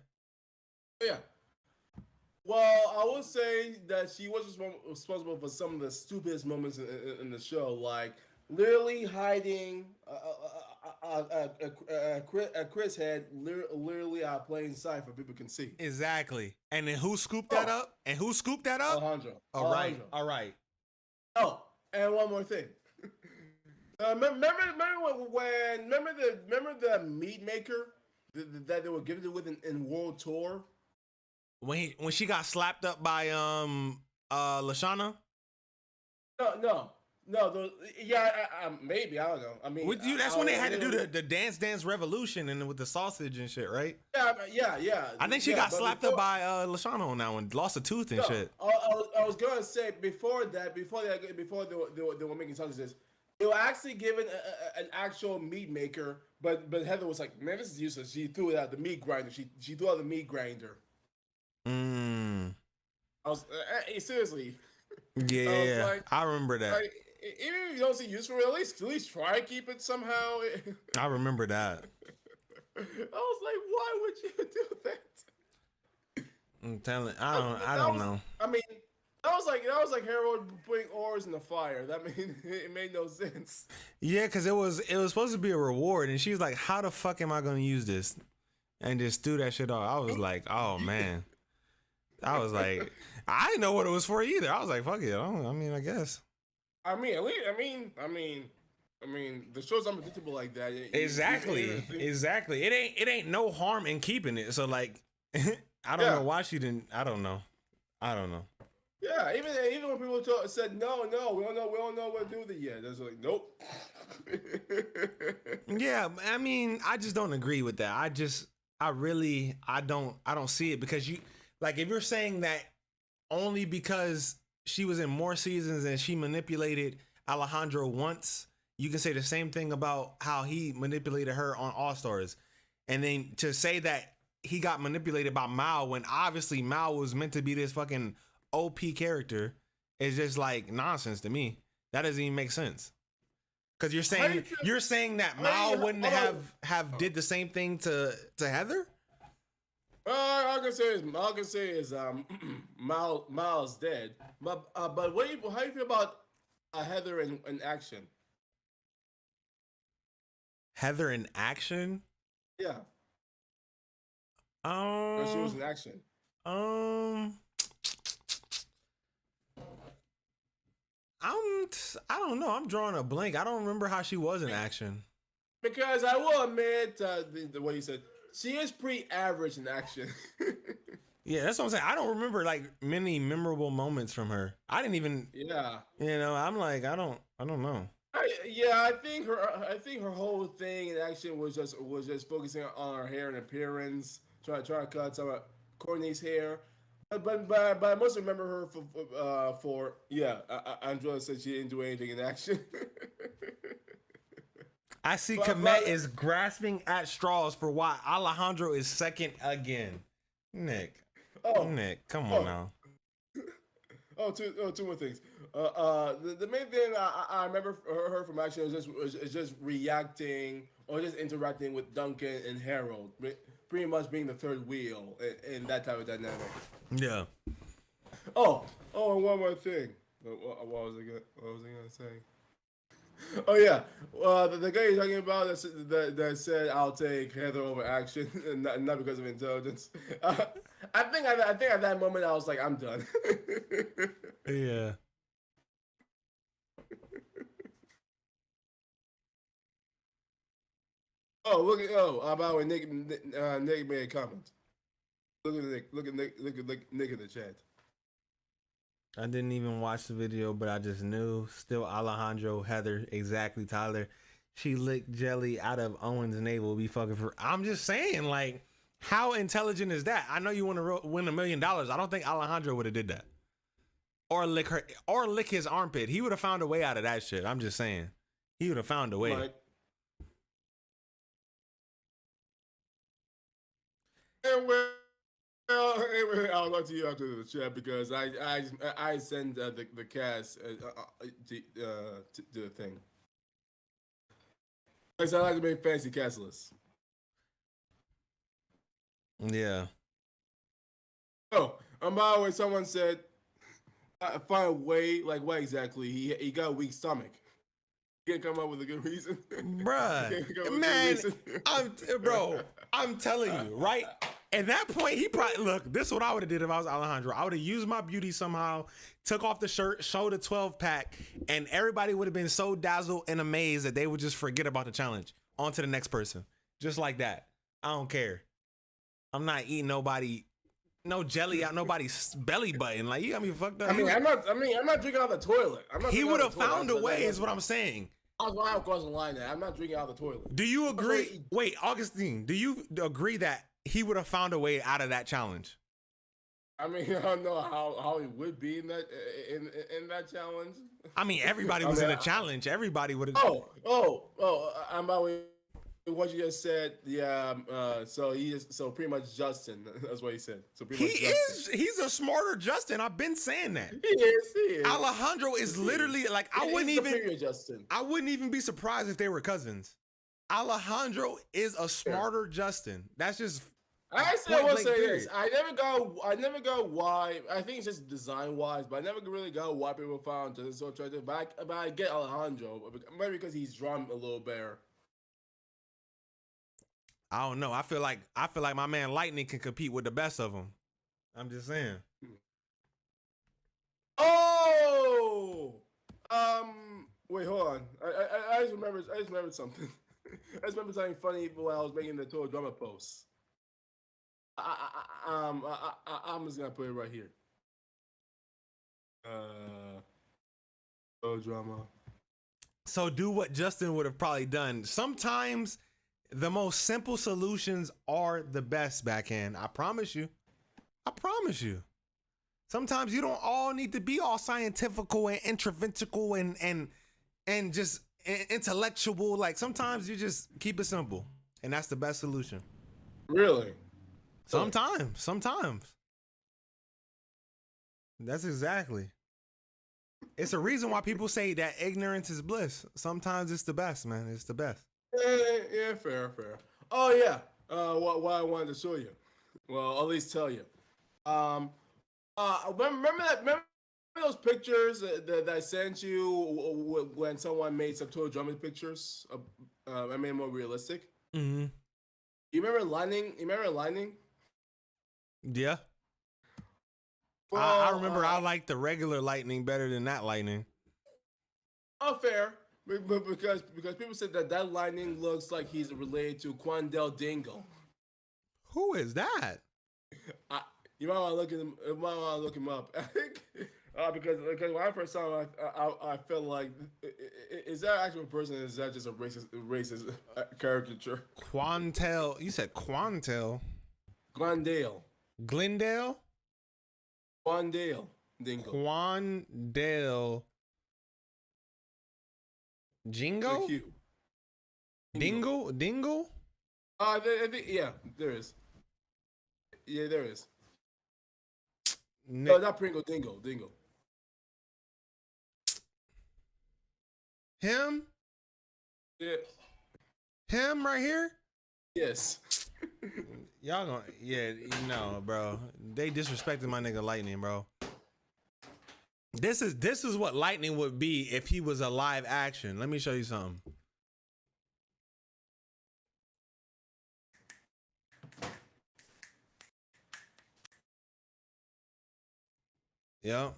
Yeah. Well, I would say that she was responsible for some of the stupidest moments in the show, like literally hiding Chris head literally plain sight for people can see. Exactly. And then who scooped that up? And who scooped that up? Alejandro. All right. All right. Oh, and one more thing. Remember the meat maker that they were gifted with in World Tour? When she got slapped up by Lashana? No. Maybe, I don't know. I mean, with you, that's when they had to do the Dance Revolution and with the sausage and shit, right? Yeah. I think she got slapped up by Lashana on that one, lost a tooth and shit. I was gonna say before they were making sausages, they were actually given an actual meat maker, but Heather was like, man, this is useless. She threw it out the meat grinder. She threw out the meat grinder. I was seriously. Yeah, I remember that. Like, even if you don't see use for it, at least try to keep it somehow. I remember that. I was like, why would you do that? I'm telling, I don't know. I mean, that was like Harold putting oars in the fire. That it made no sense. Yeah, because it was supposed to be a reward, and she was like, "How the fuck am I going to use this?" And just threw that shit off. I was like, "Oh man." I was like, I didn't know what it was for either. I was like, fuck it. I guess. I mean, the show's unpredictable like that. Exactly. It ain't no harm in keeping it. So like, I don't know why she didn't. I don't know. Yeah, even when people said no, we don't know what to do with it yet. That's like, nope. Yeah, I mean, I just don't agree with that. I don't see it because you. Like, if you're saying that only because she was in more seasons and she manipulated Alejandro once, you can say the same thing about how he manipulated her on All Stars. And then to say that he got manipulated by Mal when obviously Mal was meant to be this fucking OP character is just like nonsense to me. That doesn't even make sense. Because you're saying that Mal wouldn't have did the same thing to Heather? All I can say is Miles dead. But how do you feel about Heather in action? Heather in action? Yeah. When she was in action. I don't know. I'm drawing a blank. I don't remember how she was in action. Because I will admit the way you said. She is pretty average in action. Yeah, that's what I'm saying. I don't remember like many memorable moments from her. I didn't even. Yeah. I'm like, I don't know. I think her whole thing in action was just focusing on her hair and appearance, trying to cut some of Courtney's hair. But I must remember her for Andrea said she didn't do anything in action. I see Komet is grasping at straws for why Alejandro is second again. Nick, come on now. Two more things. The main thing I remember her from action is just reacting or just interacting with Duncan and Harold, pretty much being the third wheel in that type of dynamic. Yeah. And one more thing. What was I gonna say? Oh yeah, the guy you're talking about that said I'll take Heather over action, and not because of intelligence. I think at that moment I was like, I'm done. Yeah. About when Nick made a comment. Look at Nick in the chat. I didn't even watch the video, but I just knew. Still Alejandro, Heather, exactly, Tyler. She licked jelly out of Owen's navel. Be fucking for. I'm just saying, like, how intelligent is that? I know you want to win $1 million. I don't think Alejandro would have did that, or lick his armpit. He would have found a way out of that shit. I'm just saying, he would have found a way. Right. Well, I'll talk to you after the chat because I send the cast to the thing. Because I like to make fancy cast lists. Yeah. Oh, by the way, someone said, find a way, like what exactly? He got a weak stomach. Can't come up with a good reason. Bruh, man, I'm telling you, right? At that point, he probably, look, this is what I would have did if I was Alejandro. I would have used my beauty somehow, took off the shirt, showed a 12-pack, and everybody would have been so dazzled and amazed that they would just forget about the challenge. On to the next person. Just like that. I don't care. I'm not eating no jelly out nobody's belly button. Like, you got me fucked up. I'm not drinking out of the toilet. He would have found a way, is what I'm saying. I was lying across the line there. I'm not drinking out of the toilet. Do you agree? Wait, Augustine, do you agree that he would have found a way out of that challenge? I mean, I don't know how he would be in that challenge. I mean, everybody was in a challenge. Everybody would have. I'm about what you just said. Yeah. So pretty much Justin. That's what he said. So pretty much Justin. He's a smarter Justin. I've been saying that. He is. Alejandro is literally like I wouldn't even be surprised if they were cousins. Alejandro is a smarter Justin. That's just. I will say this. I never got why. I think it's just design wise, but I never really got why people found Justin so attractive. But I get Alejandro, maybe because he's drawn a little better. I don't know. I feel like my man Lightning can compete with the best of them. I'm just saying. Oh, wait, hold on. I just remembered something. I just remember something funny while I was making the tour drama post. I'm just gonna put it right here. Drama. So do what Justin would have probably done. Sometimes the most simple solutions are the best, backhand. I promise you. Sometimes you don't all need to be all scientifical and intraventical and just intellectual. Like sometimes you just keep it simple, and that's the best solution. Really? Sometimes. That's exactly. It's a reason why people say that ignorance is bliss. Sometimes it's the best, man. It's the best. Yeah, fair. Oh yeah. What I wanted to show you. Well, at least tell you. Remember those pictures that I sent you when someone made some tour drumming pictures? I made them more realistic. Mm-hmm. You remember Lightning? Yeah. Well, I remember I liked the regular Lightning better than that Lightning. Oh, fair. But because people said that Lightning looks like he's related to Quandale Dingle. Who is that? You might want to look him up. I think because when I first saw him, I felt like, is that actually a person? Or is that just a racist caricature? Quandale. You said Quandale. Glendale. Quandale Dingle. Quandale. Jingo? Dingle? I think, yeah, there is. Yeah, there is. No, not Pringle, Dingle. Him? Yeah. Him right here? Yes. Y'all gonna, bro. They disrespected my nigga Lightning, bro. This is what Lightning would be if he was a live action. Let me show you something. Yep.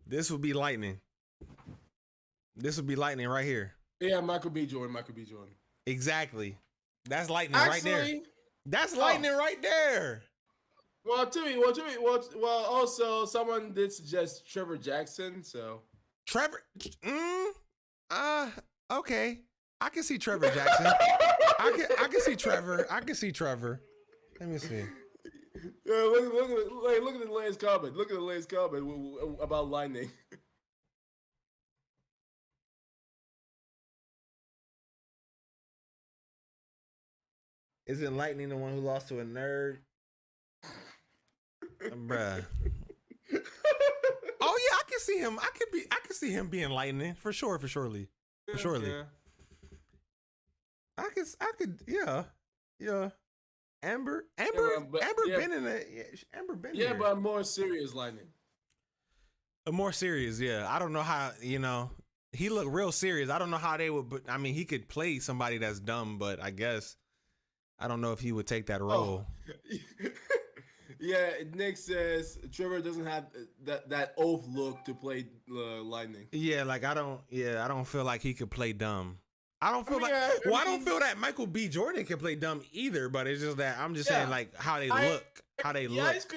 This would be Lightning. This would be Lightning right here. Yeah, Michael B. Jordan. Exactly. That's Lightning right there. That's Lightning right there. Well, also someone did suggest Trevor Jackson, so. Trevor? Okay. I can see Trevor Jackson. I can see Trevor. Let me see. Yeah, look at the latest comment. Look at the latest comment about Lightning. Isn't Lightning the one who lost to a nerd? Bruh. Oh yeah, I can see him. I can see him being Lightning for surely. Yeah. I could, yeah. Amber been in it. Yeah, Amber been. Yeah, here. but a more serious Lightning. A more serious, yeah. I don't know how, He looked real serious. I don't know how they would, but I mean, he could play somebody that's dumb, but I guess I don't know if he would take that role. Yeah, Nick says Trevor doesn't have that oath look to play Lightning. Yeah, like I don't feel like he could play dumb. I don't feel I don't feel that Michael B. Jordan can play dumb either, but it's just that I'm just saying like how they look. I just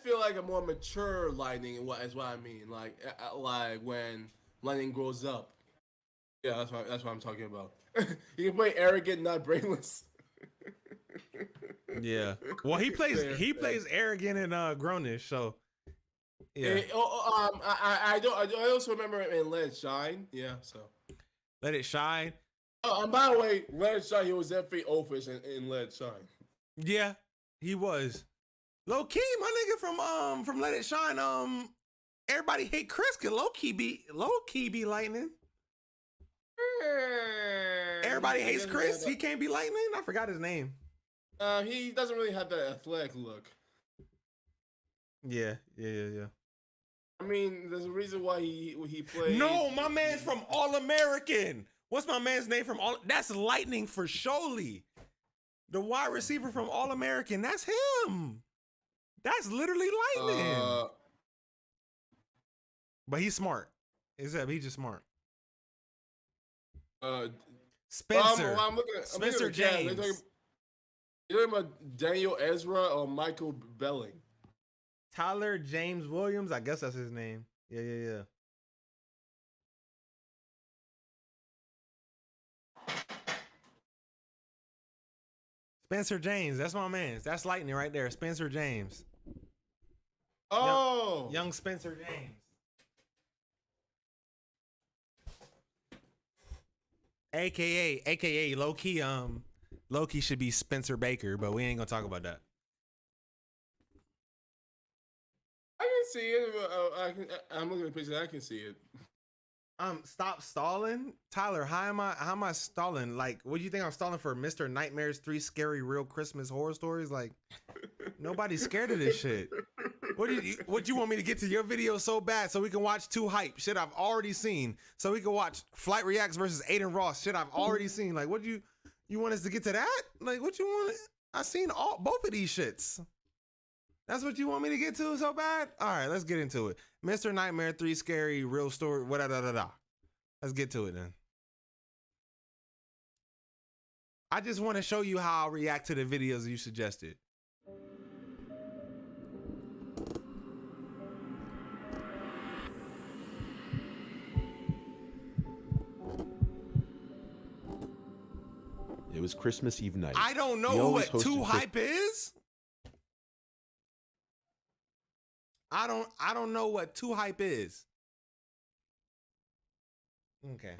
feel like a more mature Lightning is what I mean. Like when Lightning grows up. Yeah, that's what I'm talking about. He can play arrogant, not brainless. Yeah. Well, he plays arrogant and grownish, so yeah. I also remember him in Let It Shine. Yeah, so Let It Shine. Oh, and by the way, Let It Shine, he was definitely oafish in Let It Shine. Yeah, he was. Low key, my nigga from Let It Shine. Everybody hate Chris. Could low key be Lightning. Everybody hates Chris. He can't be Lightning. I forgot his name. He doesn't really have that athletic look. Yeah. I mean, there's a reason why he played. No, my man's from All American. What's my man's name from All? That's Lightning for surely. The wide receiver from All American. That's him. That's literally Lightning. But he's smart. He's just smart. Spencer. Spencer James. You're talking about Daniel Ezra or Michael Belling? Tyler James Williams. I guess that's his name. Yeah. Spencer James. That's my man. That's Lightning right there. Spencer James. Oh. Young Spencer James. AKA low-key should be Spencer Baker, but we ain't gonna talk about that. I can see it. I'm looking at the picture. I can see it. Stop stalling, Tyler. How am I stalling? Like, what do you think I'm stalling for? Mr. Nightmare's 3 Scary Real Christmas Horror Stories? Like, nobody's scared of this shit. What you want me to get to your video so bad so we can watch 2 Hype shit I've already seen, so we can watch Flight Reacts versus Aiden Ross shit I've already seen? Like, what you want us to get to that? Like, what you want? I seen both of these shits. That's what you want me to get to so bad? All right, let's get into it. Mr. Nightmare 3 Scary Real Story. Let's get to it then. I just want to show you how I'll react to the videos you suggested. It was Christmas Eve night. I don't know what 2 Hype is. I don't know what 2 Hype is. Okay.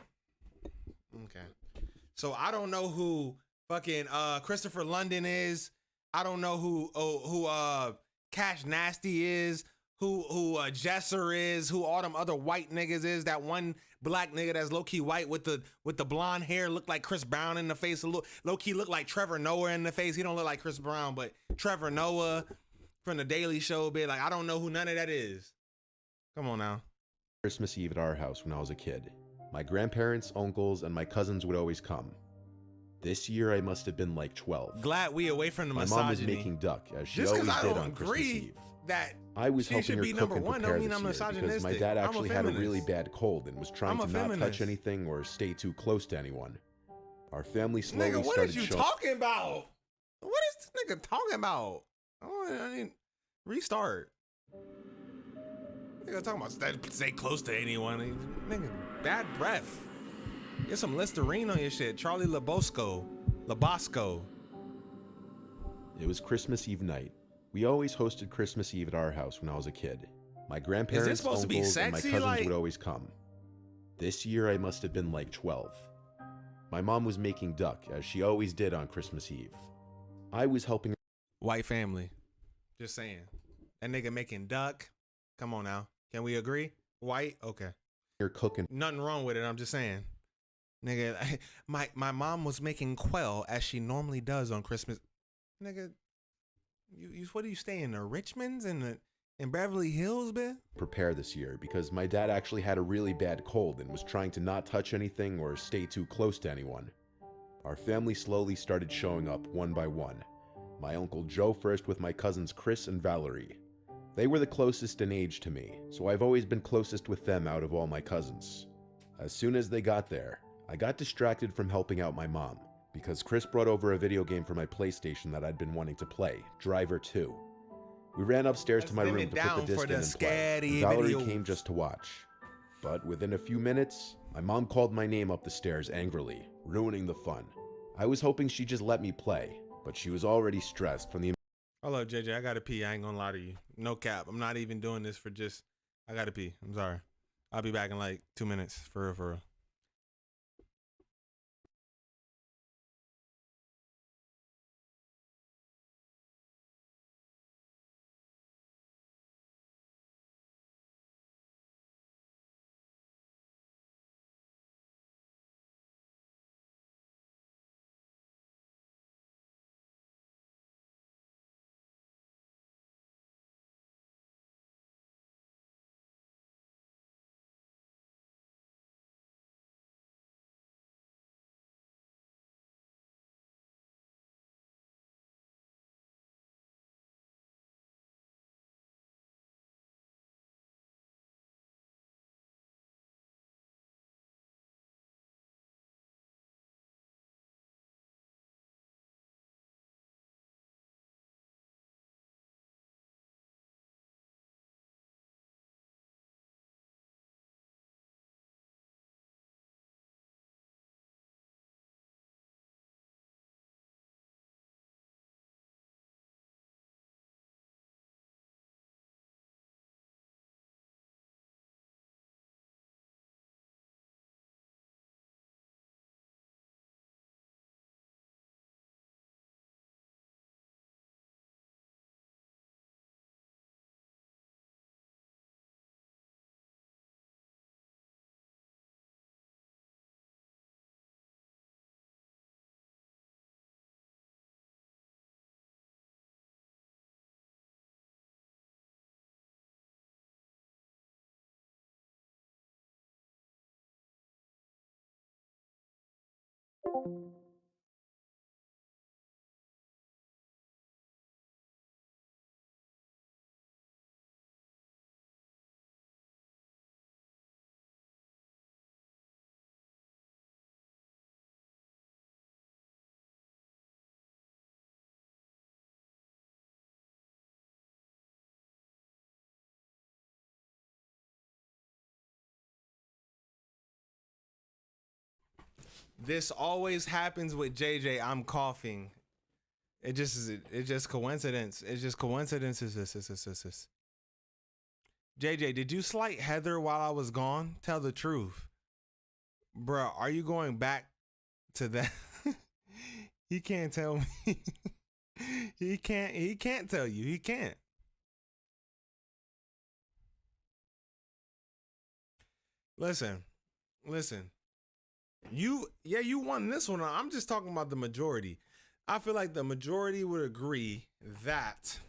So I don't know who fucking Christopher London is. I don't know who Cash Nasty is. Who Jesser is. Who all them other white niggas is. That one black nigga that's low key white with the blonde hair look like Chris Brown in the face. Low key look like Trevor Noah in the face. He don't look like Chris Brown, but Trevor Noah from the Daily Show. Be like, I don't know who none of that is. Come on now. Christmas Eve at our house when I was a kid. My grandparents, uncles, and my cousins would always come. This year I must have been like 12. Glad we away from the misogyny. My mom was making duck, as she always did on Christmas Eve. That I was helping her cook and prepare this year because my dad actually had a really bad cold and was trying to not touch anything or stay too close to anyone. Our family slowly started showing... Nigga, what are you talking about? What is this nigga talking about? I mean, restart. Nigga talking about stay close to anyone. Nigga, bad breath. Get some Listerine on your shit. Charlie Labosco. It was Christmas Eve night. We always hosted Christmas Eve at our house when I was a kid. My grandparents, uncles, and my cousins would always come. This year I must have been like 12. My mom was making duck, as she always did on Christmas Eve. I was helping her. White family. Just saying. That nigga making duck. Come on now. Can we agree? White? Okay. You're cooking. Nothing wrong with it. I'm just saying. Nigga, my mom was making quail as she normally does on Christmas. Nigga, you what do you stay in the Richmonds in In Beverly Hills, man? Prepare this year because my dad actually had a really bad cold and was trying to not touch anything or stay too close to anyone. Our family slowly started showing up one by one. My Uncle Joe first with my cousins Chris and Valerie. They were the closest in age to me, so I've always been closest with them out of all my cousins. As soon as they got there, I got distracted from helping out my mom, because Chris brought over a video game for my PlayStation that I'd been wanting to play, Driver 2. We ran upstairs to my room to put the disc in and play. Valerie came just to watch. But within a few minutes, my mom called my name up the stairs angrily, ruining the fun. I was hoping she'd just let me play, but she was already stressed from the... Hold up, JJ, I gotta pee. I ain't gonna lie to you. No cap. I'm not even doing this for just... I gotta pee. I'm sorry. I'll be back in like 2 minutes. For real, for real. This always happens with JJ. I'm coughing. It's just coincidence. It's just coincidences. JJ, did you slight Heather while I was gone? Tell the truth. Bruh, are you going back to that? He can't tell me. He can't tell you. He can't. Listen. You won this one. I'm just talking about the majority. I feel like the majority would agree that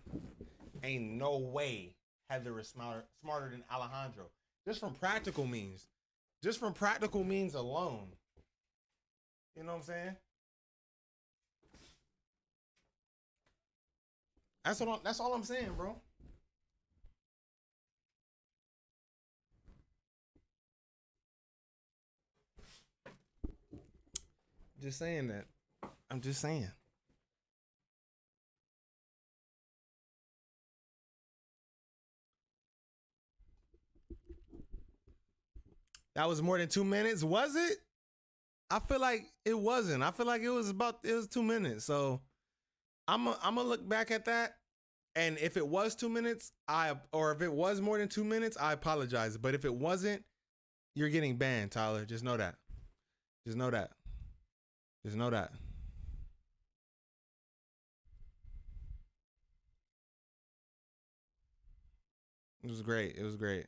ain't no way Heather is smarter than Alejandro. Just from practical means. Just from practical means alone. You know what I'm saying? That's all I'm saying, bro. Just saying that. I'm just saying. That was more than 2 minutes, was it? I feel like it wasn't. I feel like it was 2 minutes. So I'm gonna look back at that, and if it was 2 minutes, or if it was more than 2 minutes, I apologize. But if it wasn't, you're getting banned, Tyler. Just know that. Just know that. Just know that. It was great. It was great.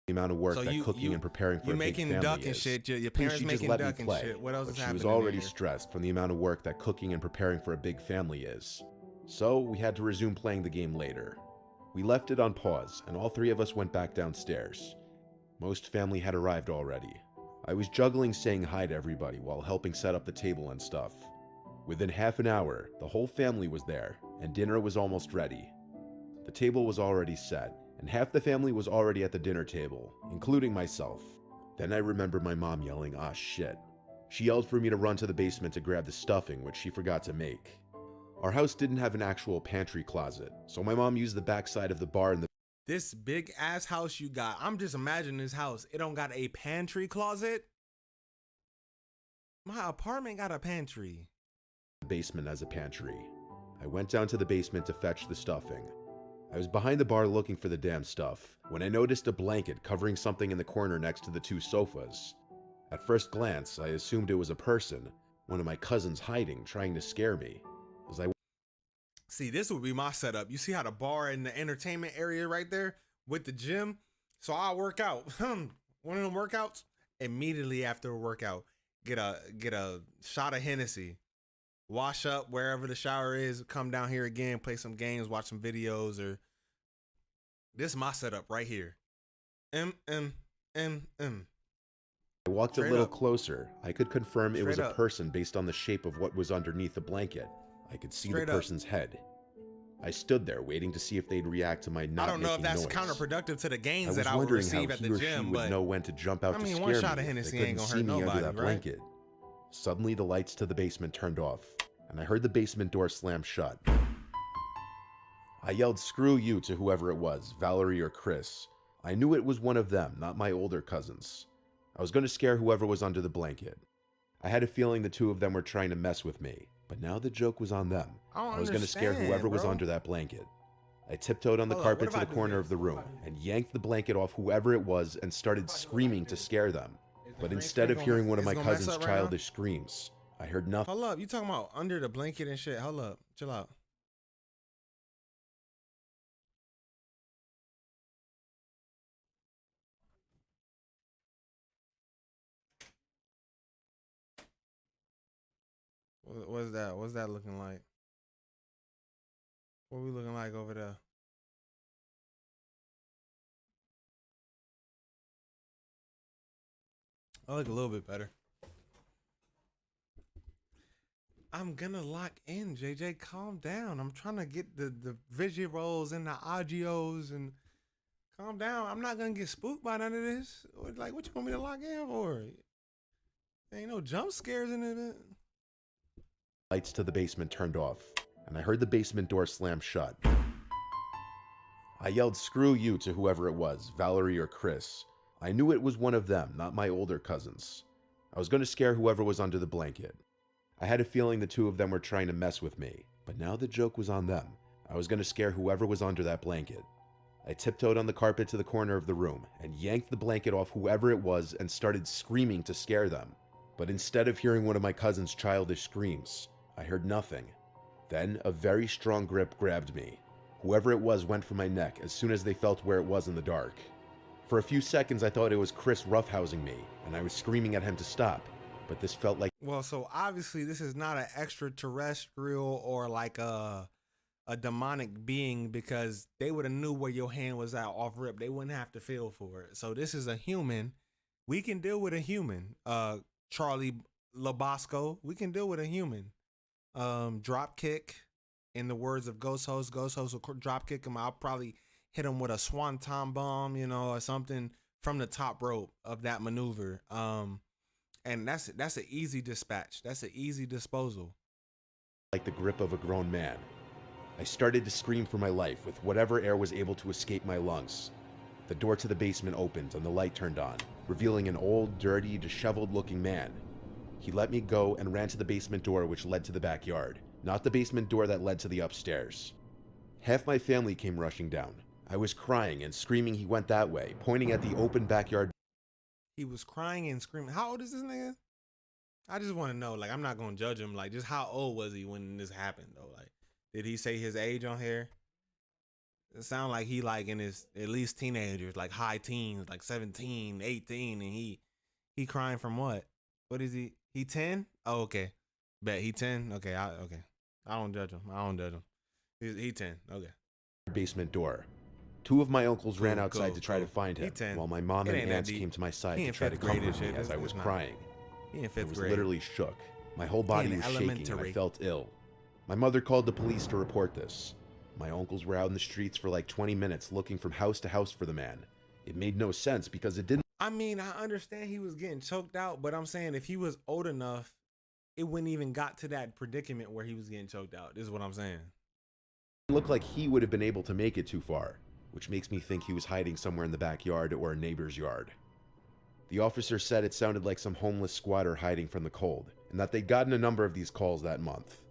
The amount of work so that cooking and preparing for a big family duck and is. shit. Your parents making duck and shit. What else is happening? She was already stressed from the amount of work that cooking and preparing for a big family is. So we had to resume playing the game later. We left it on pause, and all three of us went back downstairs. Most family had arrived already. I was juggling saying hi to everybody while helping set up the table and stuff. Within half an hour, the whole family was there, and dinner was almost ready. The table was already set, and half the family was already at the dinner table, including myself. Then I remembered my mom yelling, "Ah, shit." She yelled for me to run to the basement to grab the stuffing, which she forgot to make. Our house didn't have an actual pantry closet, so my mom used the backside of the bar in the This big ass house you got. I'm just imagining this house. It don't got a pantry closet. My apartment got a pantry. basement as a pantry. I went down to the basement to fetch the stuffing. I was behind the bar looking for the damn stuff when I noticed a blanket covering something in the corner next to the two sofas. At first glance, I assumed it was a person, one of my cousins hiding, trying to scare me. As I See, this would be my setup. You see how the bar and the entertainment area right there with the gym? So I'll work out. One of them workouts, immediately after a workout, get a shot of Hennessy, wash up wherever the shower is, come down here again, play some games, watch some videos, or this is my setup right here. I walked a little closer. I could confirm it was a person based on the shape of what was underneath the blanket. I could see the person's head. I stood there waiting to see if they'd react to my not I don't know if that's noise. counterproductive to the gains I that I would receive at the was gym, wondering how he or she but would know when to jump out I to mean, scare one shot me of if Hennessy they ain't couldn't gonna see hurt me nobody, under that right? blanket. Suddenly, the lights to the basement turned off, and I heard the basement door slam shut. I yelled "screw you" to whoever it was, Valerie or Chris. I knew it was one of them, not my older cousins. I was going to scare whoever was under the blanket. I had a feeling the two of them were trying to mess with me, but now the joke was on them. I was going to scare whoever was under that blanket. I tiptoed on the carpet to the corner of the room and yanked the blanket off whoever it was and started screaming to scare them. But instead of hearing one of my cousin's childish screams, I heard nothing. Hold up, you talking about under the blanket and shit? Hold up, chill out. What's that? What's that looking like? What we looking like over there? I look a little bit better. I'm gonna lock in, JJ. Calm down. I'm trying to get the visuals and the audios and calm down. I'm not gonna get spooked by none of this. Like, what you want me to lock in for? There ain't no jump scares in it. Lights to the basement turned off, and I heard the basement door slam shut. I yelled "screw you" to whoever it was, Valerie or Chris. I knew it was one of them, not my older cousins. I was going to scare whoever was under the blanket. I had a feeling the two of them were trying to mess with me, but now the joke was on them. I was going to scare whoever was under that blanket. I tiptoed on the carpet to the corner of the room and yanked the blanket off whoever it was and started screaming to scare them. But instead of hearing one of my cousin's childish screams, I heard nothing. Then a very strong grip grabbed me. Whoever it was went for my neck as soon as they felt where it was in the dark. For a few seconds, I thought it was Chris roughhousing me, and I was screaming at him to stop, but this felt like... Well, so obviously this is not an extraterrestrial or like a demonic being, because they would have knew where your hand was at off rip. They wouldn't have to feel for it. So this is a human. We can deal with a human. Charlie Labasco, we can deal with a human. Drop kick, in the words of Ghost Host will drop kick him. I'll probably hit him with a swanton bomb, you know, or something from the top rope of that maneuver. And that's an easy dispatch. That's an easy disposal. Like the grip of a grown man. I started to scream for my life with whatever air was able to escape my lungs. The door to the basement opened and the light turned on, revealing an old, dirty, disheveled-looking man. He let me go and ran to the basement door which led to the backyard, not the basement door that led to the upstairs. Half my family came rushing down. I was crying and screaming he went that way, pointing at the open backyard. He was crying and screaming. How old is this nigga? I just want to know, like, I'm not going to judge him. Like, just how old was he when this happened, though? Like, did he say his age on here? It sounds like he, like, in his, at least teenagers, like high teens, like 17, 18, and he crying from what? What is he? He 10? Oh, okay. Bet he 10? Okay, okay. I don't judge him. He 10. Okay. Basement door. Two of my uncles ran outside to try to find him, He 10. while my mom It and ain't that aunts deep. came to my side He to in try to fifth grade and comfort me shit. as I It's was not- crying. He in I fifth was grade. literally shook. My whole body in was shaking and I elementary. felt ill. My mother called the police to report this. My uncles were out in the streets for like 20 minutes looking from house to house for the man. It made no sense because it didn't I mean, I understand he was getting choked out, but I'm saying if he was old enough, it wouldn't even got to that predicament where he was getting choked out. This is what I'm saying. look like he would have been able to make it too far, which makes me think he was hiding somewhere in the backyard or a neighbor's yard. The officer said it sounded like some homeless squatter hiding from the cold, and that they'd gotten a number of these calls that month.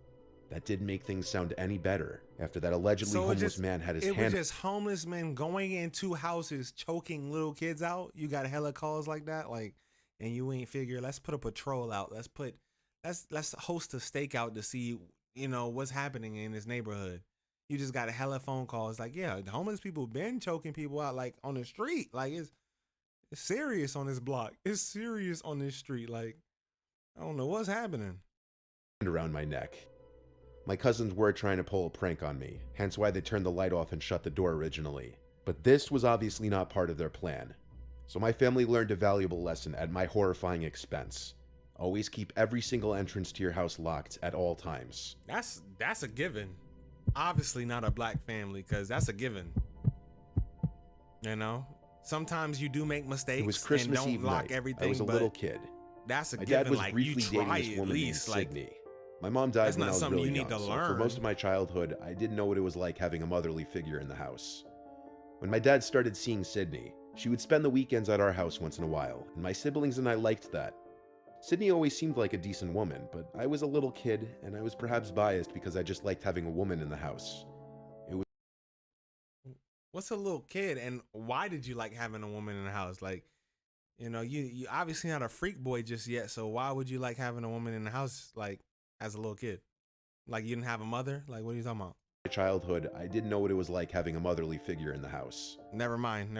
That didn't make things sound any better after that allegedly homeless man had his It hand. was just homeless men going into houses choking little kids out. You got hella calls like that, like, and you ain't figure. Let's put a patrol out. Let's host a stakeout to see, you know, what's happening in this neighborhood. You just got a hella phone calls like, yeah, the homeless people been choking people out like on the street. Like it's serious on this block. It's serious on this street. Like I don't know what's happening. Around my neck. My cousins were trying to pull a prank on me, hence why they turned the light off and shut the door originally. But this was obviously not part of their plan. So my family learned a valuable lesson at my horrifying expense. Always keep every single entrance to your house locked at all times. That's a given. Obviously not a black family, because that's a given. You know? Sometimes you do make mistakes. It was Christmas and don't Eve lock night. everything. I was a but little kid. That's a My given. dad was like briefly you dating try this at woman named least. Like Sydney. My mom died that's when not I was something really you young, need to so learn. for most of my childhood, I didn't know what it was like having a motherly figure in the house. When my dad started seeing Sydney, she would spend the weekends at our house once in a while, and my siblings and I liked that. Sydney always seemed like a decent woman, but I was a little kid, and I was perhaps biased because I just liked having a woman in the house. What's a little kid, and why did you like having a woman in the house? Like, you know, you obviously not a freak boy just yet, so why would you like having a woman in the house, like, as a little kid? Like, you didn't have a mother? Like, what are you talking about? My childhood, I didn't know what it was like having a motherly figure in the house. Never mind.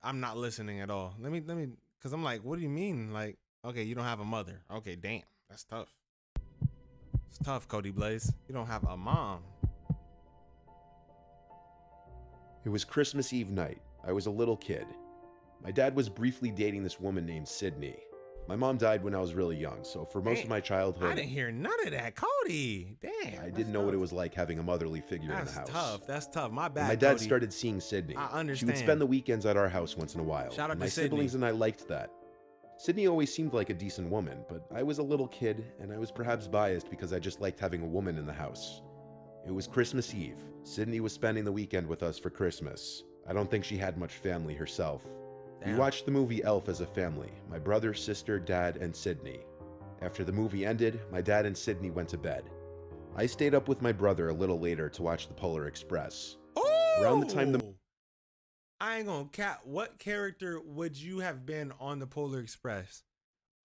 I'm not listening at all. Let me, because I'm like, what do you mean? Like, okay, you don't have a mother. Okay, damn, that's tough. It's tough, Cody Blaze. You don't have a mom. It was Christmas Eve night. I was a little kid. My dad was briefly dating this woman named Sydney. My mom died when I was really young, so for most of my childhood, I didn't hear none of that, Cody. Damn. I didn't know what it was like having a motherly figure in the house. That's tough. My bad. When my dad Cody. started seeing Sydney, I understand. she would spend the weekends at our house once in a while. Shout out and my to Sydney. siblings and I liked that. Sydney always seemed like a decent woman, but I was a little kid, and I was perhaps biased because I just liked having a woman in the house. It was Christmas Eve. Sydney was spending the weekend with us for Christmas. I don't think she had much family herself. We watched the movie Elf as a family, my brother, sister, dad, and Sydney. After the movie ended, my dad and Sydney went to bed. I stayed up with my brother a little later to watch the Polar Express. Around the time the I ain't gonna cap. What character would you have been on the Polar Express?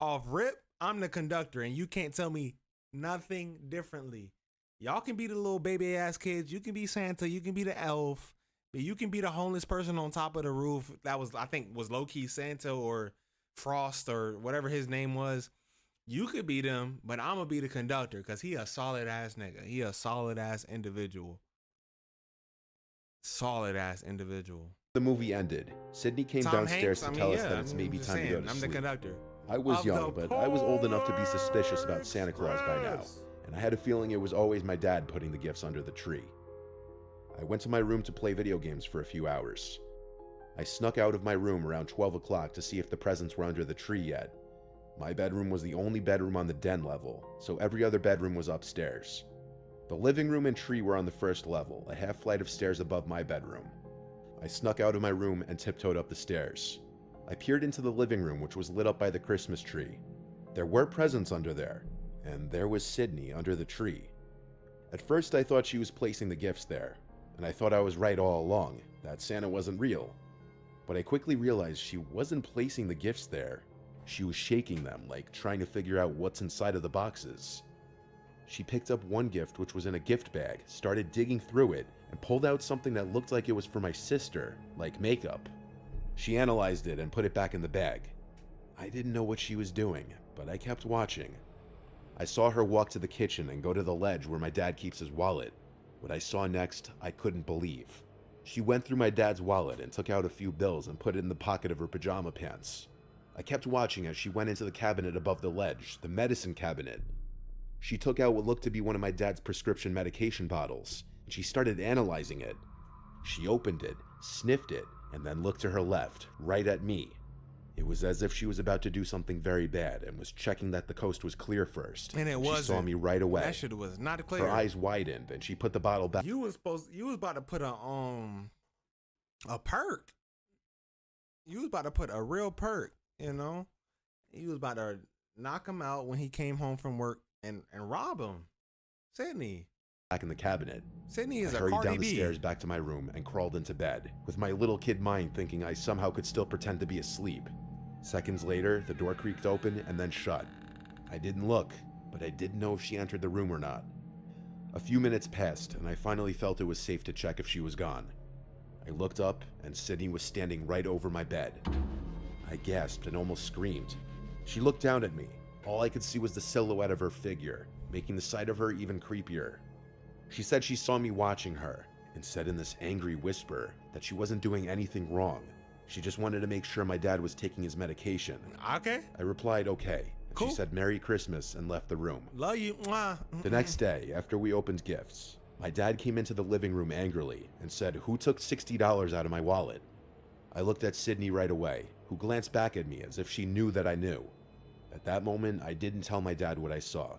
Off rip, I'm the conductor, and you can't tell me nothing differently. Y'all can be the little baby ass kids. You can be Santa. You can be the elf. But you can be the homeless person on top of the roof. That was, I think, was low key Santa or Frost or whatever his name was. You could be them, but I'm gonna be the conductor because he a solid ass nigga. He a solid ass individual. Solid ass individual. The movie ended. Sydney came Tom downstairs Hanks, to tell us that it's maybe time to go to I'm sleep. the conductor. I was Of young, the but I was old enough to be suspicious Polar about Santa Claus by now, Express. and I had a feeling it was always my dad putting the gifts under the tree. I went to my room to play video games for a few hours. I snuck out of my room around 12 o'clock to see if the presents were under the tree yet. My bedroom was the only bedroom on the den level, so every other bedroom was upstairs. The living room and tree were on the first level, a half flight of stairs above my bedroom. I snuck out of my room and tiptoed up the stairs. I peered into the living room, which was lit up by the Christmas tree. There were presents under there, and there was Sydney under the tree. At first I thought she was placing the gifts there, and I thought I was right all along, that Santa wasn't real. But I quickly realized she wasn't placing the gifts there. She was shaking them, like trying to figure out what's inside of the boxes. She picked up one gift, which was in a gift bag, started digging through it, and pulled out something that looked like it was for my sister, like makeup. She analyzed it and put it back in the bag. I didn't know what she was doing, but I kept watching. I saw her walk to the kitchen and go to the ledge where my dad keeps his wallet. What I saw next, I couldn't believe. She went through my dad's wallet and took out a few bills and put it in the pocket of her pajama pants. I kept watching as she went into the cabinet above the ledge, the medicine cabinet. She took out what looked to be one of my dad's prescription medication bottles, and she started analyzing it. She opened it, sniffed it, and then looked to her left, right at me. It was as if she was about to do something very bad and was checking that the coast was clear first. And it wasn't. She saw me right away. That shit was not clear. Her eyes widened and she put the bottle back. You was about to put a perk. You was about to put a real perk, you know? You was about to knock him out when he came home from work and rob him. Sydney. Back in the cabinet. Sydney is I a hurried Cardi down the B. stairs back to my room and crawled into bed, with my little kid mind thinking I somehow could still pretend to be asleep. Seconds later, the door creaked open and then shut. I didn't look, but I didn't know if she entered the room or not. A few minutes passed, and I finally felt it was safe to check if she was gone. I looked up, and Sydney was standing right over my bed. I gasped and almost screamed. She looked down at me. All I could see was the silhouette of her figure, making the sight of her even creepier. She said she saw me watching her, and said in this angry whisper that she wasn't doing anything wrong. She just wanted to make sure my dad was taking his medication. Okay. I replied, okay. Cool. She said Merry Christmas and left the room. Love you. Mwah. The next day, after we opened gifts, my dad came into the living room angrily and said, "Who took $60 out of my wallet?" I looked at Sydney right away, who glanced back at me as if she knew that I knew. At that moment, I didn't tell my dad what I saw.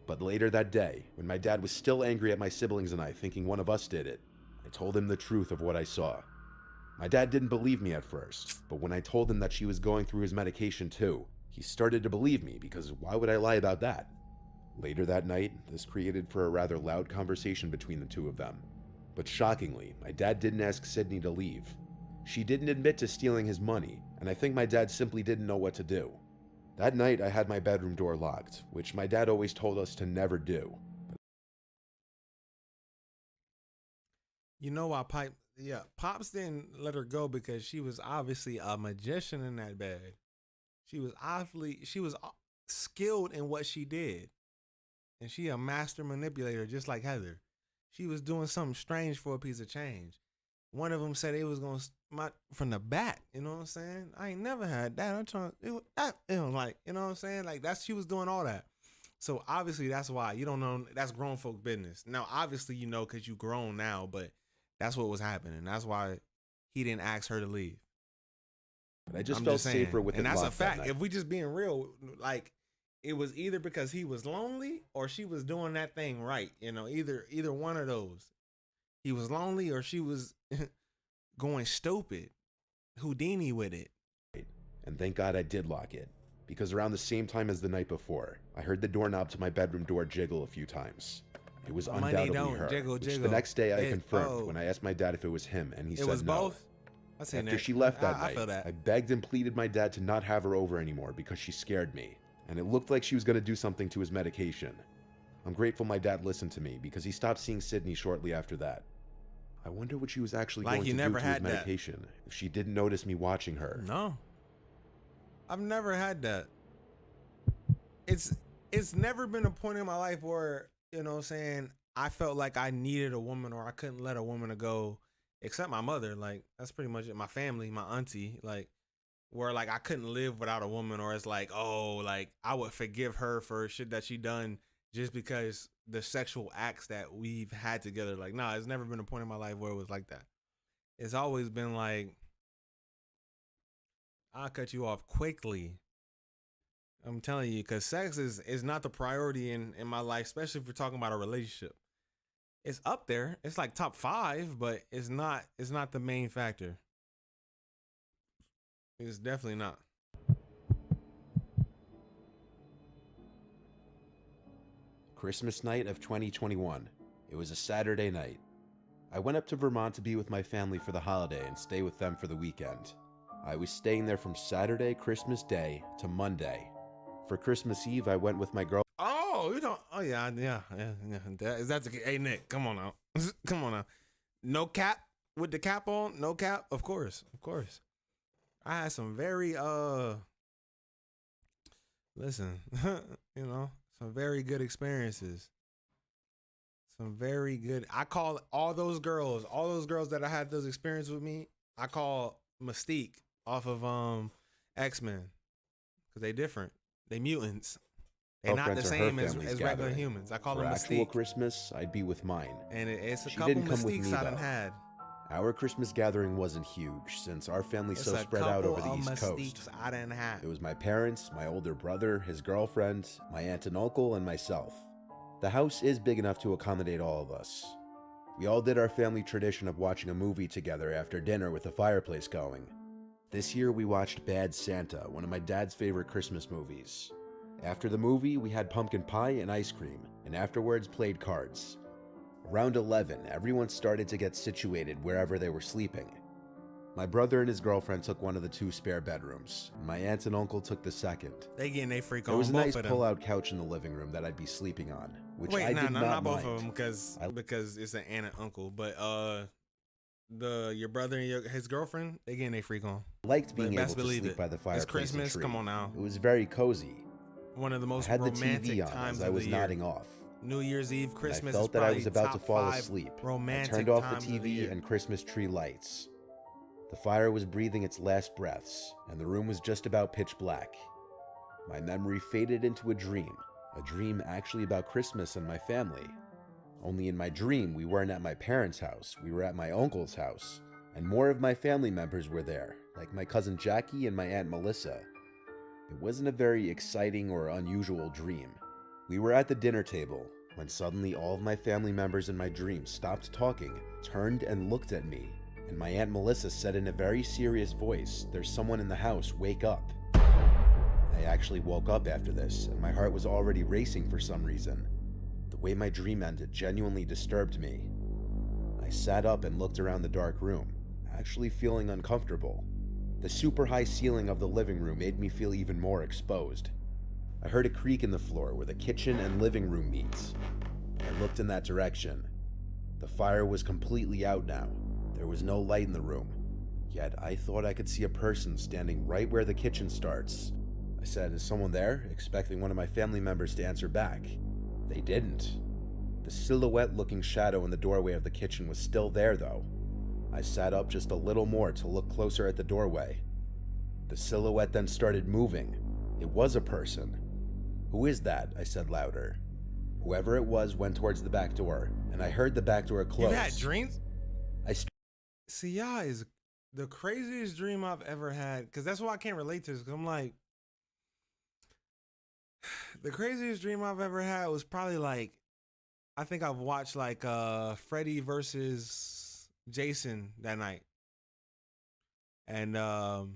But later that day, when my dad was still angry at my siblings and I, thinking one of us did it, I told him the truth of what I saw. My dad didn't believe me at first, but when I told him that she was going through his medication too, he started to believe me, because why would I lie about that? Later that night, this created for a rather loud conversation between the two of them. But shockingly, my dad didn't ask Sydney to leave. She didn't admit to stealing his money, and I think my dad simply didn't know what to do. That night, I had my bedroom door locked, which my dad always told us to never do. You know why Pops didn't let her go, because she was obviously a magician in that bed. She was skilled in what she did. And she a master manipulator, just like Heather. She was doing something strange for a piece of change. One of them said it was going to from the back. You know what I'm saying? I ain't never had that. It was like, you know what I'm saying? Like she was doing all that. So obviously that's why you don't know. That's grown folk business. Now, obviously, you know, because you grown now, but that's what was happening. That's why he didn't ask her to leave. But I just felt safer with it. And that's a fact. If we just being real, like, it was either because he was lonely or she was doing that thing right. You know, either one of those. He was lonely or she was going stupid. Houdini with it. And thank God I did lock it, because around the same time as the night before, I heard the doorknob to my bedroom door jiggle a few times. It was undoubtedly her. Jiggle. The next day I confirmed when I asked my dad if it was him, and he said was no. Both? After she left that night, I begged and pleaded my dad to not have her over anymore because she scared me, and it looked like she was going to do something to his medication. I'm grateful my dad listened to me, because he stopped seeing Sydney shortly after that. I wonder what she was actually going to do to his medication if she didn't notice me watching her. No. I've never had that. It's never been a point in my life where, you know what I'm saying, I felt like I needed a woman or I couldn't let a woman go, except my mother. Like, that's pretty much it. My family, my auntie, like, where like I couldn't live without a woman, or it's like, oh, like I would forgive her for shit that she done just because the sexual acts that we've had together. Like, nah, it's never been a point in my life where it was like that. It's always been like, I'll cut you off quickly. I'm telling you, because sex is not the priority in my life, especially if we're talking about a relationship. It's up there. It's like top 5, but it's not the main factor. It's definitely not. Christmas night of 2021. It was a Saturday night. I went up to Vermont to be with my family for the holiday and stay with them for the weekend. I was staying there from Saturday, Christmas Day, to Monday. For Christmas Eve, I went with my girl. Oh, you don't. Oh, yeah. Is that the case? Hey, Nick, come on now. Come on now. No cap with the cap on? No cap? Of course. I had some very, listen, you know, some very good experiences. Some very good. I call all those girls that I had those experiences with me, I call Mystique off of X-Men. Because they different. They mutants. They're not the same as regular humans. I call them Mystique. For actual Christmas, I'd be with mine. And it's a she couple didn't come with Mystiques me, I done though. had. Our Christmas gathering wasn't huge, since our family's It's so a spread out over couple the of East Coast. Mystiques I done had. It was my parents, my older brother, his girlfriend, my aunt and uncle, and myself. The house is big enough to accommodate all of us. We all did our family tradition of watching a movie together after dinner with the fireplace going. This year we watched Bad Santa, one of my dad's favorite Christmas movies. After the movie, we had pumpkin pie and ice cream, and afterwards played cards. Around 11, everyone started to get situated wherever they were sleeping. My brother and his girlfriend took one of the 2 spare bedrooms, and my aunt and uncle took the second. They getting they freak on. There was a both nice of them. pull-out couch in the living room that I'd be sleeping on, which Wait, I did not mind. both of them because it's an aunt and uncle. But your brother and his girlfriend, they getting they freak on. I liked being able best to believe sleep it. by the fireplace. It's Christmas. and tree. Come on now. It was very cozy. One of the most I had the romantic TV on times as I of was the year. nodding off. New Year's Eve, Christmas. I felt is that I probably was about to top fall 5 asleep. I Romantic turned off the times of the TV year. and Christmas tree lights. The fire was breathing its last breaths, and the room was just about pitch black. My memory faded into a dream actually about Christmas and my family. Only in my dream, we weren't at my parents' house, we were at my uncle's house, and more of my family members were there, like my cousin Jackie and my aunt Melissa. It wasn't a very exciting or unusual dream. We were at the dinner table, when suddenly all of my family members in my dream stopped talking, turned and looked at me, and my aunt Melissa said in a very serious voice, "There's someone in the house, wake up." I actually woke up after this, and my heart was already racing for some reason. The way my dream ended genuinely disturbed me. I sat up and looked around the dark room, actually feeling uncomfortable. The super high ceiling of the living room made me feel even more exposed. I heard a creak in the floor where the kitchen and living room meet. I looked in that direction. The fire was completely out now. There was no light in the room. Yet I thought I could see a person standing right where the kitchen starts. I said, "Is someone there?" expecting one of my family members to answer back. They didn't. The silhouette-looking shadow in the doorway of the kitchen was still there, though. I sat up just a little more to look closer at the doorway. The silhouette then started moving. It was a person. "Who is that?" I said louder. Whoever it was went towards the back door, and I heard the back door close. You've had dreams? See, y'all is the craziest dream I've ever had, because that's why I can't relate to this, because I'm like, the craziest dream I've ever had was probably like, I think I've watched like Freddy versus Jason that night. And I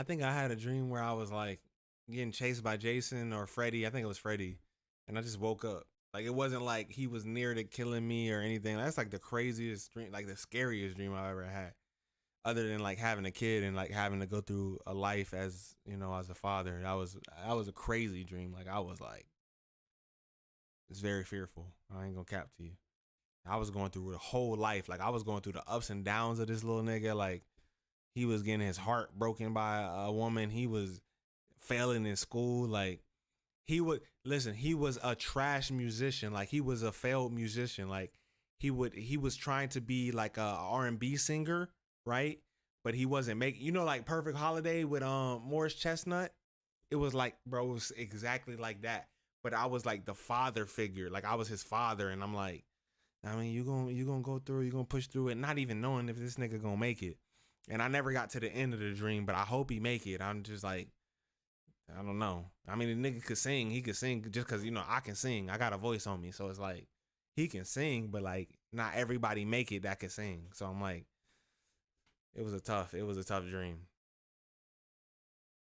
think I had a dream where I was like getting chased by Jason or Freddy. I think it was Freddy. And I just woke up. Like, it wasn't like he was near to killing me or anything. That's like the craziest dream, like the scariest dream I've ever had. Other than like having a kid and like having to go through a life as, you know, as a father. That was a crazy dream. Like, I was like, it's very fearful. I ain't gonna cap to you. I was going through the whole life. Like, I was going through the ups and downs of this little nigga. Like, he was getting his heart broken by a woman. He was failing in school. Like, he was a trash musician. Like, he was a failed musician. Like, he was trying to be like a R&B singer, right? But he wasn't making, you know, like Perfect Holiday with Morris Chestnut. It was like, bro, it was exactly like that. But I was like the father figure. Like, I was his father, and I'm like, I mean, you gonna go through, you gonna push through it, not even knowing if this nigga gonna make it. And I never got to the end of the dream, but I hope he make it. I'm just like, I don't know. I mean, the nigga could sing. He could sing just because, you know, I can sing. I got a voice on me. So it's like, he can sing, but like, not everybody make it that can sing. So I'm like, it was a tough dream.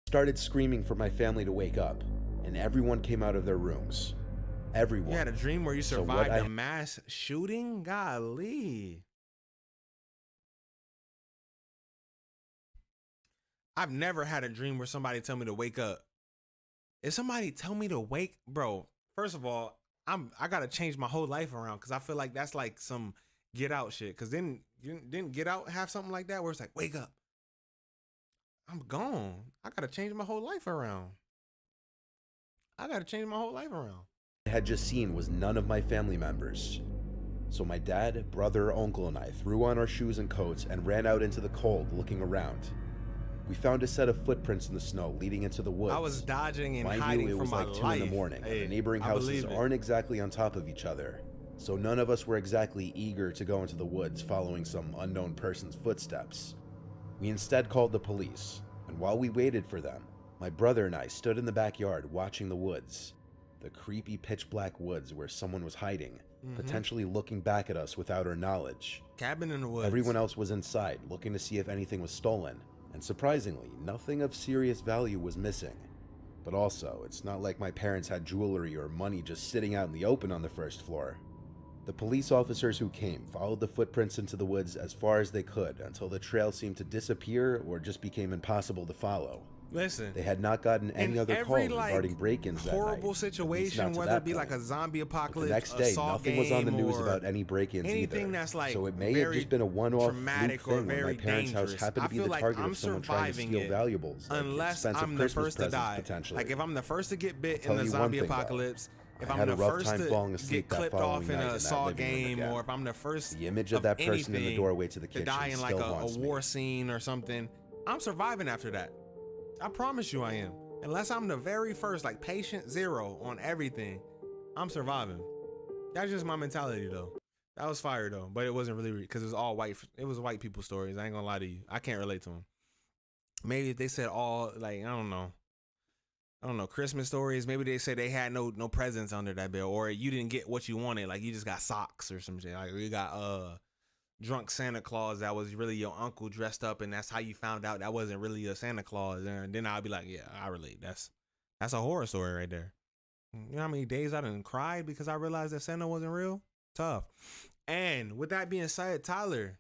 Started screaming for my family to wake up, and everyone came out of their rooms. Everyone. You had a dream where you survived a mass shooting? Golly. I've never had a dream where somebody tell me to wake up. If somebody tell me to wake, bro, first of all, I gotta change my whole life around, because I feel like that's like some Get Out shit. Because then didn't Get Out have something like that where it's like, wake up? I'm gone. I gotta change my whole life around. I had just seen was none of my family members. So my dad, brother, uncle, and I threw on our shoes and coats and ran out into the cold looking around. We found a set of footprints in the snow leading into the woods. I was dodging and Mind hiding you, it from was my like 2 life. in the morning. Hey, The neighboring I houses believe it. aren't exactly on top of each other, so none of us were exactly eager to go into the woods following some unknown person's footsteps. We instead called the police, and while we waited for them, my brother and I stood in the backyard watching the woods. The creepy pitch black woods where someone was hiding, potentially looking back at us without our knowledge. Cabin in the woods. Everyone else was inside, looking to see if anything was stolen, and surprisingly, nothing of serious value was missing. But also, it's not like my parents had jewelry or money just sitting out in the open on the first floor. The police officers who came followed the footprints into the woods as far as they could until the trail seemed to disappear or just became impossible to follow. Listen, They had not gotten any other calls regarding break-ins that night. horrible situation, whether it be like a zombie apocalypse, The next day, assault nothing was on the game, news or about any break-ins anything either. that's like So it may have very just been a one-off traumatic fluke or thing when my very parents' house dangerous. happened I to be feel the like target I'm of someone trying to surviving steal it valuables, like unless expensive I'm the Christmas first to presents die. potentially. Like if I'm the first to get bit I'll in the tell you one zombie thing, though. apocalypse, if I I'm had the a rough first time to falling get asleep that clipped following off in night a in that assault living room game, again. or if I'm the first The image of that person in the anything doorway to the to kitchen die in like still a haunts me. war scene or something, I'm surviving after that. I promise you I am. Unless I'm the very first, like patient zero on everything, I'm surviving. That's just my mentality though. That was fire though, but it wasn't really because it was all white. It was white people stories. I ain't gonna lie to you. I can't relate to them. Maybe if they said all like I don't know, Christmas stories. Maybe they said they had no presents under that bill, or you didn't get what you wanted, like you just got socks or some shit. Like you got drunk Santa Claus that was really your uncle dressed up, and that's how you found out that wasn't really a Santa Claus. And then I'll be like, yeah, I relate. That's a horror story right there. You know how many days I done cried because I realized that Santa wasn't real? Tough. And with that being said, Tyler,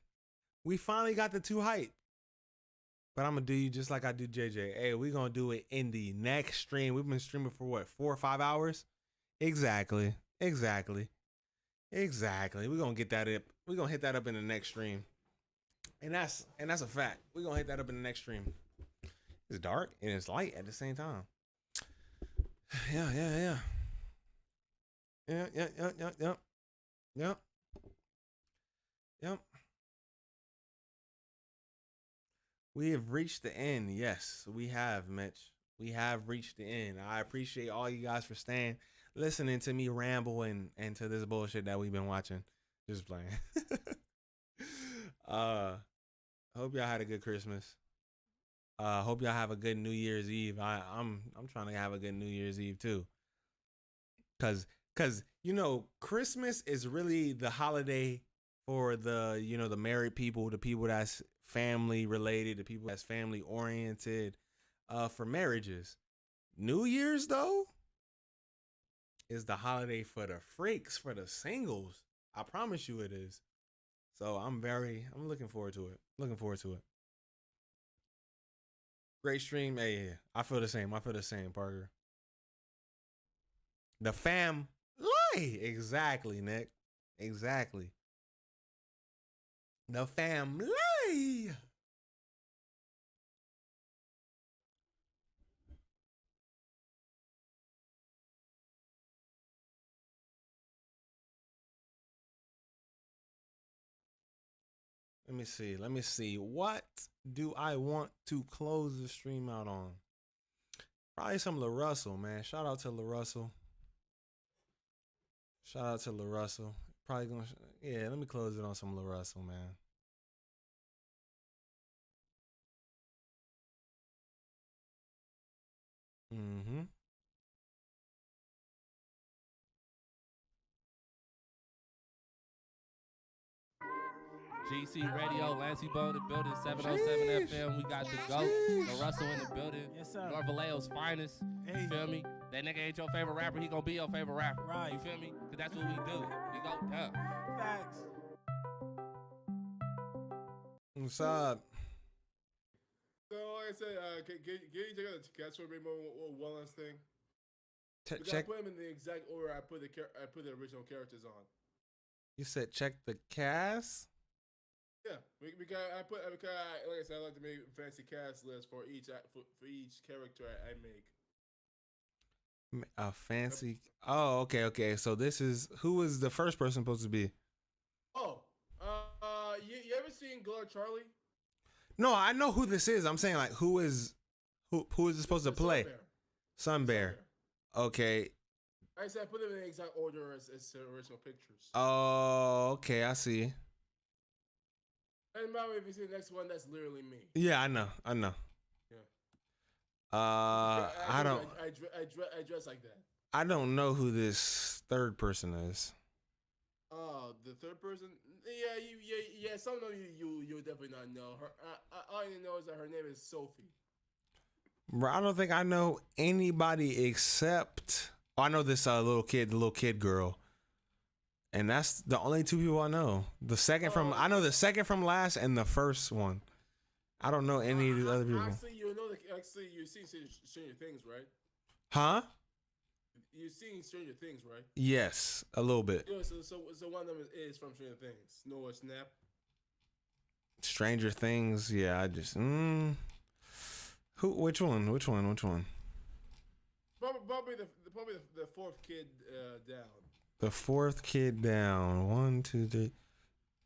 we finally got the 2 hype. But I'm going to do you just like I do JJ. Hey, we're going to do it in the next stream. We've been streaming for what, 4 or 5 hours? Exactly. We're going to get that up. We're going to hit that up in the next stream. And that's a fact. We're going to hit that up in the next stream. It's dark and it's light at the same time. Yeah. Yep. We have reached the end. Yes, we have, Mitch. We have reached the end. I appreciate all you guys for staying, listening to me ramble and to this bullshit that we've been watching. Just playing. Hope y'all had a good Christmas. Hope y'all have a good New Year's Eve. I'm trying to have a good New Year's Eve too. Cause you know, Christmas is really the holiday for the, you know, the married people, the people that's family related, the people that's family oriented, for marriages. New Year's though is the holiday for the freaks, for the singles. I promise you it is. So I'm looking forward to it. Great stream. Hey, yeah. I feel the same, Parker. The fam lie. Exactly, Nick. Exactly. The family. Let me see. What do I want to close the stream out on? Probably some LaRussell, man. Shout out to LaRussell. Probably gonna, let me close it on some LaRussell, man. Mm-hmm. GC Radio, Lancey Bone in the building, 707 FM. We got the GOAT, Russell in the building. Yes, sir. North Valeo's finest. Hey. You feel me? That nigga ain't your favorite rapper, he gonna be your favorite rapper. Right. You feel me? Cause that's what we do. We go dumb. Facts. What's up? So, like I said, can you check out the Castro Rainbow Wellness thing? We gotta Check. put them in the exact order I put the original characters on. You said check the cast. Yeah, like I said, I like to make fancy cast lists for each character I make. A fancy. Oh, okay, okay. So this is who is the first person supposed to be? Oh, you ever seen Glow Charlie? No, I know who this is. I'm saying like who is it supposed to play? Sun Bear. Okay. I said I put them in the exact order as the original pictures. Oh, okay. I see. And by the way, if you see the next one, that's literally me. Yeah, I know. Yeah. I don't. I dress like that. I don't know who this third person is. Oh, the third person? Yeah. Some of them you definitely not know. Her, all you know is that her name is Sophie. Bro, I don't think I know anybody except I know this little kid girl, and that's the only two people I know. I know the second from last and the first one. I don't know any of the other people. Actually, you've seen Stranger Things, right? Huh? You've seen Stranger Things, right? Yes, a little bit. Yeah, so one of them is from Stranger Things. Noah Snap. Stranger Things, yeah. I just who? Which one? Probably the fourth kid down. The fourth kid down. 1, 2, 3.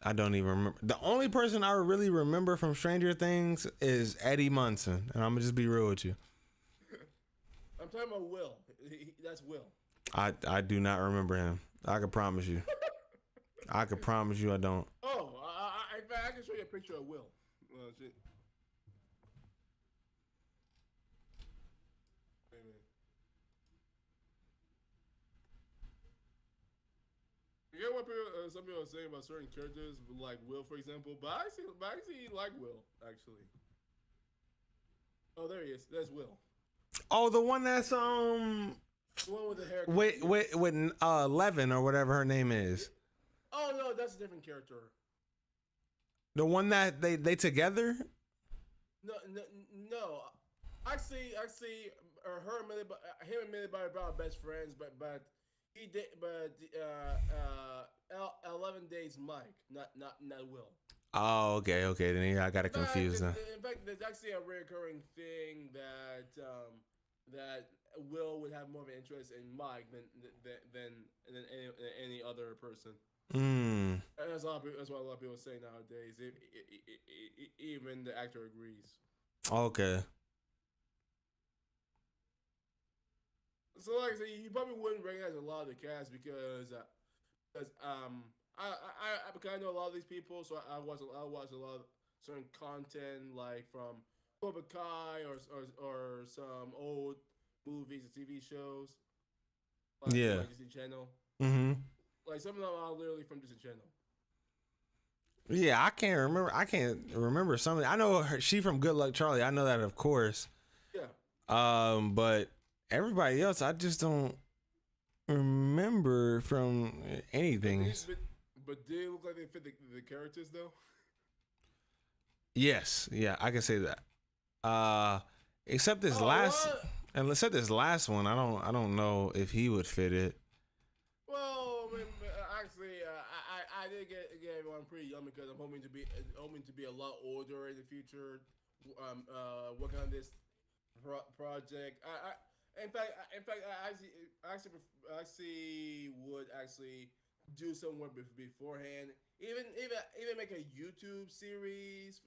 I don't even remember. The only person I really remember from Stranger Things is Eddie Munson, and I'm gonna just be real with you. I'm talking about Will. That's Will. I do not remember him. I can promise you. I don't. Oh, I can show you a picture of Will. Shit. You get what some people are saying about certain characters, like Will, for example. But I see like Will actually. Oh, there he is. That's Will. Oh, the one that's The one with the hair. with Levin or whatever her name is. Oh no, that's a different character. The one that they together? No. Actually, her and him and Millie Bobby Brown are best friends, but he did, 11 Days Mike, not Will. Oh, okay. Then I got it confused now. In fact, there's actually a recurring thing that Will would have more of an interest in Mike than any other person. That's what a lot of people say nowadays. Even the actor agrees. Okay. So like I said, you probably wouldn't recognize a lot of the cast because I know a lot of these people, so I watch a lot of certain content like from Cobra Kai or some old movies and TV shows. Like, yeah. Like Disney Channel. Mm-hmm. Like some of them are literally from Disney Channel. Yeah, I can't remember some of it. I know she from Good Luck Charlie. I know that, of course. Yeah. But everybody else, I just don't remember from anything. But do they look like they fit the characters though? Yes, yeah, I can say that. Except this last one, I don't know if he would fit it. Well, actually, I did get everyone pretty young because I'm hoping to be a lot older in the future. Working on this project. In fact, I actually would do some work beforehand. Even make a YouTube series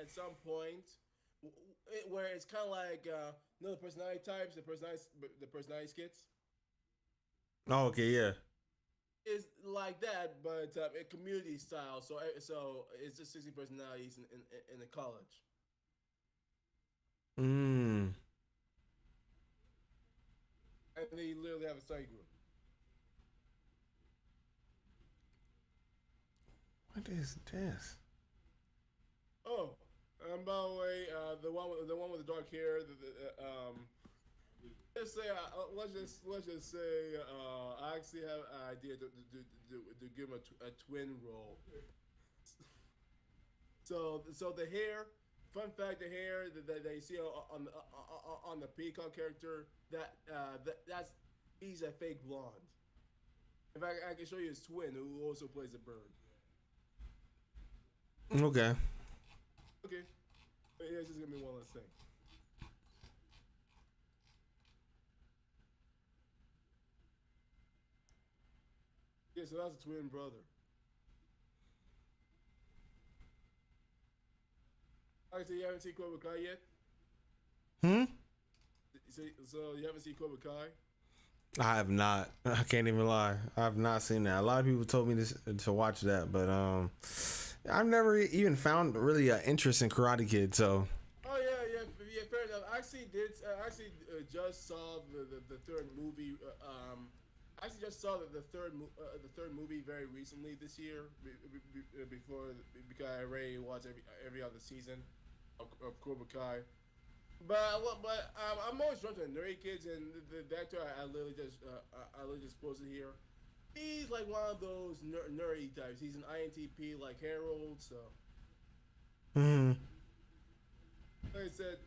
at some point, where it's kind of like the personality types, the personality skits. Oh, okay, yeah. It's like that, but a community style. So it's just 60 personalities in the college. And they literally have a study group. What is this? Oh, and by the way, the one with the dark hair. Let's just say I actually have an idea to give him a twin role. So the hair. Fun fact: the hair that they see on the Peacock character that's he's a fake blonde. In fact, I can show you his twin who also plays a bird. Okay. Okay. But yeah, it's just gonna be one last thing. so that's a twin brother. Alright, so you haven't seen Cobra Kai yet? So you haven't seen Cobra Kai? I have not. I can't even lie. I have not seen that. A lot of people told me to watch that, but I've never even found really an interest in Karate Kid. So. Oh yeah, fair enough. I actually just saw the third movie. I actually just saw the third movie very recently this year. Because I already watched every other season of Cobra Kai. But I'm always drawn to the nerdy kids, and the actor I literally just posted here. He's like one of those nerdy types. He's an INTP like Harold, so. Like I said,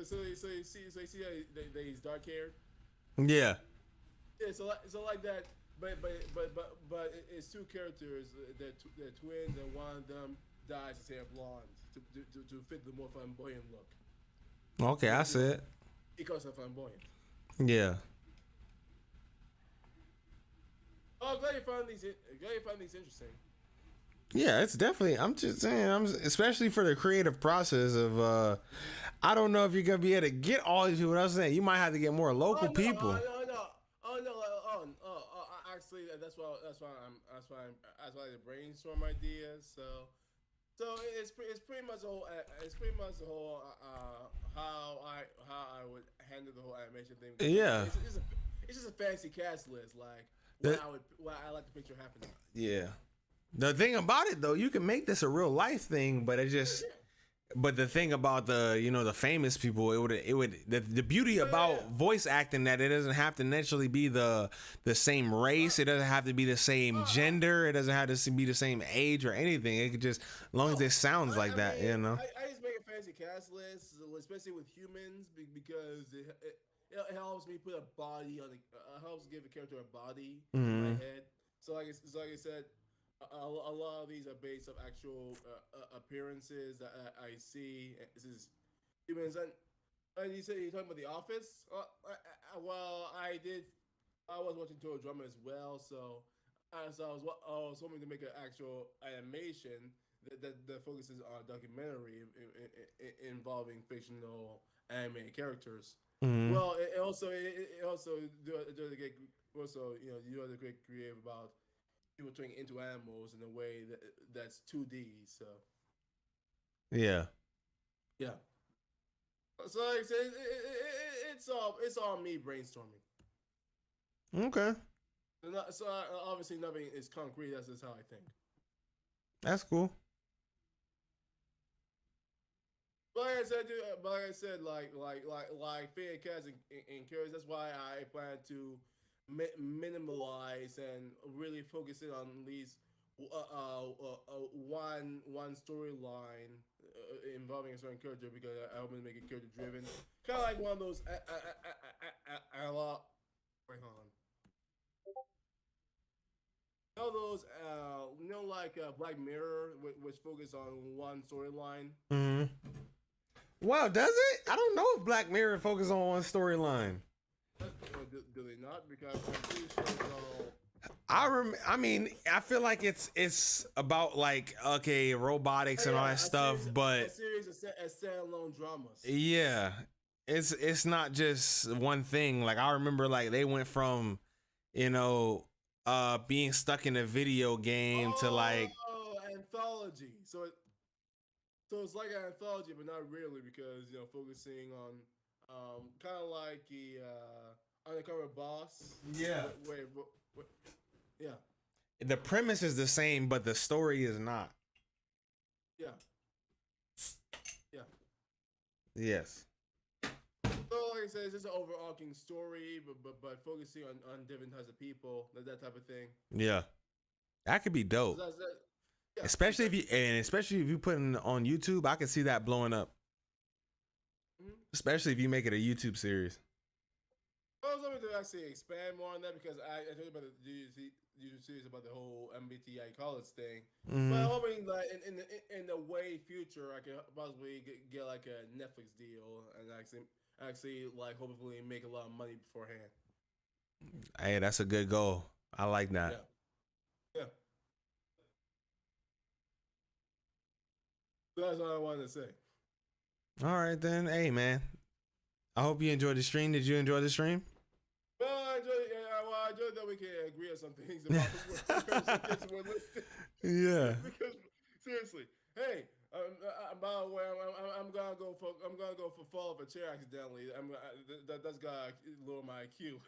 so you see that he's dark haired. Yeah. Yeah, so like that, but it's two characters. They're twins, and one of them dyes his hair blonde to fit the more flamboyant look. Okay, I see it. Because of flamboyant. Yeah. Oh, I'm glad you found these interesting. Yeah, it's definitely. I'm just saying. Especially for the creative process of. I don't know if you're gonna be able to get all these people. I'm saying you might have to get more local people. Actually, that's why I brainstorm ideas. So it's pretty much the whole how I would handle the whole animation thing. Yeah. It's just a fancy cast list, like what I like to picture happening. Yeah. The thing about it though, you can make this a real life thing, but it just. Yeah. But the thing about the famous people, the beauty about voice acting that it doesn't have to naturally be the same race. It doesn't have to be the same gender. It doesn't have to be the same age or anything. It could just, as long as it sounds like that, I just make a fancy cast list, especially with humans, because it helps me put a body on helps give a character a body in my head. So like I said. A lot of these are based on actual appearances that I see. This is humans, and you said you're talking about The Office. Well, I was watching Total Drama as well, so I was hoping to make an actual animation that focuses on a documentary involving fictional animated characters. Well, it also do other great creative about people turning into animals in a way that's 2D. So yeah. So like I said, it's all me brainstorming. Okay. So obviously nothing is concrete. That's just how I think. That's cool. But like I said, like Faded Cats and Curious. That's why I plan to minimalize and really focus in on at least one storyline involving a certain character, because I hope to make it character driven, kind of like one of those wait, hold on. Those like Black Mirror, which focus on one storyline. Well, does it? I don't know if Black Mirror focus on one storyline. Do they not? Because I'm pretty sure I mean, I feel like it's about like robotics and all that stuff, but a series of standalone dramas. Yeah, it's not just one thing. Like I remember, like they went from, being stuck in a video game to like anthology. So it's like an anthology, but not really, because focusing on kind of like the Undercover Boss. Yeah. Wait, yeah. The premise is the same, but the story is not. Yeah. Yes. So like I said, it's just an overarching story, but focusing on different types of people, that type of thing. Yeah. That could be dope. Yeah. Especially if you put it on YouTube, I can see that blowing up. Especially if you make it a YouTube series. I was hoping to actually expand more on that, because I told you about the YouTube series about the whole MBTI college thing. But I'm hoping that in the way future, I could possibly get like a Netflix deal and actually like hopefully make a lot of money beforehand. Hey, that's a good goal. I like that. That's all I wanted to say. All right, then. Hey, man. I hope you enjoyed the stream. Did you enjoy the stream? Well, I enjoyed that we can agree on some things about the word. Yeah. Because seriously, hey, by the way, I'm gonna go for fall off a chair accidentally. That's gonna lower my IQ.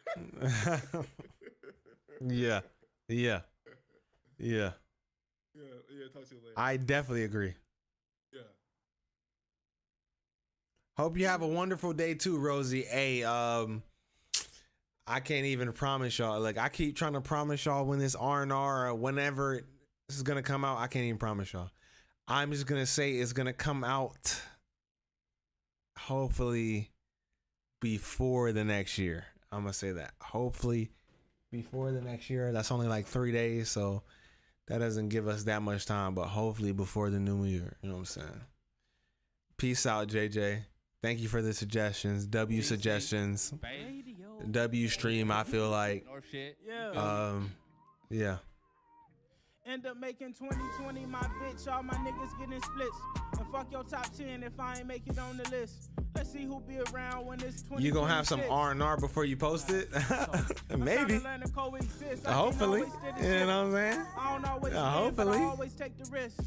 Yeah. Talk to you later. I definitely agree. Yeah. Hope you have a wonderful day too, Rosie. Hey, I can't even promise y'all. Like, I keep trying to promise y'all when this R&R or whenever this is gonna come out. I can't even promise y'all. I'm just gonna say it's gonna come out hopefully before the next year. I'm gonna say that. Hopefully before the next year. That's only like 3 days, so that doesn't give us that much time, but hopefully before the new year. You know what I'm saying? Peace out, JJ. Thank you for the suggestions. W suggestions. W stream, I feel like. Yeah. End up making 2020 my bitch, all my niggas getting splits. And fuck your top 10 if I ain't make it on the list. Let's see who be around when it's 20. You gonna have some R&R before you post it? Maybe. Hopefully. You know what I'm saying? I don't always hopefully. I always take the risk.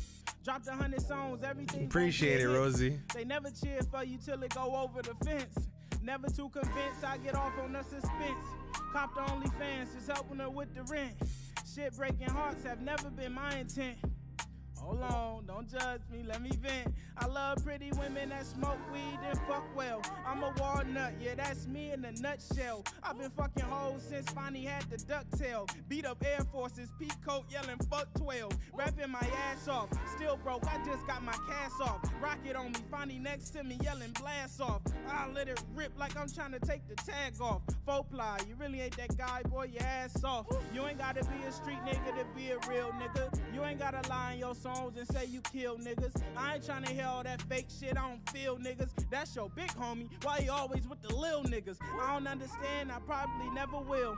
Dropped 100 songs, everything. Appreciate it, Rosie. They never cheer for you till it go over the fence. Never too convinced, I get off on the suspense. Cop the OnlyFans, just helping her with the rent. Shit breaking hearts have never been my intent. Hold on, don't judge me, let me vent. I love pretty women that smoke weed and fuck well. I'm a walnut, yeah, that's me in a nutshell. I've been fucking hoes since Fonny had the ducktail. Beat up Air Forces, peacoat yelling fuck 12. Rapping my ass off, still broke, I just got my cast off. Rocket on me, Fonny next to me yelling blast off. I let it rip like I'm trying to take the tag off. Faux ply, you really ain't that guy, boy, your ass off. You ain't gotta be a street nigga to be a real nigga. You ain't gotta lie in your songs and say you kill niggas. I ain't tryna hear all that fake shit, I don't feel niggas. That's your big homie, why you always with the lil niggas? I don't understand, I probably never will.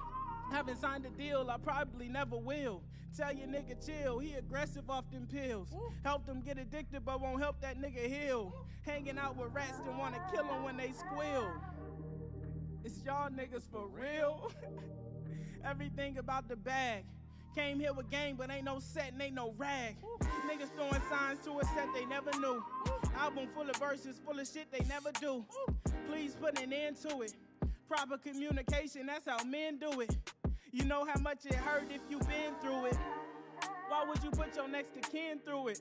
Haven't signed a deal, I probably never will. Tell your nigga chill, he aggressive off them pills. Help them get addicted but won't help that nigga heal. Hanging out with rats that wanna kill them when they squeal. It's y'all niggas for real. Everything about the bag. Came here with game, but ain't no set and ain't no rag. Niggas throwing signs to a set they never knew. Album full of verses, full of shit they never do. Please put an end to it. Proper communication, that's how men do it. You know how much it hurt if you been through it. Why would you put your next to kin through it?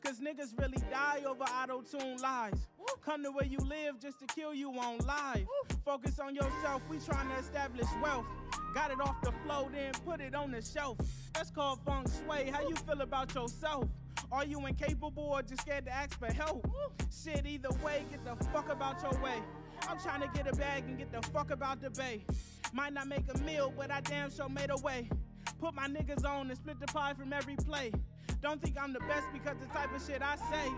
Cause niggas really die over auto-tune lies. Come to where you live just to kill you on live. Focus on yourself, we trying to establish wealth. Got it off the flow, then put it on the shelf. That's called feng shui. How you feel about yourself? Are you incapable or just scared to ask for help? Shit, either way, get the fuck about your way. I'm trying to get a bag and get the fuck about the bay. Might not make a meal, but I damn sure made a way. Put my niggas on and split the pie from every play. Don't think I'm the best because the type of shit I say.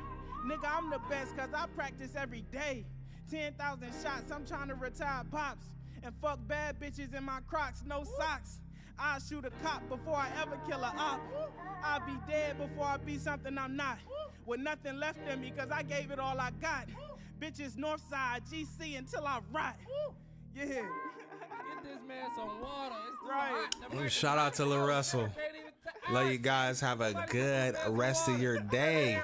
Nigga, I'm the best cause I practice every day. 10,000 shots, I'm trying to retire pops. And fuck bad bitches in my Crocs, no socks. I'll shoot a cop before I ever kill a op. I'll be dead before I be something I'm not. With nothing left in me cause I gave it all I got. Bitches Northside, GC until I rot. Yeah. Get this man some water. It's too Right. hot. Shout out to Lil Russell. Let you guys have a good rest of your day.